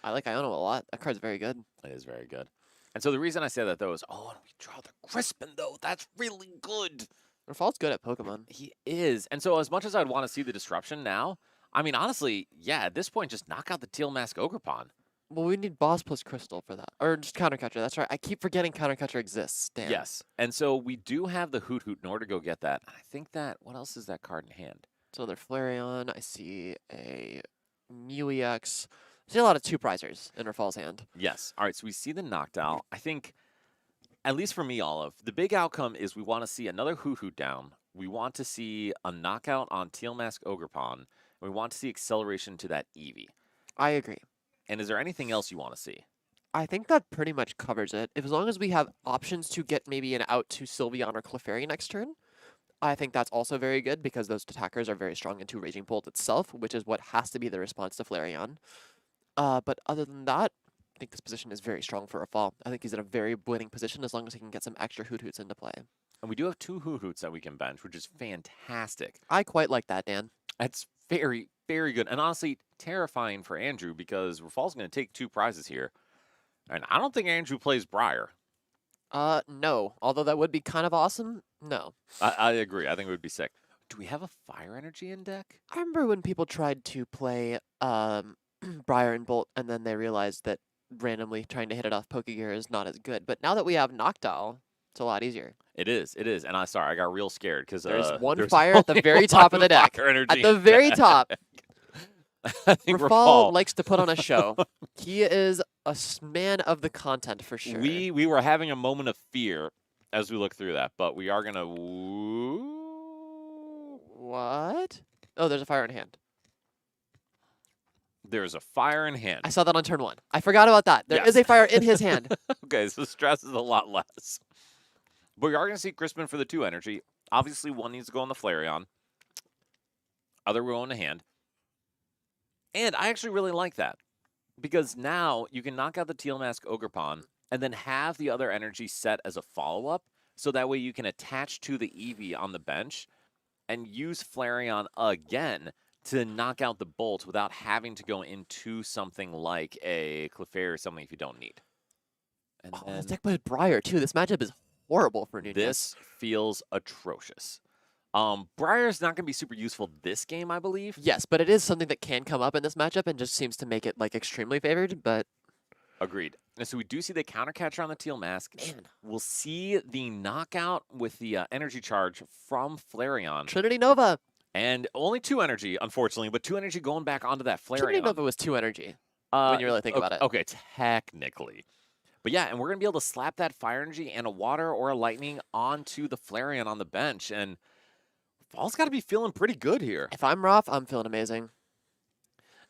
I like Iono a lot. That card's very good. It is very good. And so the reason I say that, though, is, and we draw the Crispin, though. That's really good. Rafal's good at Pokemon. He is. And so as much as I'd want to see the disruption now, I mean, honestly, yeah, at this point, just knock out the Teal Mask Ogrepon. Well, we need Boss plus Crystal for that. Or just Counter Catcher. That's right. I keep forgetting Counter Catcher exists. Damn. Yes. And so we do have the Hoot Hoot in order to go get that. I think that, what else is that card in hand? So another Flareon. I see a Mew-EX. I see a lot of 2-prizers in Rafal's hand. Yes. All right, so we see the Noctowl. I think, at least for me, Olive, the big outcome is we want to see another Hoot Hoot down. We want to see a knockout on Teal Mask Ogrepon. And we want to see acceleration to that Eevee. I agree. And is there anything else you want to see? I think that pretty much covers it. As long as we have options to get maybe an out to Sylveon or Clefairy next turn, I think that's also very good because those attackers are very strong into Raging Bolt itself, which is what has to be the response to Flareon. But other than that, I think this position is very strong for Rafal. I think he's in a very winning position as long as he can get some extra Hoot Hoots into play. And we do have 2 Hoot Hoots that we can bench, which is fantastic. I quite like that, Dan. That's very, very good. And honestly, terrifying for Andrew because Rafal's going to take 2 prizes here. And I don't think Andrew plays Briar. No. Although that would be kind of awesome, no. I agree. I think it would be sick. Do we have a Fire Energy in deck? I remember when people tried to play Briar and Bolt, and then they realized that randomly trying to hit it off Pokegear is not as good. But now that we have Noctowl, it's a lot easier. It is. It is. And I got real scared because There's one there's fire at the only very top of one the deck. Fire Energy At the in very deck. top. I think Rafal Rafal likes to put on a show. He is a man of the content for sure. We were having a moment of fear as we look through that, but we are gonna. What? Oh, there's a fire in hand. There's a fire in hand. I saw that on turn 1. I forgot about that. There is Yes. a fire in his hand. Okay, so stress is a lot less. But we are going to see Crispin for the 2 energy. Obviously, one needs to go on the Flareon. Other will own a hand. And I actually really like that. Because now you can knock out the Teal Mask Ogerpon and then have the other energy set as a follow-up. So that way you can attach to the Eevee on the bench and use Flareon again to knock out the Bolt without having to go into something like a Clefairy or something if you don't need. And Oh, then this deck played Briar too. This matchup is horrible for Nunez. this feels atrocious. Briar's not going to be super useful this game, I believe. Yes, but it is something that can come up in this matchup and just seems to make it like extremely favored. But Agreed. And so we do see the counter catcher on the Teal Mask. man, We'll see the knockout with the energy charge from Flareon. Trinity Nova. And only 2 energy, unfortunately, but 2 energy going back onto that Trinity Flareon. Nova was 2 energy. when you really think about it. Okay, technically. But yeah, and we're going to be able to slap that fire energy and a water or a lightning onto the Flareon on the bench. And Fall's got to be feeling pretty good here. If I'm Roth, I'm feeling amazing.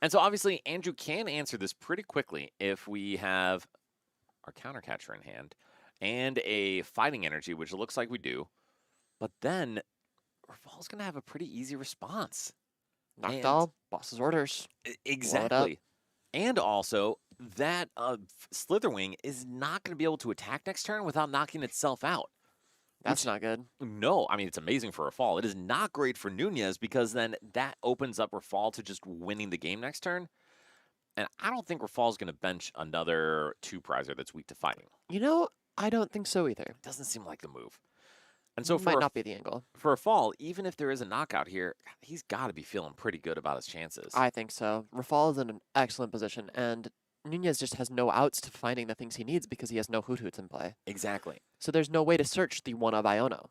And so obviously, Andrew can answer this pretty quickly if we have our counter catcher in hand and a fighting energy, which it looks like we do. But then Fall's going to have a pretty easy response. Noctowl, boss's orders. Exactly. And also, that Slitherwing is not going to be able to attack next turn without knocking itself out. That's not good. No, I mean, it's amazing for Rafal. It is not great for Nunez because then that opens up Rafal to just winning the game next turn. And I don't think Rafal's going to bench another 2-prizer that's weak to fighting. You know, I don't think so either. It doesn't seem like the move. And so Might not be the angle. for Rafal, even if there is a knockout here, he's got to be feeling pretty good about his chances. I think so. Rafal is in an excellent position, and Nunez just has no outs to finding the things he needs because he has no Hoot Hoots in play. Exactly. So there's no way to search the one of Iono.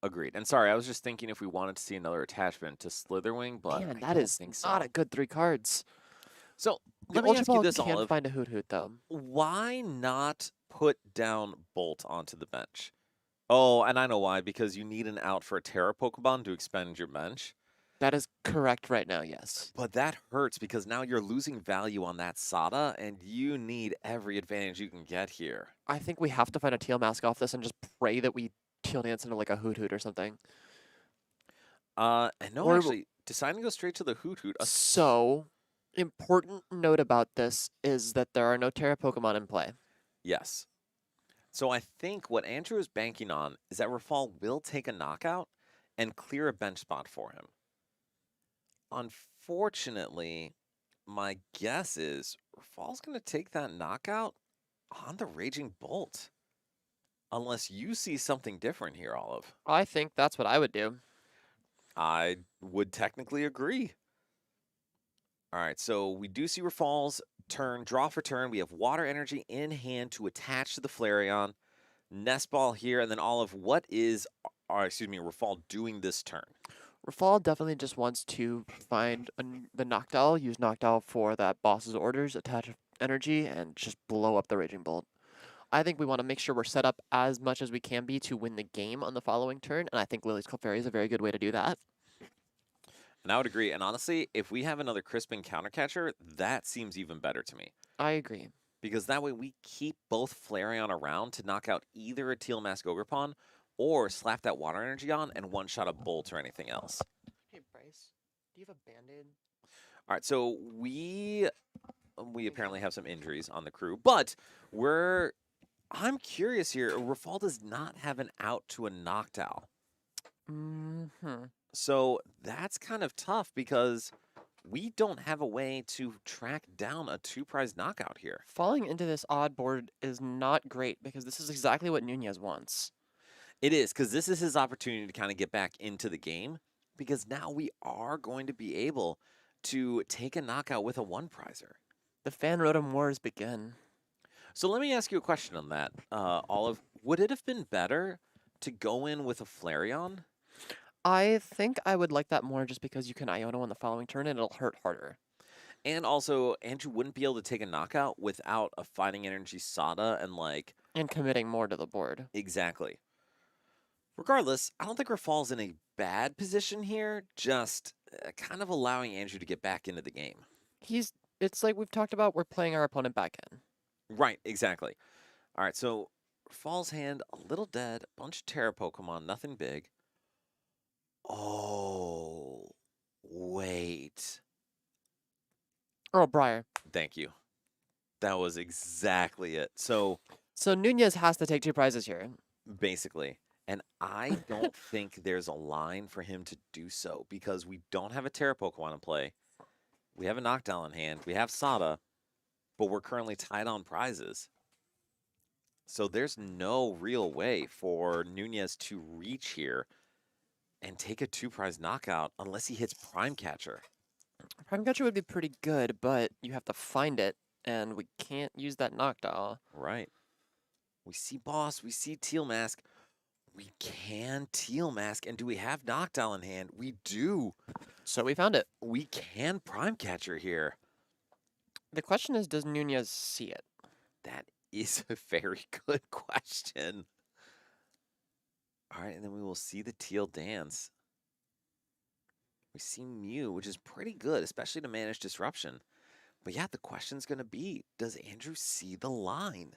Agreed. And sorry, I was just thinking if we wanted to see another attachment to Slitherwing, but Man, I that don't is think so. not a good 3 cards. So The let me Ultra ask you Ball this, can't Olive. find a Hoot Hoot, though. Why not put down Bolt onto the bench? Oh, and I know why. Because you need an out for a Terra Pokemon to expend your bench. That is correct right now, yes. But that hurts because now you're losing value on that Sada, and you need every advantage you can get here. I think we have to find a Teal Mask off this and just pray that we Teal Dance into like a Hoot Hoot or something. And no, Or- actually, deciding to go straight to the Hoot Hoot. So, important note about this is that there are no Terra Pokemon in play. Yes. So I think what Andrew is banking on is that Rafal will take a knockout and clear a bench spot for him. Unfortunately, my guess is Rafal's going to take that knockout on the Raging Bolt. Unless you see something different here, Olive. I think that's what I would do. I would technically agree. All right, so we do see Rafal's turn, draw for turn. We have water energy in hand to attach to the Flareon. Nest Ball here, and then Olive, what is, Rafal doing this turn? Rafal definitely just wants to find the Noctowl, use Noctowl for that boss's orders, attach energy, and just blow up the Raging Bolt. I think we want to make sure we're set up as much as we can be to win the game on the following turn, and I think Lily's Clefairy is a very good way to do that. And I would agree. And honestly, if we have another Crispin counter catcher, that seems even better to me. I agree. Because that way we keep both Flareon around to knock out either a Teal Mask Ogerpon or slap that water energy on and one-shot a Bolt or anything else. Hey, Bryce, do you have a Band-Aid? All right, so we apparently have some injuries on the crew, but I'm curious here. Rafal does not have an out to a Noctowl. Mm-hmm. So that's kind of tough because we don't have a way to track down a 2-prize knockout here. Falling into this odd board is not great because this is exactly what Nunez wants. It is, because this is his opportunity to kind of get back into the game, because now we are going to be able to take a knockout with a 1-prizer. The Fan Rotom Wars begin. So let me ask you a question on that, Olive. Would it have been better to go in with a Flareon? I think I would like that more just because you can Iono on the following turn and it'll hurt harder. And also, Andrew wouldn't be able to take a knockout without a Fighting Energy Sada and And committing more to the board. Exactly. Regardless, I don't think Rafal's in a bad position here, just kind of allowing Andrew to get back into the game. It's like we've talked about, we're playing our opponent back in. Right, exactly. All right, so Fall's hand, a little dead, bunch of Terra Pokemon, nothing big. Oh, wait. Earl Briar. Thank you. That was exactly it. So So Nunez has to take 2 prizes here. basically, and I don't think there's a line for him to do so because we don't have a Terra Pokemon in play. We have a Knockdown in hand. We have Sada, but we're currently tied on prizes. So there's no real way for Nunez to reach here and take a 2-prize knockout unless he hits Prime Catcher. Prime Catcher would be pretty good, but you have to find it, and we can't use that knockdown. Right. We see Boss, we see Teal Mask. We can Teal Mask, and do we have Knockdown in hand? We do. So we found it. We can Prime Catcher here. The question is, does Nunez see it? That is a very good question. All right, and then we will see the Teal dance. We see Mew, which is pretty good, especially to manage disruption. But yeah, the question's going to be, does Andrew see the line?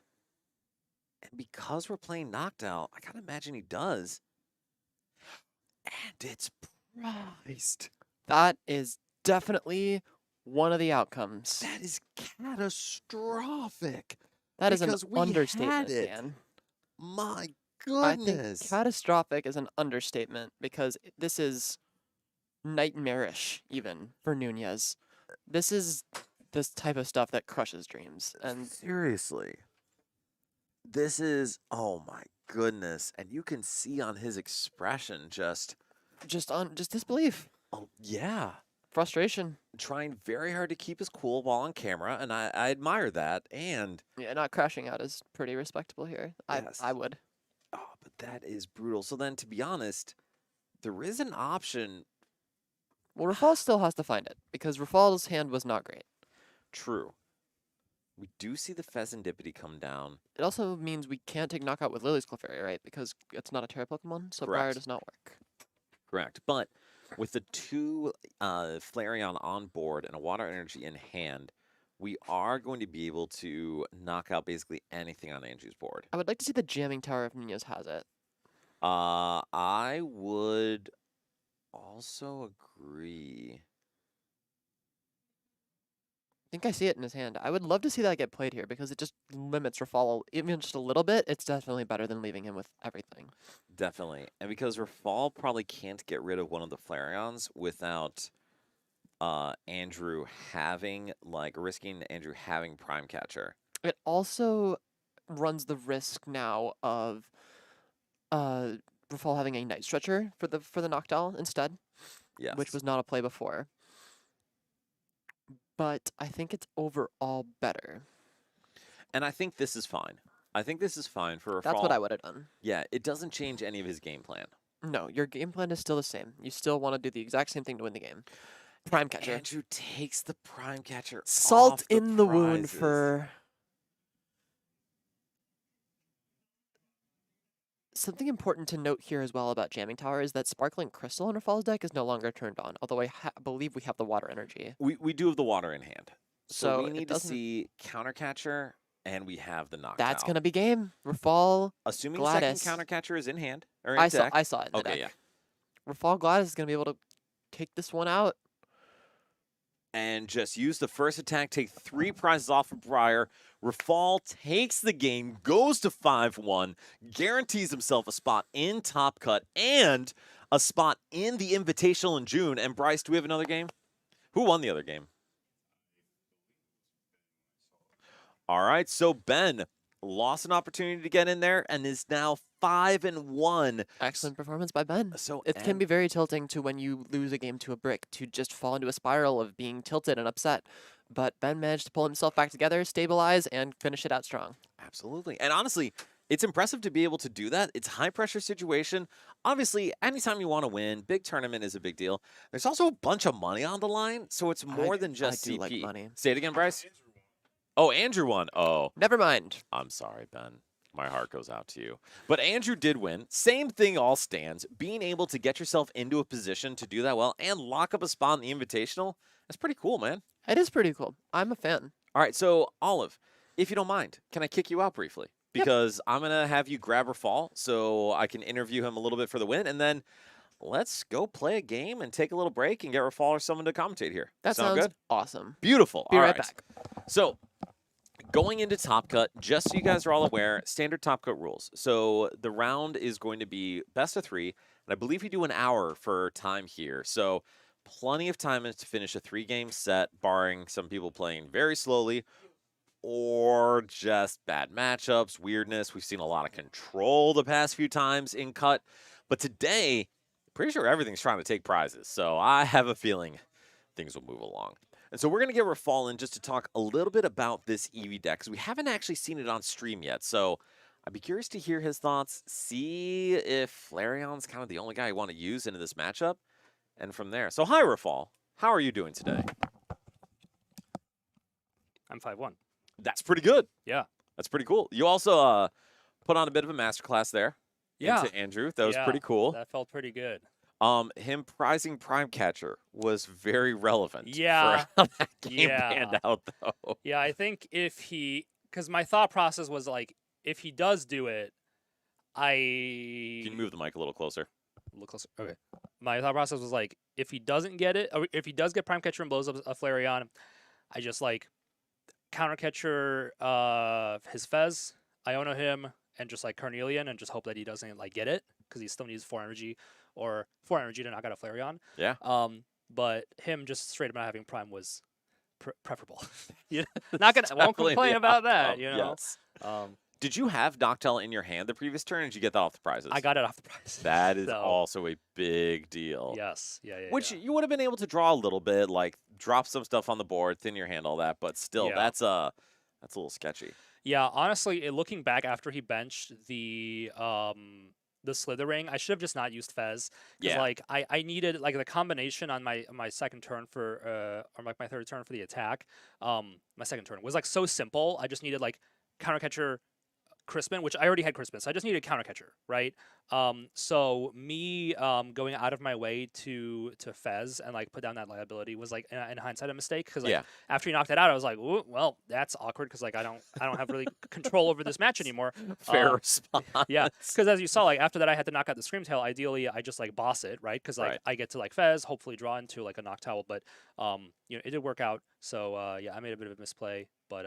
And because we're playing Knockdown, I gotta imagine he does. And it's prized. That is definitely one of the outcomes. That is catastrophic. That is an because we had understatement, it. man. My I goodness. think catastrophic is an understatement because this is nightmarish even for Nunez. This is this type of stuff that crushes dreams. And seriously. This is, oh my goodness. And you can see on his expression just disbelief, oh yeah. frustration. Trying very hard to keep his cool while on camera, and I admire that. And Yeah, not crashing out is pretty respectable here. Yes. I would. oh, but that is brutal. So then to be honest, there is an option. Well, Rafal still has to find it because Rafal's hand was not great. True. We do see the Pheasantipity come down. It also means we can't take knockout with Lily's Clefairy, right? Because it's not a Terra Pokemon, so Briar Correct. does not work. Correct. But with the 2 Flareon on board and a Water Energy in hand, we are going to be able to knock out basically anything on Andrew's board. I would like to see the Jamming Tower if Nunez has it. I would also agree. I think I see it in his hand. I would love to see that get played here because it just limits Rafal even just a little bit. It's definitely better than leaving him with everything. Definitely. And because Rafal probably can't get rid of one of the Flareons without Andrew having, risking Andrew having Prime Catcher. It also runs the risk now of Rafal having a Night Stretcher for the knockdown instead, Yes. which was not a play before. But I think it's overall better. And I think this is fine. I think this is fine for Rafal. That's what I would have done. Yeah, it doesn't change any of his game plan. No, your game plan is still the same. You still want to do the exact same thing to win the game. Prime Catcher. Andrew takes the Prime Catcher. Salt off in the wound prizes. for... Something important to note here as well about Jamming Tower is that Sparkling Crystal on Rafal's deck is no longer turned on, although I believe we have the Water Energy. We do have the water in hand. So So we it need to doesn't- see Counter Catcher, and we have the knockdown. That's going to be game. Rafal, Assuming Gladys. second Counter Catcher is in hand. Or in I deck. saw it in the Okay, deck. Rafal Gladys is going to be able to take this one out. And just use the first attack, take 3 prizes off of Briar. Rafal takes the game, goes to 5-1, guarantees himself a spot in Top Cut and a spot in the Invitational in June. And Bryce, do we have another game? Who won the other game? All right, so Ben lost an opportunity to get in there and is now 5-1. Excellent performance by Ben. So It can be very tilting to when you lose a game to a brick to just fall into a spiral of being tilted and upset. But Ben managed to pull himself back together, stabilize, and finish it out strong. Absolutely. And honestly, it's impressive to be able to do that. It's a high-pressure situation. Obviously, anytime you want to win, big tournament is a big deal. There's also a bunch of money on the line, so it's more than just I do CP. like money. Say it again, Bryce. Oh, Andrew won. Oh, Never mind. I'm sorry, Ben. My heart goes out to you. But Andrew did win. Same thing all stands. Being able to get yourself into a position to do that well and lock up a spot in the Invitational, that's pretty cool, man. It is pretty cool. I'm a fan. All right, so Olive, if you don't mind, can I kick you out briefly? because I'm going to have you grab Rafal so I can interview him a little bit for the win. And then let's go play a game and take a little break and get Rafal or someone to commentate here. That Sound sounds good? awesome. Beautiful. Be All right back. So going into Top Cut, just so you guys are all aware, standard Top Cut rules. So the round is going to be best of 3, and I believe we do an hour for time here. So plenty of time to finish a 3-game set, barring some people playing very slowly or just bad matchups, weirdness. We've seen a lot of control the past few times in Cut, but today, pretty sure everything's trying to take prizes. So I have a feeling things will move along. And so we're going to get Rafal in just to talk a little bit about this Eevee deck, because we haven't actually seen it on stream yet. So I'd be curious to hear his thoughts, see if Flareon's kind of the only guy you want to use into this matchup, and from there. So hi, Rafal. How are you doing today? I'm 5-1. That's pretty good. Yeah. That's pretty cool. You also put on a bit of a masterclass there Yeah. into Andrew. That was Yeah, pretty cool. That felt pretty good. Him prizing Prime Catcher was very relevant Yeah. for how that game Yeah. panned out, though. Yeah, I think because my thought process was like, if he does do it, Can you move the mic a little closer? Look closer. Okay. My thought process was like, if he doesn't get it, or if he does get Prime Catcher and blows up a Flareon, I just like counter catcher his Fez, Iono him, and just like Carnelian, and just hope that he doesn't like get it because he still needs 4 energy or 4 energy to knock out a Flareon. Yeah. But him just straight up not having Prime was preferable. You know? Not gonna won't Definitely complain the about that. outcome, You know. Yes. Um, Did you have Noctowl in your hand the previous turn, or did you get that off the prizes? I got it off the prize. That is So, also a big deal. Yes. Yeah. Which yeah. you would have been able to draw a little bit, like drop some stuff on the board, thin your hand, all that, but still, Yeah. that's a little sketchy. Yeah, honestly, looking back after he benched the Slithering, I should have just not used Fez. Because Yeah. like I needed like the combination on my second turn for or like my third turn for the attack. My second turn was like so simple. I just needed like counter catcher Crispin, which I already had Crispin, so I just needed counter catcher, right? So me going out of my way to Fez and like put down that liability was like in hindsight a mistake, because like Yeah. after he knocked it out, I was like, ooh, well, that's awkward because like I don't have really control over this match anymore. Fair response. Yeah, because as you saw, like after that, I had to knock out the Screamtail. Ideally, I just like boss it, right? Because like Right. I get to like Fez, hopefully draw into like a Noctowl, but you know, it did work out. So yeah, I made a bit of a misplay, but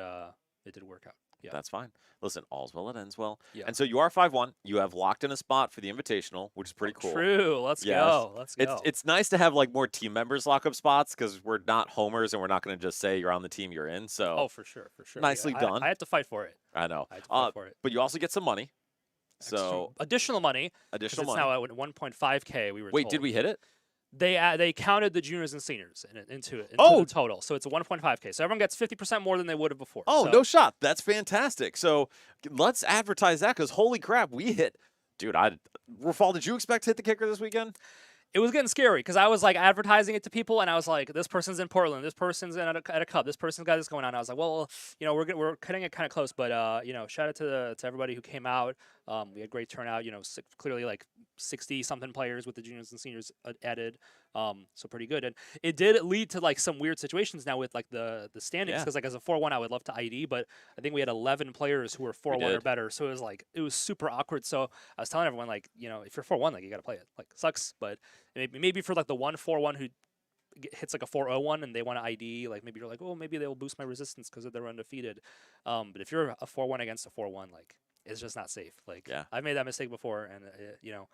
it did work out. Yeah. That's fine. Listen, all's well that ends well. Yeah. And so you are 5-1. You have locked in a spot for the Invitational, which is pretty cool. True. Let's Yes. go. Let's go. It's nice to have like more team members lock up spots, because we're not homers and we're not going to just say you're on the team you're in. So Oh, for sure, for sure. Nicely yeah, done. I had to fight for it. I know. I had to fight for it. But you also get some money. Extra- So additional money. 'Cause additional it's money. now at 1.5K. We were Wait, told. did we hit it? They counted the juniors and seniors into Oh! the total, so it's a 1.5K. So everyone gets 50% more than they would have before. Oh, so, no shot. That's fantastic. So let's advertise that, because holy crap, we hit. Dude, Rafal, did you expect to hit the kicker this weekend? It was getting scary because I was like advertising it to people, and I was like, "This person's in Portland. This person's at a cup. This person's got this going on." I was like, "Well, you know, we're cutting it kind of close, but you know, shout out to everybody who came out. We had great turnout. You know, clearly like 60 something players with the juniors and seniors added. So pretty good. And it did lead to like some weird situations now with like the standings, Yeah. because like as a 4-1, I would love to ID, but I think we had 11 players who were 4-1 or did. better. So it was super awkward. So I was telling everyone, like, you know, if you're 4-1, like you got to play it. Like, sucks, but maybe for like the 1-4-1 who hits like a 4-0-1 and they want to ID, like maybe you're like, oh, maybe they'll boost my resistance because they're undefeated. But if you're a 4-1 against a 4-1, like, it's just not safe. Like, Yeah. I've made that mistake before, and you know,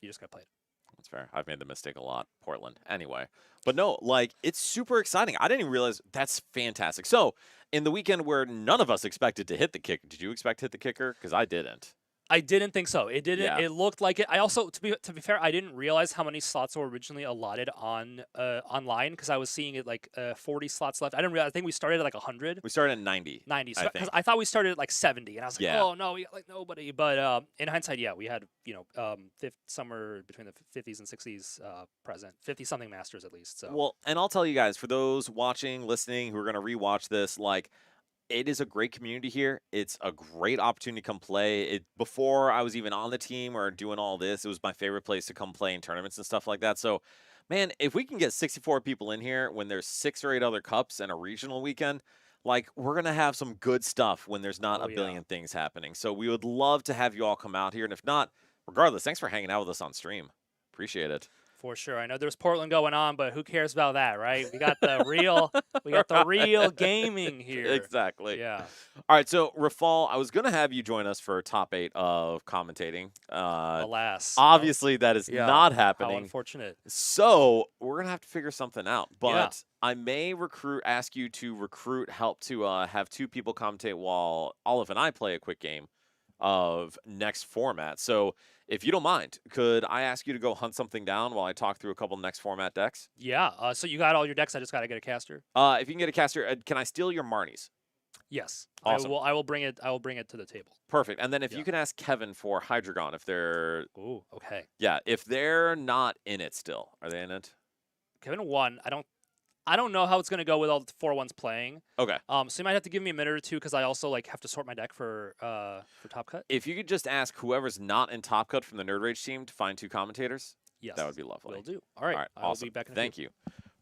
you just gotta play it. That's fair. I've made the mistake a lot, Portland. Anyway, but no, like, it's super exciting. I didn't even realize. That's fantastic. So in the weekend where none of us expected to hit the kicker, did you expect to hit the kicker? Because I didn't. I didn't think so. It didn't. Yeah. It looked like it. I also, to be fair, I didn't realize how many slots were originally allotted on online, because I was seeing it like 40 slots left. I didn't realize. I think we started at like 100. We started at 90. 90. I Because think. I thought we started at like 70, and I was like, Yeah. oh no, we got like nobody. But in hindsight, yeah, we had, you know, somewhere between the 50s and 60s present, 50 something masters at least. So Well, and I'll tell you guys, for those watching, listening, who are going to rewatch this, like, it is a great community here. It's a great opportunity to come play. Before I was even on the team or doing all this, it was my favorite place to come play in tournaments and stuff like that. So, man, if we can get 64 people in here when there's 6 or 8 other cups and a regional weekend, like we're gonna have some good stuff when there's not Oh, a yeah. billion things happening. So we would love to have you all come out here, and if not, regardless, thanks for hanging out with us on stream. Appreciate it. For sure. I know there's Portland going on, but who cares about that, right? We got the real gaming here. Exactly. Yeah. All right, so Rafal, I was gonna have you join us for top 8 of commentating. Alas. Obviously, that is Yeah, not How happening. unfortunate. So we're gonna have to figure something out. But Yeah. I may ask you to recruit help to have 2 people commentate while Olive and I play a quick game of next format. So if you don't mind, could I ask you to go hunt something down while I talk through a couple next format decks? Yeah. So you got all your decks. I just got to get a caster. If you can get a caster, can I steal your Marnies? Yes. Awesome. I will bring it. I will bring it to the table. Perfect. And then if Yeah. you can ask Kevin for Hydreigon, if they're Ooh. Okay. if they're not in it still, are they in it? Kevin won. I don't know how it's gonna go with all the 4-1s playing. Okay. So you might have to give me a minute or two because I also like have to sort my deck for Top Cut. If you could just ask whoever's not in Top Cut from the Nerd Rage team to find 2 commentators, Yes. that would be lovely. Will do. All right. I will awesome. be back in a Thank few. you.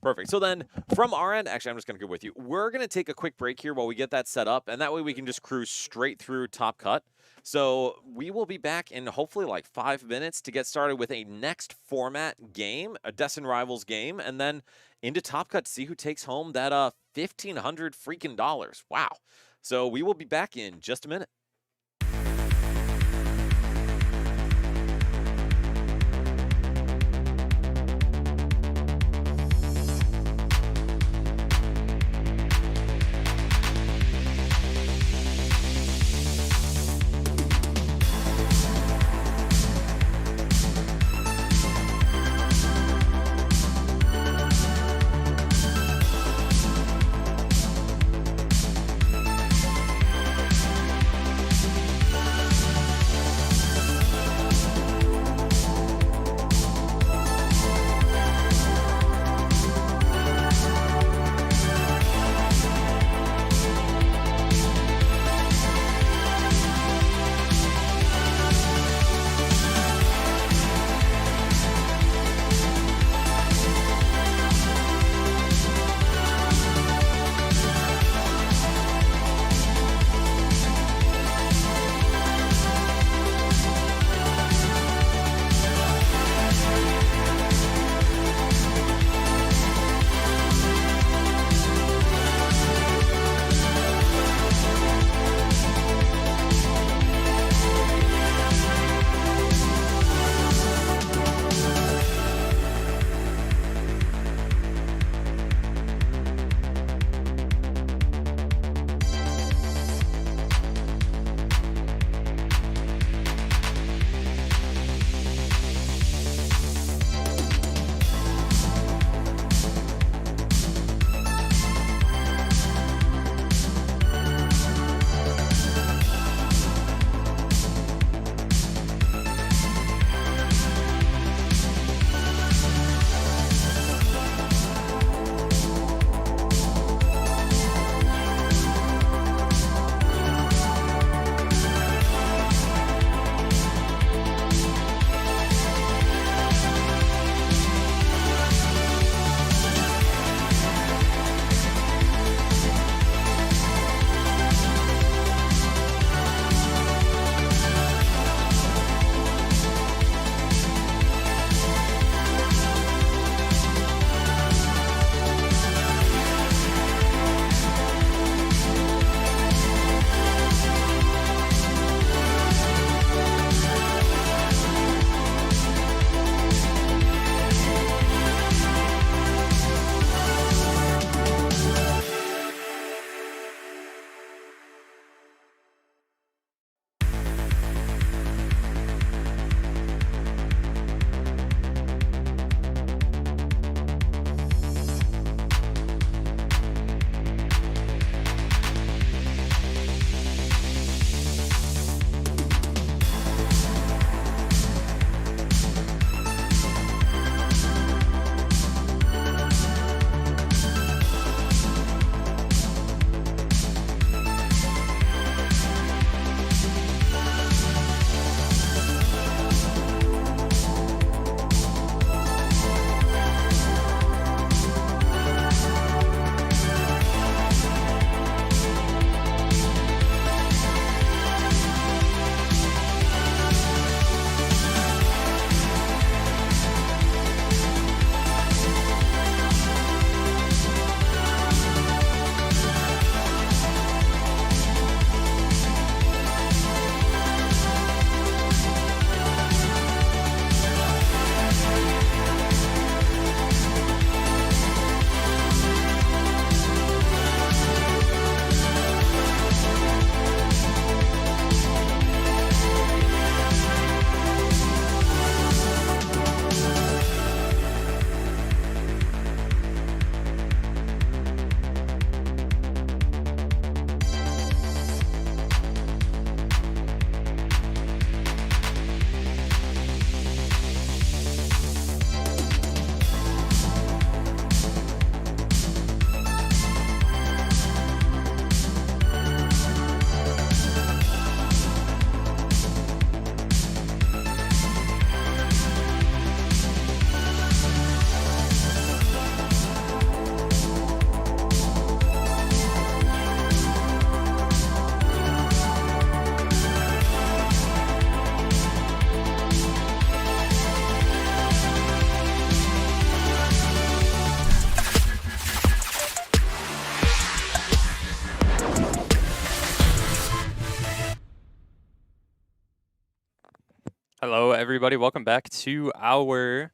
Perfect. So then from our end, actually, I'm just going to go with you. We're going to take a quick break here while we get that set up, and that way we can just cruise straight through Top Cut. So we will be back in hopefully like 5 minutes to get started with a next format game, a Destin Rivals game, and then into Top Cut to see who takes home that $1,500 freaking dollars. Wow. So we will be back in just a minute. Hello, everybody. Welcome back to our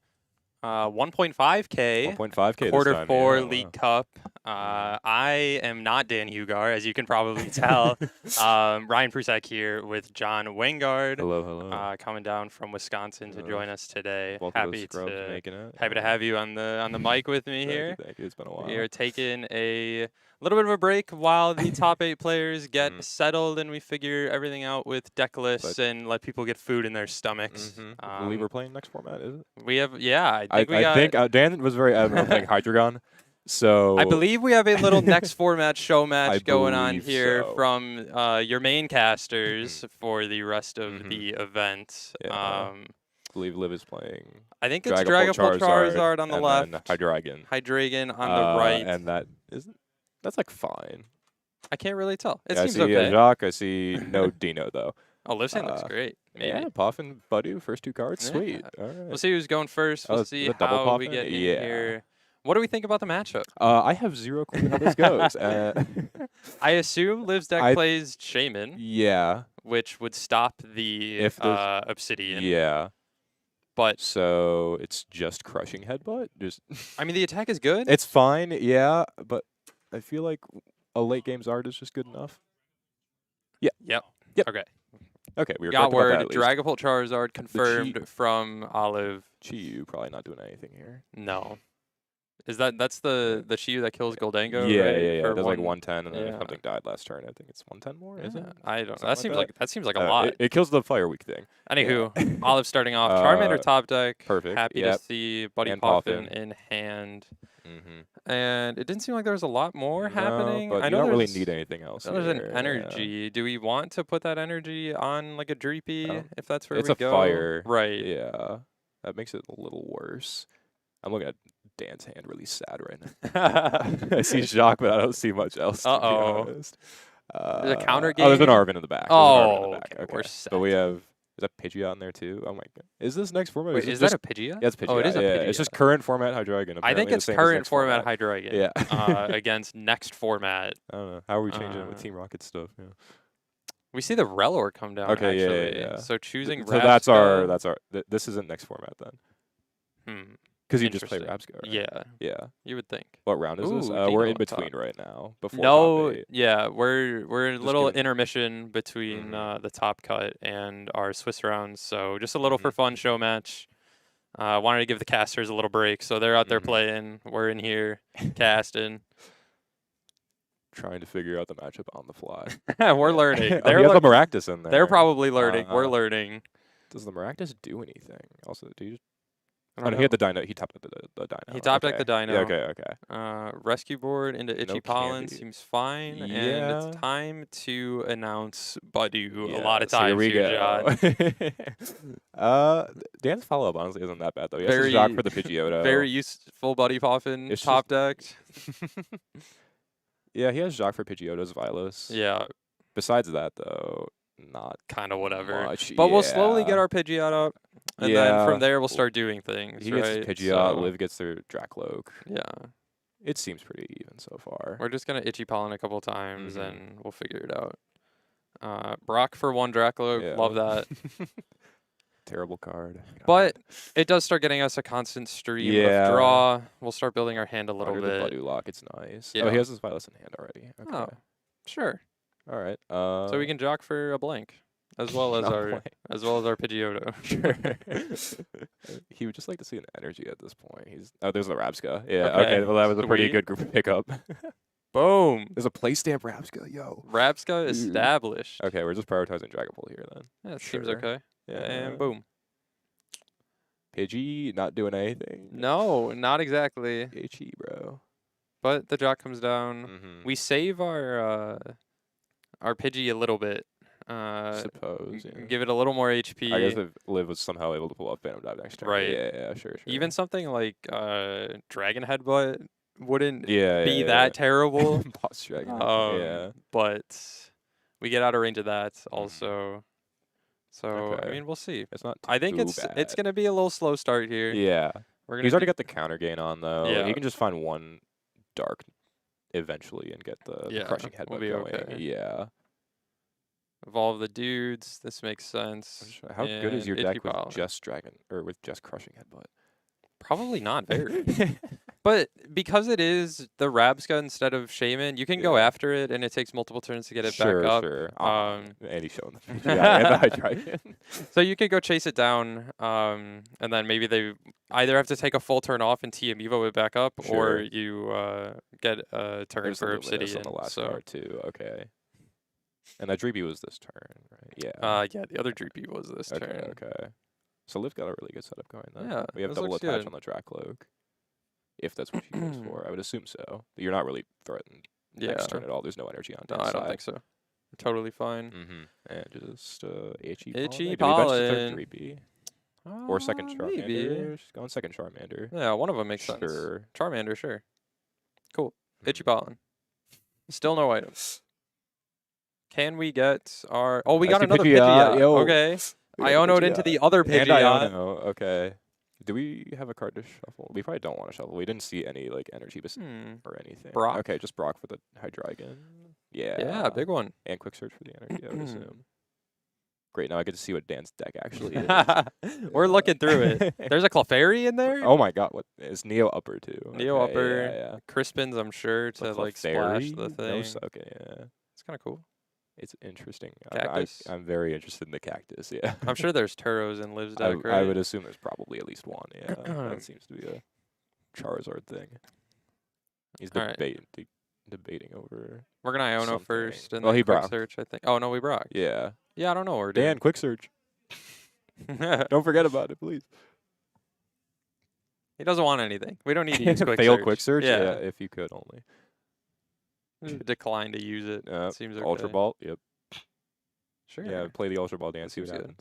1.5K 1.5K quarter this time. 4 yeah, League wow. Cup. I am not Dan Hugar, as you can probably tell. Ryan Prusak here with John Wengard, Hello, hello. coming down from Wisconsin to join us today. Both of those scrubs making it. Happy to have you on the mic with me Thank here. you, thank you. It's been a while. We are taking a little bit of a break while the top 8 players get settled and we figure everything out with deck lists and let people get food in their stomachs. I believe we're playing next format, is it? We have, yeah, I think Dan was very adamant on playing Hydreigon. So I believe we have a little next format show match going on believe here so. from your main casters for the rest of the event. Yeah. I believe Liv is playing I think it's Dragapult Charizard on the and left, then Hydreigon. Hydreigon on the right. And that's like fine. I can't really tell. It Yeah, seems I see okay. Jacques, I see no Dino though. Oh, Liv's hand looks great. Maybe. Yeah, Puff and Buddy, first 2 cards. Yeah. Sweet. All right. We'll see who's going first. Oh, We'll is see it double how we Puffin? get in Yeah. here. What do we think about the matchup? I have 0 clue how this goes. I assume Liv's deck plays Shaman, Yeah. which would stop the If there's- Obsidian. Yeah. But So it's just crushing headbutt. Just I mean, the attack is good. it's fine, yeah, but I feel like a late game Zard is just good enough. Yep. Yep. Okay. Okay, we were Got correct about word. that at least. Dragapult Charizard confirmed from Olive. Chiyu probably not doing anything here. No. Is that's the Chiyu that kills Goldango? Yeah, right? yeah. For It does like one- 110, and then if yeah. something died last turn, I think it's 110 more. Is it? I don't. Something That seems like a Uh, lot. It kills the fire weak thing. Anywho, Olive starting off. Charmander top deck. Perfect, Happy yep. to see Buddy And Poffin Poffin. in hand. Mm-hmm. And it didn't seem like there was a lot more happening. But I you know don't really there's- need anything else. I know there's here, an yeah. energy. Do we want to put that energy on like a Dreepy Oh. if that's where It's we a go? fire. Right. Yeah, that makes it a little worse. I'm looking at Dan's hand really sad right now. I see Jacques, but I don't see much else. To be Uh-oh. honest. There's a counter Oh, there's an game? Arvin in the back. Oh, okay. okay, we're But we set. have is that Pidgeot in there too? Oh my god, is this next format? Wait, it is just, that a Pidgeot? Yeah, it's Pidgeot. Oh, it is a yeah, Pidgeot. It's just current format Hydreigon. I apparently think the it's same as current next format Hydreigon. Yeah. Against next format. I don't know. How are we changing it with Uh, Team Rocket stuff? Yeah. We see the Relor come down. Okay, yeah, actually. yeah. So choosing. So that's our Rabsca- this isn't next format then. Hmm. Because you just play Interesting. Rabsca, right? Yeah, Yeah. you would think. What round is this? Ooh, We're Dino in up top. between right now. Before No, top 8. yeah, we're in a Just little giving- intermission between the top cut and our Swiss rounds. So just a little Mm-hmm. for fun show match. Wanted to give the casters a little break, so they're out there Mhm. playing. We're in here casting. Trying to figure out the matchup on the fly. We're learning. Oh, They're he has lear- the Maractus in there. They're probably learning. We're Uh-huh. learning. Does the Maractus do anything? Also, do you? I Oh, don't no, he had know. the Dino. He topped up the Dino. He topped deck okay. the Dino. Yeah, okay. Rescue board into Itchy Pollen candy. seems fine, and Yeah. it's time to announce Badu a Yeah, lot of so times here we here, go. John. Dan's follow-up honestly isn't that bad though. He has Very- his Jacques for the Pidgeotto. Very useful Buddy Poffin, It's top decked. Yeah, he has Jacques for Pidgeotto's Vilos. Yeah, Besides that though, not kind of whatever. much. But we'll slowly get yeah. our Pidgeot up, and Yeah. then from there we'll start doing things. He right? gets his Pidgeot, So, Liv gets their Dracloak. Yeah, It seems pretty even so far. we're just gonna Itchy Pollen a couple times, Mhm. and we'll figure it out. Brock for one Dracloak, Yeah. love that. Terrible card. But it does start getting us a constant stream Yeah. of draw. We'll start building our hand a little Under bit. the Badu lock, it's nice. Yeah. Oh, he has his Vilos in hand already. Okay. Oh, sure. All right. So we can jock for a blank, as well as no our way. Pidgeotto. Sure. He would just like to see an energy at this point. There's the Rabsca. Yeah. Okay, Okay. Well, that was a pretty sweet. good group pickup. Boom. There's a play stamp Rabsca. Yo. Rabsca established. Okay, we're just prioritizing Dragapult here then. Yeah, it seems Sure. okay. Yeah. And boom. Pidgey not doing anything. No, not exactly. Pidgey, bro. But the jock comes down. Mm-hmm. We save our Pidgey a little bit. Suppose. Yeah. Give it a little more HP. I guess if Liv was somehow able to pull off Phantom Dive next turn. Right. Yeah, sure. Even something like Dragon Headbutt wouldn't yeah, be that terrible. Boss Dragon. Yeah. But we get out of range of that also. So Okay. I mean, we'll see. It's not. I think too it's bad. gonna be a little slow start here. Yeah. We're gonna He's already do- got the counter gain on though. Yeah. He can just find one dark eventually and get the Yeah, crushing headbutt we'll be going. okay. Yeah. Evolve the dudes. This makes sense. How good is your And deck HP with Paladin. just Dragon or with just Crushing Headbutt? Probably not very. But because it is the Rabska instead of Shaman, you can go Yeah. after it, and it takes multiple turns to get it Sure, back up. sure. And he's showing the Yeah. and the Hydreigon. So you could go chase it down, and then maybe they either have to take a full turn off and TM Evo it back up, Sure. or you get a turn There's the for Luminous Obsidian. on the last so, card too. Okay. And that Dreepy was this turn, right? Yeah. yeah, the other Droopy was this okay. turn. Okay. So Liv's got a really good setup going then. Yeah, We have this double looks attach good. on the Dracloak. If that's what she goes for, I would assume so. But you're not really threatened Yeah, next turn at all. There's no energy on no, Dan's I don't side. think so. Totally fine. Mm-hmm. And just Itchy Itchy Pollen. Do we bench the Pollen. third Dreepy? Or second Charmander? Maybe. Just going second Charmander. Yeah, one of them makes sense. Sure. Charmander, sure. Cool. Itchy Pollen. Still no items. Can we get our... Oh, we I got see another Pidgeot, Pidgeot. yo. Okay. We got Iono'd into Pidgeot. the other And Pidgeot. Iono, okay. Do we have a card to shuffle? We probably don't want to shuffle. We didn't see any like energy or anything. Brock? Okay, just Brock for the Hydreigon. Yeah. Yeah, big one. And quick search for the energy, I would assume. Great, now I get to see what Dan's deck actually is. We're looking through it. There's a Clefairy in there? Oh my god, what is Neo Upper too? Neo Okay, Upper. yeah. Crispins, I'm sure, to like splash the thing. Okay, yeah. It's kind of cool. It's interesting. Cactus. I'm very interested in the cactus, yeah. I'm sure there's Turos in Liv's deck, I right? would assume there's probably at least one, yeah. That seems to be a Charizard thing. He's All right. debating over. We're gonna Iono something. first, and Well, then he quick Brock. search, I think. Oh no, we Brock. Yeah. Yeah, I don't know what we're Dan, quick search. doing. Don't forget about it, please. He doesn't want anything. We don't need to use quick Fail search. quick search? Yeah. If you could only. Decline to use it. Seems okay. Ultra Ball, yep. Sure. Yeah, play the Ultra Ball dance, see what Seems good. happens.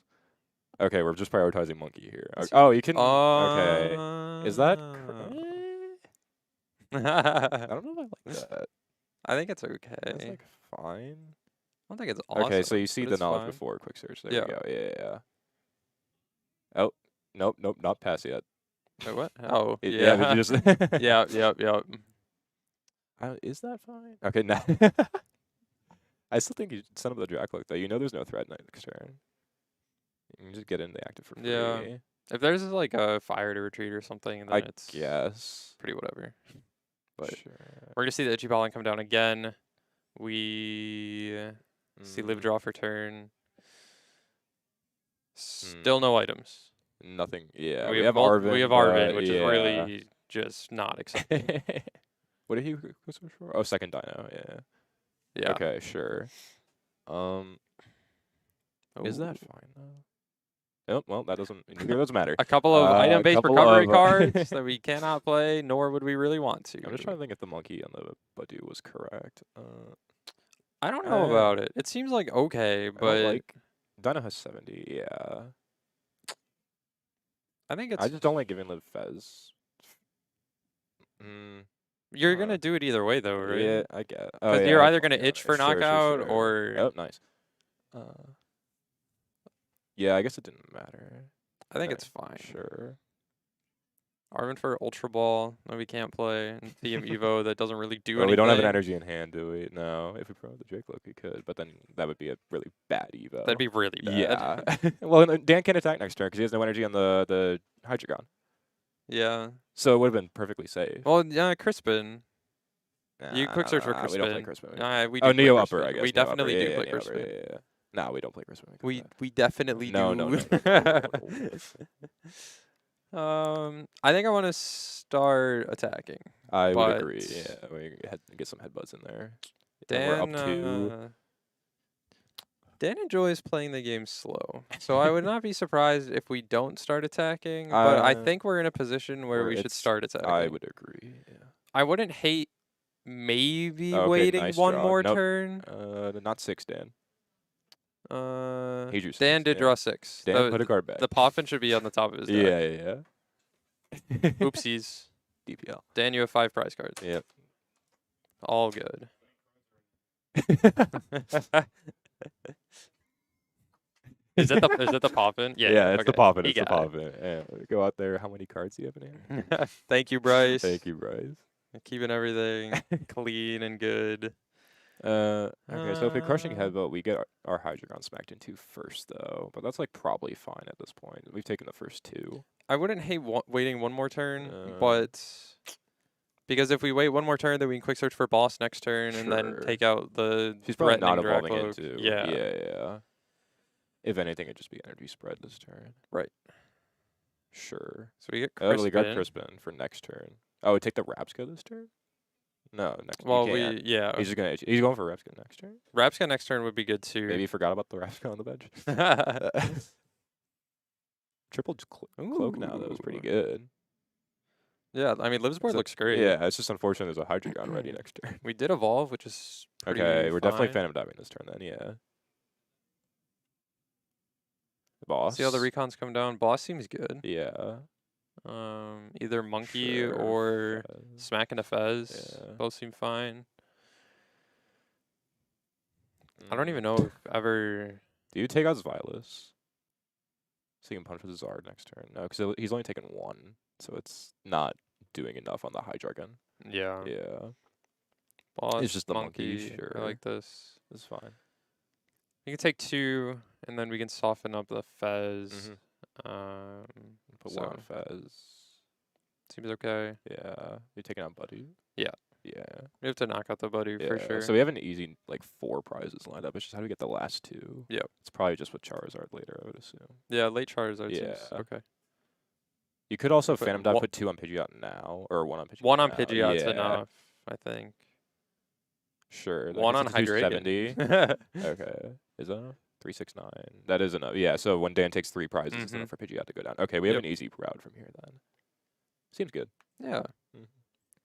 Okay, we're just prioritizing Monkey here. Oh, you can. Okay. Is that? I don't know if I like that. I think it's okay. That's like fine. I don't think it's awesome. Okay, so you see but the it's knowledge fine. before quick search. There Yeah. you go. Yeah. Oh, nope, not pass yet. Wait, what? Oh, Yeah, yeah. but you just Yep. is that fine? Okay, now I still think you should send up the Dracloak though. You know there's no threat next turn. You can just get in the active for free. Yeah. If there's like a fire to retreat or something, then I it's guess. pretty whatever. But Sure. we're gonna see the Itchy Pollen come down again. We see live draw for turn. Still no items. Nothing. Yeah. we have mul- Arvin. We have but Arvin, which is yeah. really just not exciting. What did he quick search for? Oh, second Dino. Yeah. Yeah. Okay, sure. Is that Ooh. fine though? Oh, well, that doesn't matter. A couple of item-based couple recovery of, cards that we cannot play, nor would we really want to. I'm just trying to think if the monkey on the Badu was correct. I don't know about it. It seems like okay, I don't but like Dino has 70. Yeah. I think it's I just don't like giving Liv Fez. you're gonna do it either way though, right? Yeah, I get. Because you're either gonna itch for knockout or Oh, nice. Yeah, I guess it didn't matter. I think Okay, it's fine. Sure. Arvin for Ultra Ball that we can't play, and TM Evo that doesn't really do Well, anything. we don't have an energy in hand, do we? No. If we promote the Dracloak, we could, but then that would be a really bad Evo. That'd be really bad. Yeah. Well, and Dan can't attack next turn because he has no energy on the Hydreigon. Yeah. So it would have been perfectly safe. Well, yeah, Crispin. You quick search for We don't play Crispin. Crispin. We Oh, do play Neo Crispin. Upper, I guess. We Neo Upper, definitely yeah, do yeah, play Neo Upper, Crispin. yeah. No, we don't play Crispin. We definitely No, do. no. I think I want to start attacking. I would but agree. Yeah, we get some headbutts in there. Dan, And we're up to. Dan enjoys playing the game slow, so I would not be surprised if we don't start attacking. But I think we're in a position where we should start attacking. I would agree. Yeah. I wouldn't hate maybe Okay, waiting nice one draw. more Nope. turn. Not 6, Dan. He drew 6. Dan did draw 6. Dan put a card back. The Poffin should be on the top of his deck. Yeah. Oopsies. DPL. Dan, you have 5 prize cards. Yep. All good. Is it the Poffin? Yeah, it's the okay. Poffin. He It's the got it. Poffin. Yeah, go out there. How many cards do you have in here? Thank you, Bryce. Thank you, Bryce. Keeping everything clean and good. Okay, so if we crushing headbutt, we get our Hydreigon smacked into first, though. But that's like probably fine at this point. We've taken the first 2. I wouldn't hate waiting one more turn, Uh, but because if we wait one more turn, then we can quick search for boss next turn and then Sure. take out the She's probably not threatening evolving Dracloak. into. Yeah. Yeah. If anything, it'd just be energy spread this turn. Right. Sure. So we get Oh, we got Crispin. Crispin for next turn. Oh, we take the Rapska this turn? No, next. Well, you can't. yeah. He's just gonna. He's going for Rapska next turn. Rapska next turn would be good too. Maybe he forgot about the Rapska on the bench. Triple cloak now though is pretty Ooh. good. Yeah, I mean, Liv's board So- looks great. Yeah, it's just unfortunate there's a Hydreigon ready next turn. We did evolve, which is pretty Okay, we're definitely fine. Phantom Diving this turn then. Yeah. Boss. See how the recons come down. Boss seems good. Yeah. Either Monkey Sure, or Fez. Smack and a Fez. Yeah. Both seem fine. I Mm. don't even know if ever. Do you take out Vilas? So you can punch with Zard next turn. No, because he's only taken 1, so it's not doing enough on the Hydreigon. Yeah. Yeah, Boss. just the monkey, I sure. like this. it's fine. We can take 2, and then we can soften up the Fez. Put So- 1 on Fez. Seems okay. Yeah, you're taking out Buddy. Yeah. Yeah. We have to knock out the buddy for Yeah, sure. So we have an easy 4 prizes lined up. It's just how do we get the last 2? Yep. It's probably just with Charizard later, I would assume. Yeah, late Charizard seems Yeah. okay. You could also Put Phantom Dive, one- put 2 on Pidgeot now, or 1 on Pidgeot. One on now. Pidgeot's Yeah. enough, I think. Sure. that One gets on us to 270. Hydreigon. Okay. Is that enough? 369. That is enough. Yeah, so when Dan takes 3 prizes, it's Mhm. enough for Pidgeot to go down. Okay, we have Yep. an easy route from here then. Seems good. Yeah. Mhm.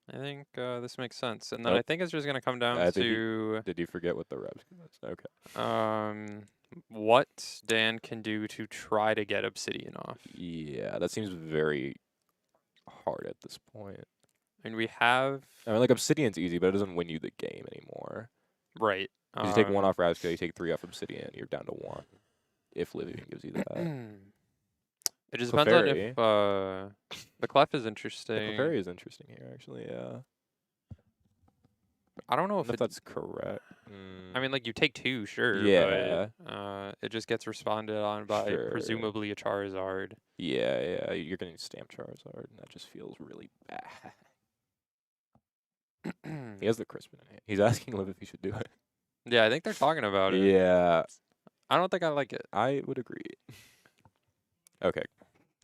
I think this makes sense. And then Oh. I think it's just going to come down I think to Did you forget what the reps was? Okay. what Dan can do to try to get Obsidian off. Yeah, that seems very hard at this point. I mean, we have... I mean, like, Obsidian's easy, but it doesn't win you the game anymore. Right. 'Cause you take 1 off Ravska, you take 3 off Obsidian, you're down to 1. If Livian gives you that. It just depends on Clefairy. if the Clef is The interesting. Clefairy is interesting here, actually, yeah. I don't know I if don't know if it... that's correct. I mean, like, you take 2, sure. Yeah. But, it just gets responded on by Sure. presumably a Charizard. Yeah, you're going to stamp Charizard, and that just feels really bad. He has the Crispin in hand. He's asking Liv if he should do it. Yeah, I think they're talking about it. Yeah, I don't think I like it. I would agree. Okay.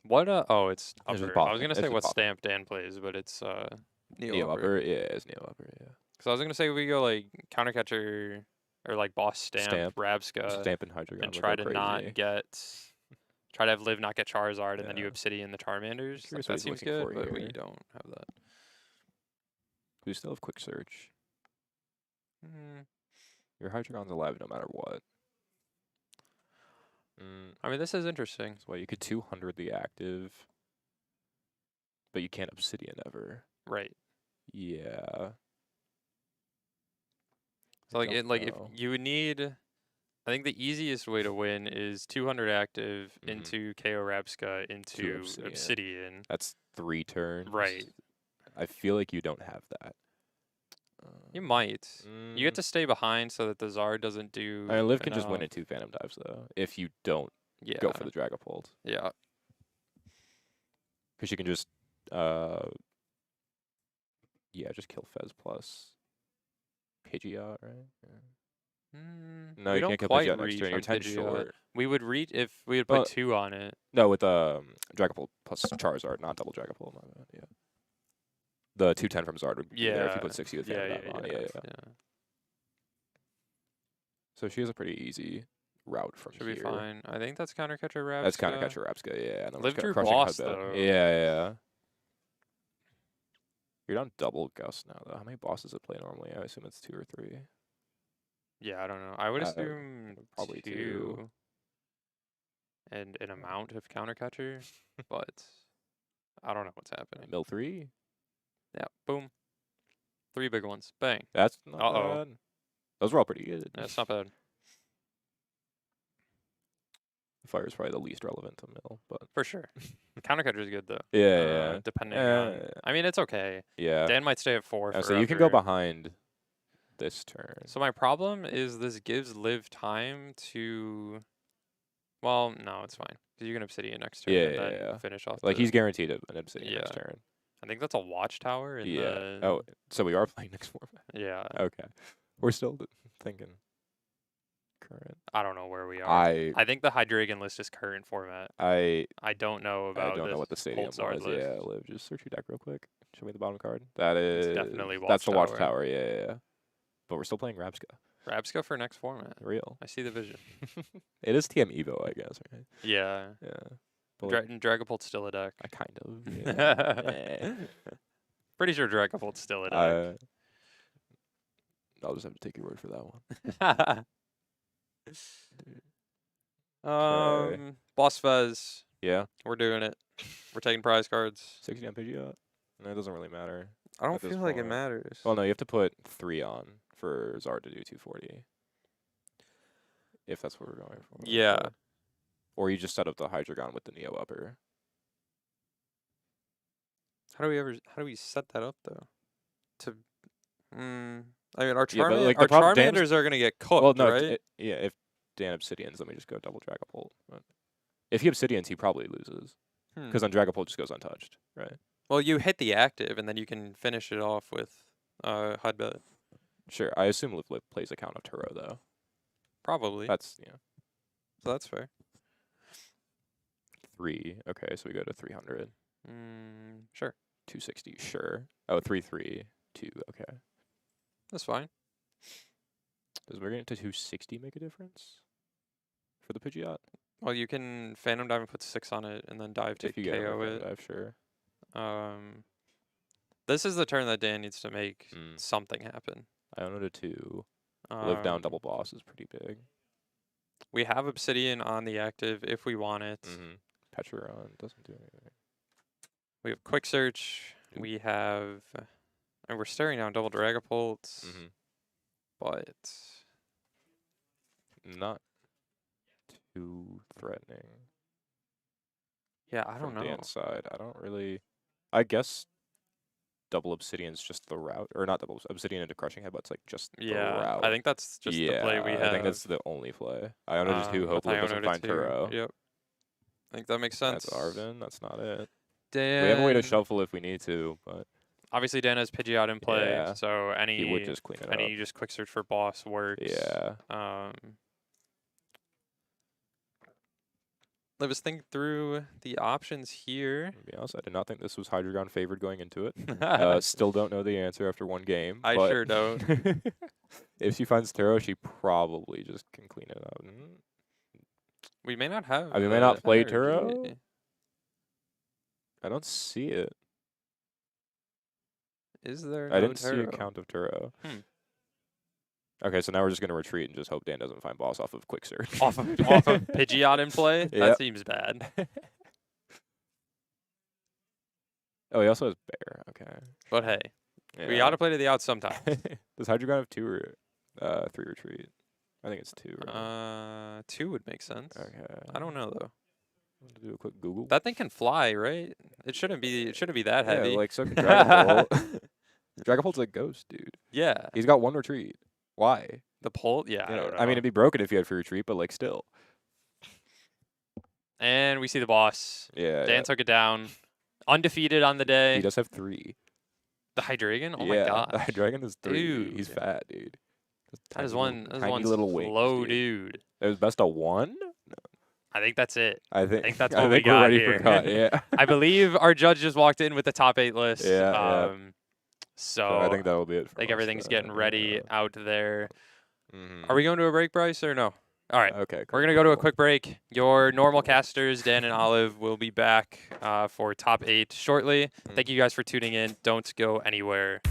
What oh, it's It's just upper. I pop- was gonna it's say just what pop. stamp Dan plays, but it's Neo, Neo upper. upper, yeah, it's Neo upper, yeah. Cause I was gonna say we go like counter catcher or like boss stamp, Rabska, Stamp and Hydreigon and would try go to not crazy. get try to have Liv not get Charizard and then you Yeah. Obsidian the Charmanders. Like, Curious what that he's seems looking good, for but we here. don't have that. We still have quick search. Mm, Your Hydreigon's alive no matter what. I mean, this is interesting. That's why you could 200 the active, but you can't Obsidian ever. Right. Yeah. So like don't if know. you would need, I think the easiest way to win is 200 active Mhm. into KO Rabska into Obsidian. Obsidian. That's 3 turns. Right. I feel like you don't have that. You might. You get Mm. to stay behind so that the Zard doesn't do. I mean, Liv can just win enough. in 2 Phantom Dives, though, if you don't Yeah. go for the Dragapult. Yeah. Because you can just, just kill Fez plus Pidgeot, right? Yeah. No, we you don't can't kill quite Pidgeot next reach turn. You're on 10 Pidgeot. short. We would reach if we had put Well, 2 on it. No, with Dragapult plus Charizard, not double Dragapult. My bad, yeah. The 210 from Zard would be there if you put 60 with yeah, Phantom Dive on. Yeah. So she has a pretty easy route from Should here. be fine. I think that's counter catcher Rabska. That's kind of catcher Rapska, yeah. And then Liv let's go drew crushing boss, Headbutt. though. Yeah. You're down double Gust now, though. How many bosses it play normally? I assume it's 2 or 3. Yeah, I don't know. I would Uh, assume probably 2. 2. And an amount of counter catcher, but I don't know what's happening. Mill 3? Yeah, boom. 3 big ones. Bang. That's not Uh-oh. bad. Those were all pretty good. That's not bad. Fire is probably the least relevant to Mill, but For sure. Counter catcher is good, though. yeah. Depending on. Uh, I mean, it's okay. Yeah. Dan might stay at 4. So you can go forever. behind this turn. So my problem is this gives Liv time to. Well, no, it's fine because you can Obsidian next turn Yeah, and yeah, then yeah. finish off. Like the, he's guaranteed an Obsidian next Yeah. turn. I think that's a Watchtower. In Yeah. The, Oh, so we are playing next format. Yeah. Okay. We're still thinking current. I don't know where we are. I think the Hydreigon list is current format. I I don't know about. I don't know what the stadium was. Pulsar list. Yeah, Liv, just search your deck real quick. Show me the bottom card. That It's is definitely that's the Watchtower. Watchtower. Yeah. But we're still playing Rabska. Rabska for next format. Real. I see the vision. It is TM Evo, I guess, right? Yeah. Yeah. But like, Dragapult's still a deck. I kind of. Yeah. Pretty sure Dragapult's still a deck. I'll just have to take your word for that one. Boss Fez. Yeah. We're doing it. We're taking prize cards. 60 on Pidgeot. No, it doesn't really matter. I don't at this feel like it point. matters. Well, no, you have to put 3 on for Zard to do 240. If that's what we're going for. Yeah. Or you just set up the Hydreigon with the Neo upper. How do we set that up though? To I mean our Yeah, but, like, our the problem- Dan's- Charmanders are gonna get cooked, Well, no, right? if Dan Obsidians, let me just go double Dragapult. But if he Obsidians, he probably loses. Because then Dragapult just goes untouched, right? Well, you hit the active and then you can finish it off with Hudbet. Sure. I assume Liv plays a count of Turo, though. Probably. That's, yeah. So that's fair. 3. Okay, so we go to 300. Sure. 260, sure. Oh, 3, 3, 2, okay. That's fine. Does bringing it to 260 make a difference for the Pidgeot? Well, you can Phantom Dive and put 6 on it and then dive to If you get a KO Phantom it. Dive, sure. This is the turn that Dan needs to make Mm. something happen. Iono to 2. Live down double boss is pretty big. We have Obsidian on the active if we want it. Petrion doesn't do anything. We have Quick Search. We have, and we're staring down double Dragapult, but Not too threatening. yeah, I don't From know. Dan's side, I don't really. I guess double Obsidian's just the route, or not double Obsidian into Crushing Headbutt's like just the Yeah, route. I think that's just the play we have. I think that's the only play. Iono just 2, with hope Liv Iono doesn't to find 2. Turo. Yep. I think that makes sense. That's Arvin. That's not it. Dan, We have a way to shuffle if we need to, but obviously, Dan has Pidgeot in play, Yeah. so he would just clean it up. any just quick search for boss works. Yeah. Let us think through the options here. To be honest, I did not think this was Hydreigon favored going into it. Still don't know the answer after one game. I but sure don't. If she finds Turo, she probably just can clean it up. We may not have. I mean, we may not play NRG. Turo. I don't see it. Is there? I no didn't see a Turo? count of Turo. Hmm. Okay, so now we're just gonna retreat and just hope Dan doesn't find boss off of Quick Search. off of Pidgeot in play. That Yep. seems bad. Oh, he also has Bear. Okay. But hey, we Yeah. ought to play to the outs sometime. Does Hydreigon have 2 or 3 retreat? I think it's 2. Right? 2 would make sense. Okay. I don't know though. Want to do a quick Google. That thing can fly, right? It shouldn't be. It shouldn't be that heavy. Yeah, like so can Dragapult. Dragapult's a ghost, dude. Yeah. He's got 1 retreat. Why? The pole. Yeah. I You know, don't know. I mean, it'd be broken if you had free retreat, but like still. and we see the boss. Yeah. Dan took it down. Undefeated on the day. He does have 3. The Hydreigon. Oh yeah, my god. The Hydreigon is 3. He's Dude. fat, dude. That is Tiny one. little- That is tiny one little wings, slow dude. It was best of 1. I think that's it. I think that's I what we think we're got ready here. for cut. Yeah. I believe our judge just walked in with the top 8 list. Yeah. So I think that'll be it. For I think us, everything's getting ready out there. Mhm. Are we going to a break, Bryce, or no? All right. Okay. We're going to go to a quick break. Your normal casters, Dan and Olive, will be back for top 8 shortly. Thank you guys for tuning in. Don't go anywhere.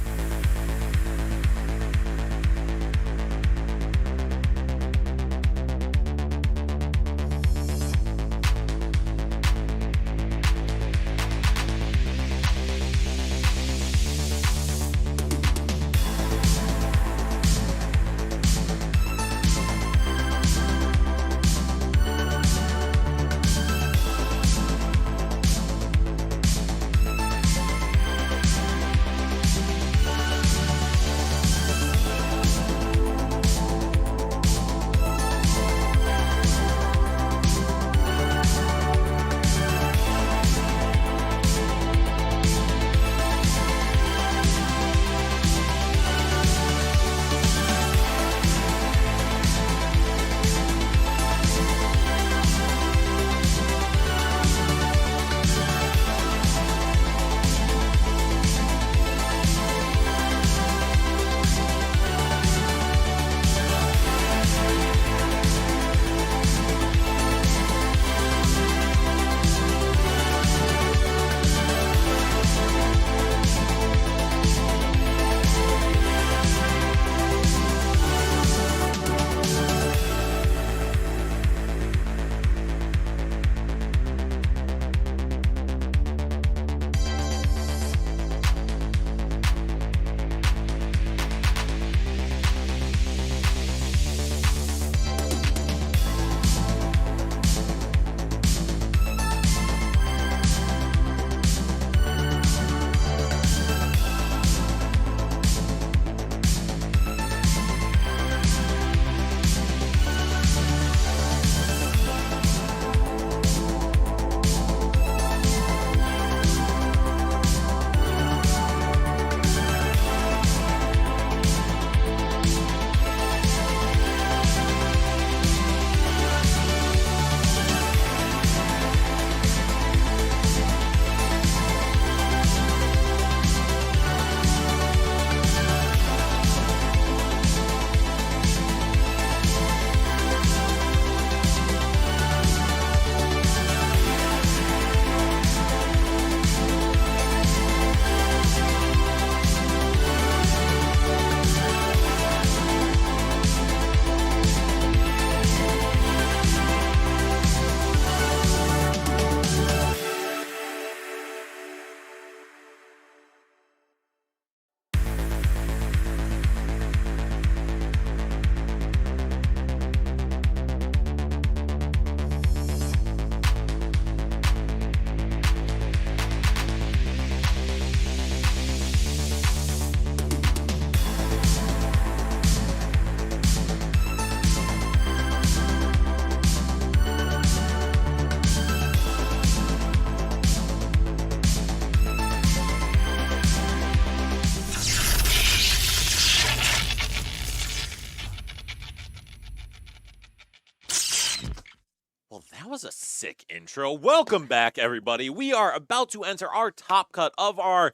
Well, that was a sick intro. Welcome back, everybody. We are about to enter our top cut of our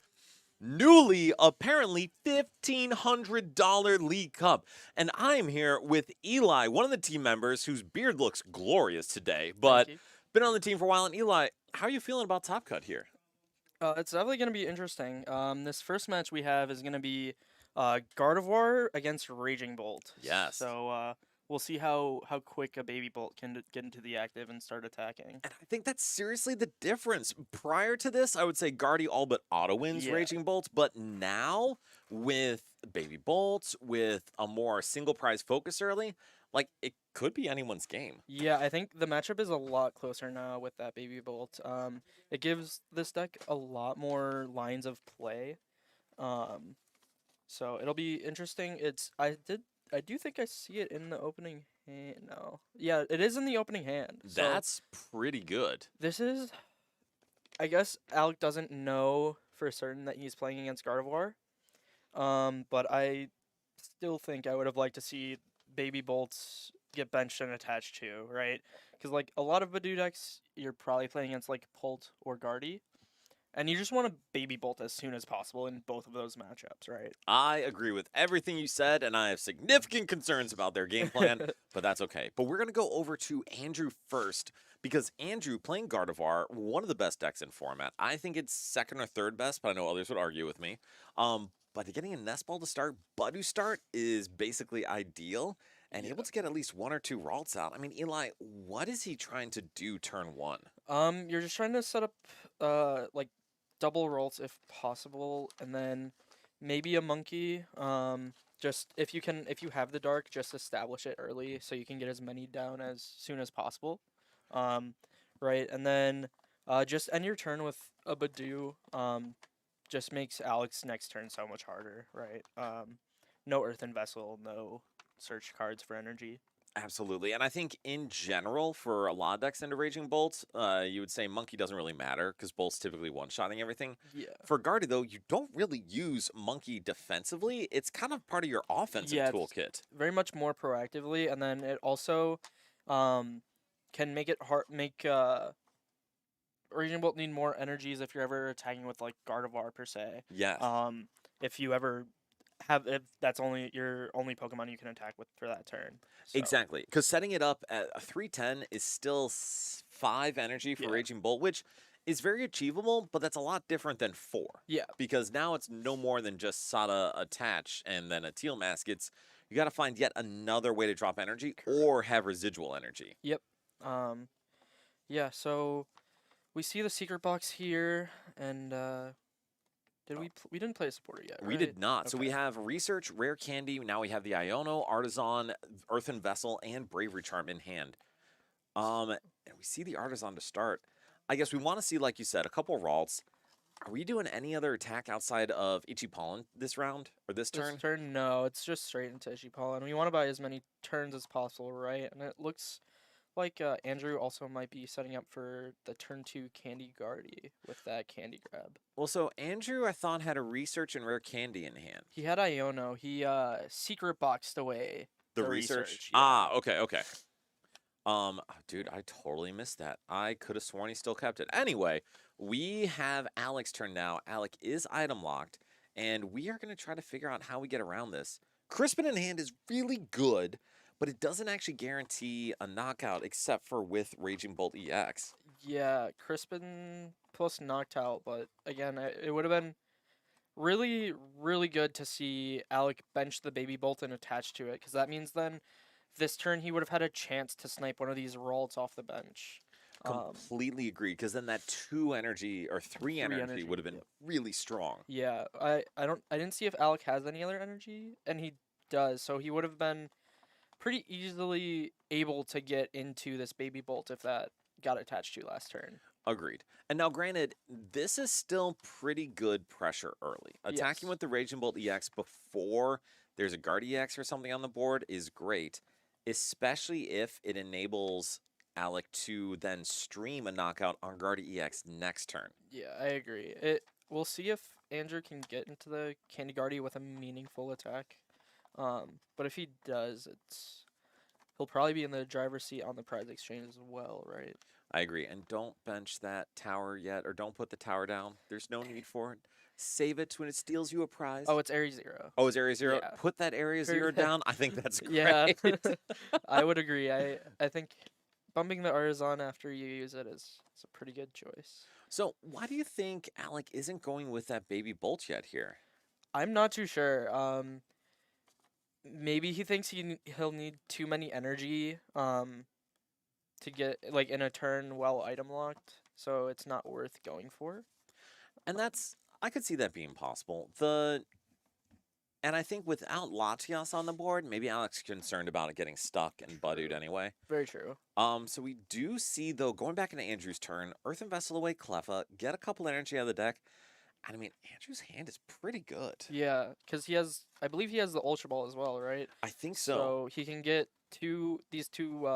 newly, apparently, $1,500 League Cup. And I'm here with Eli, one of the team members whose beard looks glorious today, but you. been on the team for a while. And Eli, how are you feeling about top cut here? It's definitely going to be interesting. This first match we have is going to be Gardevoir against Raging Bolt. Yes. So we'll see how quick a Baby Bolt can get into the active and start attacking. And I think that's seriously the difference. Prior to this, I would say Guardy all but auto wins Yeah. Raging Bolts, but now with Baby Bolts, with a more single prize focus early, like it could be anyone's game. Yeah, I think the matchup is a lot closer now with that Baby Bolt. It gives this deck a lot more lines of play. So it'll be interesting. I do think I see it in the opening hand. No. Yeah, it is in the opening hand. So That's pretty good. this is, I guess Alec doesn't know for certain that he's playing against Gardevoir. But I still think I would have liked to see Baby Bolts get benched and attached to, right? Because like a lot of Badoo decks, you're probably playing against like Pult or Guardy, and you just want to Baby Bolt as soon as possible in both of those matchups, right? I agree with everything you said, and I have significant concerns about their game plan, but that's okay. But we're going to go over to Andrew first, because Andrew, playing Gardevoir, one of the best decks in format. I think it's second or third best, but I know others would argue with me. But getting a Nest Ball to start, Badoo start is basically ideal, and able to get at least one or two Ralts out. I mean, Eli, what is he trying to do turn one? You're just trying to set up like double rolls if possible, and then maybe a monkey. Just if you have the dark, just establish it early so you can get as many down as soon as possible. Right, and then just end your turn with a Badoo. Just makes Alex's next turn so much harder, right? No Earthen Vessel, no search cards for energy. Absolutely. And I think in general, for a lot of decks into Raging Bolts, you would say Monkey doesn't really matter because Bolt's typically one-shotting everything. Yeah. For Guardy, though, you don't really use Monkey defensively. It's kind of part of your offensive Yeah, it's toolkit. very much more proactively, and then it also can make it hard. Raging Bolt need more energies if you're ever attacking with like Gardevoir per se. Yes. If you ever if that's only your only Pokemon you can attack with for that turn. So, Exactly. Because setting it up at a 310 is still 5 energy for Yeah. Raging Bolt, which is very achievable, but that's a lot different than 4. Yeah. Because now it's no more than just Sada attach and then a Teal Mask. It's you got to find yet another way to drop energy or have residual energy. Yeah. So we see the secret box here, and we didn't play a supporter yet. We right? did not. So we Okay. have Research, Rare Candy. Now we have the Iono, Artisan, Earthen Vessel, and Bravery Charm in hand. And we see the Artisan to start. I guess we want to see, like you said, a couple Ralts. Are we doing any other attack outside of Itchy Pollen this round or this turn? This turn, no, it's just straight into Itchy Pollen. We want to buy as many turns as possible, right? And it looks like Andrew also might be setting up for the turn 2 Candy Guardy with that Candy Grab. Well, so Andrew, I thought, had a Research and Rare Candy in hand. He had Iono. He secret boxed away The the research? yeah. Ah, okay. Dude, I totally missed that. I could have sworn he still kept it. Anyway, we have Alec's turn now. Alec is item locked, and we are going to try to figure out how we get around this. Crispin in hand is really good, but it doesn't actually guarantee a knockout except for with Raging Bolt EX. Yeah, Crispin plus knocked out, but again, it would have been really, really good to see Alec bench the Baby Bolt and attach to it, because that means then this turn he would have had a chance to snipe one of these Ralts off the bench. Completely agree, because then that 2 energy or 3 energy, energy, would have been yep. really strong. Yeah, I didn't see if Alec has any other energy, and he does, so he would have been pretty easily able to get into this Baby Bolt if that got attached to last turn. Agreed. And now, granted, this is still pretty good pressure early. Attacking Yes. with the Raging Bolt EX before there's a Guard EX or something on the board is great, especially if it enables Alec to then stream a knockout on Guard EX next turn. Yeah, I agree. We'll see if Andrew can get into the Candy Guardy with a meaningful attack. But if he does, it's he'll probably be in the driver's seat on the prize exchange as well, right? I agree. And don't bench that tower yet, or don't put the tower down. There's no need for it. Save it when it steals you a prize. Oh, it's Area 0. Oh, it's Area 0? Yeah. Put that Area 0 Perfect. down. I think that's great. Yeah, I would agree. I think bumping the Arzon after you use it is a pretty good choice. So why do you think Alec isn't going with that baby bolt yet here? I'm not too sure. Maybe he thinks he'll need too many energy to get like in a turn well item locked, so it's not worth going for. And I could see that being possible. And I think without Latias on the board, maybe Alec's concerned about it getting stuck and buddied anyway. Very true. So we do see, though, going back into Andrew's turn, Earthen Vessel away Cleffa, get a couple energy out of the deck. And I mean, Andrew's hand is pretty good. Yeah, because I believe he has the Ultra Ball as well, right? I think so. So he can get these two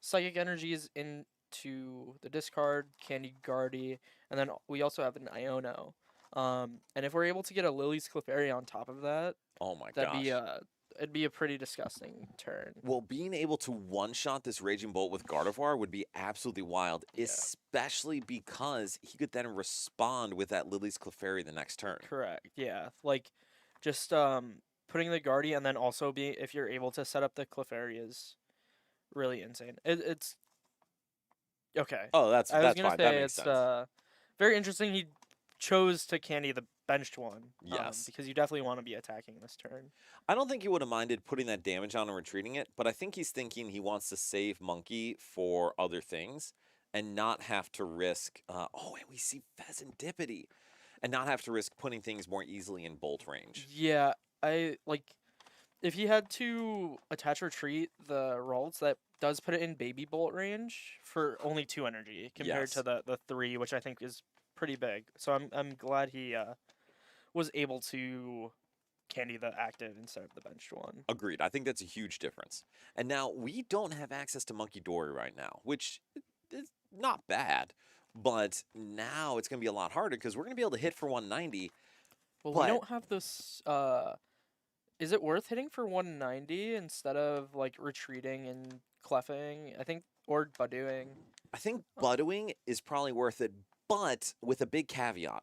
psychic energies into the discard, Candy Guardy, and then we also have an Iono. And if we're able to get a Lily's Clefairy on top of that, Oh my that'd gosh. it'd be a pretty disgusting turn. Well, being able to one-shot this Raging Bolt with Gardevoir would be absolutely wild, Yeah. especially because he could then respond with that Lily's Clefairy the next turn. Correct. Yeah. Like just putting the Guardy and then also if you're able to set up the Clefairy is really insane. It's okay. Oh, that's I was that's gonna fine. say That makes it's sense. very interesting. He chose to candy the benched one. Yes. Because you definitely want to be attacking this turn. I don't think he would have minded putting that damage on and retreating it, but I think he's thinking he wants to save Monkey for other things and not have to risk. And we see Pheasantipity, and not have to risk putting things more easily in bolt range. Yeah, I like if he had to attach retreat the Ralts, that does put it in baby bolt range for only 2 energy compared to Yes. the 3, which I think is pretty big. So I'm glad he was able to candy the active instead of the benched one. Agreed. I think that's a huge difference. And now we don't have access to Monkey Dory right now, which is not bad. But now it's going to be a lot harder because we're going to be able to hit for 190. Well, But- we don't have this. Is it worth hitting for 190 instead of like retreating and cleffing? I think, or buddoing. I think buttowing is probably worth it, but with a big caveat.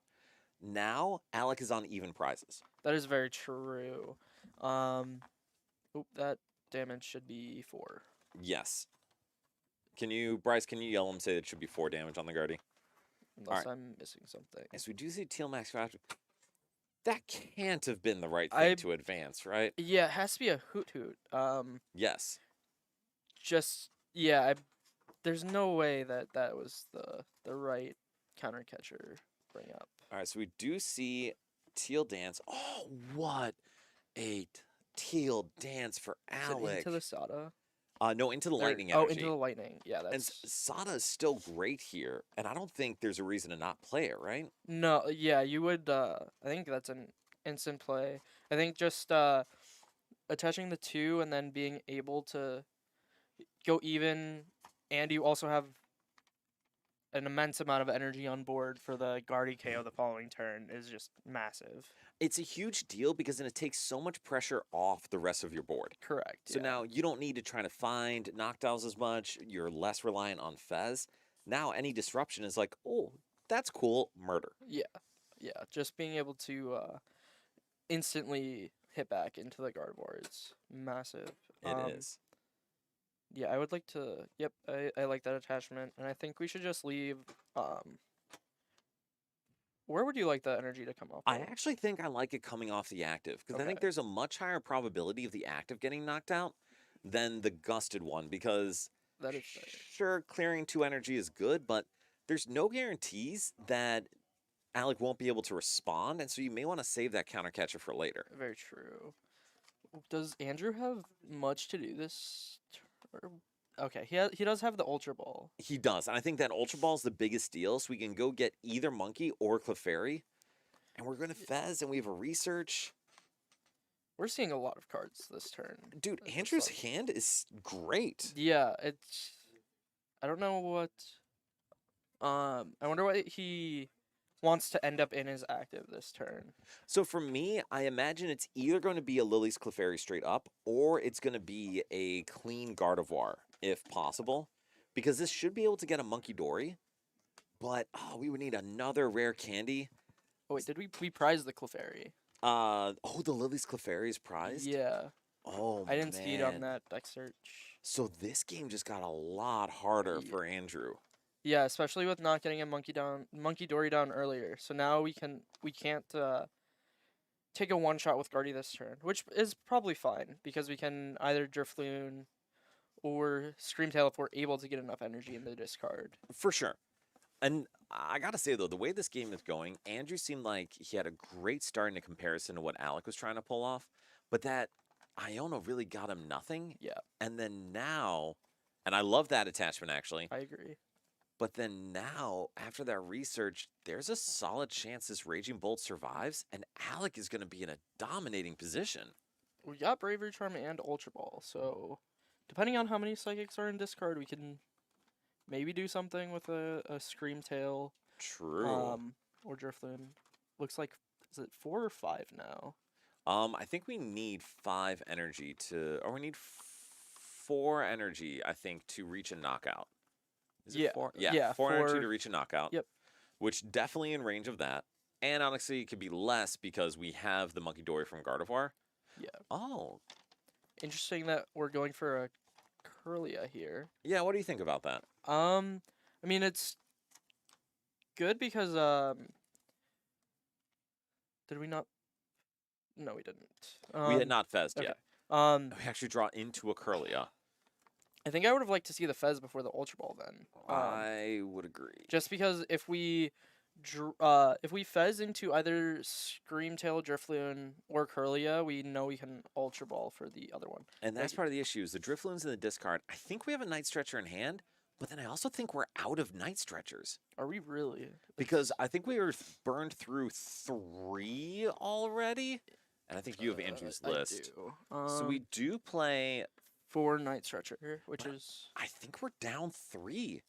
Now Alec is on even prizes. That is very true. That damage should be 4. Yes. Bryce, can you yell and say it should be 4 damage on the Guardy? Unless Alright. I'm missing something. Yes, we do see Teal Max Craft. That can't have been the right thing I- to advance, right? Yeah, it has to be a hoot. Yes. Just yeah, there's no way that was the right counter catcher bring up. All right, so we do see Teal Dance. Oh, what a Teal Dance for Is it Alec. into the Sada? No, into the There- lightning Oh, energy. into the lightning. Yeah, And that's Sada is still great here, and I don't think there's a reason to not play it, right? no. Yeah, you would. I think that's an instant play. I think just attaching the 2 and then being able to go even, and you also have an immense amount of energy on board for the Guardy KO the following turn is just massive. It's a huge deal because then it takes so much pressure off the rest of your board. Correct. So yeah. now you don't need to try to find knockdowns as much. You're less reliant on Fez. Now any disruption is like, oh, that's cool, murder. Yeah, just being able to instantly hit back into the Gardevoir is massive. It is. Yeah, I would like to. Yep, I like that attachment, and I think we should just leave. Where would you like the energy to come off? I of? actually think I like it coming off the active because I think Okay. there's a much higher probability of the active getting knocked out than the gusted one because That is fair. sure, clearing 2 energy is good, but there's no guarantees that Alec won't be able to respond, and so you may want to save that counter catcher for later. Very true. Does Andrew have much to do this? Okay, he does have the Ultra Ball. He does, and I think that Ultra Ball is the biggest deal, so we can go get either Monkey or Clefairy, and we're going to Fez, and we have a research. We're seeing a lot of cards this turn. Dude, It's Andrew's like- hand is great. Yeah, I don't know what. I wonder what he wants to end up in his active this turn. So for me, I imagine it's either going to be a Lily's Clefairy straight up, or it's going to be a clean Gardevoir, if possible. Because this should be able to get a Monkey Dory, but we would need another rare candy. Oh wait, did we prize the Clefairy? Oh, the Lily's Clefairy is prized? Yeah. Oh, I didn't see it on man. that deck search. So this game just got a lot harder Yeah. for Andrew. Yeah, especially with not getting a Monkey Dory down earlier. So now we can't take a one shot with Guardy this turn, which is probably fine because we can either Drifloon or Screamtail if we're able to get enough energy in the discard. For sure. And I gotta say though, the way this game is going, Andrew seemed like he had a great start in comparison to what Alec was trying to pull off, but that Iona really got him nothing. Yeah, And then now, and I love that attachment actually, I agree. but then now, after that research, there's a solid chance this Raging Bolt survives, and Alec is gonna be in a dominating position. We got Bravery Charm and Ultra Ball, so depending on how many Psychics are in discard, we can maybe do something with a Screamtail. True. Or Drifloon. Looks like, is it 4 or 5 now? I think we need 5 energy to, or we need 4 energy, I think, to reach a knockout. Is Yeah, it 4? Yeah, yeah, 4 energy 4 to reach a knockout. Yep. Which definitely in range of that. And honestly, it could be less because we have the Monkey Dory from Gardevoir. Yeah. Oh, Interesting that we're going for a Curlia here. yeah. What do you think about that? I mean it's good because did we not? No, we didn't. We had not Fezzed okay. yet. We actually draw into a Curlia. I think I would have liked to see the Fez before the Ultra Ball then. I would agree. Just because if we Fez into either Screamtail, Drifloon, or Curlia, we know we can Ultra Ball for the other one. And that's Like- part of the issue is the Drifloon's in the discard. I think we have a Night Stretcher in hand, but then I also think we're out of Night Stretchers. Are we really? Because I think we were burned through 3 already. And I think you have Andrew's I list. do. So we do play, 4 Night Stretcher, which is I think we're down 3.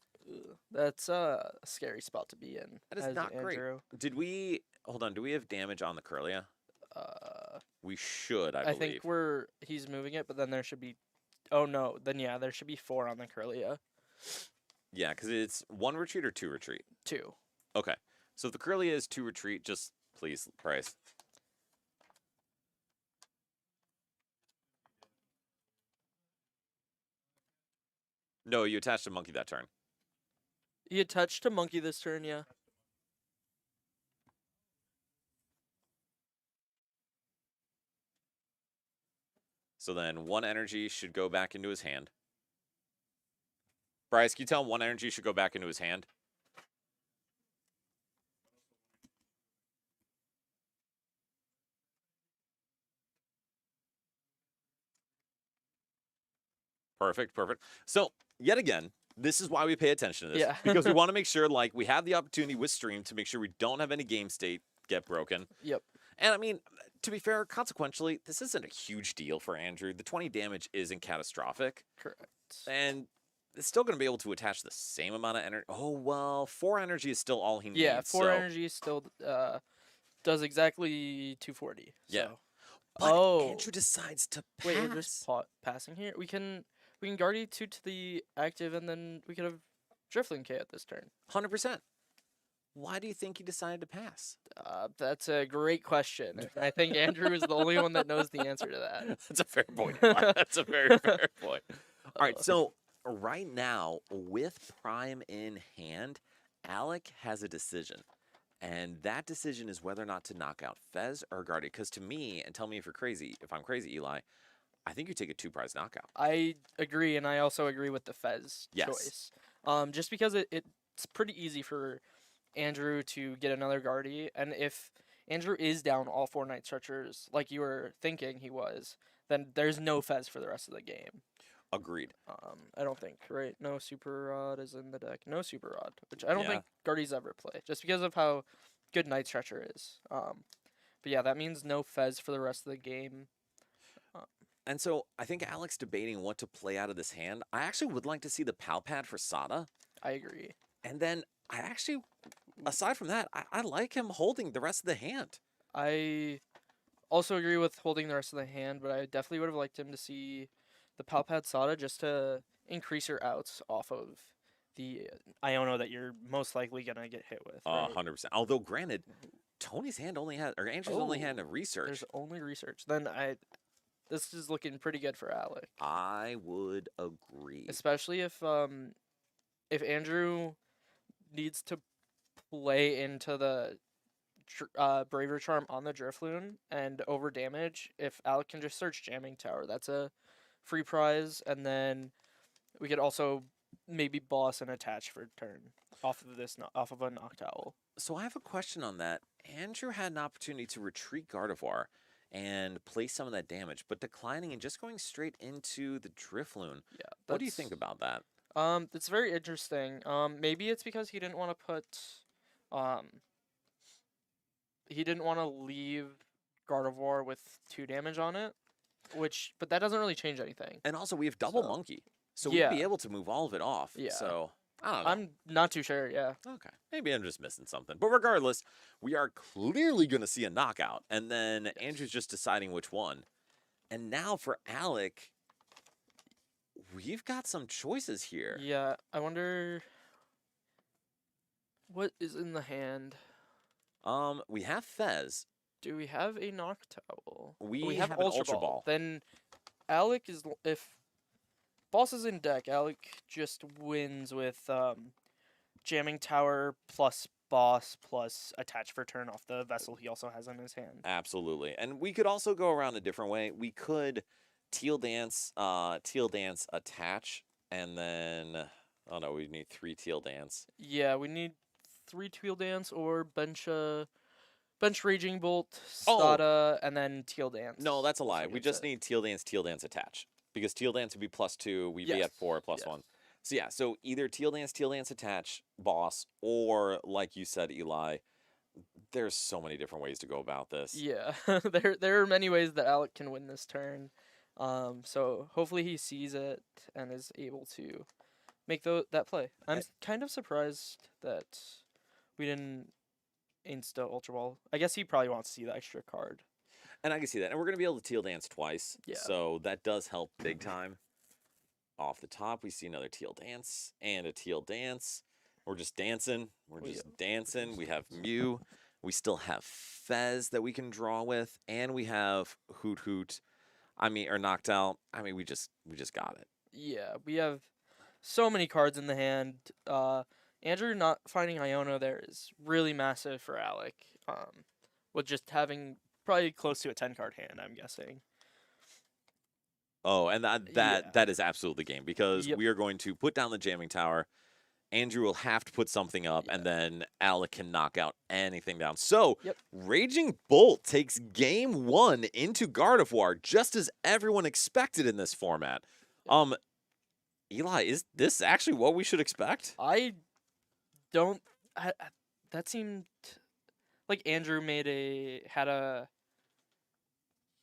that's a scary spot to be in. That is as not great. Andrew. Did we, hold on, do we have damage on the Curlia? Uh, We should, I I believe. think he's moving it, but then there should be. Oh no, then yeah, there should be 4 on the Curlia. Yeah, because it's 1 retreat or 2 retreat. 2. Okay. So if the Curlia is 2 retreat, just please, Bryce. No, you attached a monkey that turn. He had touched a monkey this turn, yeah. So then 1 energy should go back into his hand. Bryce, can you tell him 1 energy should go back into his hand? Perfect, perfect. So, yet again, this is why we pay attention to this. Yeah. Because we want to make sure, like, we have the opportunity with stream to make sure we don't have any game state get broken. Yep. And I mean, to be fair, consequentially, this isn't a huge deal for Andrew. The 20 damage isn't catastrophic. Correct. And it's still going to be able to attach the same amount of energy. Oh, well, 4 energy is still all he needs. Yeah, 4 so. energy still does exactly 240. Yeah. So. But Oh. Andrew decides to pass. Wait, we're just passing here. We can Guardy 2 to the active, and then we could have Drifloon K at this turn. 100%. Why do you think he decided to pass? That's a great question. I think Andrew is the only one that knows the answer to that. That's a fair point. Eli. That's a very fair point. All right, so right now, with Prime in hand, Alec has a decision. And that decision is whether or not to knock out Fez or Guardy. Because to me, and tell me if I'm crazy, Eli, I think you take a 2-prize knockout. I agree, and I also agree with the Fez Yes. choice. Just because it's pretty easy for Andrew to get another Guardy, and if Andrew is down all 4 Night Stretchers, like you were thinking he was, then there's no Fez for the rest of the game. Agreed. I don't think, right? No Super Rod is in the deck. No Super Rod, which I don't Yeah. think Guardies ever play, just because of how good Night Stretcher is. But yeah, that means no Fez for the rest of the game. And so I think Alec's debating what to play out of this hand. I actually would like to see the Pal Pad for Sada. I agree. And then I actually aside from that, I like him holding the rest of the hand. I also agree with holding the rest of the hand, but I definitely would have liked him to see the Palpad Sada just to increase your outs off of the Iono that you're most likely gonna get hit with. Right? 100%. Although, granted, Tony's hand only had, or Andrew's only had a There's research. only research. Then this is looking pretty good for Alec, I would agree. especially if Andrew needs to play into the Braver Charm on the Drifloon and over damage. If Alec can just search Jamming Tower, that's a free prize, and then we could also maybe boss and attach for turn off of off of a Noctowl. So I have a question on that. Andrew had an opportunity to retreat Gardevoir and place some of that damage, but declining and just going straight into the Drifloon. Yeah, What do you think about that? It's very interesting. Maybe it's because he didn't want to put, he didn't want to leave Gardevoir with 2 damage on it, but that doesn't really change anything. And also, we have double So, monkey, so we'd be able to move all of it off. Yeah. So I don't know. I'm not too sure. Yeah. Okay. Maybe I'm just missing something. But regardless, we are clearly going to see a knockout. And then Andrew's just deciding which one. And now for Alec, we've got some choices here. Yeah. I wonder what is in the hand. We have Fez. Do we have a Noctowl? We have an Ultra Ultra Ball. Then Alec is if Boss is in deck, Alec just wins with Jamming Tower plus Boss plus attach for turn off the vessel he also has in his hand. Absolutely. And we could also go around a different way. We could Teal Dance attach, and then oh no, we need 3 Teal Dance. Yeah, we need 3 Teal Dance or bench Raging Bolt, Oh. Stada, and then Teal Dance. No, that's a lie. like We I just said. need Teal Dance attach. Because Teal Dance would be +2, we'd be at Yes, 4 +1. yes. So yeah, so either Teal Dance attach, Boss, or like you said, Eli, there's so many different ways to go about this. Yeah, there are many ways that Alec can win this turn. So hopefully he sees it and is able to make that play. I'm kind of surprised that we didn't insta Ultra Ball. I guess he probably wants to see the extra card. And I can see that. And we're going to be able to Teal Dance twice. Yeah. So that does help big time. Off the top, we see another Teal Dance and a Teal Dance. We're just dancing. We're just dancing. We have Mew. We still have Fez that we can draw with. And we have Hoot Hoot. Or Noctowl. We just got it. Yeah, we have so many cards in the hand. Andrew not finding Iono there is really massive for Alec. With just having probably close to a 10-card hand, I'm guessing. Oh, and that is absolutely the game because Yep. we are going to put down the Jamming Tower. Andrew will have to put something up, and then Alec can knock out anything down. So, Yep. Raging Bolt takes game 1 into Gardevoir, just as everyone expected in this format. Eli, is this actually what we should expect? I don't. That seemed like Andrew had a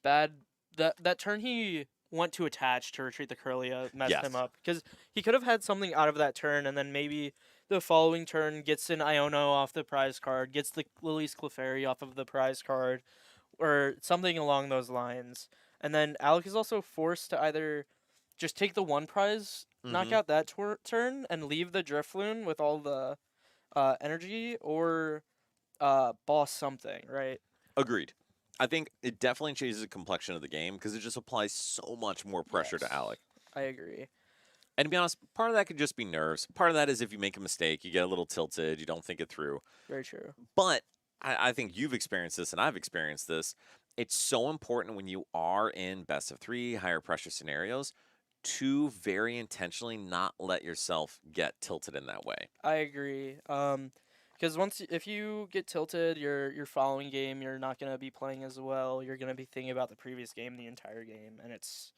bad that turn he went to attach to retreat the Curlia messed Yes. him up because he could have had something out of that turn and then maybe the following turn gets an Iono off the prize card, gets the Lily's Clefairy off of the prize card, or something along those lines. And then Alec is also forced to either just take the 1 prize, knock Mhm. out that turn, and leave the Drifloon with all the energy, or boss something, right? Agreed. I think it definitely changes the complexion of the game because it just applies so much more pressure to Yes. Alec. I agree. And to be honest, part of that could just be nerves. Part of that is if you make a mistake, you get a little tilted, you don't think it through. Very true. But I think you've experienced this and I've experienced this. It's so important when you are in best of 3, higher pressure scenarios to very intentionally not let yourself get tilted in that way. I agree. Because if you get tilted, your following game, you're not gonna be playing as well. You're gonna be thinking about the previous game the entire game, and it's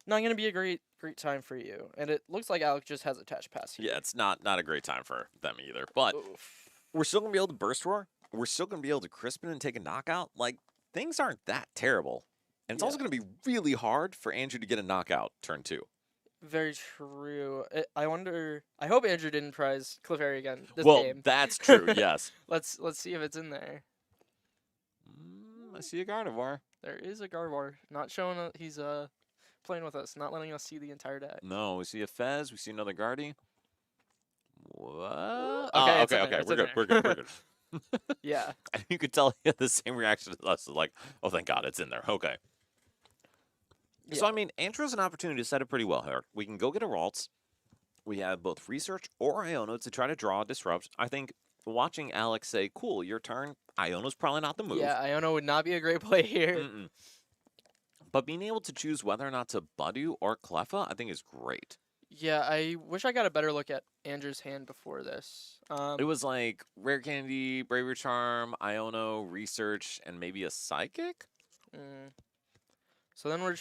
not gonna be a great time for you. And it looks like Alec just has attached pass here. Yeah, it's not a great time for them either. But Oof. we're still going to be able to burst roar. We're still going to be able to crisp it and take a knockout. Like, things aren't that terrible. And it's also Yeah. going to be really hard for Andrew to get a knockout turn 2. Very true. I wonder. I hope Andrew didn't prize Clefairy again this Well, game. that's true. Yes. Let's see if it's in there. I see a Gardevoir. There is a Gardevoir. Not showing. He's playing with us. Not letting us see the entire deck. No, we see a Fez. We see another Guardy. What? Okay, it's in okay, there, okay. it's We're in good. there. We're good. We're good. Yeah. And you could tell he had the same reaction to us. Like, oh, thank God, it's in there. Okay. So, Yeah. I mean, Andrew has an opportunity to set it pretty well here. We can go get a Ralts. We have both Research or Iono to try to draw a Disrupt. I think watching Alex say, cool, your turn, Iono's probably not the move. Yeah, Iono would not be a great play here. Mm-mm. But being able to choose whether or not to Budu or Cleffa, I think is great. Yeah, I wish I got a better look at Andrew's hand before this. It was like Rare Candy, Bravery Charm, Iono, Research, and maybe a Psychic? So then we're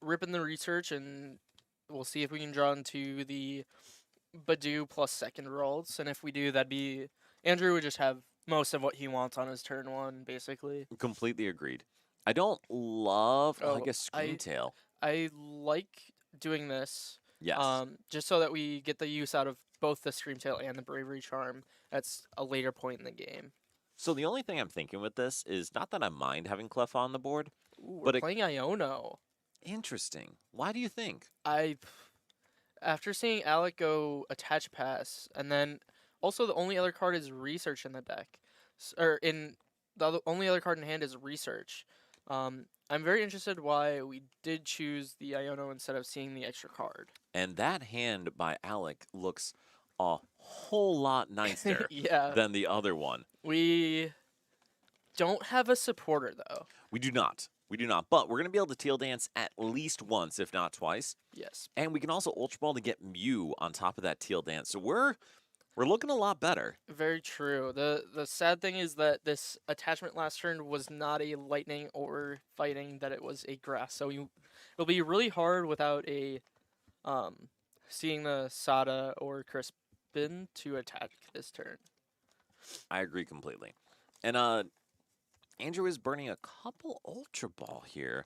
ripping the Research, and we'll see if we can draw into the Badu plus second rolls. And if we do, that'd be Andrew would just have most of what he wants on his turn one, basically. Completely agreed. I don't love, I Oh, guess, Screen Tail. I like doing this. Yes. Just so that we get the use out of both the Screamtail and the Bravery Charm. That's a later point in the game. So the only thing I'm thinking with this is not that I mind having Cleffa on the board. Ooh, But we're it- playing Iono. Interesting. Why do you think? After seeing Alec go Attach Pass, and then also the only other card is Research in the deck, only other card in hand is Research. I'm very interested why we did choose the Iono instead of seeing the extra card. And that hand by Alec looks a whole lot nicer Yeah, than the other one. we don't have a supporter though. We do not. We do not. But we're going to be able to Teal Dance at least once, if not twice. Yes. And we can also Ultra Ball to get Mew on top of that Teal Dance. So we're looking a lot better. Very true. The sad thing is that this attachment last turn was not a lightning or fighting, that it was a grass. So it'll be really hard without a seeing the Sada or Crispin to attack this turn. I agree completely. And Andrew is burning a couple Ultra Ball here.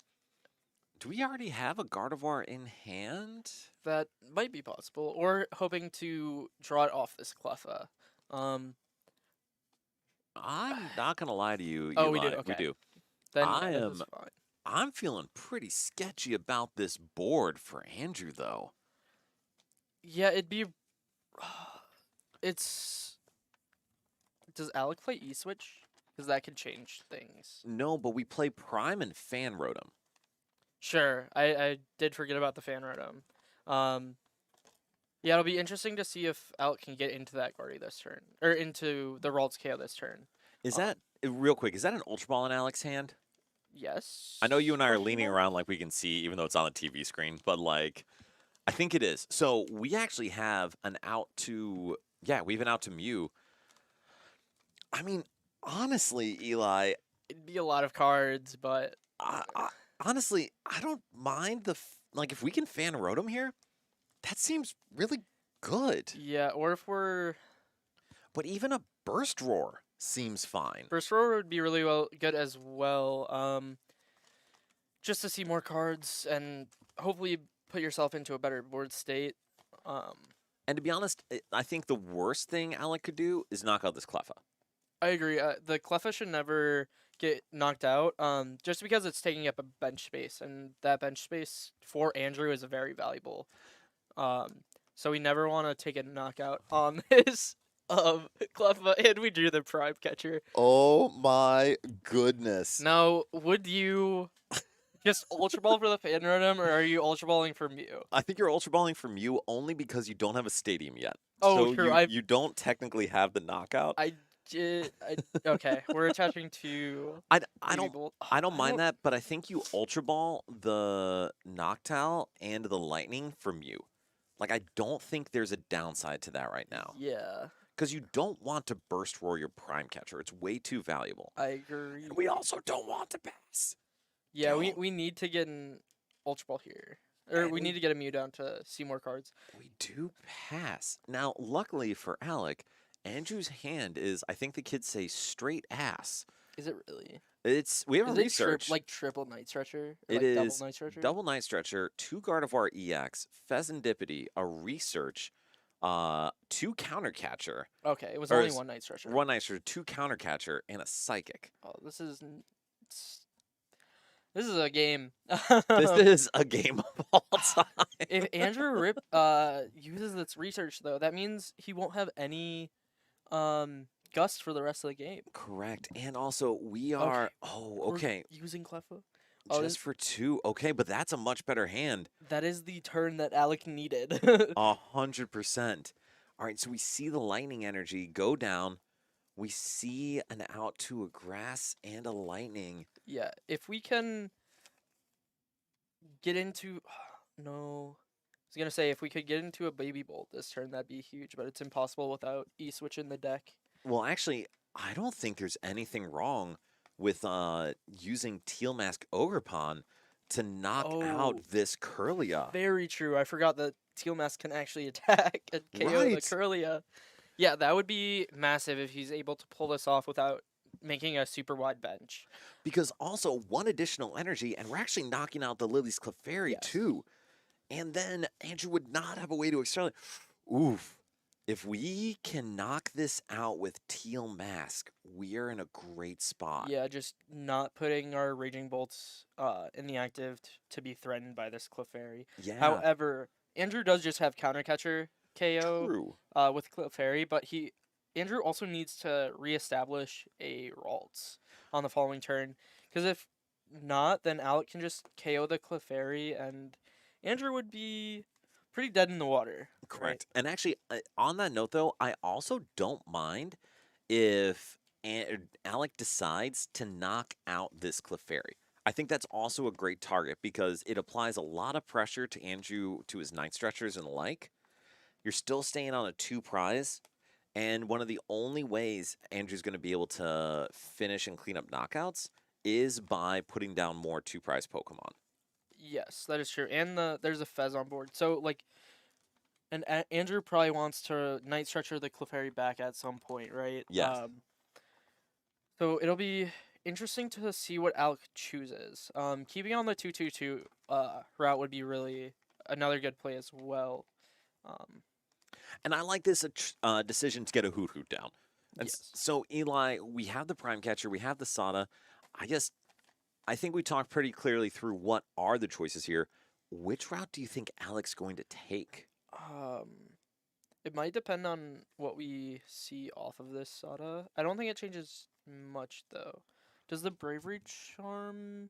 Do we already have a Gardevoir in hand? That might be possible, or hoping to draw it off this Cleffa. I'm not gonna lie to you. Oh, we Eli, do, okay. We do. Then I yeah, this am- is fine. I'm feeling pretty sketchy about this board for Andrew, though. Yeah, it'd be. It's. Does Alec play E-Switch? Because that could change things. No, but we play Prime and Fan Rotom. Sure, I did forget about the fan rotom. Yeah, it'll be interesting to see if Alec can get into that Guardy this turn, or into the Ralts KO this turn. Is that real quick? Is that an Ultra Ball in Alex's hand? Yes. I know you and I are Question leaning mark? around like we can see, even though it's on the TV screen, but like, I think it is. So we actually have an out to, we have an out to Mew. I mean, honestly, Eli, It'd be a lot of cards, but honestly, I don't mind like if we can Fan Rotom here, that seems really good. yeah. Or if we're But even a Burst Roar seems fine. Burst Roar would be really good as well. Just to see more cards and hopefully put yourself into a better board state. And to be honest, I think the worst thing Alec could do is knock out this Cleffa. I agree. The Cleffa should never get knocked out, just because it's taking up a bench space, and that bench space for Andrew is very valuable. So we never want to take a knockout on this Cleffa, and we drew the Prime Catcher. Oh my goodness. Now, would you just Ultra Ball for the Fan Rotom, or are you Ultra Balling for Mew? I think you're Ultra Balling from you only because you don't have a stadium yet. Oh, so true, you don't technically have the knockout. Okay, we're attaching to. I Baby don't Bolt. I don't mind that, but I think you Ultra Ball the Noctowl and the Lightning from you. Like I don't think there's a downside to that right now. Yeah, Because you don't want to Burst Roar your Prime Catcher. It's way too valuable. I agree. And we also don't want to pass. Yeah, don't- we need to get an Ultra Ball here. Or And we need to get a Mew down to see more cards. We do pass. Now, luckily for Alec, Andrew's hand is, I think the kids say, straight ass. Is it really? We have a Is it research. like triple Night Stretcher? Or It like is double Night Stretcher? double Night Stretcher, 2 Gardevoir EX, Pheasantipity, a research, 2 Countercatcher, Okay, it was or only is- one Night Stretcher. 1 Night Stretcher, 2 Countercatcher, and a Psychic. Oh, this is a game. This is a game of all time. If Andrew Rip uses this research though, that means he won't have any gust for the rest of the game. Correct. And also, we are. Oh, We're okay. using Cleffa. Oh, Just for 2. Okay, but that's a much better hand. that is the turn that Alec needed. 100%. All right, so we see the lightning energy go down. We see an out to a grass and a lightning. Yeah, if we can get into no, I was gonna say if we could get into a baby bolt this turn, that'd be huge, but it's impossible without E-switch in the deck. Well, actually, I don't think there's anything wrong with using Teal Mask Ogerpon to knock out this Curlia. Very true. I forgot that Teal Mask can actually attack and KO the Right. Curlia. Yeah, that would be massive if he's able to pull this off without making a super wide bench. Because also, 1 additional energy, and we're actually knocking out the Lily's Clefairy Yes. too. And then Andrew would not have a way to accelerate. Oof. If we can knock this out with Teal Mask, we are in a great spot. Yeah, just not putting our Raging Bolts in the active to be threatened by this Clefairy. Yeah. However, Andrew does just have Counter Catcher KO True. with Clefairy, but Andrew also needs to reestablish a Ralts on the following turn. Because if not, then Alec can just KO the Clefairy, and Andrew would be pretty dead in the water. right? Correct. And actually, on that note, though, I also don't mind if Alec decides to knock out this Clefairy. I think that's also a great target because it applies a lot of pressure to Andrew, to his Night Stretchers and the like. You're still staying on a 2 prize. And one of the only ways Andrew's going to be able to finish and clean up knockouts is by putting down more 2 prize Pokemon. Yes, that is true. And there's a Fez on board. So, like, and Andrew probably wants to Night Stretcher the Clefairy back at some point, right? Yes. So it'll be interesting to see what Alec chooses. Keeping on the 2-2-2 route would be really another good play as well. And I like this decision to get a Hoot Hoot down. And Yes. so, Eli, we have the Prime Catcher, we have the Sada. I think we talked pretty clearly through what are the choices here. Which route do you think Alec's going to take? It might depend on what we see off of this Sada. I don't think it changes much though. Does the Bravery Charm?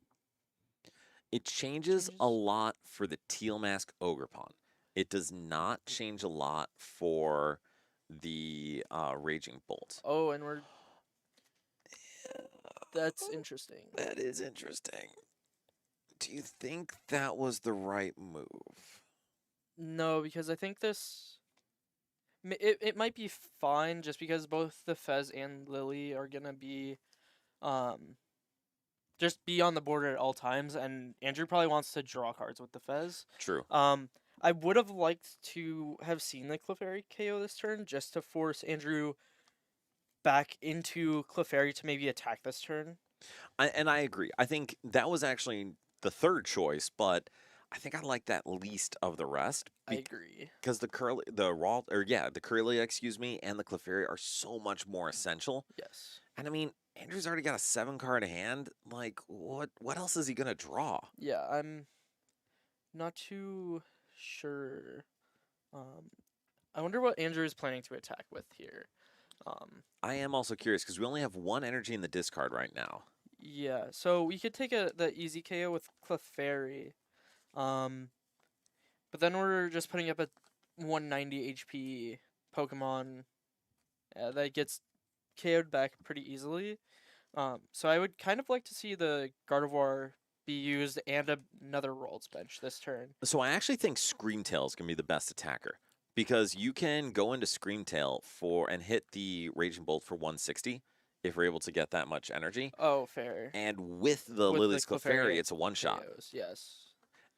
It changes a lot for the Teal Mask Ogerpon. It does not change a lot for the Raging Bolt. Oh, and we're. That's interesting. That is interesting. Do you think that was the right move? No, because I think this. It might be fine just because both the Fez and Lily are gonna be, just be on the border at all times, and Andrew probably wants to draw cards with the Fez. True. I would have liked to have seen the Clefairy KO this turn just to force Andrew back into Clefairy to maybe attack this turn. And I agree. I think that was actually the third choice, but I think I like that least of the rest. I agree. Because the Curlia, excuse me, and the Clefairy are so much more essential. Yes. And I mean, Andrew's already got a 7-card hand. Like, what else is he gonna draw? Yeah, I'm not too sure. I wonder what Andrew is planning to attack with here. I am also curious because we only have 1 energy in the discard right now. Yeah, so we could take the easy KO with Clefairy. But then we're just putting up a 190 HP Pokemon that gets KO'd back pretty easily. So I would kind of like to see the Gardevoir be used and another Ralts bench this turn. So I actually think Screamtail is gonna be the best attacker because you can go into Screamtail and hit the Raging Bolt for 160 if we're able to get that much energy. Oh, fair. And with the With the Lily's Clefairy, Clefairy, it's a one-shot. KOs, yes.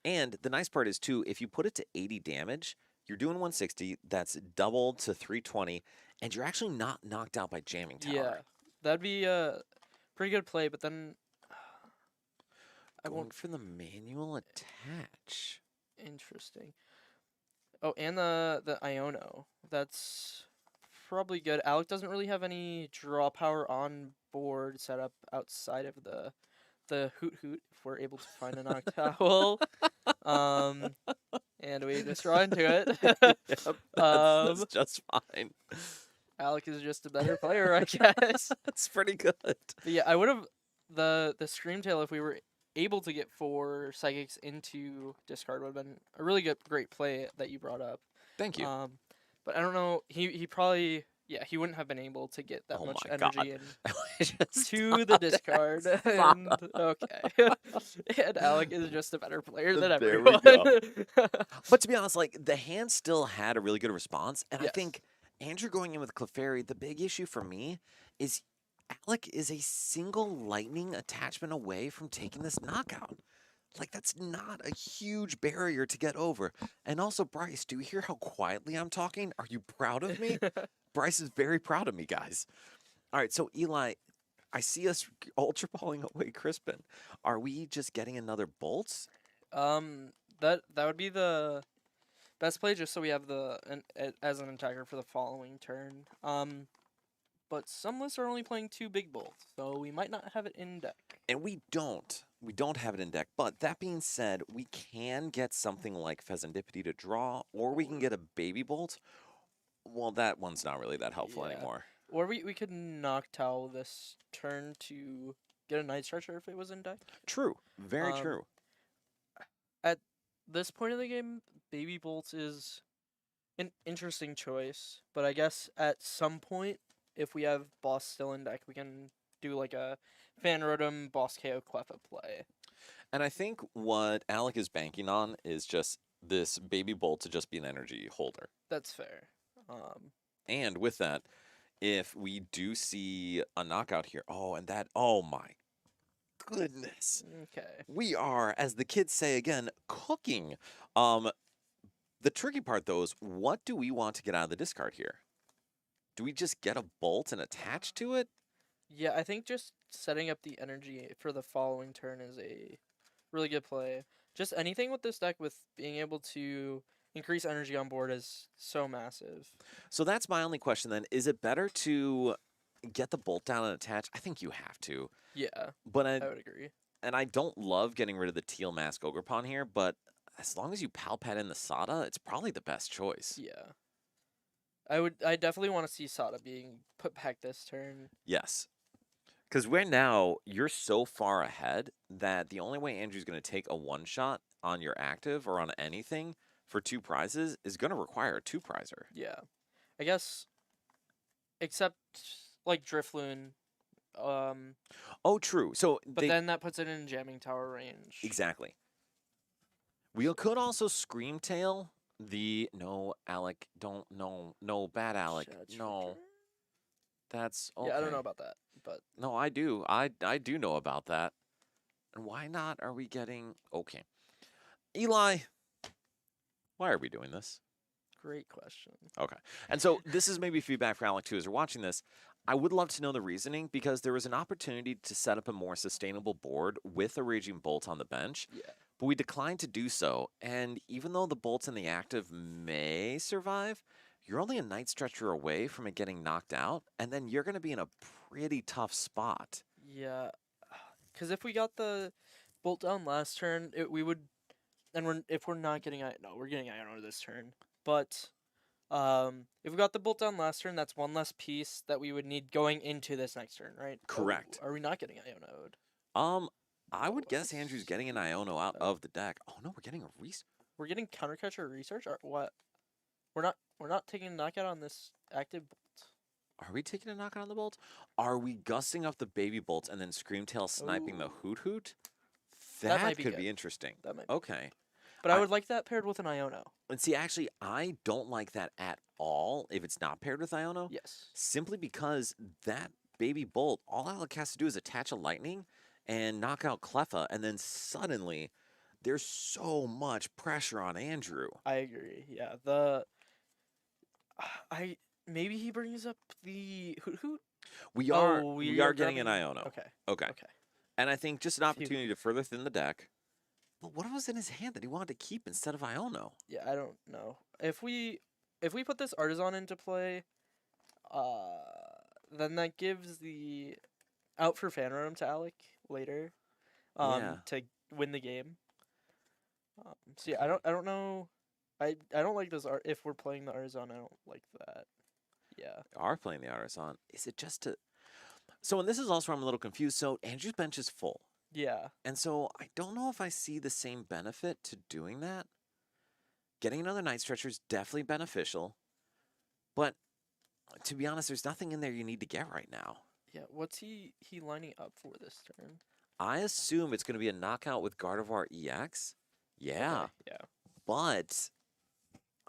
And the nice part is, too, if you put it to 80 damage, you're doing 160, that's double to 320, and you're actually not knocked out by Jamming Tower. Yeah, that'd be pretty good play, but then I Going won't. for the manual attach. Interesting. Oh, and the Iono. That's probably good. Alec doesn't really have any draw power on board set up outside of the Hoot Hoot if we're able to find a Noctowl. And we just draw into it. Yep, Um, that's just fine. Alec is just a better player, I guess. That's pretty good. But yeah, I would have the Screamtail if we were able to get 4 psychics into discard would have been a really great play that you brought up. Thank you. But I don't know. He probably he wouldn't have been able to get that Oh much my God. energy in Just to stop the it. discard. Stop. And, okay. And Alec is just a better player than There we everyone. But to be honest, like the hand still had a really good response, and I Yes. think Andrew going in with Clefairy, the big issue for me is Alec is a single lightning attachment away from taking this knockout. Like that's not a huge barrier to get over. And also, Bryce, do you hear how quietly I'm talking? Are you proud of me? Bryce is very proud of me, guys. All right, so Eli, I see us ultra balling away Crispin. Are we just getting another bolts? That would be the best play, just so we have as an attacker for the following turn. But some lists are only playing 2 big bolts, so we might not have it in deck. And we don't. We don't have it in deck. But that being said, we can get something like Pheasantipity to draw, or we can get a Baby Bolt. Well, that one's not really that helpful Yeah. anymore. Or we could Noctowl this turn to get a Night Stretcher if it was in deck. True. Very Um, true. At this point of the game, Baby Bolt is an interesting choice, but I guess at some point, if we have Boss still in deck, we can do like a Fan Rotom Boss KO Cleffa play. And I think what Alec is banking on is just this Baby Bolt to just be an energy holder. That's fair. And with that, if we do see a knockout here, oh my goodness. Okay. We are, as the kids say again, cooking. The tricky part though is what do we want to get out of the discard here? Do we just get a bolt and attach to it? Yeah, I think just setting up the energy for the following turn is a really good play. Just anything with this deck with being able to increase energy on board is so massive. So that's my only question then. Is it better to get the bolt down and attach? I think you have to. Yeah, But I would agree. and I don't love getting rid of the teal mask Ogrepon here, but as long as you palpad in the Sada, it's probably the best choice. Yeah. I definitely want to see Sada being put back this turn. Yes. Because you're so far ahead that the only way Andrew's going to take a one-shot on your active or on anything for 2 prizes is going to require a 2-prizer. Yeah. I guess, except like Drifloon. Oh, true. So But then that puts it in jamming tower range. Exactly. We could also Screamtail no, Alec, don't, no, bad Alec, no. That's okay. Yeah, I don't know about that, but No, I do. I do know about that. And why not are we getting... Okay. Eli, why are we doing this? great question. Okay. And so this is maybe feedback for Alec, too, as you're watching this. I would love to know the reasoning because there was an opportunity to set up a more sustainable board with a Raging Bolt on the bench. Yeah. But we declined to do so. And even though the bolts in the active may survive, you're only a Night Stretcher away from it getting knocked out. And then you're going to be in a pretty tough spot. Yeah, because if we got the bolt down last turn, we would, and if we're not getting we're getting Iono this turn. But if we got the bolt down last turn, that's one less piece that we would need going into this next turn, right? Correct. Oh, are we not getting Iono'd? I would guess Andrew's getting an Iono out of the deck. Oh no, we're getting a We're getting Countercatcher Research, or what? We're not taking a knockout on this active bolt. Are we taking a knockout on the bolt? Are we gusting up the Baby Bolts and then Screamtail sniping the Hoot Hoot? That might That be could good. be interesting. That might be Okay. But I would like that paired with an Iono. And see, actually, I don't like that at all if it's not paired with Iono. Yes. Simply because that Baby Bolt, all Alec has to do is attach a Lightning and knock out Cleffa, and then suddenly there's so much pressure on Andrew. I agree. Yeah. maybe he brings up the Hoot Hoot. We are Oh, we are getting an grabbing- Iono. Okay. Okay. Okay. And I think just an Phew. opportunity to further thin the deck. But what was in his hand that he wanted to keep instead of Iono? Yeah, I don't know. If we put this Artisan into play, then that gives the out for fan room to Alec later, Yeah. to win the game. So yeah, I don't know. I don't like this art. If we're playing the Artisan, I don't like that. Yeah. Are playing the Artisan. Is it just to... So, and this is also where I'm a little confused. So, Andrew's bench is full. Yeah. And so, I don't know if I see the same benefit to doing that. Getting another Night Stretcher is definitely beneficial. But, to be honest, there's nothing in there you need to get right now. Yeah. What's he lining up for this turn? I assume it's going to be a knockout with Gardevoir EX. Yeah. Okay, yeah. But,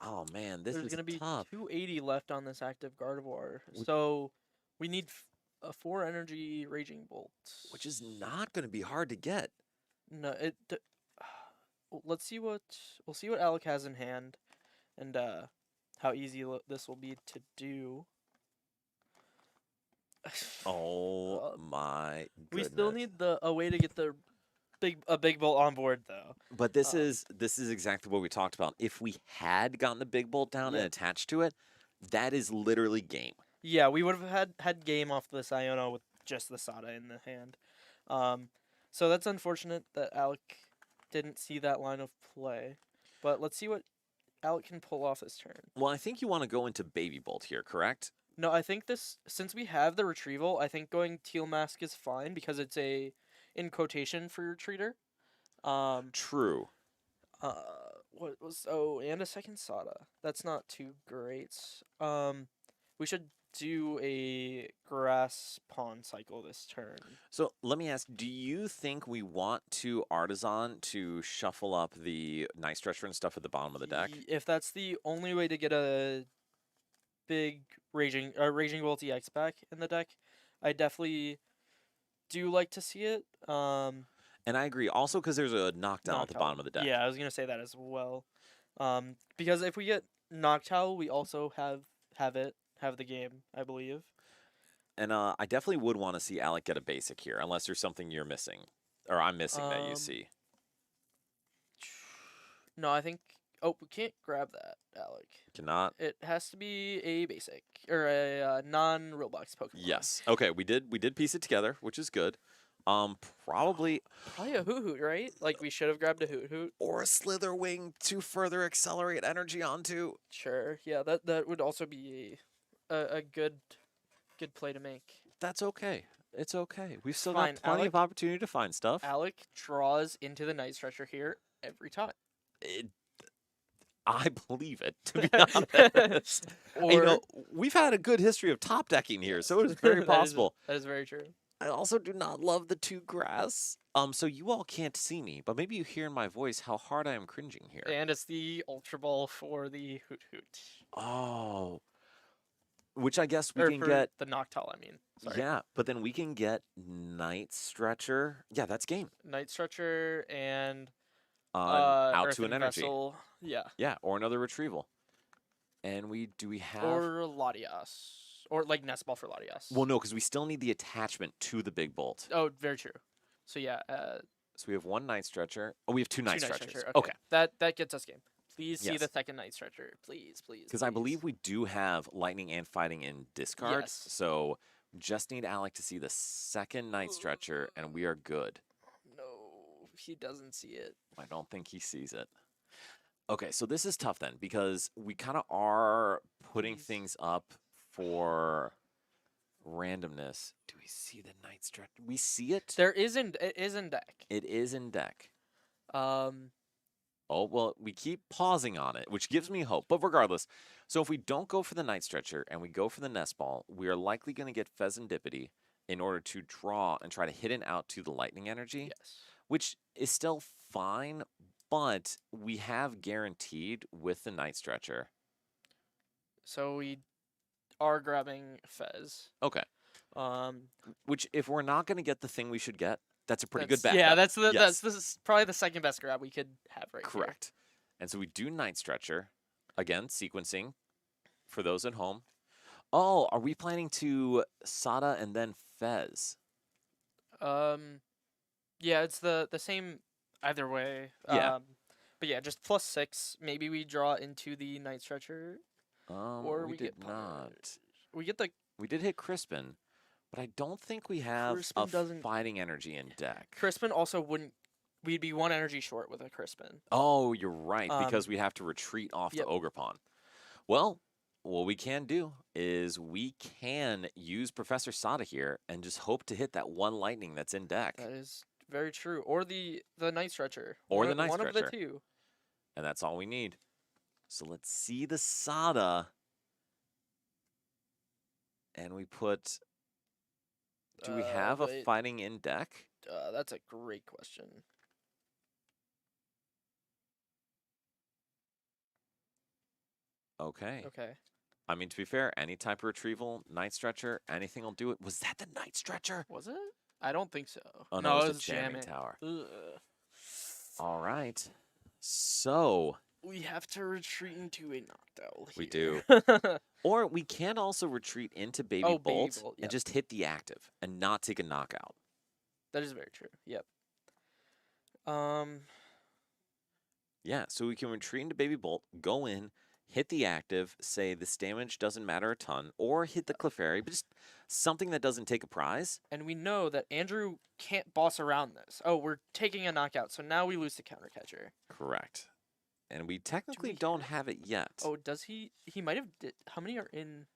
oh man, this There's is gonna be tough. 280 left on this active Gardevoir, Which- so we need a 4 energy Raging Bolt. Which is not going to be hard to get. No, well, let's see what Alec has in hand, and how easy this will be to do. Oh my goodness. We still need a way to get the big bolt on board though. But this is exactly what we talked about. If we had gotten the big bolt down and Yeah. attached to it, that is literally game. Yeah, we would have had game off this Iono with just the Sada in the hand. So that's unfortunate that Alec didn't see that line of play. But let's see what Alec can pull off this turn. Well, I think you want to go into baby bolt here, correct? No, I think since we have the retrieval, I think going Teal Mask is fine because it's in quotation for Retreater. True. What was and a second Sada. That's not too great. We should do a grass pawn cycle this turn. So let me ask, do you think we want to Artisan to shuffle up the Night Stretcher and stuff at the bottom of the deck? If that's the only way to get a big Raging Bolt EX back in the deck, I definitely do like to see it. And I agree. Also because there's a knockdown at the Noctowl. bottom of the deck. Yeah, I was gonna say that as well. Because if we get Noctowl, we also have the game, I believe. And I definitely would want to see Alec get a basic here, unless there's something you're missing. Or I'm missing that you see. No, I think. Oh, we can't grab that, Alec. Cannot? It has to be a basic or a non-Roblox Pokemon. Yes. Okay, we did piece it together, which is good. Probably Probably a Hoot Hoot, right? Like we should have grabbed a Hoot Hoot. or a Slitherwing to further accelerate energy onto. Sure. Yeah, that would also be a good play to make. That's okay. It's okay. We've still got Fine, plenty of Alec. opportunity to find stuff. Alec draws into the Night Stretcher here every time. I believe it, to be honest. Or You know, we've had a good history of top decking here, so it is very possible. That is very true. I also do not love the 2 grass. So you all can't see me, but maybe you hear in my voice how hard I am cringing here. And it's the Ultra Ball for the Hoot Hoot. Oh. Which I guess we Or can for get. the Noctowl, I mean. Sorry. Yeah, but then we can get Night Stretcher. Yeah, that's game. Night Stretcher and Out to an Earthen energy. Vessel. Yeah. Yeah, or another retrieval. And we have. Or Latias. Or like Nest Ball for Latias. Well, no, because we still need the attachment to the big bolt. Oh, very true. So yeah, So we have 1 Night Stretcher. Oh, we have 2 Night two Night Stretchers. Stretcher. Okay. That gets us game. Please see Yes. the second Night Stretcher. Please, please. Because I please. believe we do have lightning and fighting in discard. Yes. So just need Alec to see the second Night Stretcher, and we are good. No, he doesn't see it. I don't think he sees it. Okay, so this is tough then, because we kind of are putting Please. things up for randomness. Do we see the Night Stretcher? We see it. It is in deck. It is in deck. Um, Oh, well, we keep pausing on it, which gives me hope. But regardless, so if we don't go for the Night Stretcher and we go for the Nest Ball, we are likely going to get Pheasantipity in order to draw and try to hit it out to the Lightning Energy, yes. which is still fine, but we have guaranteed with the Night Stretcher. So we are grabbing Fez. Okay. Which, if we're not going to get the thing we should get, that's a pretty good bet. Yeah, that's Yes. this is probably the second best grab we could have right here. Correct. And so we do Night Stretcher. Again, sequencing for those at home. Oh, are we planning to Sada and then Fez? Yeah, it's the same either way. Yeah. But yeah, just +6. Maybe we draw into the Night Stretcher, or We we did get not. we get the We did hit Crispin, but I don't think we have Crispin a doesn't- fighting energy in deck. Crispin also wouldn't. We'd be 1 energy short with a Crispin. Oh, you're right, because Um, we have to retreat off yep. to Ogre Pond. Well, what we can do is we can use Professor Sada here and just hope to hit that one lightning that's in deck. That is very true. Or the Night Stretcher. Or one, the Night one Stretcher. of the two. And that's all we need. So let's see the Sada. And we put... Do we have a wait. fighting in deck? That's a great question. Okay. Okay. I mean, to be fair, any type of retrieval, Night Stretcher, anything will do it. Was that the Night Stretcher? Was it? I don't think so. Oh, no, no, it it was was a jamming jamming. tower. Ugh. All right. So, We have to retreat into a knockdown. We do. do. or we can also retreat into Baby Oh, Bolt, Baby Bolt, and yep. just hit the active and not take a knockout. That is very true. Yep. Yeah, so we can retreat into Baby Bolt, go in, hit the active, say this damage doesn't matter a ton, or hit the Clefairy, but just something that doesn't take a prize. And we know that Andrew can't boss around this. Oh, we're taking a knockout, so now we lose the counter catcher. Correct. And we technically we don't have it yet. Oh, does he? He might have. How many are in?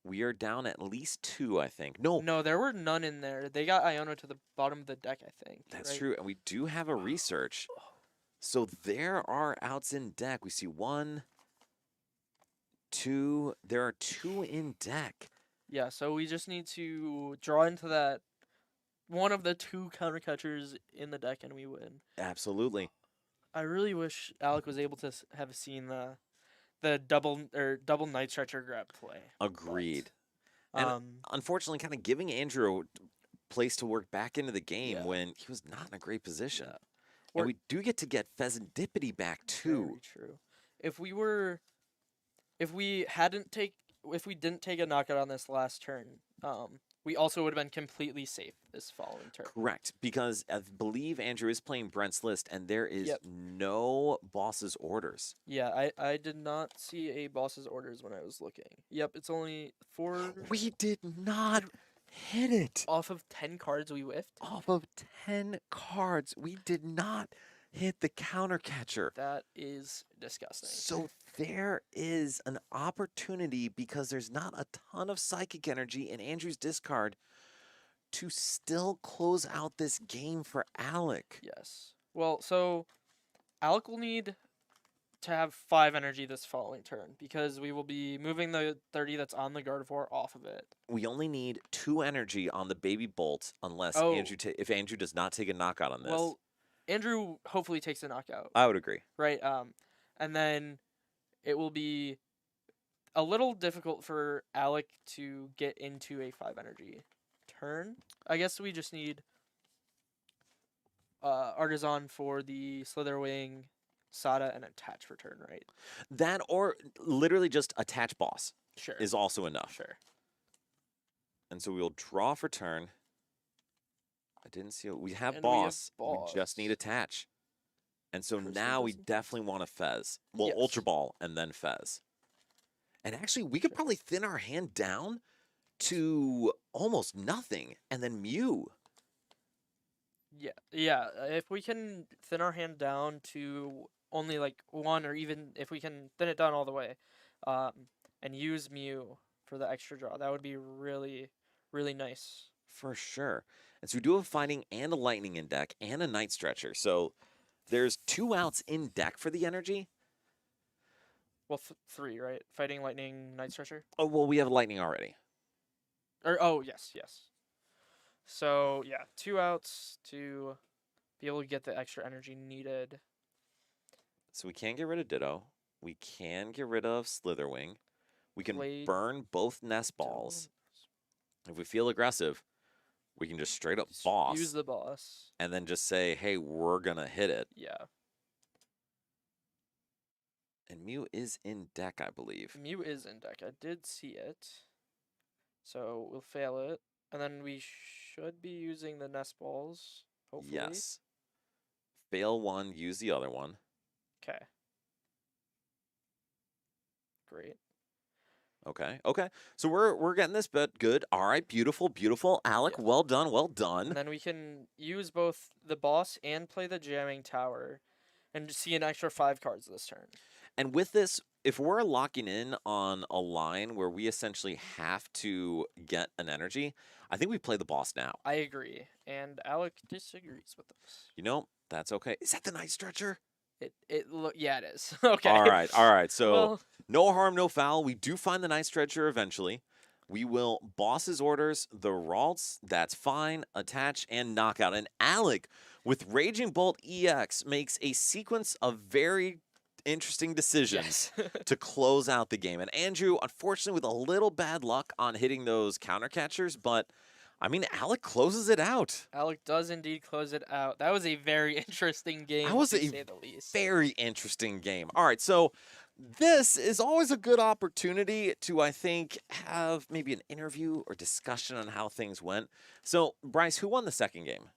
We are down at least 2, I think. No, No, there were none in there. They got Iono to the bottom of the deck, I think. that's right? true. And we do have a research. So there are outs in deck. We see 1, 2. There are 2 in deck. Yeah, so we just need to draw into that one of the 2 counter catchers in the deck, and we win. Absolutely. I really wish Alec was able to have seen the double Night Stretcher grab play. Agreed. But, And unfortunately, kind of giving Andrew a place to work back into the game Yeah. when he was not in a great position. Yeah. And Or- we do get to get Pheasantipity back too. Very true. If we didn't take a knockout on this last turn, we also would have been completely safe this following turn. Correct, because I believe Andrew is playing Brent's list, and there is Yep. no boss's orders. Yeah, I did not see a boss's orders when I was looking. Yep, it's only 4 We did not hit it. off of 10 cards we whiffed. Off of 10 cards, we did not hit the counter catcher. That is disgusting. So there is an opportunity, because there's not a ton of psychic energy in Andrew's discard, to still close out this game for Alec. Yes. Well, so Alec will need to have 5 energy this following turn because we will be moving the 30 that's on the Gardevoir off of it. We only need 2 energy on the Baby Bolt unless Oh. if Andrew does not take a knockout on this. Well, Andrew hopefully takes a knockout, I would agree. right? And then it will be a little difficult for Alec to get into a 5 energy turn. I guess we just need Artisan for the Slitherwing, Sada, and attach return, right? That, or literally just attach boss Sure. is also enough. Sure. And so we'll draw for turn. I didn't see it. We have And we have boss. We just need boss. attach. And so Crispin now we doesn't- definitely want a Fez. Well, Yes. Ultra Ball and then Fez. And actually, we could Sure. probably thin our hand down to almost nothing and then Mew. Yeah. If we can thin our hand down to only like 1, or even if we can thin it down all the way, and use Mew for the extra draw, that would be really, really nice. For sure. And so we do have Fighting and a Lightning in deck and a Night Stretcher. So there's 2 outs in deck for the energy. Well, 3, right? Fighting, Lightning, Night Stretcher. Oh, well, we have Lightning already. Oh, yes. So yeah, 2 outs to be able to get the extra energy needed. So we can get rid of Ditto. We can get rid of Slitherwing. We can Blade. burn both Nest Balls. If we feel aggressive, we can just straight up boss Use the boss. and then just say, hey, we're going to hit it. Yeah. And Mew is in deck, I believe. Mew is in deck. I did see it. So we'll fail it. And then we should be using the nest balls, hopefully. Yes. Fail one, use the other one. Okay. Great. Okay. Okay. So we're getting this bit good. All right. Beautiful. Beautiful. Alec, Yeah. well done. Well done. And then we can use both the boss and play the jamming tower and see an extra 5 cards this turn. And with this, if we're locking in on a line where we essentially have to get an energy, I think we play the boss now. I agree. And Alec disagrees with us. You know, that's okay. Is that the night stretcher? Yeah, it is. Okay. All right. All right. So Well, no harm, no foul. We do find the night stretcher eventually. We will boss's orders, the Ralts, that's fine, attach, and knockout. And Alec, with Raging Bolt EX, makes a sequence of very interesting decisions yes. to close out the game. And Andrew, unfortunately, with a little bad luck on hitting those counter catchers, but I mean, Alec closes it out. Alec does indeed close it out. That was a very interesting game, was to a say the least. Very interesting game. All right, so this is always a good opportunity to, I think, have maybe an interview or discussion on how things went. So, Bryce, who won the second game?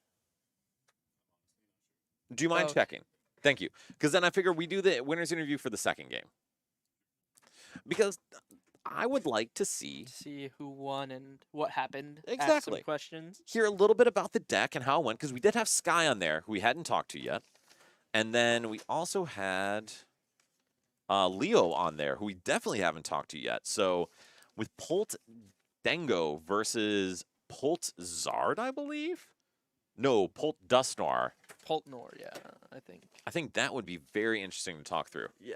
Do you mind Oh. checking? Thank you. Because then I figure we do the winner's interview for the second game. Because I would like to see who won and what happened. Ask Exactly. some questions. hear a little bit about the deck and how it went, because we did have Sky on there, who we hadn't talked to yet. And then we also had Leo on there, who we definitely haven't talked to yet. So with Polt Dango versus Polt Zard, I believe? No, Polt Dustnoir. Poltnor, yeah, I think. I think that would be very interesting to talk through. Yeah.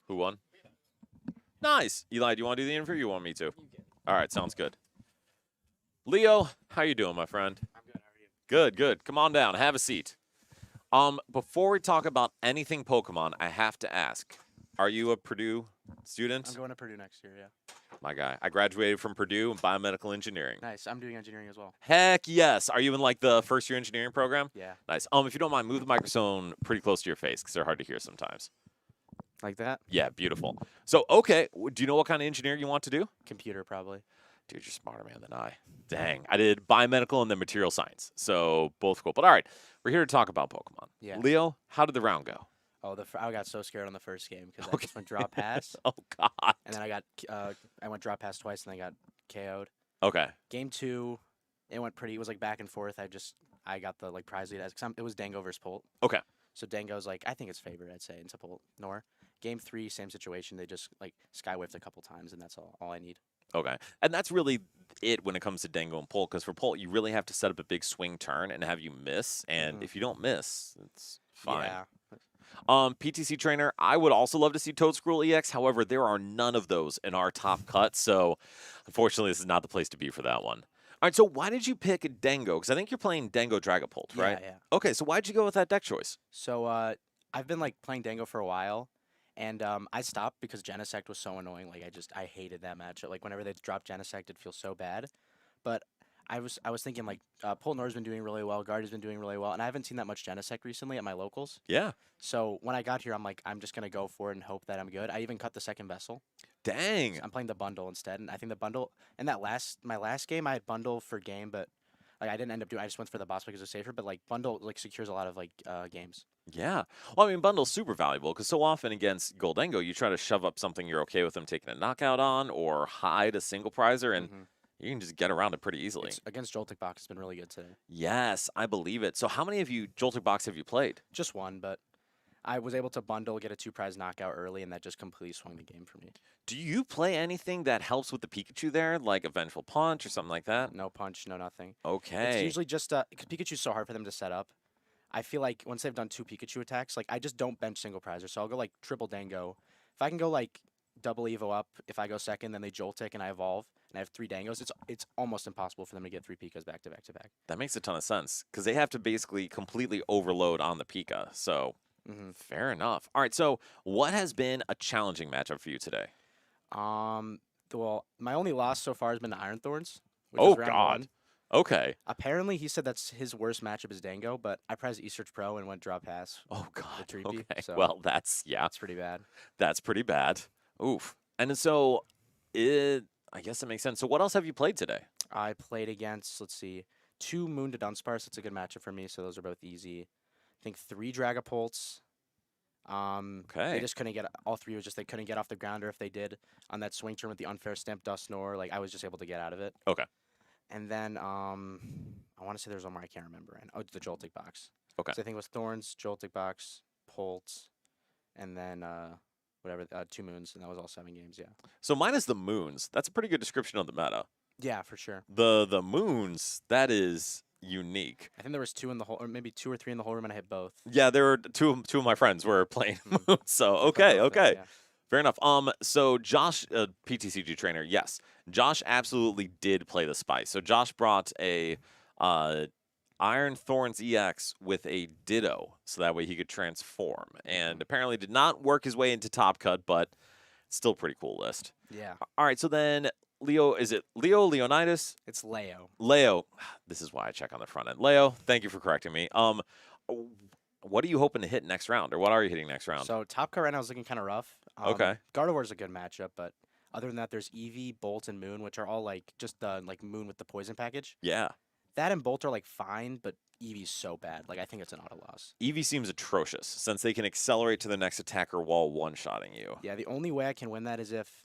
Who won? Nice. Eli, do you want to do the interview or you want me to? All right, sounds good. Leo, how you doing, my friend? I'm good. How are you? Good, good. Come on down. Have a seat. Before we talk about anything Pokemon, I have to ask, are you a Purdue student? I'm going to Purdue next year, yeah. My guy. I graduated from Purdue in biomedical engineering. Nice. I'm doing engineering as well. Heck yes. Are you in like the first year engineering program? Yeah. Nice. If you don't mind, move the microphone pretty close to your face because they're hard to hear sometimes. Like that? Yeah, beautiful. So, okay, do you know what kind of engineering you want to do? Computer, probably. Dude, you're smarter man than I. Dang. I did biomedical and then material science. So both cool. But all right, we're here to talk about Pokemon. Yeah. Leo, how did the round go? Oh, I got so scared on the first game because I just went draw pass, Oh, God. and then I went draw pass twice, and I got KO'd. Okay. Game 2, it went pretty. It was like back and forth. I got the like prize lead because it was Dango versus Polt. Okay. So Dango's like I think it's favored. I'd say into Polt Nor. Game 3, same situation. They just like sky whiffed a couple times, and that's all I need. Okay. And that's really it when it comes to Dango and Polt, because for Polt, you really have to set up a big swing turn and have you miss. And if you don't miss, it's fine. Yeah. PTC trainer, I would also love to see Toadscroll EX. However, there are none of those in our top cut. So unfortunately, this is not the place to be for that one. All right. So why did you pick Dango? Because I think you're playing Dango Dragapult, right? Yeah. Okay. So why'd you go with that deck choice? So I've been like playing Dango for a while, and I stopped because Genesect was so annoying. Like I hated that matchup. Like whenever they dropped Genesect, it'd feel so bad. But I was thinking like Poltnor's been doing really well, Guardy's been doing really well, and I haven't seen that much Genesect recently at my locals. Yeah. So when I got here, I'm like, I'm just gonna go for it and hope that I'm good. I even cut the second vessel. Dang. I'm playing the bundle instead, and I think the bundle in my last game I had bundle for game, but like I didn't end up doing. I just went for the boss because it's safer. But like bundle like secures a lot of like games. Yeah. Well, I mean, bundle's super valuable because so often against Goldengo, you try to shove up something you're okay with them taking a knockout on or hide a single prizer, and you can just get around it pretty easily. Against Joltik Box, it's been really good today. Yes, I believe it. So how many of you Joltik Box have you played? Just one, but I was able to bundle, get a 2-prize knockout early, and that just completely swung the game for me. Do you play anything that helps with the Pikachu there, like a Vengeful Punch or something like that? No punch, no nothing. Okay. It's usually just because Pikachu's so hard for them to set up. I feel like once they've done 2 Pikachu attacks, like I just don't bench single prizer. So I'll go like triple Dango. If I can go like double Evo up, if I go second, then they Joltik and I evolve, and I have 3 Dangos. It's almost impossible for them to get 3 Pikas back to back to back. That makes a ton of sense because they have to basically completely overload on the Pika. So fair enough. All right. So what has been a challenging matchup for you today? Well, my only loss so far has been the Iron Thorns. Which Oh, is round God. 1. Okay. Apparently, he said that's his worst matchup is Dango, but I prized Esearch Pro and went draw pass. Oh, God. Treepy, Okay. so Well, that's that's pretty bad. That's pretty bad. Oof. And so I guess that makes sense. So what else have you played today? I played against, let's see, 2 Moon to Dunsparce. It's a good matchup for me, so those are both easy. I think 3 Dragapults. Okay. They just couldn't get, all 3 was just they couldn't get off the ground, or if they did on that swing turn with the unfair stamp Dusknoir, like I was just able to get out of it. Okay. And then I want to say there's one more I can't remember. And oh, the Joltik box. Okay. So I think it was Thorns, Joltik box, Pults, and then whatever 2 Moons, and that was all 7 games. Yeah. So minus the moons, that's a pretty good description of the meta. Yeah, for sure. The moons, that is unique. I think there was 2 in the whole, or maybe 2 or 3 in the whole room, and I hit both. Yeah, there were two of my friends were playing Mm. moons. So I put okay, both of them, okay. yeah. Fair enough. So Josh, PTCG trainer, yes, Josh absolutely did play the spice. So Josh brought a Iron Thorns EX with a Ditto, so that way he could transform. And apparently did not work his way into Top Cut, but still pretty cool list. Yeah. All right, so then Leo, is it Leo, Leonidas? It's Leo. Leo, this is why I check on the front end. Leo, thank you for correcting me. What are you hoping to hit next round, or what are you hitting next round? So Top Cut right now is looking kind of rough. Okay. Gardevoir's a good matchup, but other than that, there's Eevee, Bolt, and Moon, which are all like just the like Moon with the poison package. Yeah. That and Bolt are like fine, but Eevee's so bad. Like I think it's an auto loss. Eevee seems atrocious since they can accelerate to the next attacker while one-shotting you. Yeah, the only way I can win that is if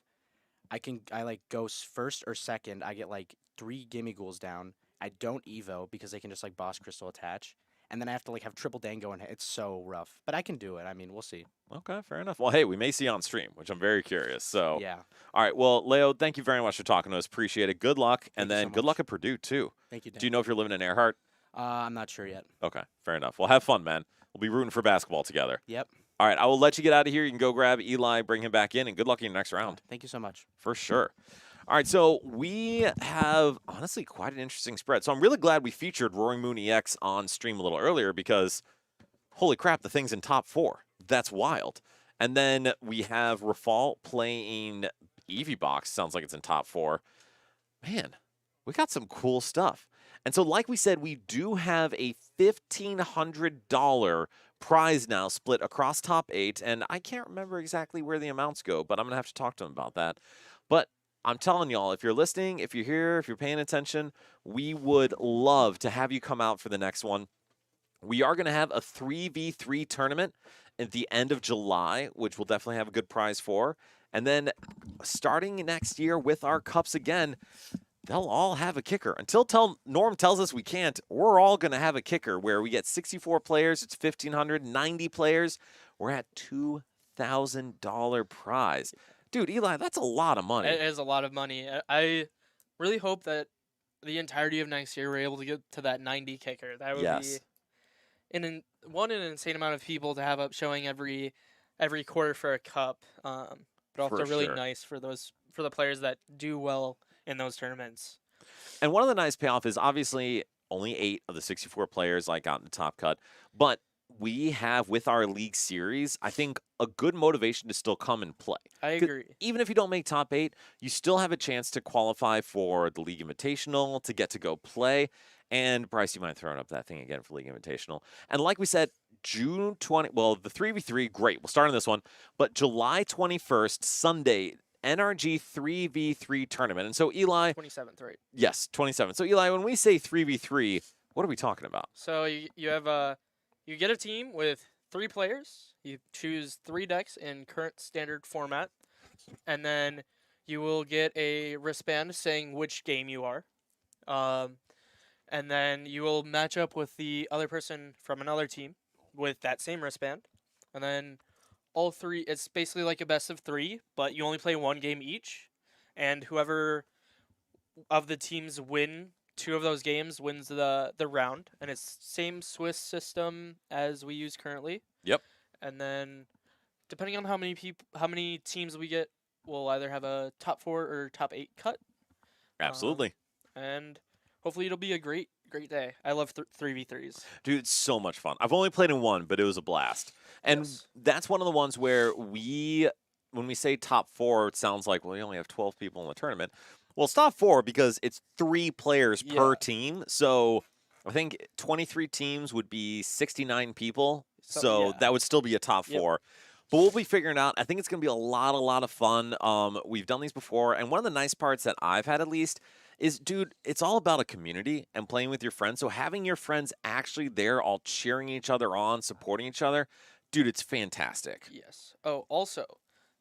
I like go first or second. I get like 3 Gimme Ghouls down. I don't Evo because they can just like Boss Crystal attach. And then I have to like have triple Dango, and it's so rough. But I can do it. I mean, we'll see. Okay, fair enough. Well, hey, we may see you on stream, which I'm very curious. So, Yeah. all right. Well, Leo, thank you very much for talking to us. Appreciate it. Good luck, and Thank you so then good luck much. at Purdue too. Thank you, Dan. Do you know if you're living in Earhart? I'm not sure yet. Okay, fair enough. Well, have fun, man. We'll be rooting for basketball together. Yep. All right, I will let you get out of here. You can go grab Eli, bring him back in, and good luck in your next round. Thank you so much. For sure. All right, so we have, honestly, quite an interesting spread. So I'm really glad we featured Roaring Moon EX on stream a little earlier because, holy crap, the thing's in top 4. That's wild. And then we have Rafal playing Eevee Box. Sounds like it's in top 4. Man, we got some cool stuff. And so like we said, we do have a $1,500 prize now split across top 8. And I can't remember exactly where the amounts go, but I'm going to have to talk to them about that. But I'm telling y'all, if you're listening, if you're here, if you're paying attention, we would love to have you come out for the next one. We are going to have a 3v3 tournament at the end of July, which we'll definitely have a good prize for. And then starting next year with our cups again, they'll all have a kicker. Until Norm tells us we can't, we're all going to have a kicker where we get 64 players, it's 1,500, 90 players. We're at $2,000 prize. Dude, Eli, that's a lot of money. It is a lot of money. I really hope that the entirety of next year we're able to get to that 90 kicker. That would Yes. be an insane amount of people to have up showing every quarter for a cup. But also For really sure. nice for the players that do well in those tournaments. And one of the nice payoff is obviously only 8 of the 64 players like got in the top cut, but we have with our league series, I think a good motivation to still come and play. I 'Cause agree. Even if you don't make top 8, you still have a chance to qualify for the League Invitational, to get to go play. And Bryce, you mind throwing up that thing again for League Invitational. And like we said, June 20, well, the 3v3, great. We'll start on this one. But July 21st, Sunday, NRG 3v3 tournament. And so Eli, 27th, right? yes, 27. So Eli, when we say 3v3, what are we talking about? So you have you get a team with 3 players. You choose 3 decks in current standard format, and then you will get a wristband saying which game you are. And then you will match up with the other person from another team with that same wristband. And then all 3, it's basically like a best of 3, but you only play 1 game each. And whoever of the teams win 2 of those games wins the round. And it's same Swiss system as we use currently. Yep. And then depending on how many teams we get, we'll either have a top 4 or top 8 cut. Absolutely. And hopefully it'll be a great day. I love 3v3s. Dude, it's so much fun. I've only played in one, but it was a blast. And Yes. that's one of the ones where when we say top 4, it sounds like, well, you only have 12 people in the tournament. Well, it's top 4 because it's 3 players per Yeah. team. So I think 23 teams would be 69 people. So, So yeah. that would still be a top Yep. 4. But we'll be figuring out. I think it's going to be a lot of fun. We've done these before, and one of the nice parts that I've had at least is, dude, it's all about a community and playing with your friends. So having your friends actually there, all cheering each other on, supporting each other, dude, it's fantastic. Yes. Oh, also,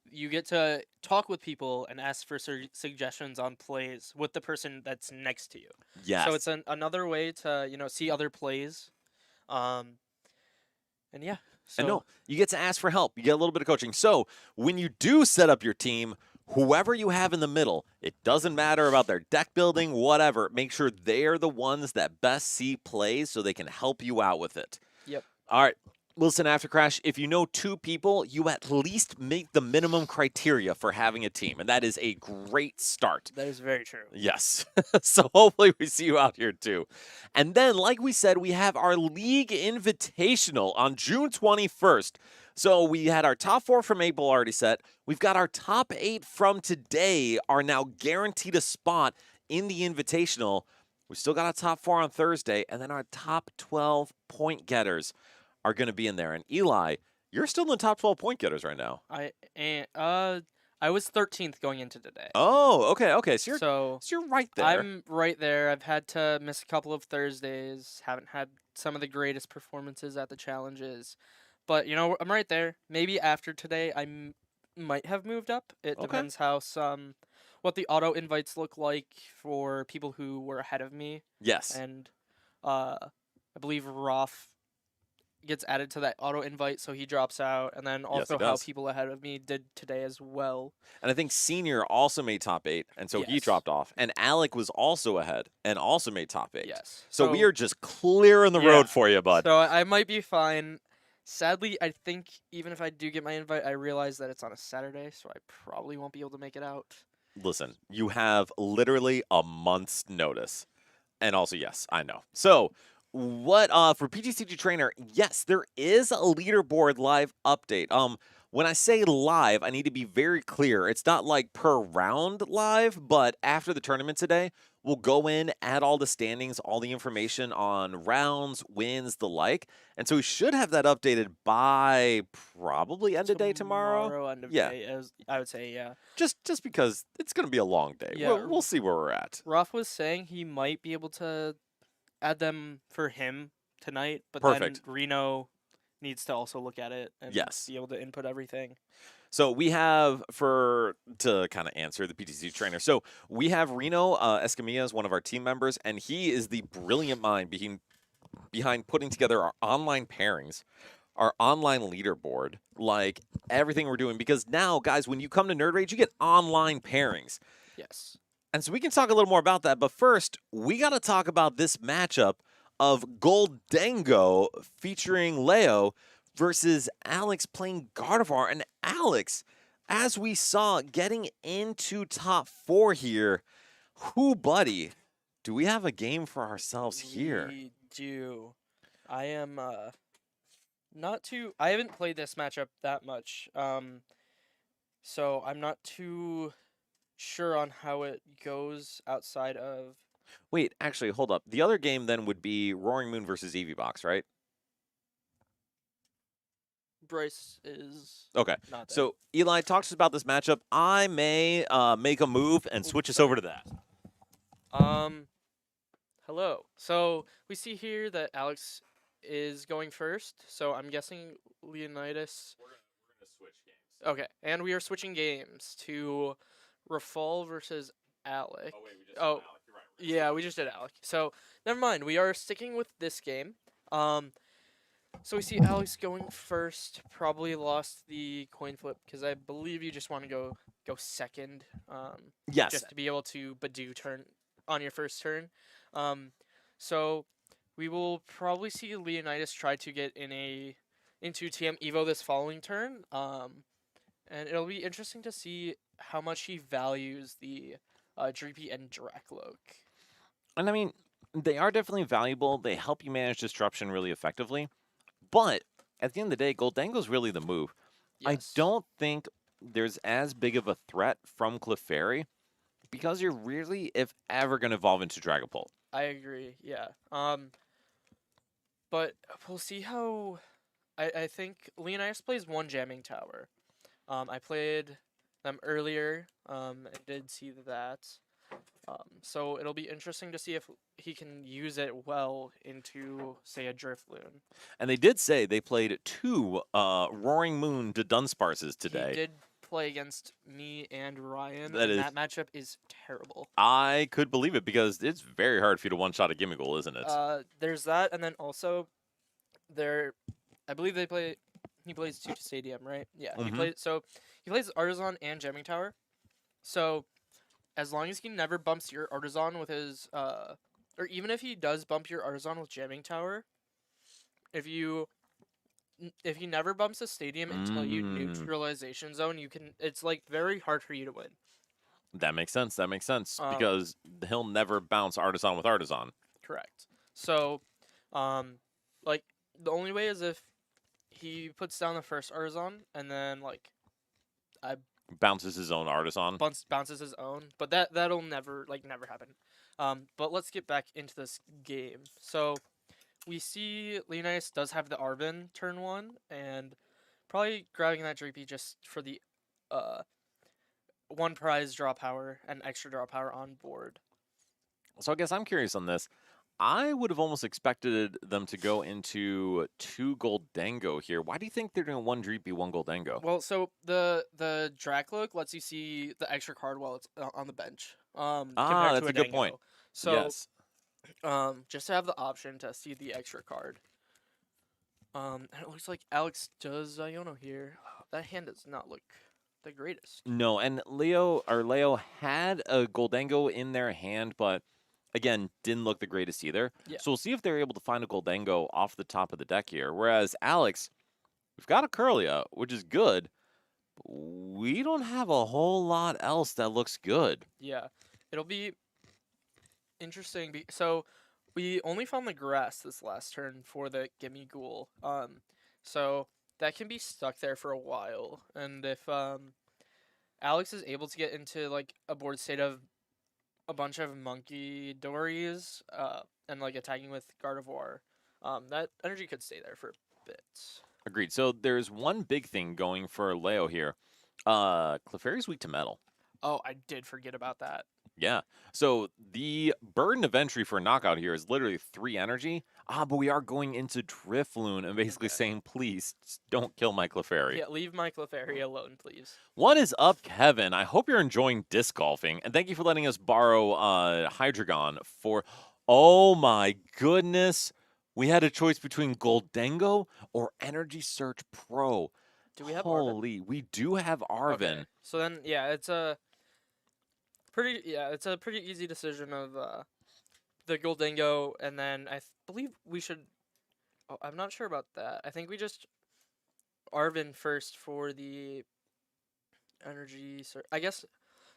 you get to talk with people and ask for suggestions on plays with the person that's next to you. Yes. So it's another way to see other plays. Um, and yeah. And So no, you get to ask for help. You get a little bit of coaching. So when you do set up your team, whoever you have in the middle, it doesn't matter about their deck building, whatever. Make sure they're the ones that best see plays so they can help you out with it. Yep. All right. Listen, After Crash, if you know 2 people, you at least make the minimum criteria for having a team, and that is a great start. that is very true. Yes. So hopefully we see you out here too. And then, like we said, we have our League Invitational on June 21st. So we had our top 4 from April already set. We've got our top 8 from today are now guaranteed a spot in the Invitational. We still got our top 4 on Thursday, and then our top 12 point getters are going to be in there. And Eli, you're still in the top 12 point getters right now. I was 13th going into today. Oh, okay. So So you're right there. I'm right there. I've had to miss a couple of Thursdays. Haven't had some of the greatest performances at the challenges, but I'm right there. Maybe after today, might have moved up. It Okay. depends how what the auto invites look like for people who were ahead of me, Yes. and I believe Roth gets added to that auto invite, so he drops out, and then Yes, also he how does. people ahead of me did today as well. And I think Senior also made top 8, and so he Yes. dropped off. And Alec was also ahead and also made top 8. Yes. So we are just clearing the road Yeah. for you, bud. So I might be fine. Sadly, I think even if I do get my invite, I realize that it's on a Saturday, so I probably won't be able to make it out. Listen, you have literally a month's notice. And also, yes, I know. So what for PGCG Trainer, yes, there is a leaderboard live update. When I say live, I need to be very clear. It's not like per round live, but after the tournament today, we'll go in, add all the standings, all the information on rounds, wins, the like. And so we should have that updated by probably end of day tomorrow. End of Yeah. day, I would say, yeah. Just because it's going to be a long day. Yeah. We'll see where we're at. Ruff was saying he might be able to add them for him tonight, but Perfect. then Reno needs to also look at it and Yes. be able to input everything. So we have, to kind of answer the PTC trainer, so we have Reno Escamilla as one of our team members, and he is the brilliant mind behind putting together our online pairings, our online leaderboard, like everything we're doing. Because now, guys, when you come to Nerd Rage, you get online pairings. Yes. And so we can talk a little more about that. But first, we got to talk about this matchup of Goldango featuring Leo versus Alex playing Gardevoir. And Alex, as we saw, getting into top 4 here. Who, buddy? Do we have a game for ourselves here? We do. I am I haven't played this matchup that much. So I'm not too sure on how it goes outside of Wait, actually, hold up. The other game then would be Roaring Moon versus EVBox, right? Bryce is Okay. not there. So Eli, talk to us about this matchup. I may make a move and switch us over to that. Hello. So we see here that Alex is going first. So I'm guessing Leonidas. We're gonna switch games. Okay, and we are switching games to Rafal versus Alec. Oh wait, we just Oh, Alec. You're right. Yeah, we just did Alec. So never mind. We are sticking with this game. So we see Alex going first. Probably lost the coin flip because I believe you just want to go second. Yes. Just to be able to Badoo turn on your first turn. So we will probably see Leonidas try to get into TM Evo this following turn. And it'll be interesting to see how much he values the Dreepy and Drakloak. And I mean, they are definitely valuable. They help you manage disruption really effectively. But at the end of the day, Goldango's really the move. I Yes. don't think there's as big of a threat from Clefairy because you're really, if ever, going to evolve into Dragapult. I agree. Yeah. But we'll see how I think Leonidas plays one jamming tower. I played them earlier, and did see that. So it'll be interesting to see if he can use it well into, say, a Drifloon. And they did say they played 2 Roaring Moon to Dunsparces today. He did play against me and Ryan, That and is- that matchup is terrible. I could believe it because it's very hard for you to one-shot a Gimmighoul, isn't it? There's that, and then also, I believe they play. He plays 2 to Stadium, right? Yeah, he Mhm. plays Artisan and Jamming Tower. So, as long as he never bumps your Artisan with his or even if he does bump your Artisan with Jamming Tower, if he never bumps a Stadium until you neutralization zone, it's like very hard for you to win. That makes sense. That makes sense Um, because he'll never bounce Artisan with Artisan. Correct. So, like the only way is if he puts down the first Artisan and then like Bounces his own Artisan. bounces his own, but that'll never happen. But let's get back into this game. So we see Leonidas does have the Arvin turn 1 and probably grabbing that Dreepy just for the 1 prize draw power and extra draw power on board. So I guess I'm curious on this. I would have almost expected them to go into 2 Goldango here. Why do you think they're doing 1 Dreepy, 1 Goldango? Well, so the Dracloak lets you see the extra card while it's on the bench. Compared that's to a good point. Dango. So Yes. just to have the option to see the extra card. And it looks like Alex does Iono here. That hand does not look the greatest. No, and Leo had a Goldango in their hand, but again, didn't look the greatest either. Yeah. So we'll see if they're able to find a Goldango off the top of the deck here. Whereas Alex, we've got a Curlia, which is good. But we don't have a whole lot else that looks good. Yeah, it'll be interesting. So we only found the grass this last turn for the Gimmighoul. So that can be stuck there for a while. And if Alex is able to get into like a board state of a bunch of Monkey Dories and like attacking with Gardevoir, that energy could stay there for a bit. Agreed. So there's one big thing going for Leo here. Clefairy's weak to metal. Oh, I did forget about that. Yeah. So the burden of entry for a knockout here is literally 3 energy. But we are going into Drifloon and basically Okay. saying, please just don't kill my Clefairy. Yeah, leave my Clefairy alone, please. What is up, Kevin? I hope you're enjoying disc golfing, and thank you for letting us borrow Hydreigon for. Oh my goodness, we had a choice between Goldango or Energy Search Pro. Do we have Arvin? Holy, we do have Arvin. Okay. So then, yeah, it's a pretty easy decision of the Goldango, and then I believe we should. Oh, I'm not sure about that. I think we just Arvin first for the energy search. I guess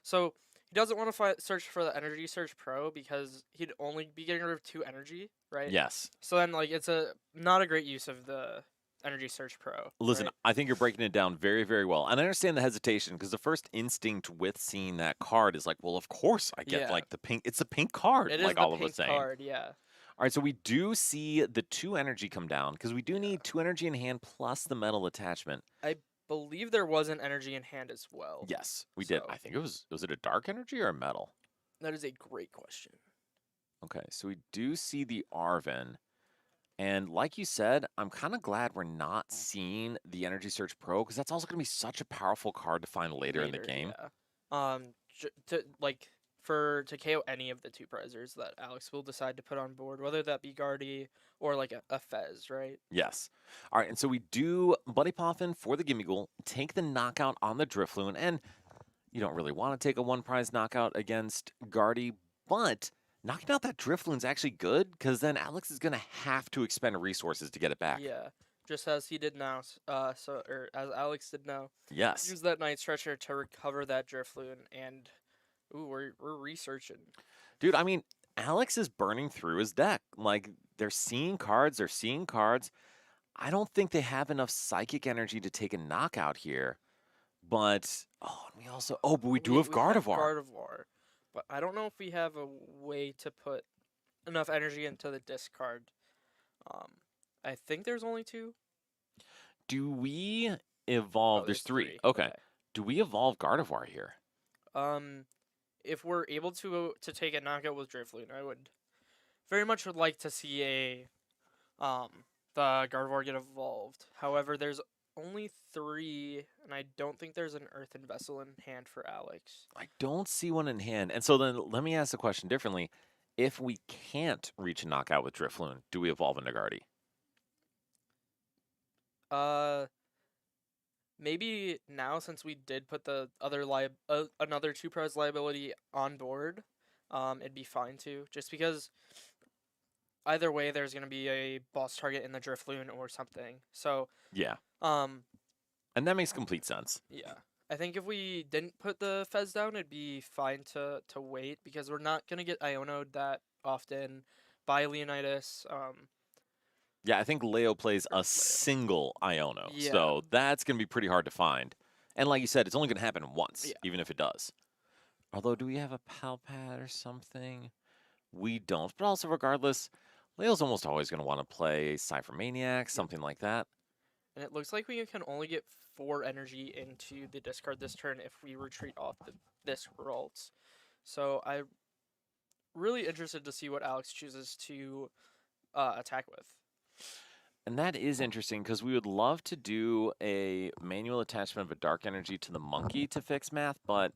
so. He doesn't want to search for the Energy Search Pro because he'd only be getting rid of 2 energy, right? Yes. So then, like, it's not a great use of the Energy Search Pro. Listen, right? I think you're breaking it down very, very well. And I understand the hesitation because the first instinct with seeing that card is like, well, of course I get Yeah. like the pink. It's a pink card, It is like the all of pink us saying. card, yeah. All right, so we do see the 2 energy come down because we do need 2 energy in hand plus the metal attachment. Believe there was an energy in hand as well. Yes, we did. So- I think it was it a dark energy or a metal? That is a great question. Okay, so we do see the Arvin. And like you said, I'm kind of glad we're not seeing the Energy Search Pro because that's also going to be such a powerful card to find later in the game. Yeah. To KO any of the 2 prizers that Alex will decide to put on board, whether that be Guardy or like a Fez, right? Yes. All right, and so we do Buddy Poffin for the Gimmighoul, take the knockout on the Drifloon, and you don't really want to take a 1 prize knockout against Guardy, but knocking out that Drifloon's actually good because then Alex is going to have to expend resources to get it back. Yeah. Just as he did now, as Alex did now. Yes. Use that Night Stretcher to recover that Drifloon, and we're researching. Dude, I mean, Alex is burning through his deck. Like, they're seeing cards. I don't think they have enough psychic energy to take a knockout here. But, but we do have Gardevoir. Gardevoir. But I don't know if we have a way to put enough energy into the discard. I think there's only 2. Do we evolve? Oh, There's three. three. Okay. Do we evolve Gardevoir here? If we're able to take a knockout with Drifloon, I would very much would like to see the Gardevoir get evolved. However, there's only 3, and I don't think there's an Earthen Vessel in hand for Alex. I don't see one in hand. And so then let me ask the question differently. If we can't reach a knockout with Drifloon, do we evolve into Guardy? Maybe now, since we did put the other another 2-prize liability on board, it'd be fine too. Just because either way, there's gonna be a boss target in the Drifloon or something. So Yeah. um, And that makes complete sense. yeah, I think if we didn't put the Fez down, it'd be fine to wait because we're not gonna get Iono'd that often by Leonidas. Yeah, I think Leo plays a single Iono. Yeah. So that's going to be pretty hard to find. And like you said, it's only going to happen once, Yeah. even if it does. Although, do we have a Palpad or something? We don't. But also, regardless, Leo's almost always going to want to play Cypher Maniac, something like that. And it looks like we can only get 4 energy into the discard this turn if we retreat off this Ralts. So I'm really interested to see what Alex chooses to attack with. And that is interesting because we would love to do a manual attachment of a dark energy to the monkey to fix math, but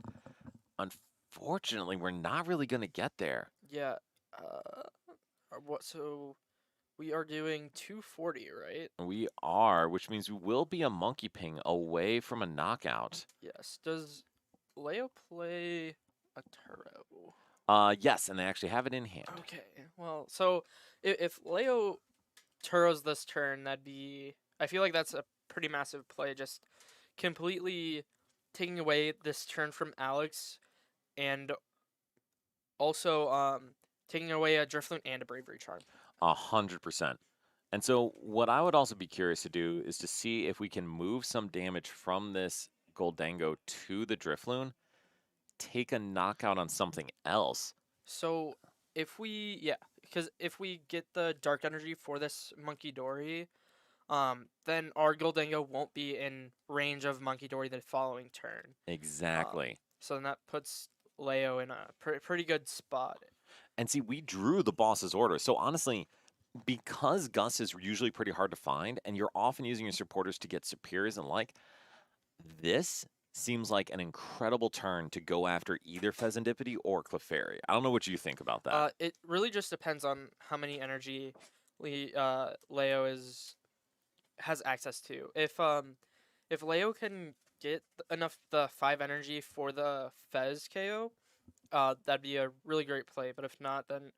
unfortunately, we're not really going to get there. Yeah. So we are doing 240, right? We are, which means we will be a monkey ping away from a knockout. Yes. Does Leo play a Turo? Yes, and they actually have it in hand. Okay. Well, so if Leo Turos this turn, I feel like that's a pretty massive play, just completely taking away this turn from Alex, and also taking away a Drifloon and a Bravery Charm. 100%. And so what I would also be curious to do is to see if we can move some damage from this Goldango to the Drifloon, take a knockout on something else. So because if we get the Dark Energy for this Monkey Dory, then our Goldango won't be in range of Monkey Dory the following turn. Exactly. So then that puts Leo in a pretty good spot. And see, we drew the boss's order. So honestly, because Gus is usually pretty hard to find, and you're often using your supporters to get superiors and this seems like an incredible turn to go after either Fezandipity or Clefairy. I don't know what you think about that. It really just depends on how many energy Leo has access to. If Leo can get enough the 5 energy for the Fez KO, that'd be a really great play. But if not, then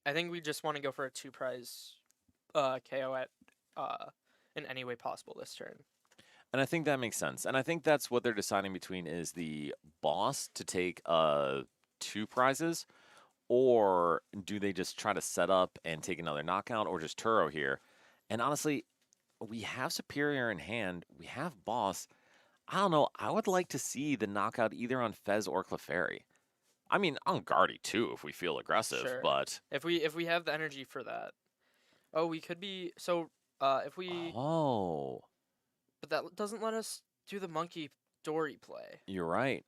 I think we just want to go for a 2-prize KO at in any way possible this turn. And I think that makes sense. And I think that's what they're deciding between is the boss to take 2 prizes, or do they just try to set up and take another knockout, or just Turo here? And honestly, we have Superior in hand. We have boss. I don't know. I would like to see the knockout either on Fez or Clefairy. I mean, on Guardy too, if we feel aggressive. Sure. But if we have the energy for that, we could be if we. Oh. But that doesn't let us do the Monkey Dory play. You're right.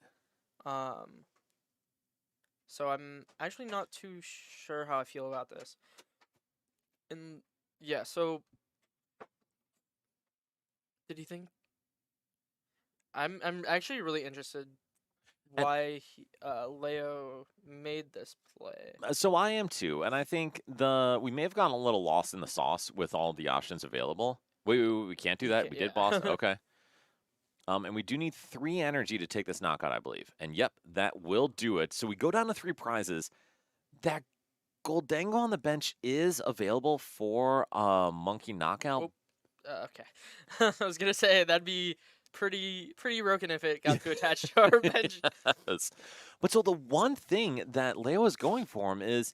So I'm actually not too sure how I feel about this. And yeah, so did you think? I'm actually really interested why Leo made this play. So I am too, and I think we may have gotten a little lost in the sauce with all the options available. Wait, we can't do that. We did boss. Okay. And we do need 3 energy to take this knockout, I believe. And yep, that will do it. So we go down to 3 prizes. That Goldango on the bench is available for a monkey knockout. Okay. I was gonna say that'd be pretty broken if it got to attach to our bench. Yes. But so the one thing that Leo is going for him is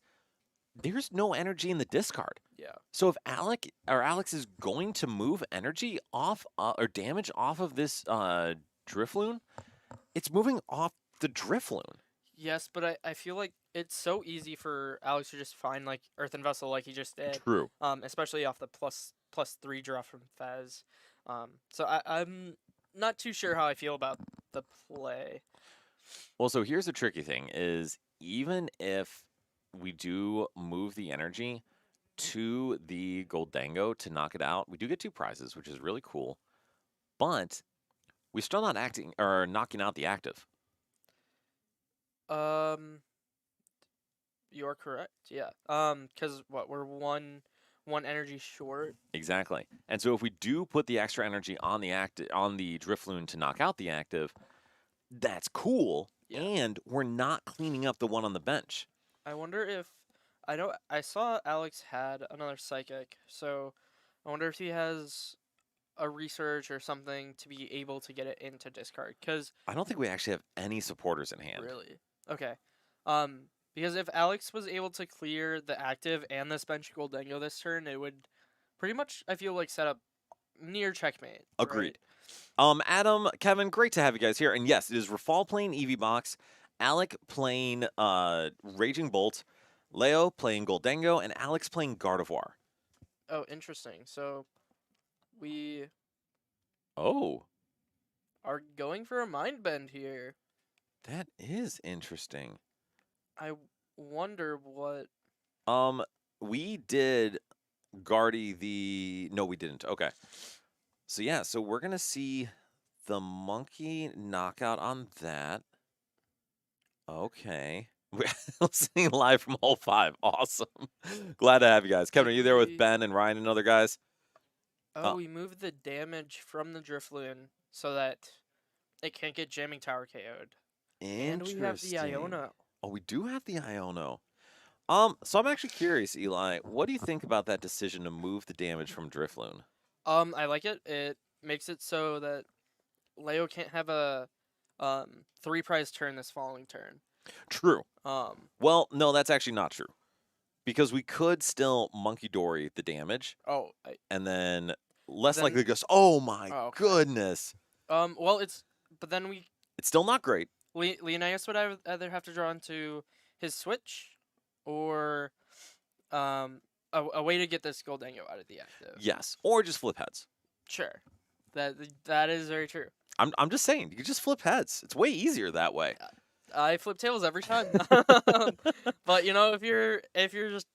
there's no energy in the discard. Yeah. So if Alex is going to move energy off or damage off of this Drifloon, it's moving off the Drifloon. Yes, but I feel like it's so easy for Alex to just find like Earthen Vessel like he just did. True. Especially off the plus 3 draw from Fez. So I'm not too sure how I feel about the play. Well, so here's the tricky thing: is even if we do move the energy to the Goldango to knock it out, we do get 2 prizes, which is really cool. But we're still not acting or knocking out the active. Um, you're correct. Yeah. Cause what we're one energy short. Exactly. And so if we do put the extra energy on the Drifloon to knock out the active, that's cool. Yeah. And we're not cleaning up the one on the bench. I wonder if I know I saw Alex had another psychic, so I wonder if he has a research or something to be able to get it into discard. Cause I don't think we actually have any supporters in hand. really, okay. Because if Alex was able to clear the active and this bench Goldango this turn, it would pretty much, I feel like, set up near checkmate. Agreed. right? Adam, Kevin, great to have you guys here. And yes, it is Rafal playing Eevee Box, Alec playing Raging Bolt, Leo playing Goldango, and Alex playing Gardevoir. Oh, interesting. So we Oh, are going for a mind bend here. that is interesting. I wonder what. We did Guardy the. No, we didn't. Okay. So yeah, so we're gonna see the monkey knockout on that. Okay. We're listening live from Hole 5. Awesome. Glad to have you guys. Kevin, are you there with Ben and Ryan and other guys? Oh, we moved the damage from the Drifloon so that it can't get Jamming Tower KO'd. And we have the Iono. Oh, we do have the Iono. So I'm actually curious, Eli. What do you think about that decision to move the damage from Drifloon? I like it. It makes it so that Leo can't have a 3-prize turn this following turn. True. Um, Well, no, that's actually not true. Because we could still Monkey Dory the damage, oh, and then less Then- likely goes, oh my Oh, okay. goodness. well, but then It's still not great. Leonidas would either have to draw into his switch, or a way to get this Goldango out of the active. Yes. Or just flip heads. Sure, that is very true. I'm just saying, you can just flip heads. It's way easier that way. I flip tails every time. But if you're just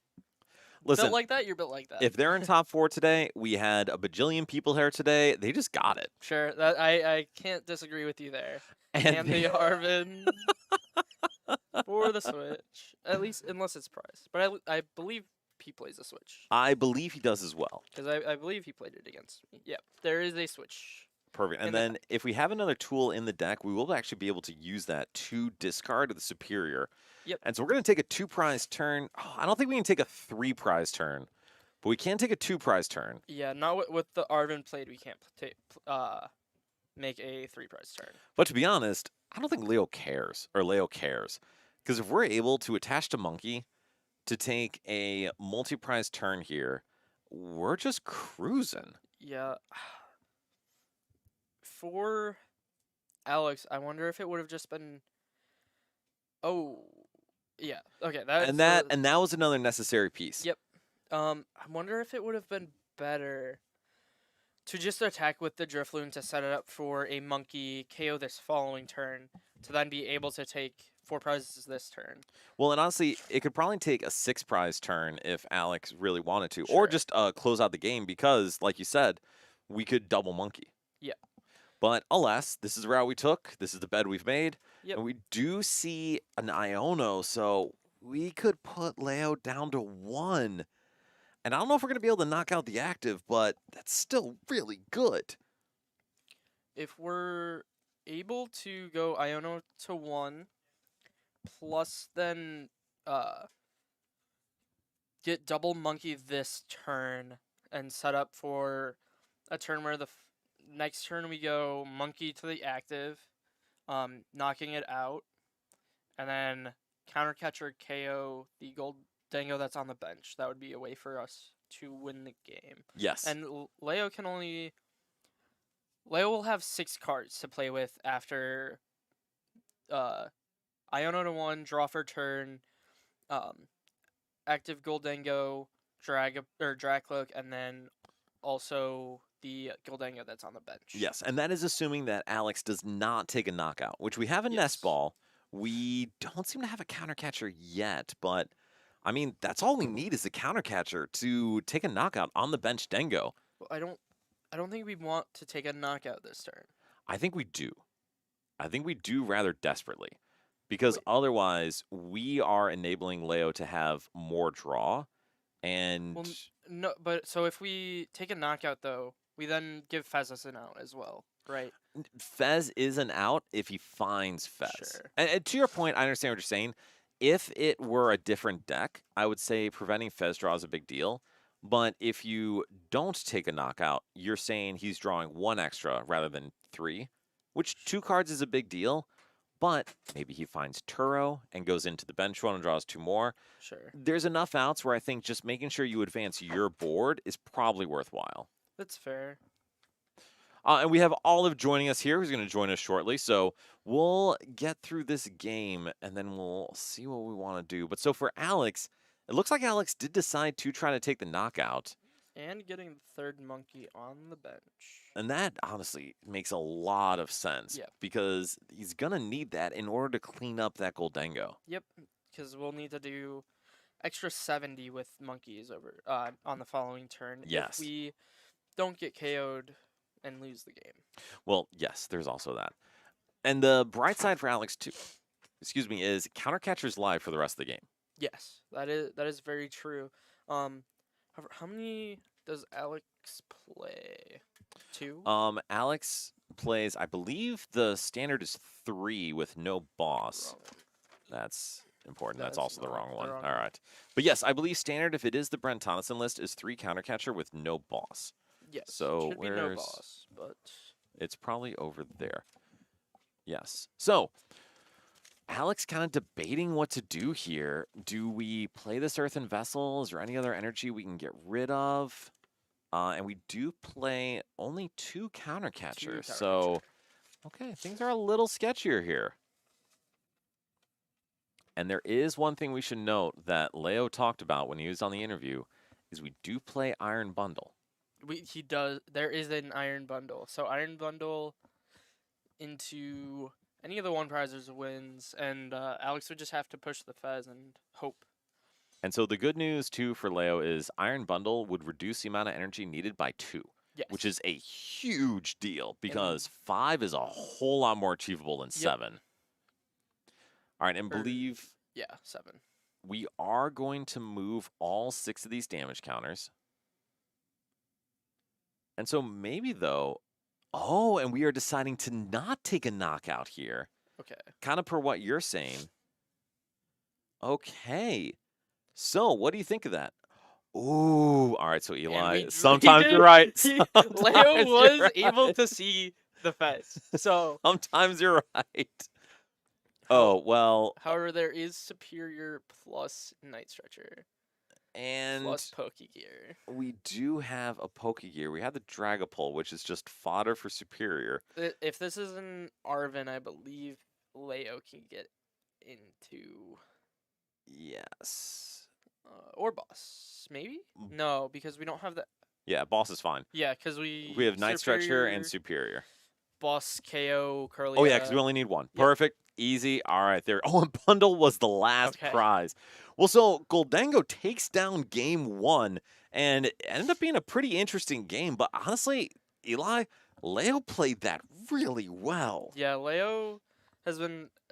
Listen, built like that, you're built like that. if they're in top 4 today, we had a bajillion people here today. They just got it. Sure, that I can't disagree with you there. And the Arvin for the Switch, at least unless it's prize. But I believe he plays a Switch I believe he does as well. because I believe he played it against me. Yep, there is a Switch. Perfect. And in the then if we have another tool in the deck, we will actually be able to use that to discard the superior. Yep. And so we're going to take a 2-prize turn. Oh, I don't think we can take a 3-prize turn, but we can take a 2-prize turn. Yeah, not with the Arvin played. We can't make a 3-prize turn. But to be honest, I don't think Leo cares. Because if we're able to attach to Monkey to take a multi-prize turn here, we're just cruising. Yeah. For Alex, I wonder if it would have just been. Oh, yeah. Okay. And that was another necessary piece. Yep. I wonder if it would have been better to just attack with the Drifloon to set it up for a monkey KO this following turn to then be able to take 4 prizes this turn. Well, and honestly, it could probably take a 6-prize turn if Alex really wanted to, Sure. or just close out the game because, like you said, we could double Monkey. Yeah. But alas, this is the route we took. This is the bed we've made. Yep. And we do see an Iono, so we could put Leo down to 1. And I don't know if we're going to be able to knock out the active, but that's still really good. If we're able to go Iono to 1, plus then get double monkey this turn and set up for a turn where the next turn we go monkey to the active, knocking it out, and then counter catcher KO the Goldango that's on the bench. That would be a way for us to win the game. Yes. And Leo will have 6 cards to play with after Iono to 1, draw for turn, active Goldango, Dracloak, and then also the Goldango that's on the bench. Yes, and that is assuming that Alex does not take a knockout, which we have a Yes. nest ball. We don't seem to have a counter catcher yet, but I mean, that's all we need is a counter catcher to take a knockout on the bench Dengo. Well, I don't think we want to take a knockout this turn. I think we do. I think we do rather desperately. Because Wait. otherwise, we are enabling Leo to have more draw. And Well, no, but so if we take a knockout though, we then give Fezes an out as well, right? Fez is an out if he finds Fez. Sure. And to your point, I understand what you're saying. If it were a different deck, I would say preventing Fez draw is a big deal. But if you don't take a knockout, you're saying he's drawing 1 extra rather than 3, which 2 cards is a big deal. But maybe he finds Turo and goes into the bench one and draws 2 more. Sure. There's enough outs where I think just making sure you advance your board is probably worthwhile. That's fair. And we have Olive joining us here, who's going to join us shortly. So we'll get through this game, and then we'll see what we want to do. But so for Alex, it looks like Alex did decide to try to take the knockout. And getting the third monkey on the bench. And that, honestly, makes a lot of sense. Yep. Because he's going to need that in order to clean up that Goldango. Yep, because we'll need to do extra 70 with monkeys over on the following turn. Yes. If we don't get KO'd and lose the game. Well, yes, there's also that. And the bright side for Alex, too, is Countercatcher's live for the rest of the game. Yes, that is very true. However, how many does Alex play? 2? Alex plays, I believe the standard is 3 with no boss. Wrong one. That's important. That's That's also the not wrong the one. wrong All one. right. But yes, I believe standard, if it is the Brent Tonneson list, is 3 Countercatcher with no boss. Yes. So should be no where's- boss, but It's probably over there. Yes. So, Alex kind of debating what to do here. Do we play this Earthen Vessel? Is there any other energy we can get rid of? And we do play only 2 counter catchers. So, okay, things are a little sketchier here. And there is one thing we should note that Leo talked about when he was on the interview, is we do play Iron Bundle. he does. There is an iron bundle. So iron bundle into any of the 1 prizers wins, and Alex would just have to push the Fez and hope. And so the good news, too, for Leo is Iron Bundle would reduce the amount of energy needed by 2. Yes. Which is a huge deal because 5 is a whole lot more achievable than 7. All right, and Or- believe 7. we are going to move all 6 of these damage counters. And so maybe, though, and we are deciding to not take a knockout here. Okay. Kind of per what you're saying. Okay. So what do you think of that? Ooh, all right, so Eli, we sometimes did- you're right. Leo sometimes was you're able right. to see the Fez. So, Sometimes you're right. Oh, well, however, there is superior plus Night Stretcher and plus Pokegear. we do have a Pokegear. We have the Dragapult, which is just fodder for Superior. If this is an Arvin, I believe Leo can get into Yes. or boss, maybe. No, because we don't have that. Yeah, boss is fine. Yeah, because we We have Night Stretcher and Superior. boss KO Curly. Oh, yeah, because we only need 1. Yep. Perfect. Easy. All right, there. Oh, and Bundle was the last Okay. prize. Well, so Goldango takes down game 1, and it ended up being a pretty interesting game. But honestly, Eli, Leo played that really well. Yeah, Leo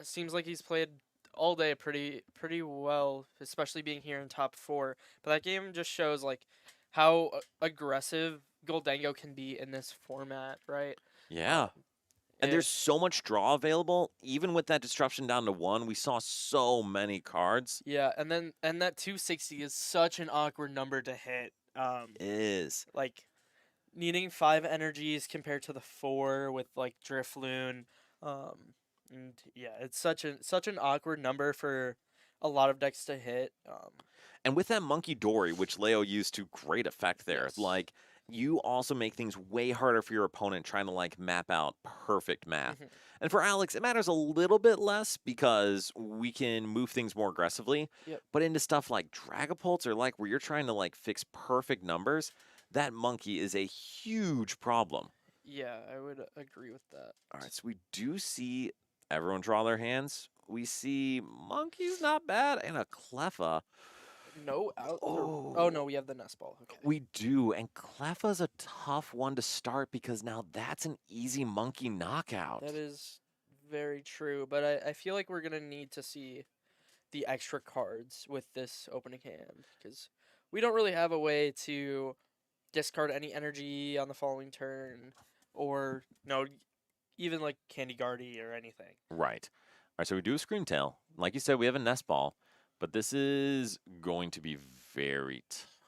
seems like he's played all day pretty well, especially being here in top 4. But that game just shows like how aggressive Goldango can be in this format, right? Yeah. And there's so much draw available. Even with that disruption down to 1, we saw so many cards. Yeah, and that 260 is such an awkward number to hit. Is. Like needing 5 energies compared to the 4 with like Drifloon. And yeah, it's such an awkward number for a lot of decks to hit. And with that Monkey Dory, which Leo used to great effect there, Yes. like, you also make things way harder for your opponent trying to, like, map out perfect math. Mhm. And for Alex, it matters a little bit less because we can move things more aggressively. Yep. But into stuff like Dragapults or, like, where you're trying to, like, fix perfect numbers, that monkey is a huge problem. Yeah, I would agree with that. All right, so we do see everyone draw their hands. We see monkey's not bad and a Cleffa. No out. Oh Oh, no, we have the nest ball. Okay. we do, and Cleffa's a tough one to start because now that's an easy monkey knockout. That is very true, but I feel like we're gonna need to see the extra cards with this opening hand because we don't really have a way to discard any energy on the following turn, or no, even like Candy Guardy or anything. Right. All right, so we do a Screamtail. Like you said, we have a nest ball, but this is going to be very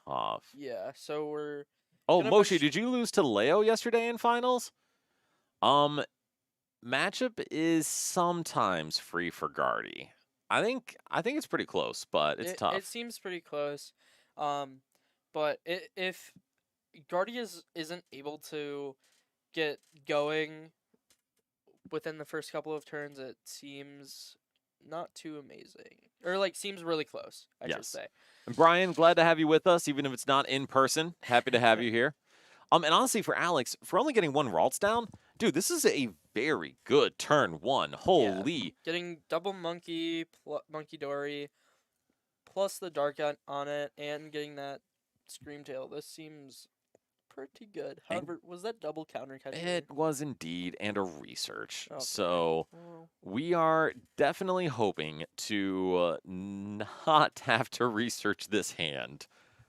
tough. Yeah, so we're Oh, gonna Moshi, push- did you lose to Leo yesterday in finals? Matchup is sometimes free for Guardy. I think it's pretty close, but it's tough. It seems pretty close, but if Guardy isn't able to get going within the first couple of turns, it seems not too amazing, or like seems really close. I should Yes. say. And Brian, glad to have you with us, even if it's not in person. Happy to have you here. And honestly, for Alex, for only getting 1 Ralts down, dude, this is a very good turn 1. Holy. Getting double monkey, monkey dory, plus the dark on it, and getting that Screamtail. This seems pretty good. And- However, was that double counter catcher? It was indeed, and a research. Okay. So Well, we are definitely hoping to not have to research this hand.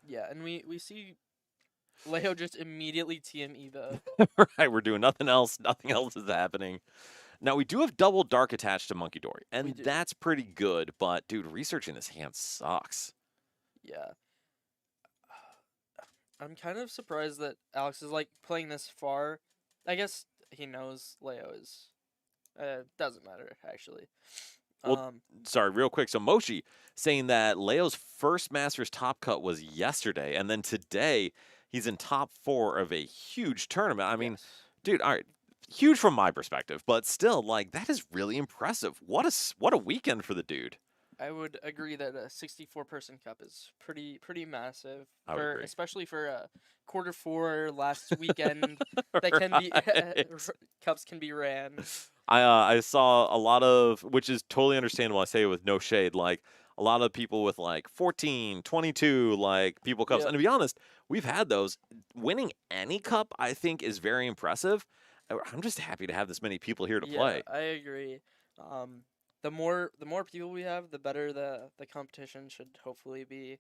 yeah, and we see Leo just immediately TM Eva. Right, we're doing nothing else. Nothing else is happening. Now, we do have double dark attached to Monkey Dory, We and do. that's pretty good, but, dude, researching this hand sucks. Yeah. I'm kind of surprised that Alex is like playing this far. I guess he knows Leo is. Doesn't matter actually. Well, Sorry, real quick. So, Moshi saying that Leo's first Masters top cut was yesterday, and then today he's in top 4 of a huge tournament. I mean, yes. dude, all right, huge from my perspective, but still, like, that is really impressive. What a weekend for the dude. I would agree that a 64-person cup is pretty massive, I would agree. especially for a quarter 4 last weekend that can be Right. cups can be ran. I saw a lot of, which is totally understandable. I say it with no shade, like a lot of people with like 14, 22, like people cups. Yeah. And to be honest, we've had those. Winning any cup, I think, is very impressive. I'm just happy to have this many people here to play. I agree. The more people we have, the better the competition should hopefully be.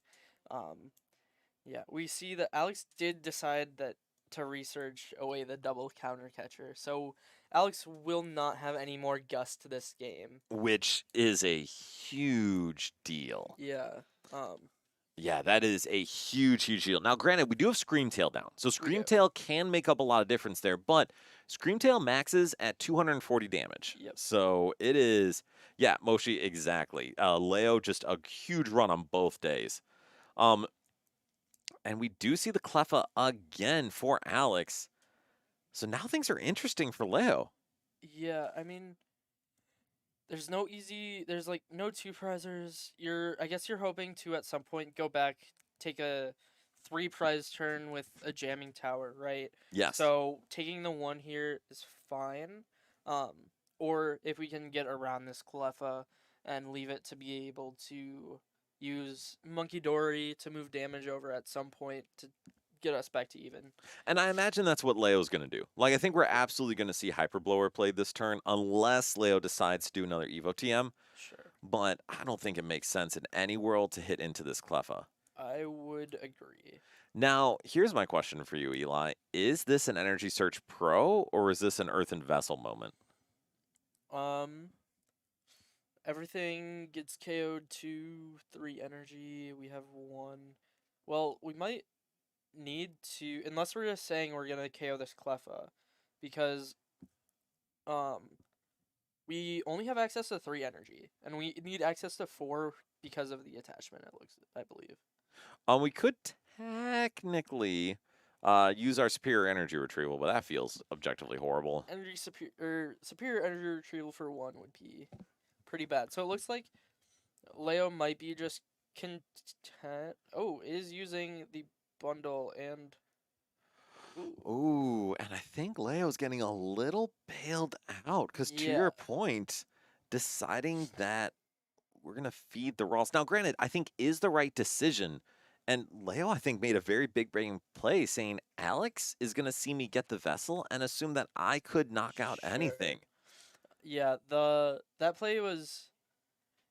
Yeah, we see that Alex did decide that to research away the double counter catcher, so Alex will not have any more gust to this game. Which is a huge deal. Yeah. Yeah, that is a huge, huge deal. Now, granted, we do have Screamtail down. So We do. Screamtail can make up a lot of difference there, but Screamtail maxes at 240 damage. Yep. So it is, yeah, Moshi, exactly. Leo, just a huge run on both days. And we do see the Cleffa again for Alex. So now things are interesting for Leo. Yeah, I mean, there's like no two prizers. I guess you're hoping to at some point go back, take a 3 prize turn with a jamming tower, right? Yes. So taking the 1 here is fine. Or if we can get around this Cleffa and leave it to be able to use Monkey Dory to move damage over at some point to get us back to even. And I imagine that's what Leo's going to do. Like, I think we're absolutely going to see Hyperblower played this turn unless Leo decides to do another Evo TM. Sure. But I don't think it makes sense in any world to hit into this Cleffa. I would agree. Now, here's my question for you, Eli. Is this an Energy Search Pro or is this an Earthen Vessel moment? Everything gets KO'd 2, 3 energy. We have 1. Well, we might need to, unless we're just saying we're gonna KO this Cleffa, because we only have access to 3 energy, and we need access to 4 because of the attachment. I believe. We could technically use our Superior Energy Retrieval, but that feels objectively horrible. Superior energy retrieval for 1 would be pretty bad. So it looks like Leo might be just content. Oh, is using the bundle and Ooh, and I think Leo's getting a little bailed out because, to Yeah. your point, deciding that we're gonna feed the Rawls. Now, granted, I think is the right decision. And Leo, I think, made a very big breaking play saying Alex is gonna see me get the vessel and assume that I could knock out Sure. anything. Yeah, that play was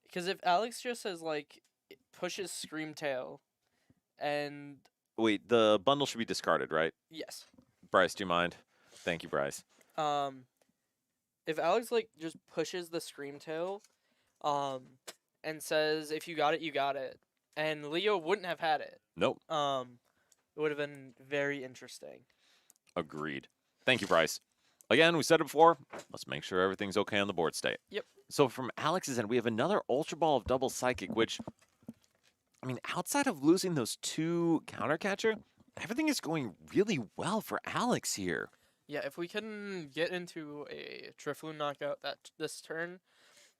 because if Alex just says like pushes Screamtail, and Wait, the bundle should be discarded, right? yes, Bryce, do you mind? Thank you, Bryce. um, if Alex like just pushes the Screamtail, um, and says if you got it, you got it, and Leo wouldn't have had it. Nope. It would have been very interesting. Agreed. Thank you, Bryce. Again, we said it before. Let's make sure everything's okay on the board state. Yep. So from Alex's end, we have another Ultra Ball of Double Psychic, which, I mean, outside of losing those 2 counter catcher, everything is going really well for Alex here. Yeah, if we can get into a Drifloon knockout this turn,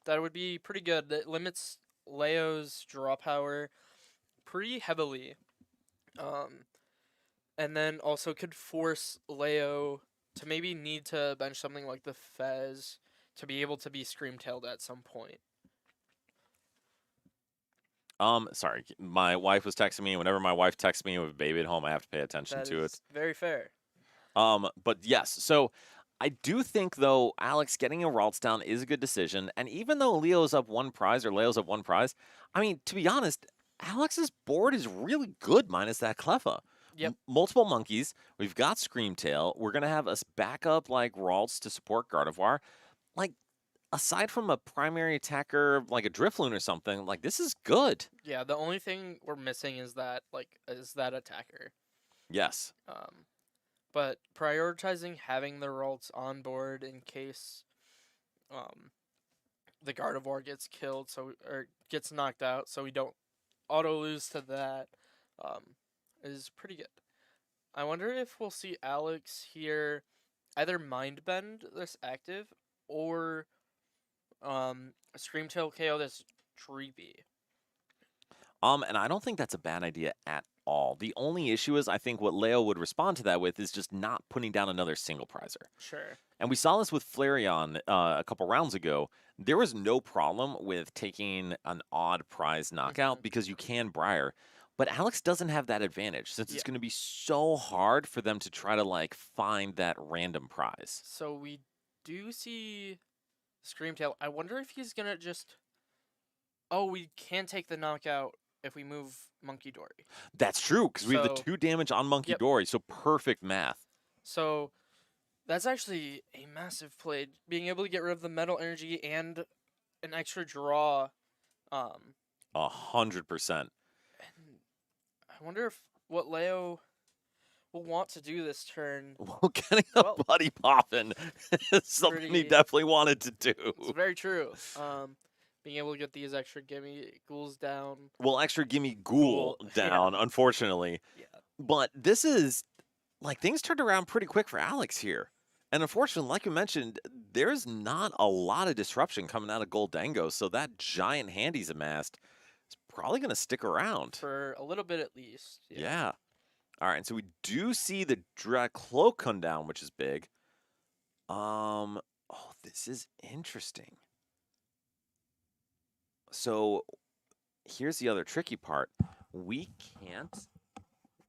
that would be pretty good. That limits Leo's draw power pretty heavily. And then also could force Leo to maybe need to bench something like the Fez to be able to be Screamtailed at some point. Sorry, my wife was texting me. Whenever my wife texts me with a baby at home, I have to pay attention That to it. is very fair. But yes, so I do think though Alex getting a Ralts down is a good decision. And even though Leo's up 1 prize or Leo's up 1 prize, I mean, to be honest, Alex's board is really good minus that Cleffa. Yep. Multiple monkeys. We've got Screamtail. We're gonna have us backup like Ralts to support Gardevoir. Like, aside from a primary attacker like a Drifloon or something, like this is good. Yeah, the only thing we're missing is that attacker. Yes. But prioritizing having the Ralts on board in case the Gardevoir gets killed or gets knocked out so we don't auto lose to that is pretty good. I wonder if we'll see Alex here either Mind Bend this active or Screamtail KO this Dreepy. And I don't think that's a bad idea at all. The only issue is I think what Leo would respond to that with is just not putting down another single prizer. Sure. And we saw this with Flareon a couple rounds ago. There was no problem with taking an odd prize knockout because you can Briar. But Alex doesn't have that advantage since it's going to be so hard for them to try to like find that random prize. So we do see Screamtail. I wonder if he's going to just... Oh, we can take the knockout if we move Monkey Dory. That's true, because we have the So- 2 damage on Monkey Dory, so perfect math. So that's actually a massive play. Being able to get rid of the Metal Energy and an extra draw. 100%. I wonder if what Leo will want to do this turn. Well, getting a Well, buddy poppin' is something he pretty- definitely wanted to do. It's very true. Being able to get these extra gimme ghouls down. Well, extra gimme ghoul down, unfortunately. Yeah. But this is, like, things turned around pretty quick for Alex here. And unfortunately, like you mentioned, there's not a lot of disruption coming out of Goldango, so that giant hand he's amassed is probably going to stick around. For a little bit at least. Yeah. All right, and so we do see the Cloak come down, which is big. Oh, this is interesting. So here's the other tricky part. We can't,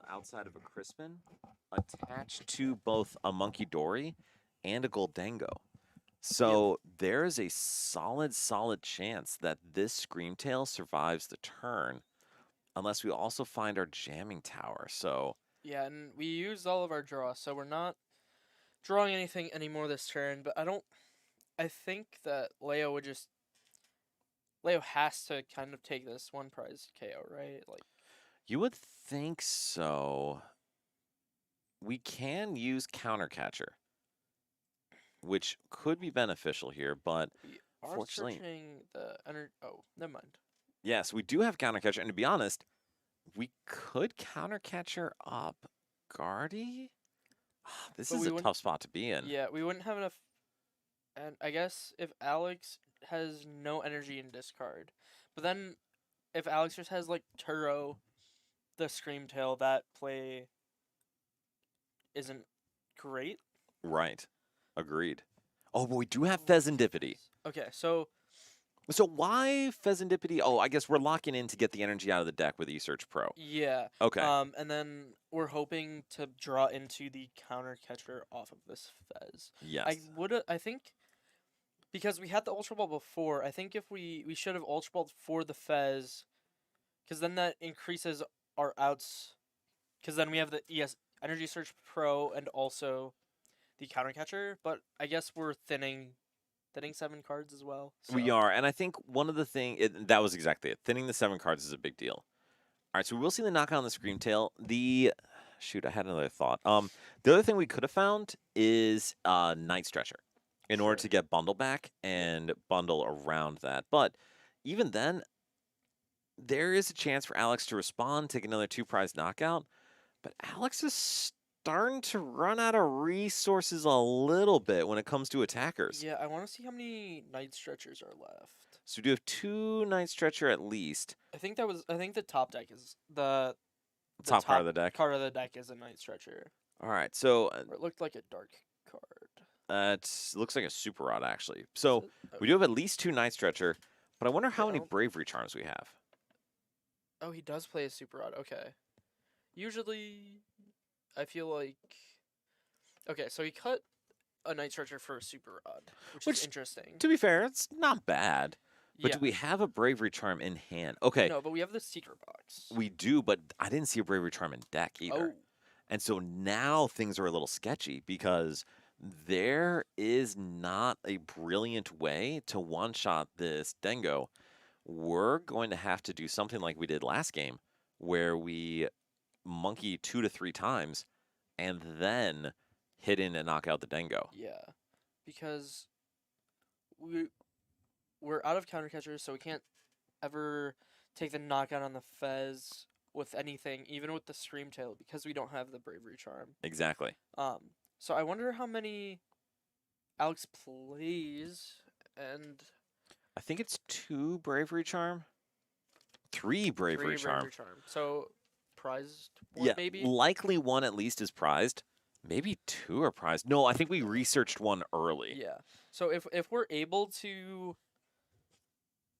outside of a Crispin, attach to both a Monkey Dory and a Goldango. So there's a solid chance that this Screamtail survives the turn, unless we also find our jamming tower. So Yeah, and we used all of our draws, so we're not drawing anything anymore this turn. But I think that Leo has to kind of take this 1 prize KO, right? Like, you would think so. We can use Counter Catcher, which could be beneficial here, but we are fortunately, searching the Oh, never mind. yes, we do have Counter Catcher, and to be honest, we could Counter Catcher up Guardy. This But is we a wouldn't- tough spot to be in. Yeah, we wouldn't have enough. And I guess if Alex has no energy in discard, but then if Alex just has like Turo, the Screamtail, that play isn't great. Right. Agreed. Oh, but we do have Pheasantipity. Okay, so So why Pheasantipity? Oh, I guess we're locking in to get the energy out of the deck with eSearch Pro. yeah. Okay. And then we're hoping to draw into the counter catcher off of this Fez. Yes. I think because we had the Ultra Ball before, I think if we should have Ultra Balled for the Fez, because then that increases our outs. Because then we have the Energy Search Pro and also the counter catcher. But I guess we're thinning 7 cards as well. We so- are, and I think one of the that was exactly it. Thinning the 7 cards is a big deal. All right, so we will see the knockout on the Screamtail. Shoot, I had another thought. The other thing we could have found is Night Stretcher in order to get Bundle back and bundle around that. But even then, there is a chance for Alex to respond, take another 2-prize knockout. But Alex is starting to run out of resources a little bit when it comes to attackers. Yeah, I want to see how many Night Stretchers are left. So we do have 2 Night Stretcher at least. I think the top deck is the Top part of the deck. Card of the deck is a Night Stretcher. All right, so Or it looked like a dark card. it looks like a Super Rod, actually. So Is it? we do have at least 2 Night Stretcher, but I wonder how Yeah, many I'll- Bravery Charms we have. Oh, he does play a Super Rod. Okay. Usually, I feel like. Okay, so he cut a Night Stretcher for a Super Rod, which Which, is interesting. To be fair, it's not bad. But yeah. do we have a Bravery Charm in hand? Okay, No, but we have the secret box. we do, but I didn't see a Bravery Charm in deck either. Oh, And so now things are a little sketchy because there is not a brilliant way to one-shot this Dengo. We're going to have to do something like we did last game, where we monkey 2 to 3 times and then hit in and knock out the Dengo. yeah, because we're out of counter catchers, so we can't ever take the knockout on the Fez with anything, even with the Screamtail, because we don't have the Bravery Charm. Exactly. So I wonder how many Alex plays, and I think it's 2 Bravery Charm. 3 Bravery 3 Charm. Bravery Charm. So prized one, Yeah, maybe? likely 1 at least is prized. Maybe 2 are prized. No, I think we researched 1 early. Yeah. So if we're able to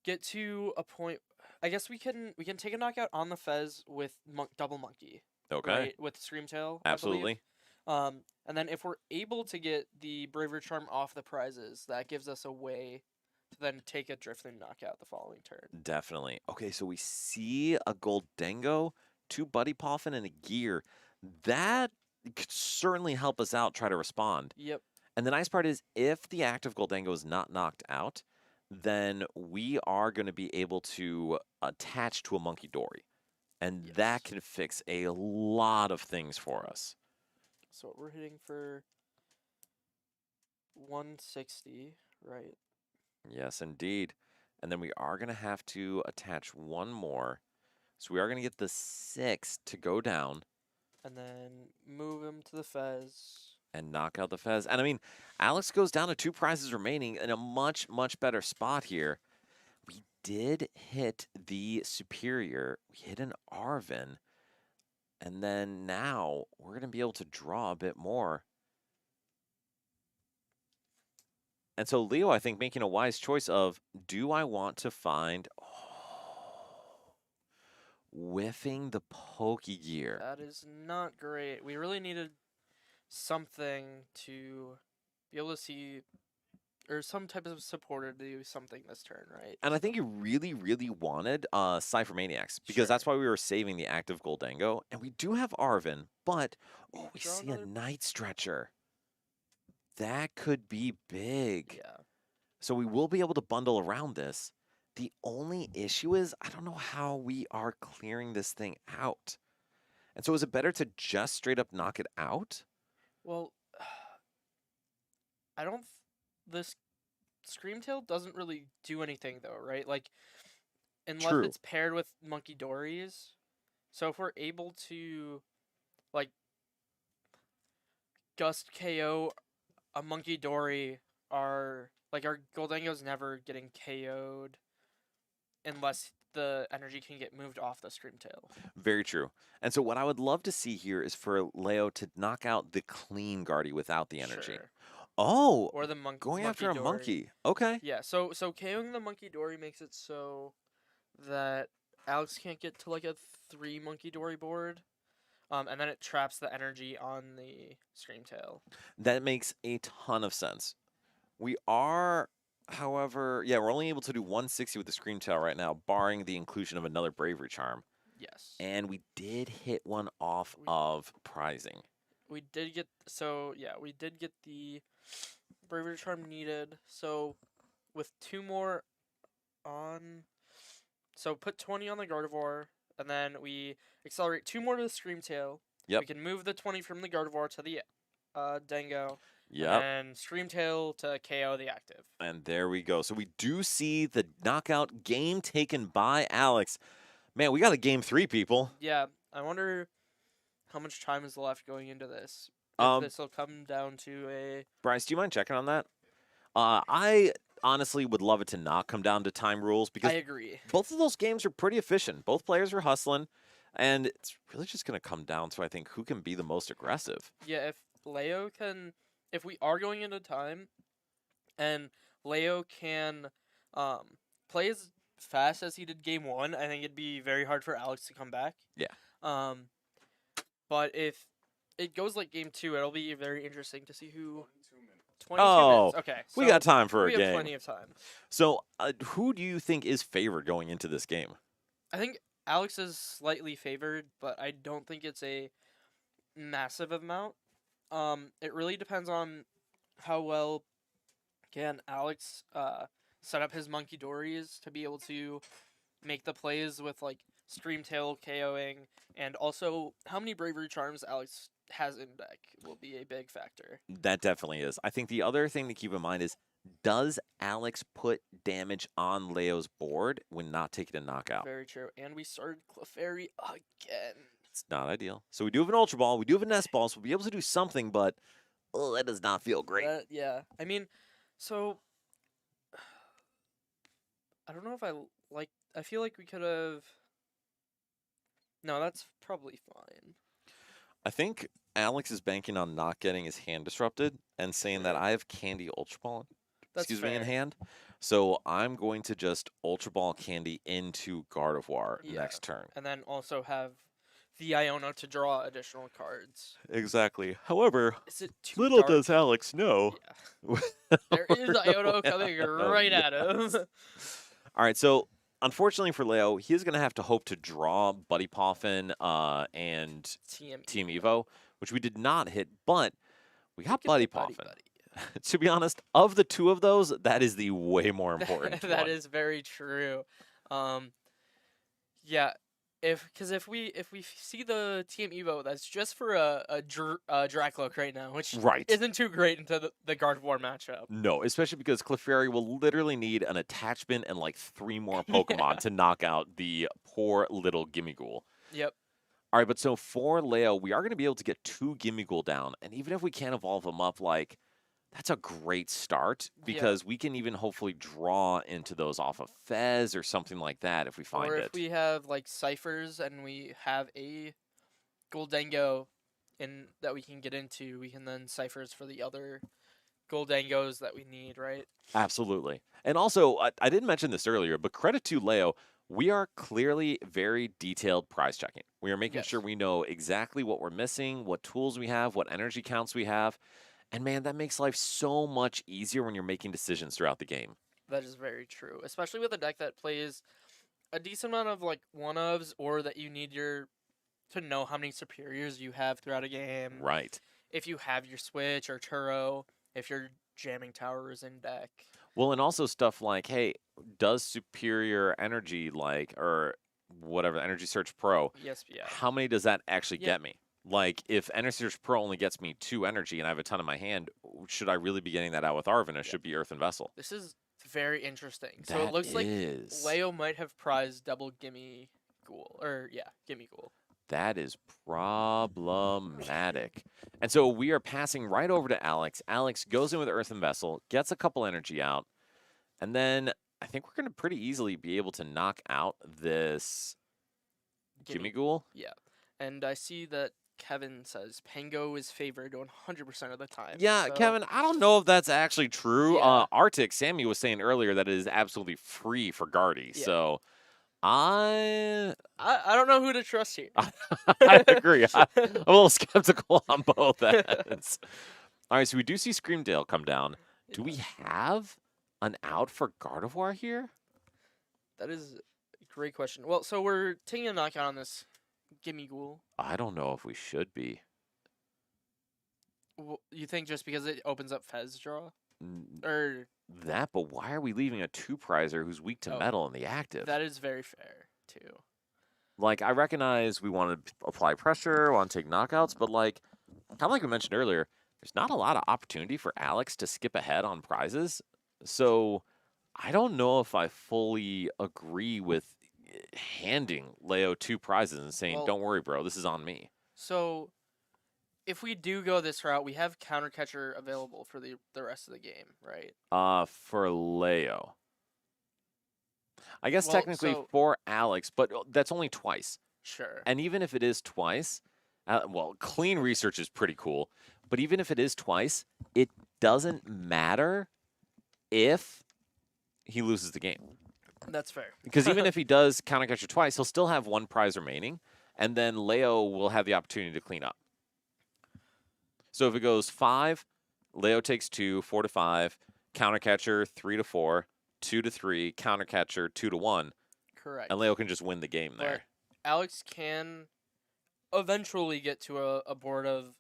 get to a point, I guess we can take a knockout on the Fez with double monkey. Okay. Right? With Screamtail. I believe. Absolutely. And then if we're able to get the Bravery Charm off the prizes, that gives us a way to then take a Drifloon knockout the following turn. Definitely. Okay, so we see a Gold Dengo, 2 Buddy Poffin, and a Gear. That could certainly help us out try to respond. Yep. And the nice part is if the active Goldengo is not knocked out, then we are going to be able to attach to a Monkey Dory. And that Yes. can fix a lot of things for us. So we're hitting for 160, right? Yes, indeed. And then we are going to have to attach 1 more. So we are going to get the 6 to go down And then move him to the Fez. and knock out the Fez. And I mean, Alex goes down to 2 prizes remaining in a much, much better spot here. We did hit the Superior. We hit an Arvin. And then now we're going to be able to draw a bit more. And so Leo, I think, making a wise choice of, do I want to find... whiffing the Pokegear. That is not great. We really needed something to be able to see, or some type of supporter to do something this turn, right? And I think you really, really wanted Cypher Maniacs because that's why we were saving the active Goldengo. And we do have Arvin, but we Draw see a another- Night Stretcher. That could be big. Yeah. So we will be able to bundle around this. The only issue is I don't know how we are clearing this thing out. And so is it better to just straight up knock it out? Well, I don't. This Screamtail doesn't really do anything though, right? Like, unless True. it's paired with Monkey Dories. So if we're able to, like, Gust KO a Monkey Dory, our Goldengo's never getting KO'd unless the energy can get moved off the Screamtail. Very true. And so what I would love to see here is for Leo to knock out the clean Guardy without the energy. Sure. Oh, Or the going monkey after a Dory. monkey. Okay. Yeah, so KOing the monkey Dory makes it so that Alex can't get to like a 3 monkey Dory board. And then it traps the energy on the Screamtail. That makes a ton of sense. We are, however, yeah, we're only able to do 160 with the Screamtail right now, barring the inclusion of another Bravery Charm. Yes. And we did hit one off We- of prizing. We did get we did get the Bravery Charm needed. So with 2 more on, so put 20 on the Gardevoir, and then we accelerate 2 more to the Screamtail. Yep. We can move the 20 from the Gardevoir to the Dango. Yep. And Screamtail to KO the active. And there we go. So we do see the knockout game taken by Alex. Man, we got a game 3, people. Yeah, I wonder how much time is left going into this. If this will come down to a... Bryce, do you mind checking on that? I honestly would love it to not come down to time rules because I agree. both of those games are pretty efficient. Both players are hustling, and it's really just going to come down to, I think, who can be the most aggressive. Yeah, if Leo can... If we are going into time, and Leo can play as fast as he did game 1, I think it'd be very hard for Alex to come back. Yeah. But if it goes like game 2, it'll be very interesting to see who... 22 Oh, minutes. Okay. we so got time for a we have game. plenty of time. So who do you think is favored going into this game? I think Alex is slightly favored, but I don't think it's a massive amount. It really depends on how well can Alex set up his Monkey Dories to be able to make the plays with like Screamtail KOing, and also how many Bravery Charms Alex has in deck will be a big factor. That definitely is. I think the other thing to keep in mind is, does Alex put damage on Leo's board when not taking a knockout? Very true. And we started Clefairy again. It's not ideal. So we do have an Ultra Ball, we do have a Nest Ball, so we'll be able to do something, but that does not feel great. Yeah. I mean, so I don't know if I feel like we could have... No, that's probably fine. I think Alex is banking on not getting his hand disrupted and saying that I have Candy Ultra Ball, That's me, in fair. hand. So I'm going to just Ultra Ball Candy into Gardevoir Yeah. next turn. And then also have the Iona to draw additional cards. Exactly. However, Is it too little dark? does Alex know. Yeah. There is Iona coming right at him. All right, so unfortunately for Leo, he is going to have to hope to draw Buddy Poffin and Team Evo, which we did not hit, but we got Buddy Poffin. To be honest, of the 2 of those, that is the way more important That one. is very true. Yeah, if we see the Team Evo, that's just for a Dracloak right now, which Right. isn't too great into the Gardevoir matchup. No, especially because Clefairy will literally need an attachment and like 3 more Pokemon to knock out the poor little Gimmighoul. Yep. All right, but so for Leo, we are going to be able to get 2 Gimmighoul down, and even if we can't evolve them up, like, that's a great start because we can even hopefully draw into those off of Fez or something like that if we find Or it. if we have like Ciphers and we have a Goldango that we can get into, we can then Ciphers for the other Goldangos that we need, right? Absolutely. And also, I didn't mention this earlier, but credit to Leo, we are clearly very detailed prize checking. We are making sure we know exactly what we're missing, what tools we have, what energy counts we have. And man, that makes life so much easier when you're making decisions throughout the game. That is very true, especially with a deck that plays a decent amount of like one-ofs, or that you need to know how many superiors you have throughout a game. Right. If you have your Switch or Turo, if you're jamming towers in deck. Well, and also stuff like, hey, does Superior Energy or whatever, Energy Search Pro, Yes, yeah. how many does that actually get me? Like, if Energy Search Pro only gets me 2 energy and I have a ton in my hand, should I really be getting that out with Arvin? It should be Earth and Vessel. This is very interesting. So That it looks like is. Leo might have prized double Gimme Ghoul. Gimme Ghoul. That is problematic. And so we are passing right over to Alex. Alex goes in with Earth and Vessel, gets a couple energy out, and then I think we're going to pretty easily be able to knock out this Gimme Ghoul. Yeah. And I see that Kevin says Pango is favored 100% of the time. Yeah, so- Kevin, I don't know if that's actually true. Yeah. Arctic, Sammy was saying earlier that it is absolutely free for Guardy. Yeah. So I don't know who to trust here. I agree. I'm a little skeptical on both ends. All right, so we do see Screamdale come down. Do we have an out for Gardevoir here? That is a great question. Well, so we're taking a knockout on this Gimme Ghoul. I don't know if we should be. You think just because it opens up Fez draw? N- Or That, but why are we leaving a two-prizer who's weak to Oh, metal in the active? that is very fair, too. Like, I recognize we want to apply pressure, want to take knockouts, but like, kind of like we mentioned earlier, there's not a lot of opportunity for Alex to skip ahead on prizes. So I don't know if I fully agree with handing Leo 2 prizes and saying, Well- don't worry, bro, this is on me. So, if we do go this route, we have counter catcher available for the rest of the game, right? For Leo. I guess Well, technically so- for Alex, but that's only twice. Sure. And even if it is twice, well, clean research is pretty cool. But even if it is twice, it doesn't matter if he loses the game. That's fair. Because even if he does counter catcher twice, he'll still have one prize remaining. And then Leo will have the opportunity to clean up. So if it goes 5, Leo takes 2, 4 to 5, counter catcher 3 to 4, 2 to 3, counter catcher 2 to 1. Correct. And Leo can just win the game But there. Alex can eventually get to a board of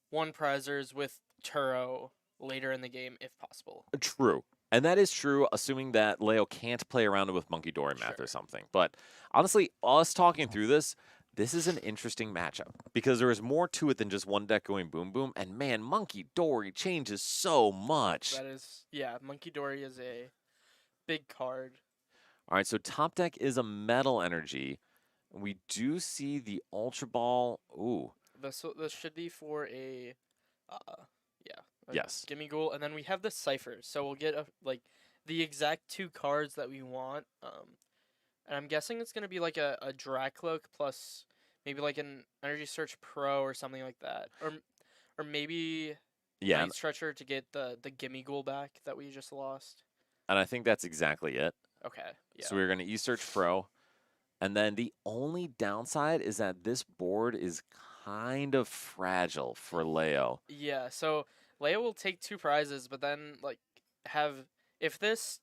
1 prizers with Turo later in the game if possible. True. And that is true, assuming that Leo can't play around with Monkey Dory math or Sure. something. But honestly, us talking through this is an interesting matchup because there is more to it than just one deck going boom boom. And man, Monkey Dory changes so much. That is, yeah, Monkey Dory is a big card. All right, so top deck is a Metal Energy. We do see the Ultra Ball. Ooh, This should be for a, yeah. a Yes. Gimme Ghoul, and then we have the ciphers, so we'll get the exact 2 cards that we want. And I'm guessing it's gonna be like a Dracloak plus maybe like an Energy Search Pro or something like that, or maybe yeah, Night Stretcher to get the Gimme Ghoul back that we just lost. and I think that's exactly it. Okay. Yeah. So we're going to E-Search Pro. And then the only downside is that this board is kind of fragile for Leo. Yeah, so Leia will take 2 prizes, but then if this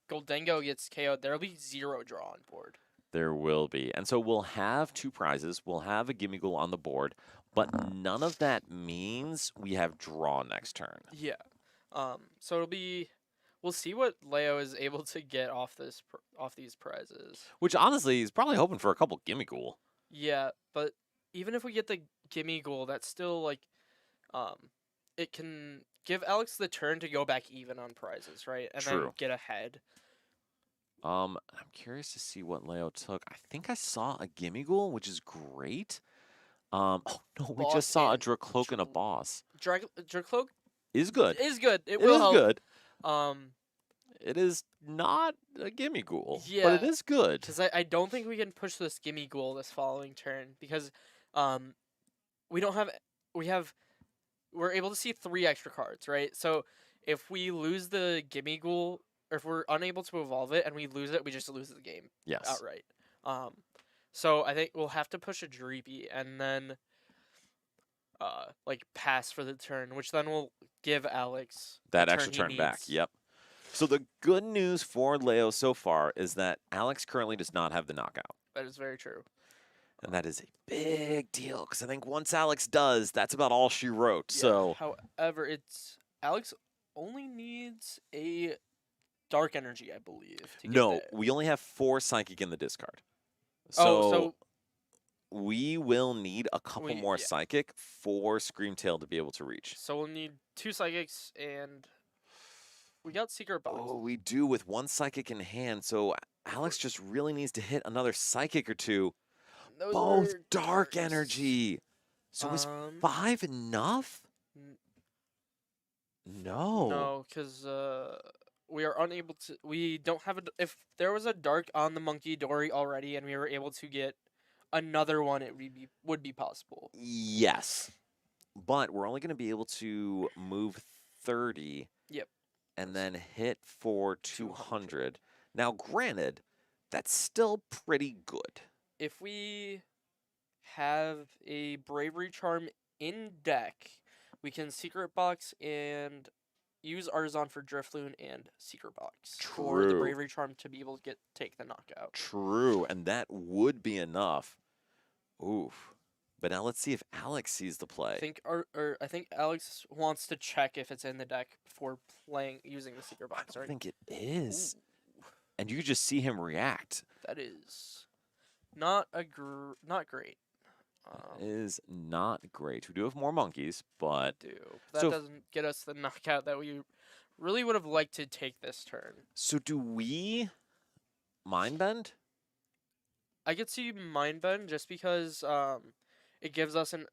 Goldengo gets KO'd, there'll be 0 draw on board. There will be. And so we'll have 2 prizes. We'll have a Gimme Ghoul on the board. But none of that means we have draw next turn. Yeah. So it'll be. We'll see what Leo is able to get off these prizes. Which honestly, he's probably hoping for a couple Gimme Ghoul. Yeah, but even if we get the Gimme Ghoul, that's still like, it can give Alex the turn to go back even on prizes, right? And then True. get ahead. I'm curious to see what Leo took. I think I saw a Gimme Ghoul, which is great. Oh no, we Boss just saw a and Dracloak and a boss. Dracloak Is good. is good. It It will is help. good. Um, It is not a Gimme Ghoul, but Yeah, it is good. because I don't think we can push this Gimme Ghoul this following turn because we don't have we're able to see 3 extra cards, right? So if we lose the Gimme Ghoul, or if we're unable to evolve it and we lose it, we just lose the game Yes. outright. So I think we'll have to push a Dreepy and then pass for the turn, which then will give Alex the That extra he turn back. needs. Yep. So the good news for Leo so far is that Alex currently does not have the knockout. That is very true. And that is a big deal because I think once Alex does, that's about all she wrote. Yeah, So however, Alex only needs a Dark Energy, I believe. To get no, there. we only have 4 Psychic in the discard. Oh, So, so we will need a couple more yeah. Psychic for Screamtail to be able to reach. So we'll need 2 Psychics, and we got Secret Box. Oh, we do with 1 Psychic in hand. So Alex just really needs to hit another Psychic or 2. Those Both were Dark darks. Energy. So is Um, 5 enough? n- No. No, because we are unable to. We don't have a. If there was a dark on the Monkey Dory already, and we were able to get another one, it would be possible. Yes, but we're only going to be able to move 30. Yep. And then hit for 200. Now, granted, that's still pretty good. If we have a Bravery Charm in deck, we can Secret Box and use Artisan for Drifloon and Secret Box for the True. Bravery Charm to be able to take the knockout. True, and that would be enough. Oof. But now let's see if Alex sees the play. I think Alex wants to check if it's in the deck before using the Secret I Box. don't Right? think it is. And you just see him react. That is not great. It is not great. We do have more monkeys, but That So- doesn't get us the knockout that we really would have liked to take this turn. so do we mind bend? I could see Mind Bend just because it gives us an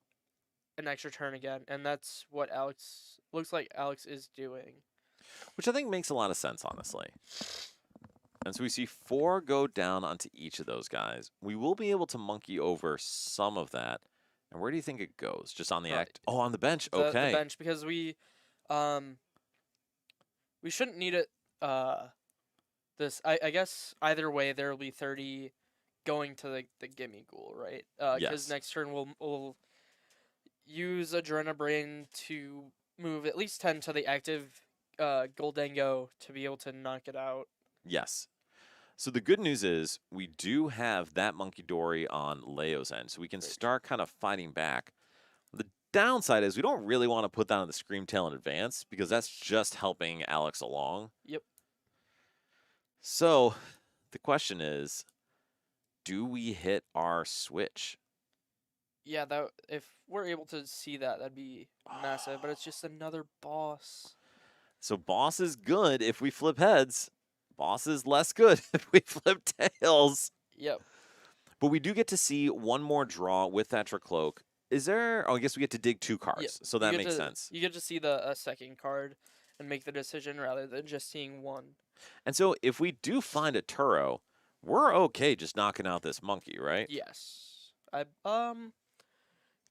extra turn again, and that's what Alex looks like Alex is doing. Which I think makes a lot of sense, honestly. And so we see 4 go down onto each of those guys. We will be able to monkey over some of that. And where do you think it goes? Just on the act? Oh, on the bench. The Okay. bench, because we shouldn't need it. I guess either way there will be 30 going to the Gimme Ghoul, right? Because Yes. next turn we'll use Adrena Brain to move at least 10 to the active Goldango to be able to knock it out. Yes. So the good news is we do have that Monkey Dory on Leo's end, so we can start kind of fighting back. The downside is we don't really want to put that on the Screamtail in advance because that's just helping Alex along. Yep. So the question is, do we hit our switch? Yeah, that if we're able to see that, that'd be massive. But it's just another boss. So boss is good if we flip heads. Boss is less good if we flip tails. Yep. But we do get to see one more draw with that Tricloak. Is there? Oh, I guess we get to dig 2 cards, Yeah, so you that get makes to- sense. You get to see the second card and make the decision rather than just seeing one. And so if we do find a Turo, we're okay just knocking out this monkey, right? Yes.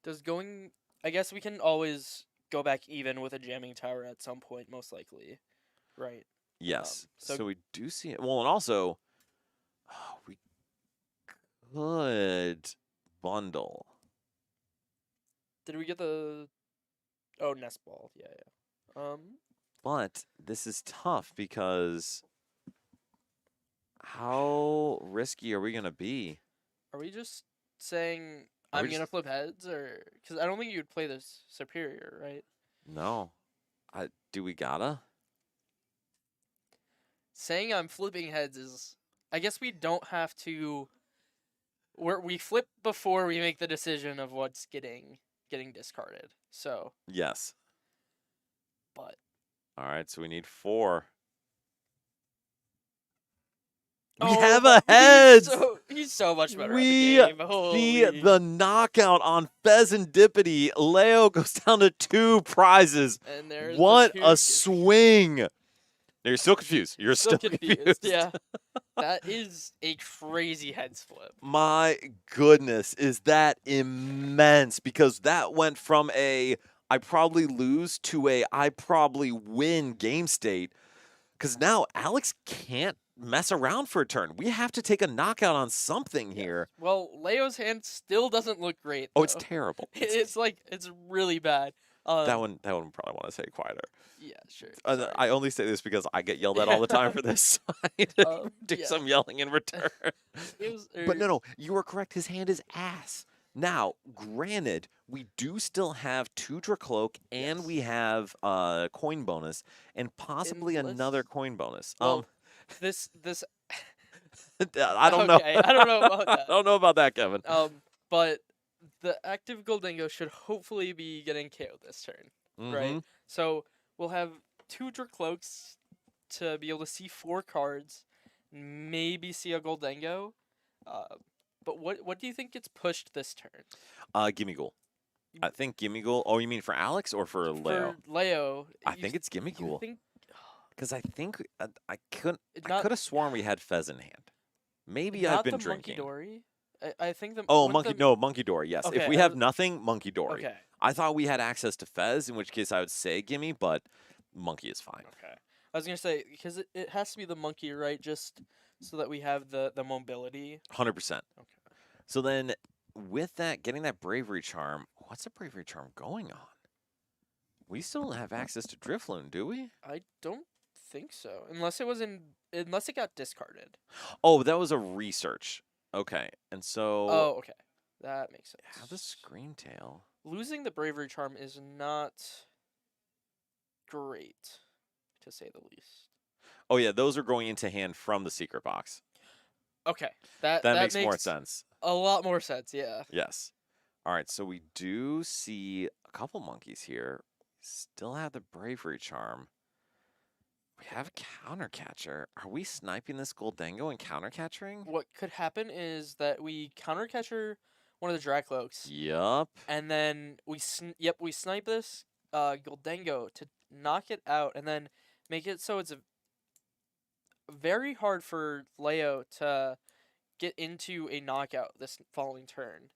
Does going? I guess we can always go back even with a jamming tower at some point, most likely, right? Yes. so- So we do see it. Well, and also, we could bundle. Did we get the? Oh, nest ball. Yeah, yeah. But this is tough because how risky are we going to be? Are we just saying Are I'm we gonna just- flip heads, or because I don't think you'd play this superior, right? No. Do we gotta? Saying I'm flipping heads is, I guess we don't have to. We flip before we make the decision of what's getting discarded. So, Yes. but All right, so we need 4. We Oh, have a but heads! He's so much better We at the game. see Holy. the knockout on Pheasantipity. Leo goes down to 2 prizes. And there's the What two a swing! Now, you're still confused. You're still confused. Yeah, that is a crazy heads flip. My goodness, is that immense? Because that went from a I probably lose to a I probably win game state. Because now Alex can't mess around for a turn. We have to take a knockout on something here. Well, Leo's hand still doesn't look great. Oh, it's though. terrible. It's like it's really bad. That one probably want to say quieter. Yeah, sure. Uh, sorry. I only say this because I get yelled at all the time for this. So I need to do yeah. some yelling in return. It was, But no, you are correct. His hand is ass. Now, granted, we do still have 2 Dracloak and Yes. we have coin bonus and possibly let's- another coin bonus. Well, this I don't know. okay, I don't know about I that. don't know about that, Kevin. But the active Goldango should hopefully be getting KO'd this turn, right? Mhm. So we'll have 2 Dracloaks to be able to see 4 cards, maybe see a Goldango. But what do you think gets pushed this turn? Gimme Ghoul. I think Gimme Ghoul. Oh, you mean for Alex or for Leo? For Leo, I think it's Gimme you Ghoul. think Because I think I couldn't. I Not could have sworn we had Fez in hand. Maybe I've not been the drinking. Monkey Dory. I think the Oh, wouldn't monkey. the- No, monkey dory. Yes. If Okay, we I have was- nothing, monkey dory. Okay. I thought we had access to Fez, in which case I would say gimme, but monkey is fine. Okay. I was gonna say because it has to be the monkey, right? Just so that we have the mobility. 100%. Okay. So then, with that, getting that bravery charm. What's a bravery charm going on? We still don't have access to Drifloon, do we? I don't think so, unless it got discarded. Oh, that was a research. Okay, and so Oh, okay, that makes sense. have the Scream Tail. Losing the bravery charm is not great, to say the least. Oh yeah, those are going into hand from the secret box. Okay, that That makes more sense. A lot more sense, yeah. Yes. All right, so we do see a couple monkeys here. Still have the bravery charm. We have countercatcher. Are we sniping this Goldango and countercatchering? What could happen is that we countercatcher one of the Dracloaks, Yup. and then we snipe this Goldango to knock it out, and then make it so it's very hard for Leo to get into a knockout this following turn.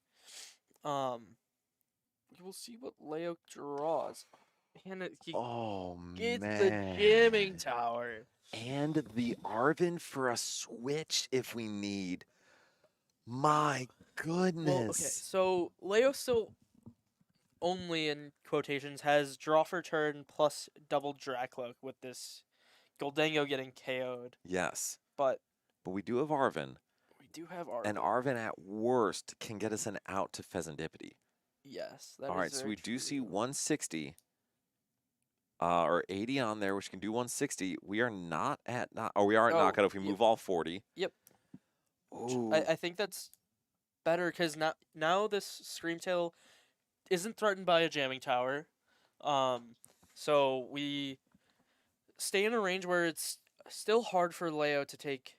We will see what Leo draws. And he Oh gets man. the jamming tower. And the Arvin for a switch if we need. My goodness. Well, okay, so Leo still only in quotations has draw for turn plus double Dracloak with this Goldango getting KO'd. Yes. But we do have Arvin. we do have Arvin. And Arvin at worst can get us an out to Pheasantipity. Yes, that All is right, so very we do see true. 160 or 80 on there, which can do 160. We are not at we are at Oh, knockout if we yep. move all 40. Yep. Ooh. I think that's better because now this Screamtail isn't threatened by a jamming tower. So we stay in a range where it's still hard for Leo to take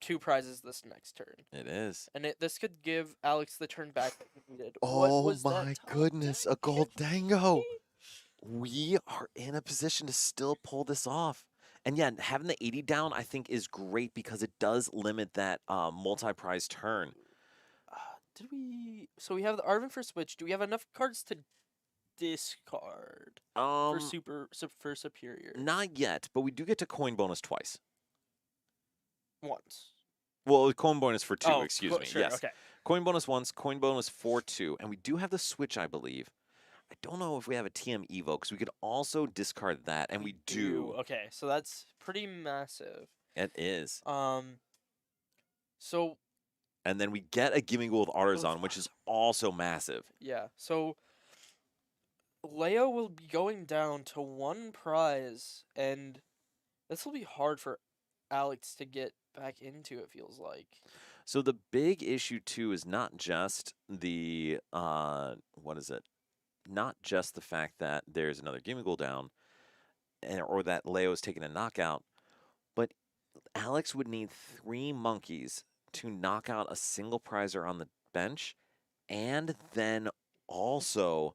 2 prizes this next turn. It is. And this could give Alex the turn back that he needed. What Oh was that my top goodness, a deck? Goldango. We are in a position to still pull this off. And yeah, having the 80 down, I think, is great because it does limit that multi-prize turn. So we have the Arvin for switch. Do we have enough cards to discard for for superior? Not yet, but we do get to coin bonus twice. Once. Well, coin bonus for 2, Oh, excuse me. sure, Yes. okay. Coin bonus once, coin bonus for 2. And we do have the switch, I believe. I don't know if we have a TM Evo, because we could also discard that, and we do. Okay, so that's pretty massive. It is. So And then we get a Gimme Gold Artisan, which is also massive. yeah, so Leo will be going down to 1 prize, and this will be hard for Alex to get back into, it feels like. So the big issue, too, is not just the, not just the fact that there's another Gimme Gold down, or that Leo is taking a knockout, but Alex would need 3 monkeys to knock out a single prizer on the bench, and then also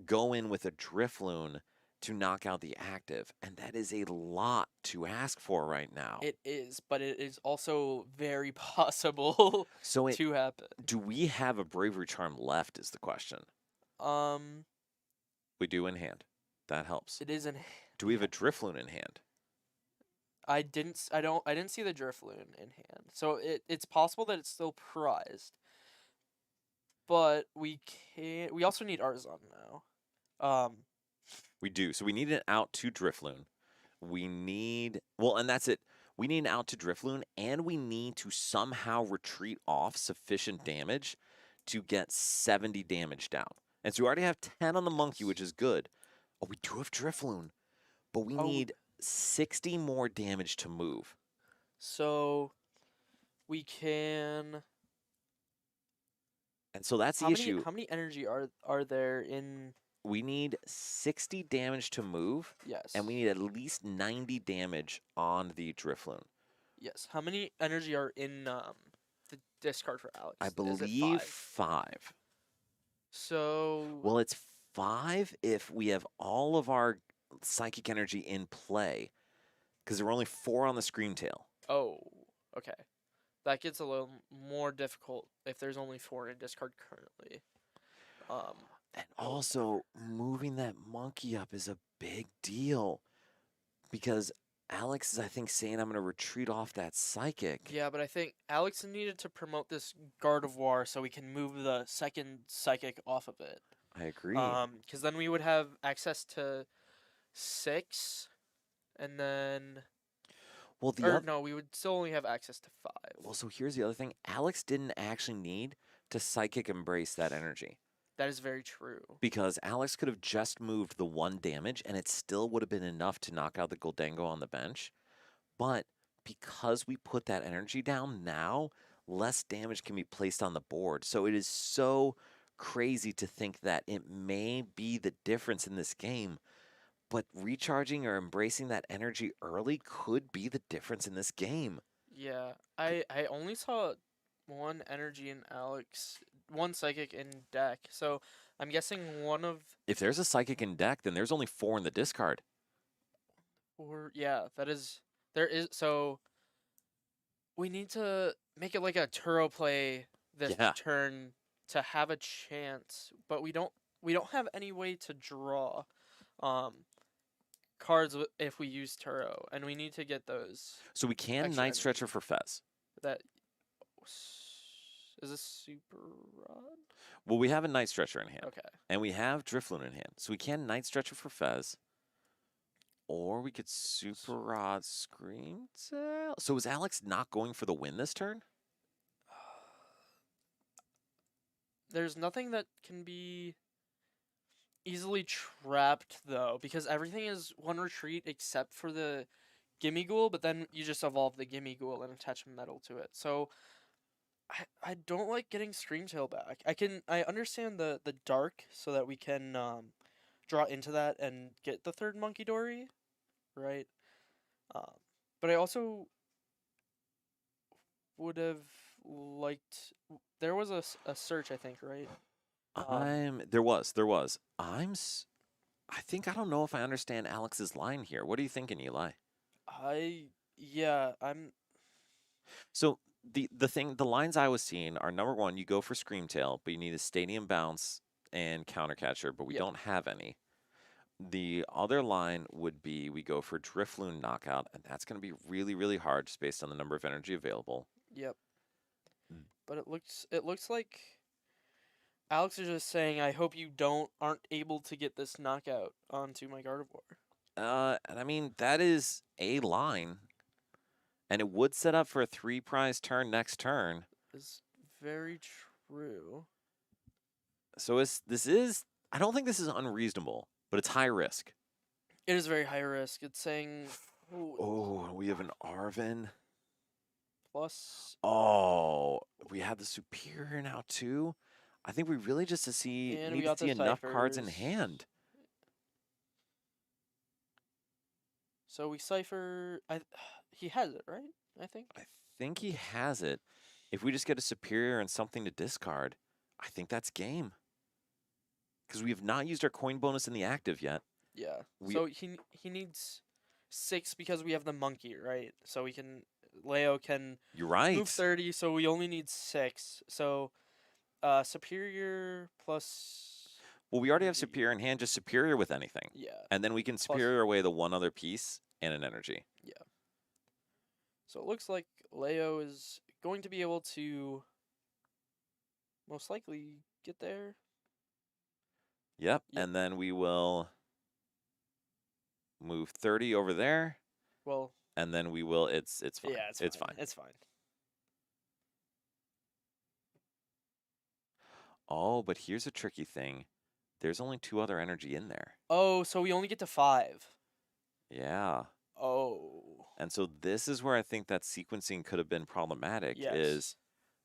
go in with a Drifloon to knock out the active. And that is a lot to ask for right now. It is, but it is also very possible So to happen. do we have a Bravery Charm left is the question. We do in hand. That helps. It is an. Do we have a Drifloon in hand? I didn't see the Drifloon in hand, so it's possible that it's still prized. But we also need Artisan now. We do. So we need an out to Drifloon. We need, and that's it. We need an out to Drifloon, and we need to somehow retreat off sufficient damage to get 70 damage down. And so we already have 10 on the monkey, which is good. Oh, we do have Drifloon, but we need 60 more damage to move. So we can. And so that's the How issue. many energy are there in? We need 60 damage to move, Yes. and we need at least 90 damage on the Drifloon. Yes. How many energy are in the discard for Alex? I Is it believe 5? 5. So. Well, it's 5 if we have all of our psychic energy in play because there were only 4 on the scream tail. Oh, okay. That gets a little more difficult if there's only 4 in discard currently. And also, moving that monkey up is a big deal because Alex is, I think, saying I'm going to retreat off that psychic. Yeah, but I think Alex needed to promote this Gardevoir so we can move the second psychic off of it. I agree. Because then we would have access to 6, and then Well, the or oth- no, we would still only have access to 5. well, so here's the other thing. Alex didn't actually need to psychic embrace that energy That is very true. because Alex could have just moved the 1 damage and it still would have been enough to knock out the Goldango on the bench. But because we put that energy down now, less damage can be placed on the board. So it is so crazy to think that it may be the difference in this game, but recharging or embracing that energy early could be the difference in this game. Yeah, I only saw 1 energy in Alex, 1 psychic in deck. So I'm guessing one of If there's a psychic in deck, then there's only 4 in the discard. or yeah, that is there is so we need to make it like a Turo play this Yeah. turn to have a chance, but we don't have any way to draw cards if we use Turo, and we need to get those. So we can Extra Night energy. Stretcher for Fez. That is a super rod. Well, we have a Night Stretcher in hand. Okay. And we have Drifloon in hand. So we can Night Stretcher for Fez. Or we could Super Rod Scream Tail. So is Alex not going for the win this turn? There's nothing that can be easily trapped though, because everything is 1 retreat except for the Gimme Ghoul, but then you just evolve the Gimme Ghoul and attach metal to it. So I don't like getting Screamtail back. I understand the dark so that we can draw into that and get the 3rd Monkey Dory, right? But I also would have liked. There was a search, I think, right? There was. I think I don't know if I understand Alex's line here. What are you thinking, Eli? I'm So the lines I was seeing are number 1, you go for Screamtail, but you need a Stadium Bounce and Countercatcher, but we Yep. don't have any. The other line would be we go for Drifloon Knockout, and that's going to be really, really hard just based on the number of energy available. Yep. Mm. But it looks like Alex is just saying, I hope you aren't able to get this knockout onto my Gardevoir. And I mean, that is a line, and it would set up for a 3 prize turn next turn. Is very true. So I don't think this is unreasonable, but it's high risk. It is very high risk. It's saying Oh, we have an Arvin. plus. Oh, we have the Superior now too. I think we really just And we need to got the see enough cards in ciphers. hand. So we cipher. He has it, right? I think. I think he has it. If we just get a Superior and something to discard, I think that's game. Because we have not used our coin bonus in the active yet. Yeah. We- So he needs 6 because we have the monkey, right? So we can Leo can You're right. move 30, so we only need 6. So Superior plus Well, we already have the- Superior in hand, just Superior with anything. yeah. And then we can Superior away the one other piece and an energy. So it looks like Leo is going to be able to most likely get there. Yep. Yep. And then we will move 30 over there. Well, And then we will, it's fine. yeah, it's fine. It's fine. Oh, but here's a tricky thing. There's only 2 other energy in there. Oh, so we only get to 5. Yeah. Oh. And so this is where I think that sequencing could have been problematic Yes. is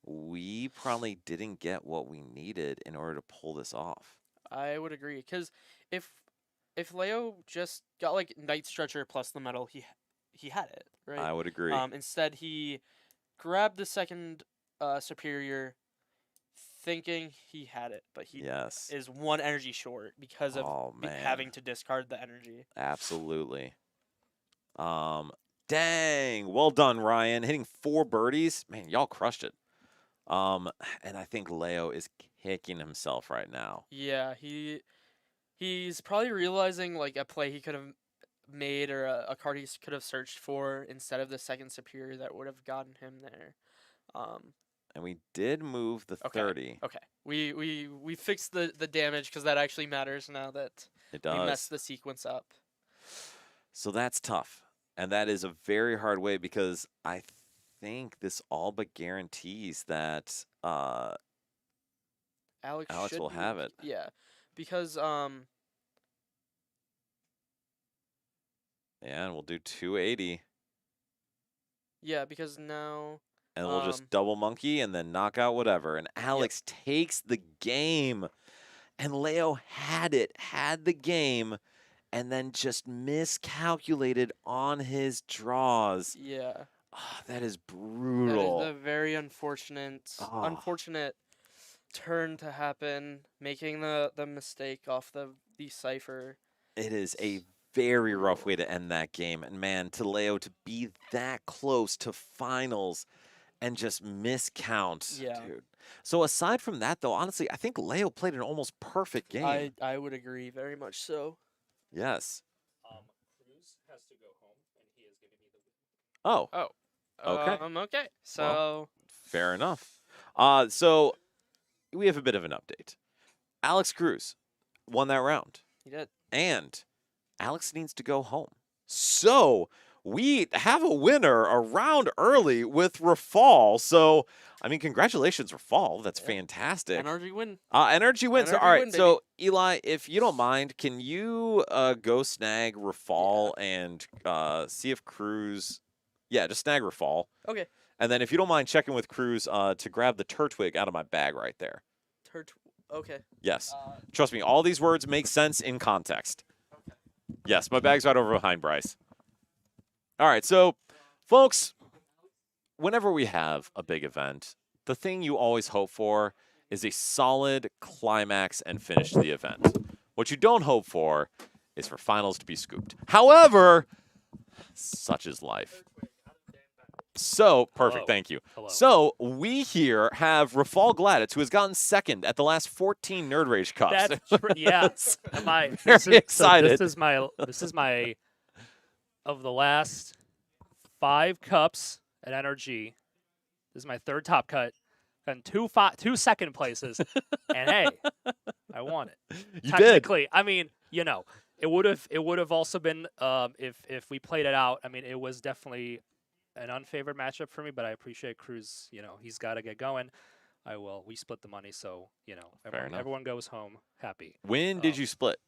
we probably didn't get what we needed in order to pull this off. I would agree, because if Leo just got like Night Stretcher plus the metal, he had it, right? I would agree. Instead he grabbed the second Superior, thinking he had it, but he Yes. is 1 energy short because of Oh, man. having to discard the energy. Absolutely. Dang. Well done, Ryan. Hitting 4 birdies. Man, y'all crushed it. And I think Leo is kicking himself right now. Yeah, he's probably realizing like a play he could have made or a card he could have searched for instead of the second superior that would have gotten him there. And we did move the Okay. 30. Okay, we fixed the damage because that actually matters now that It we does. messed the sequence up. So that's tough. And that is a very hard way because I think this all but guarantees that Alex Alex should will have move- it. Yeah, because Yeah, and we'll do 280. yeah, because now And we'll just double monkey and then knock out whatever. And Alex takes the game. And Leo had the game, and then just miscalculated on his draws. yeah, Ah, that is that brutal. is a very unfortunate Ah. unfortunate turn to happen, making the mistake off the cipher. It is a very rough way to end that game. And man, to Leo to be that close to finals and just miscount, Yeah. dude. So aside from that, though, honestly, I think Leo played an almost perfect game. I would agree very much so. Yes. Cruz has to go home, and he is giving me the win. Oh, Oh. Okay. Okay. So fair enough. So we have a bit of an update. Alex Cruz won that round, he did. and Alex needs to go home. So we have a winner a round early with Rafal. So, I mean, congratulations, Rafal. That's Yeah. fantastic. NRG win. NRG wins. NRG All right. win, baby. So, Eli, if you don't mind, can you go snag Rafal and see if Cruz. Yeah, just snag Rafal. Okay. And then if you don't mind checking with Cruz to grab the Turtwig out of my bag right there. Okay. Yes. Trust me, all these words make sense in context. Yes, my bag's right over behind Bryce. All right, so, folks, whenever we have a big event, the thing you always hope for is a solid climax and finish to the event. What you don't hope for is for finals to be scooped. However, such is life. So, perfect, Hello. thank you. Hello. So, we here have Rafal Gladys, who has gotten second at the last 14 Nerd Rage Cups. That's yeah. Very This excited. is my of the last 5 cups at NRG. This is my 3rd top cut. And 2 second places. And hey, I won it. You did. Technically, I mean, you know, it would have also been if we played it out. I mean, it was definitely an unfavored matchup for me, but I appreciate Cruz. You know, he's got to get going. We split the money, so you know, enough. everyone goes home happy. When did you split?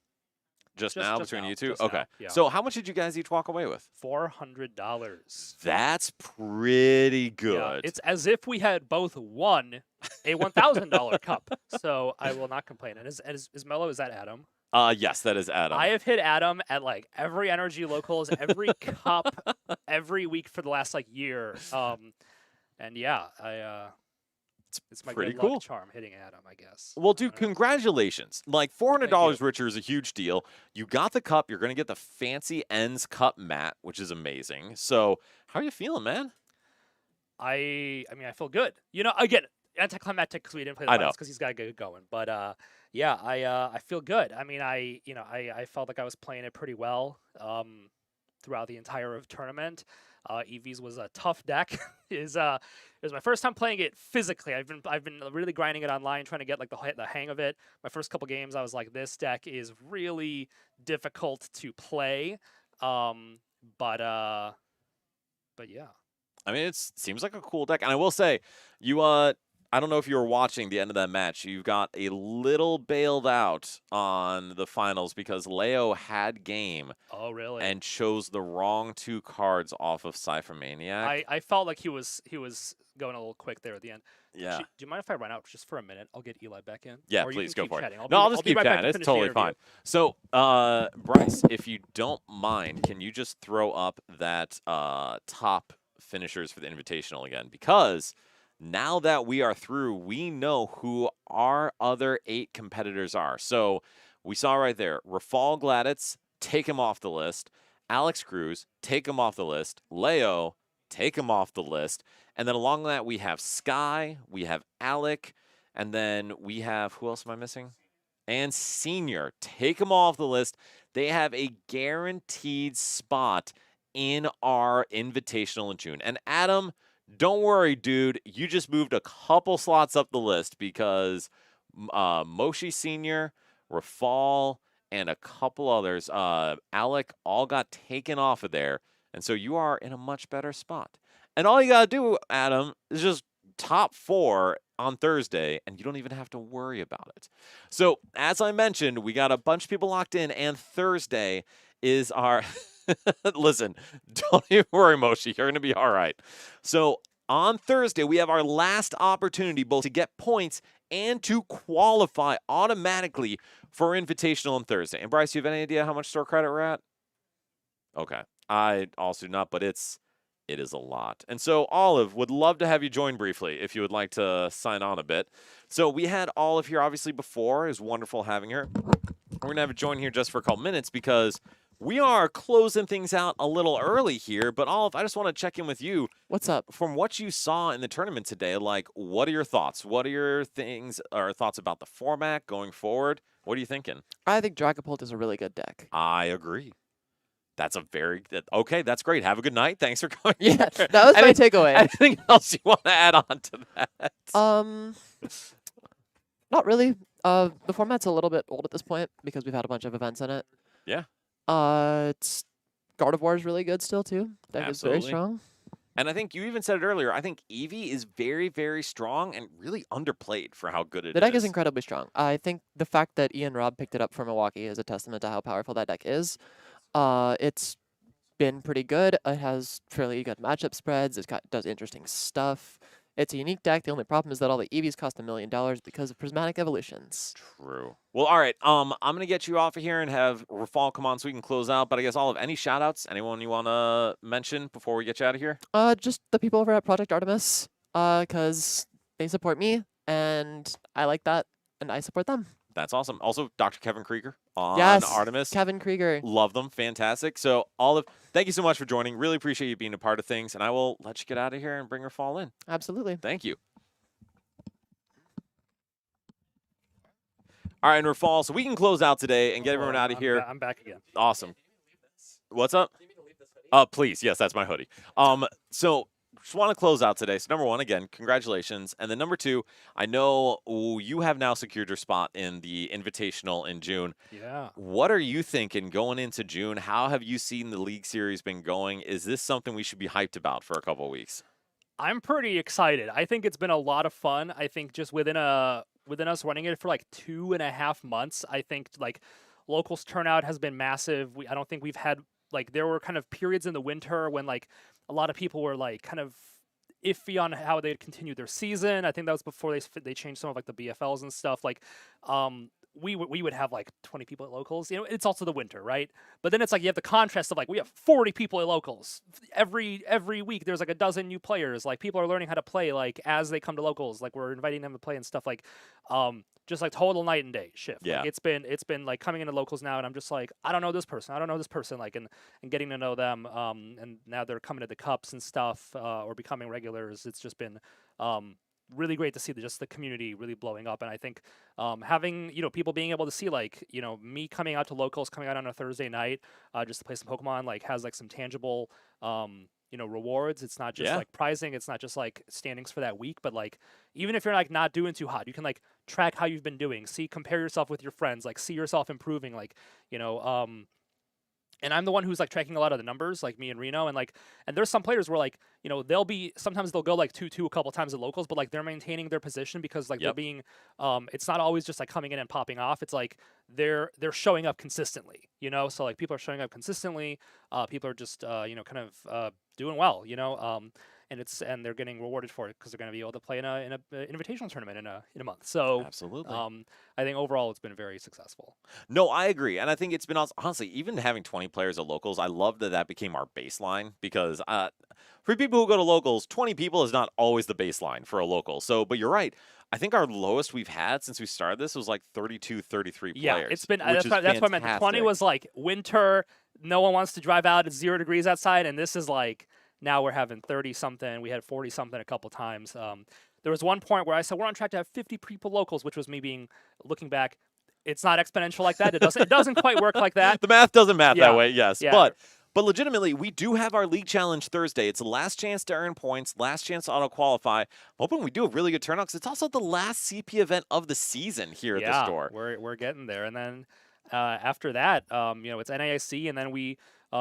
Just now just between now, you two? just Okay. now, yeah. So how much did you guys each walk away with? $400. That's pretty good. Yeah, it's as if we had both won a $1,000 cup. So I will not complain. And is Mello, is that Adam? Yes, that is Adam. I have hit Adam at like every NRG locals, every cup, every week for the last like year. And yeah, it's my pretty good cool. luck charm hitting Adam, I guess. Well, dude, congratulations. Like $400 Thank you. richer is a huge deal. You got the cup. You're going to get the fancy Ends Cup mat, which is amazing. So how are you feeling, man? I mean, I feel good. You know, again, anticlimactic because we didn't play the I know. finals because he's got to get going. But yeah, I feel good. I mean, I felt like I was playing it pretty well throughout the entire tournament. EVs was a tough deck. It was my first time playing it physically. I've been really grinding it online, trying to get like the hang of it. My first couple games, I was like, this deck is really difficult to play. But yeah. I mean, it seems like a cool deck. And I will say, you I don't know if you were watching the end of that match. You got a little bailed out on the finals because Leo had game Oh, really? and chose the wrong 2 cards off of Cypher Maniac. I felt like he was going a little quick there at the end. Yeah. Do you mind if I run out just for a minute? I'll get Eli back in. Yeah, Or you please can go keep for it. chatting. No, I'll just be keep right back chatting. to It's finish the totally interview. fine. So, Bryce, if you don't mind, can you just throw up that top finishers for the Invitational again? Because Now that we are through, we know who our other 8 competitors are. So we saw right there, Rafal Gladitz, take him off the list. Alex Cruz, take him off the list. Leo, take him off the list. And then along that, we have Sky, we have Alec, and then we have, who else am I missing? And Senior, take them off the list. They have a guaranteed spot in our invitational in June. And Adam, don't worry, dude. You just moved a couple slots up the list because Moshi Senior, Rafal, and a couple others, Alec, all got taken off of there. And so you are in a much better spot. And all you got to do, Adam, is just top 4 on Thursday, and you don't even have to worry about it. So, as I mentioned, we got a bunch of people locked in, and Thursday is our. Listen, don't even worry, Moshi. You're going to be all right. So, on Thursday, we have our last opportunity both to get points and to qualify automatically for Invitational on Thursday. And Bryce, you have any idea how much store credit we're at? Okay. I also do not, but it is a lot. And so, Olive, would love to have you join briefly if you would like to sign on a bit. So we had Olive here obviously before. It was wonderful having her. We're going to have her join here just for a couple minutes because we are closing things out a little early here. But Olive, I just want to check in with you. What's up? From what you saw in the tournament today, like, what are your thoughts? What are your thoughts about the format going forward? What are you thinking? I think Dragapult is a really good deck. I agree. That's okay. That's great. Have a good night. Thanks for coming. Yeah, that was my takeaway. Anything else you want to add on to that? Not really. The format's a little bit old at this point because we've had a bunch of events in it. Yeah. It's Gardevoir is really good still too. Deck is very strong. And I think you even said it earlier. I think Eevee is very, very strong and really underplayed for how good it is. The deck is incredibly strong. I think the fact that Ian Robb picked it up for Milwaukee is a testament to how powerful that deck is. It's been pretty good. It has fairly good matchup spreads. Does interesting stuff. It's a unique deck. The only problem is that all the EVs cost $1 million because of prismatic evolutions. True. Well, all right. I'm gonna get you off of here and have Rafal come on so we can close out. But I guess Olive, any shout outs? Anyone you want to mention before we get you out of here? Just the people over at Project Artemis, because they support me and I like that and I support them. That's awesome. Also, Dr. Kevin Krieger on Yes, Artemis. Kevin Krieger. Love them. Fantastic. So, Olive, thank you so much for joining. Really appreciate you being a part of things. And I will let you get out of here and bring Rafal in. Absolutely. Thank you. All right, and Rafal, so we can close out today and get everyone out of here. I'm back again. Awesome. What's up? Please. Yes, that's my hoodie. So just want to close out today. So number one, again, congratulations. And then number two, I know you have now secured your spot in the Invitational in June. Yeah. What are you thinking going into June? How have you seen the League Series been going? Is this something we should be hyped about for a couple of weeks? I'm pretty excited. I think it's been a lot of fun. I think just within us running it for like 2.5 months, I think like locals turnout has been massive. I don't think we've had like there were kind of periods in the winter when like a lot of people were like kind of iffy on how they'd continue their season. I think that was before they changed some of like the BFLs and stuff. Like we would have like 20 people at locals. You know, it's also the winter, right? But then it's like you have the contrast of like we have 40 people at locals every week. There's like a dozen new players. Like people are learning how to play like as they come to locals. Like we're inviting them to play and stuff. Like just like total night and day shift. Yeah. Like it's been like coming into locals now, and I'm just like I don't know this person, like and getting to know them. And now they're coming to the cups and stuff or becoming regulars. It's just been really great to see just the community really blowing up. And I think having, people being able to see like, me coming out to locals, coming out on a Thursday night just to play some Pokemon, like has like some tangible, rewards. It's not just like prizing. It's not just like standings for that week, but like, even if you're like not doing too hot, you can like track how you've been doing, compare yourself with your friends, like see yourself improving, like, and I'm the one who's like tracking a lot of the numbers, like me and Reno, and there's some players where like, sometimes they'll go like 2-2 a couple times at locals, but like they're maintaining their position because like they're being, it's not always just like coming in and popping off. It's like they're showing up consistently, so like people are showing up consistently. People are just, kind of doing well, and they're getting rewarded for it because they're going to be able to play in a invitational tournament in a month. So Absolutely. I think overall it's been very successful. No, I agree. And I think it's been honestly, even having 20 players at locals, I love that that became our baseline because for people who go to locals, 20 people is not always the baseline for a local. So, but you're right. I think our lowest we've had since we started this was like 32, 33 players. Yeah, it's been which is that's what I meant. The 20 fantastic. was like winter, no one wants to drive out, it's 0 degrees outside, and this is like now we're having 30 something. We had 40 something a couple times. There was one point where I said we're on track to have 50 people locals, which was me looking back. It's not exponential like that. It doesn't quite work like that. The math doesn't math Yeah, that way, yes. yeah. But legitimately, we do have our league challenge Thursday. It's the last chance to earn points, last chance to auto qualify. I'm hoping we do a really good turnout because it's also the last CP event of the season here at the store. We're getting there, and then after that, it's NAIC, and then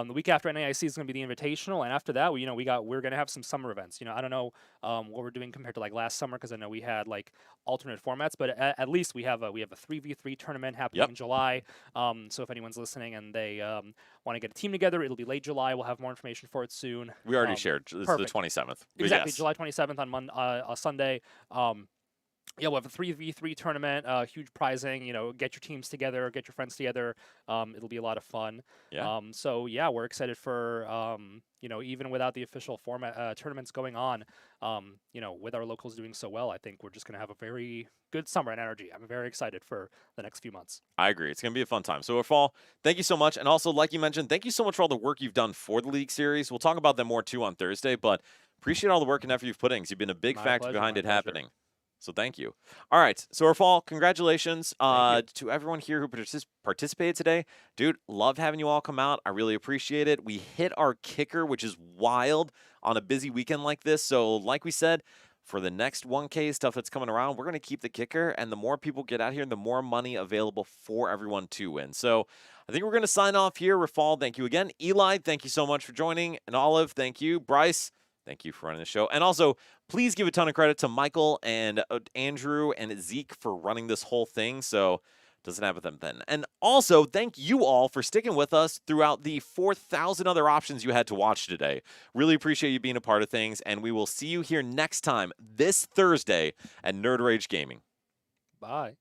the week after NAIC is going to be the Invitational, and after that, we're going to have some summer events. I don't know what we're doing compared to like last summer because I know we had like alternate formats, but at least we have a 3v3 tournament happening in July. So if anyone's listening and they want to get a team together, it'll be late July. We'll have more information for it soon. We already shared. It's the perfect. 27th. Exactly, Yes. July 27th on Sunday. Yeah, we'll have a 3v3 tournament, huge prizing. Get your teams together, get your friends together. It'll be a lot of fun. Yeah. So yeah, we're excited for even without the official format tournaments going on. With our locals doing so well, I think we're just gonna have a very good summer at NRG. I'm very excited for the next few months. I agree. It's going to be a fun time. So, Fall, thank you so much. And also, like you mentioned, thank you so much for all the work you've done for the League Series. We'll talk about them more, too, on Thursday. But appreciate all the work and effort you've put in because you've been a big My factor pleasure, behind my it pleasure. happening. So thank you. All right. So, Fall, congratulations to everyone here who participated today. Dude, love having you all come out. I really appreciate it. We hit our kicker, which is wild on a busy weekend like this. So, like we said, for the next 1K stuff that's coming around, we're going to keep the kicker. And the more people get out here, the more money available for everyone to win. So, I think we're going to sign off here. Rafal, thank you again. Eli, thank you so much for joining. And Olive, thank you. Bryce, thank you for running the show. And also, please give a ton of credit to Michael and Andrew and Zeke for running this whole thing. So, doesn't have them then. And also, thank you all for sticking with us throughout the 4,000 other options you had to watch today. Really appreciate you being a part of things. And we will see you here next time, this Thursday, at Nerd Rage Gaming. Bye.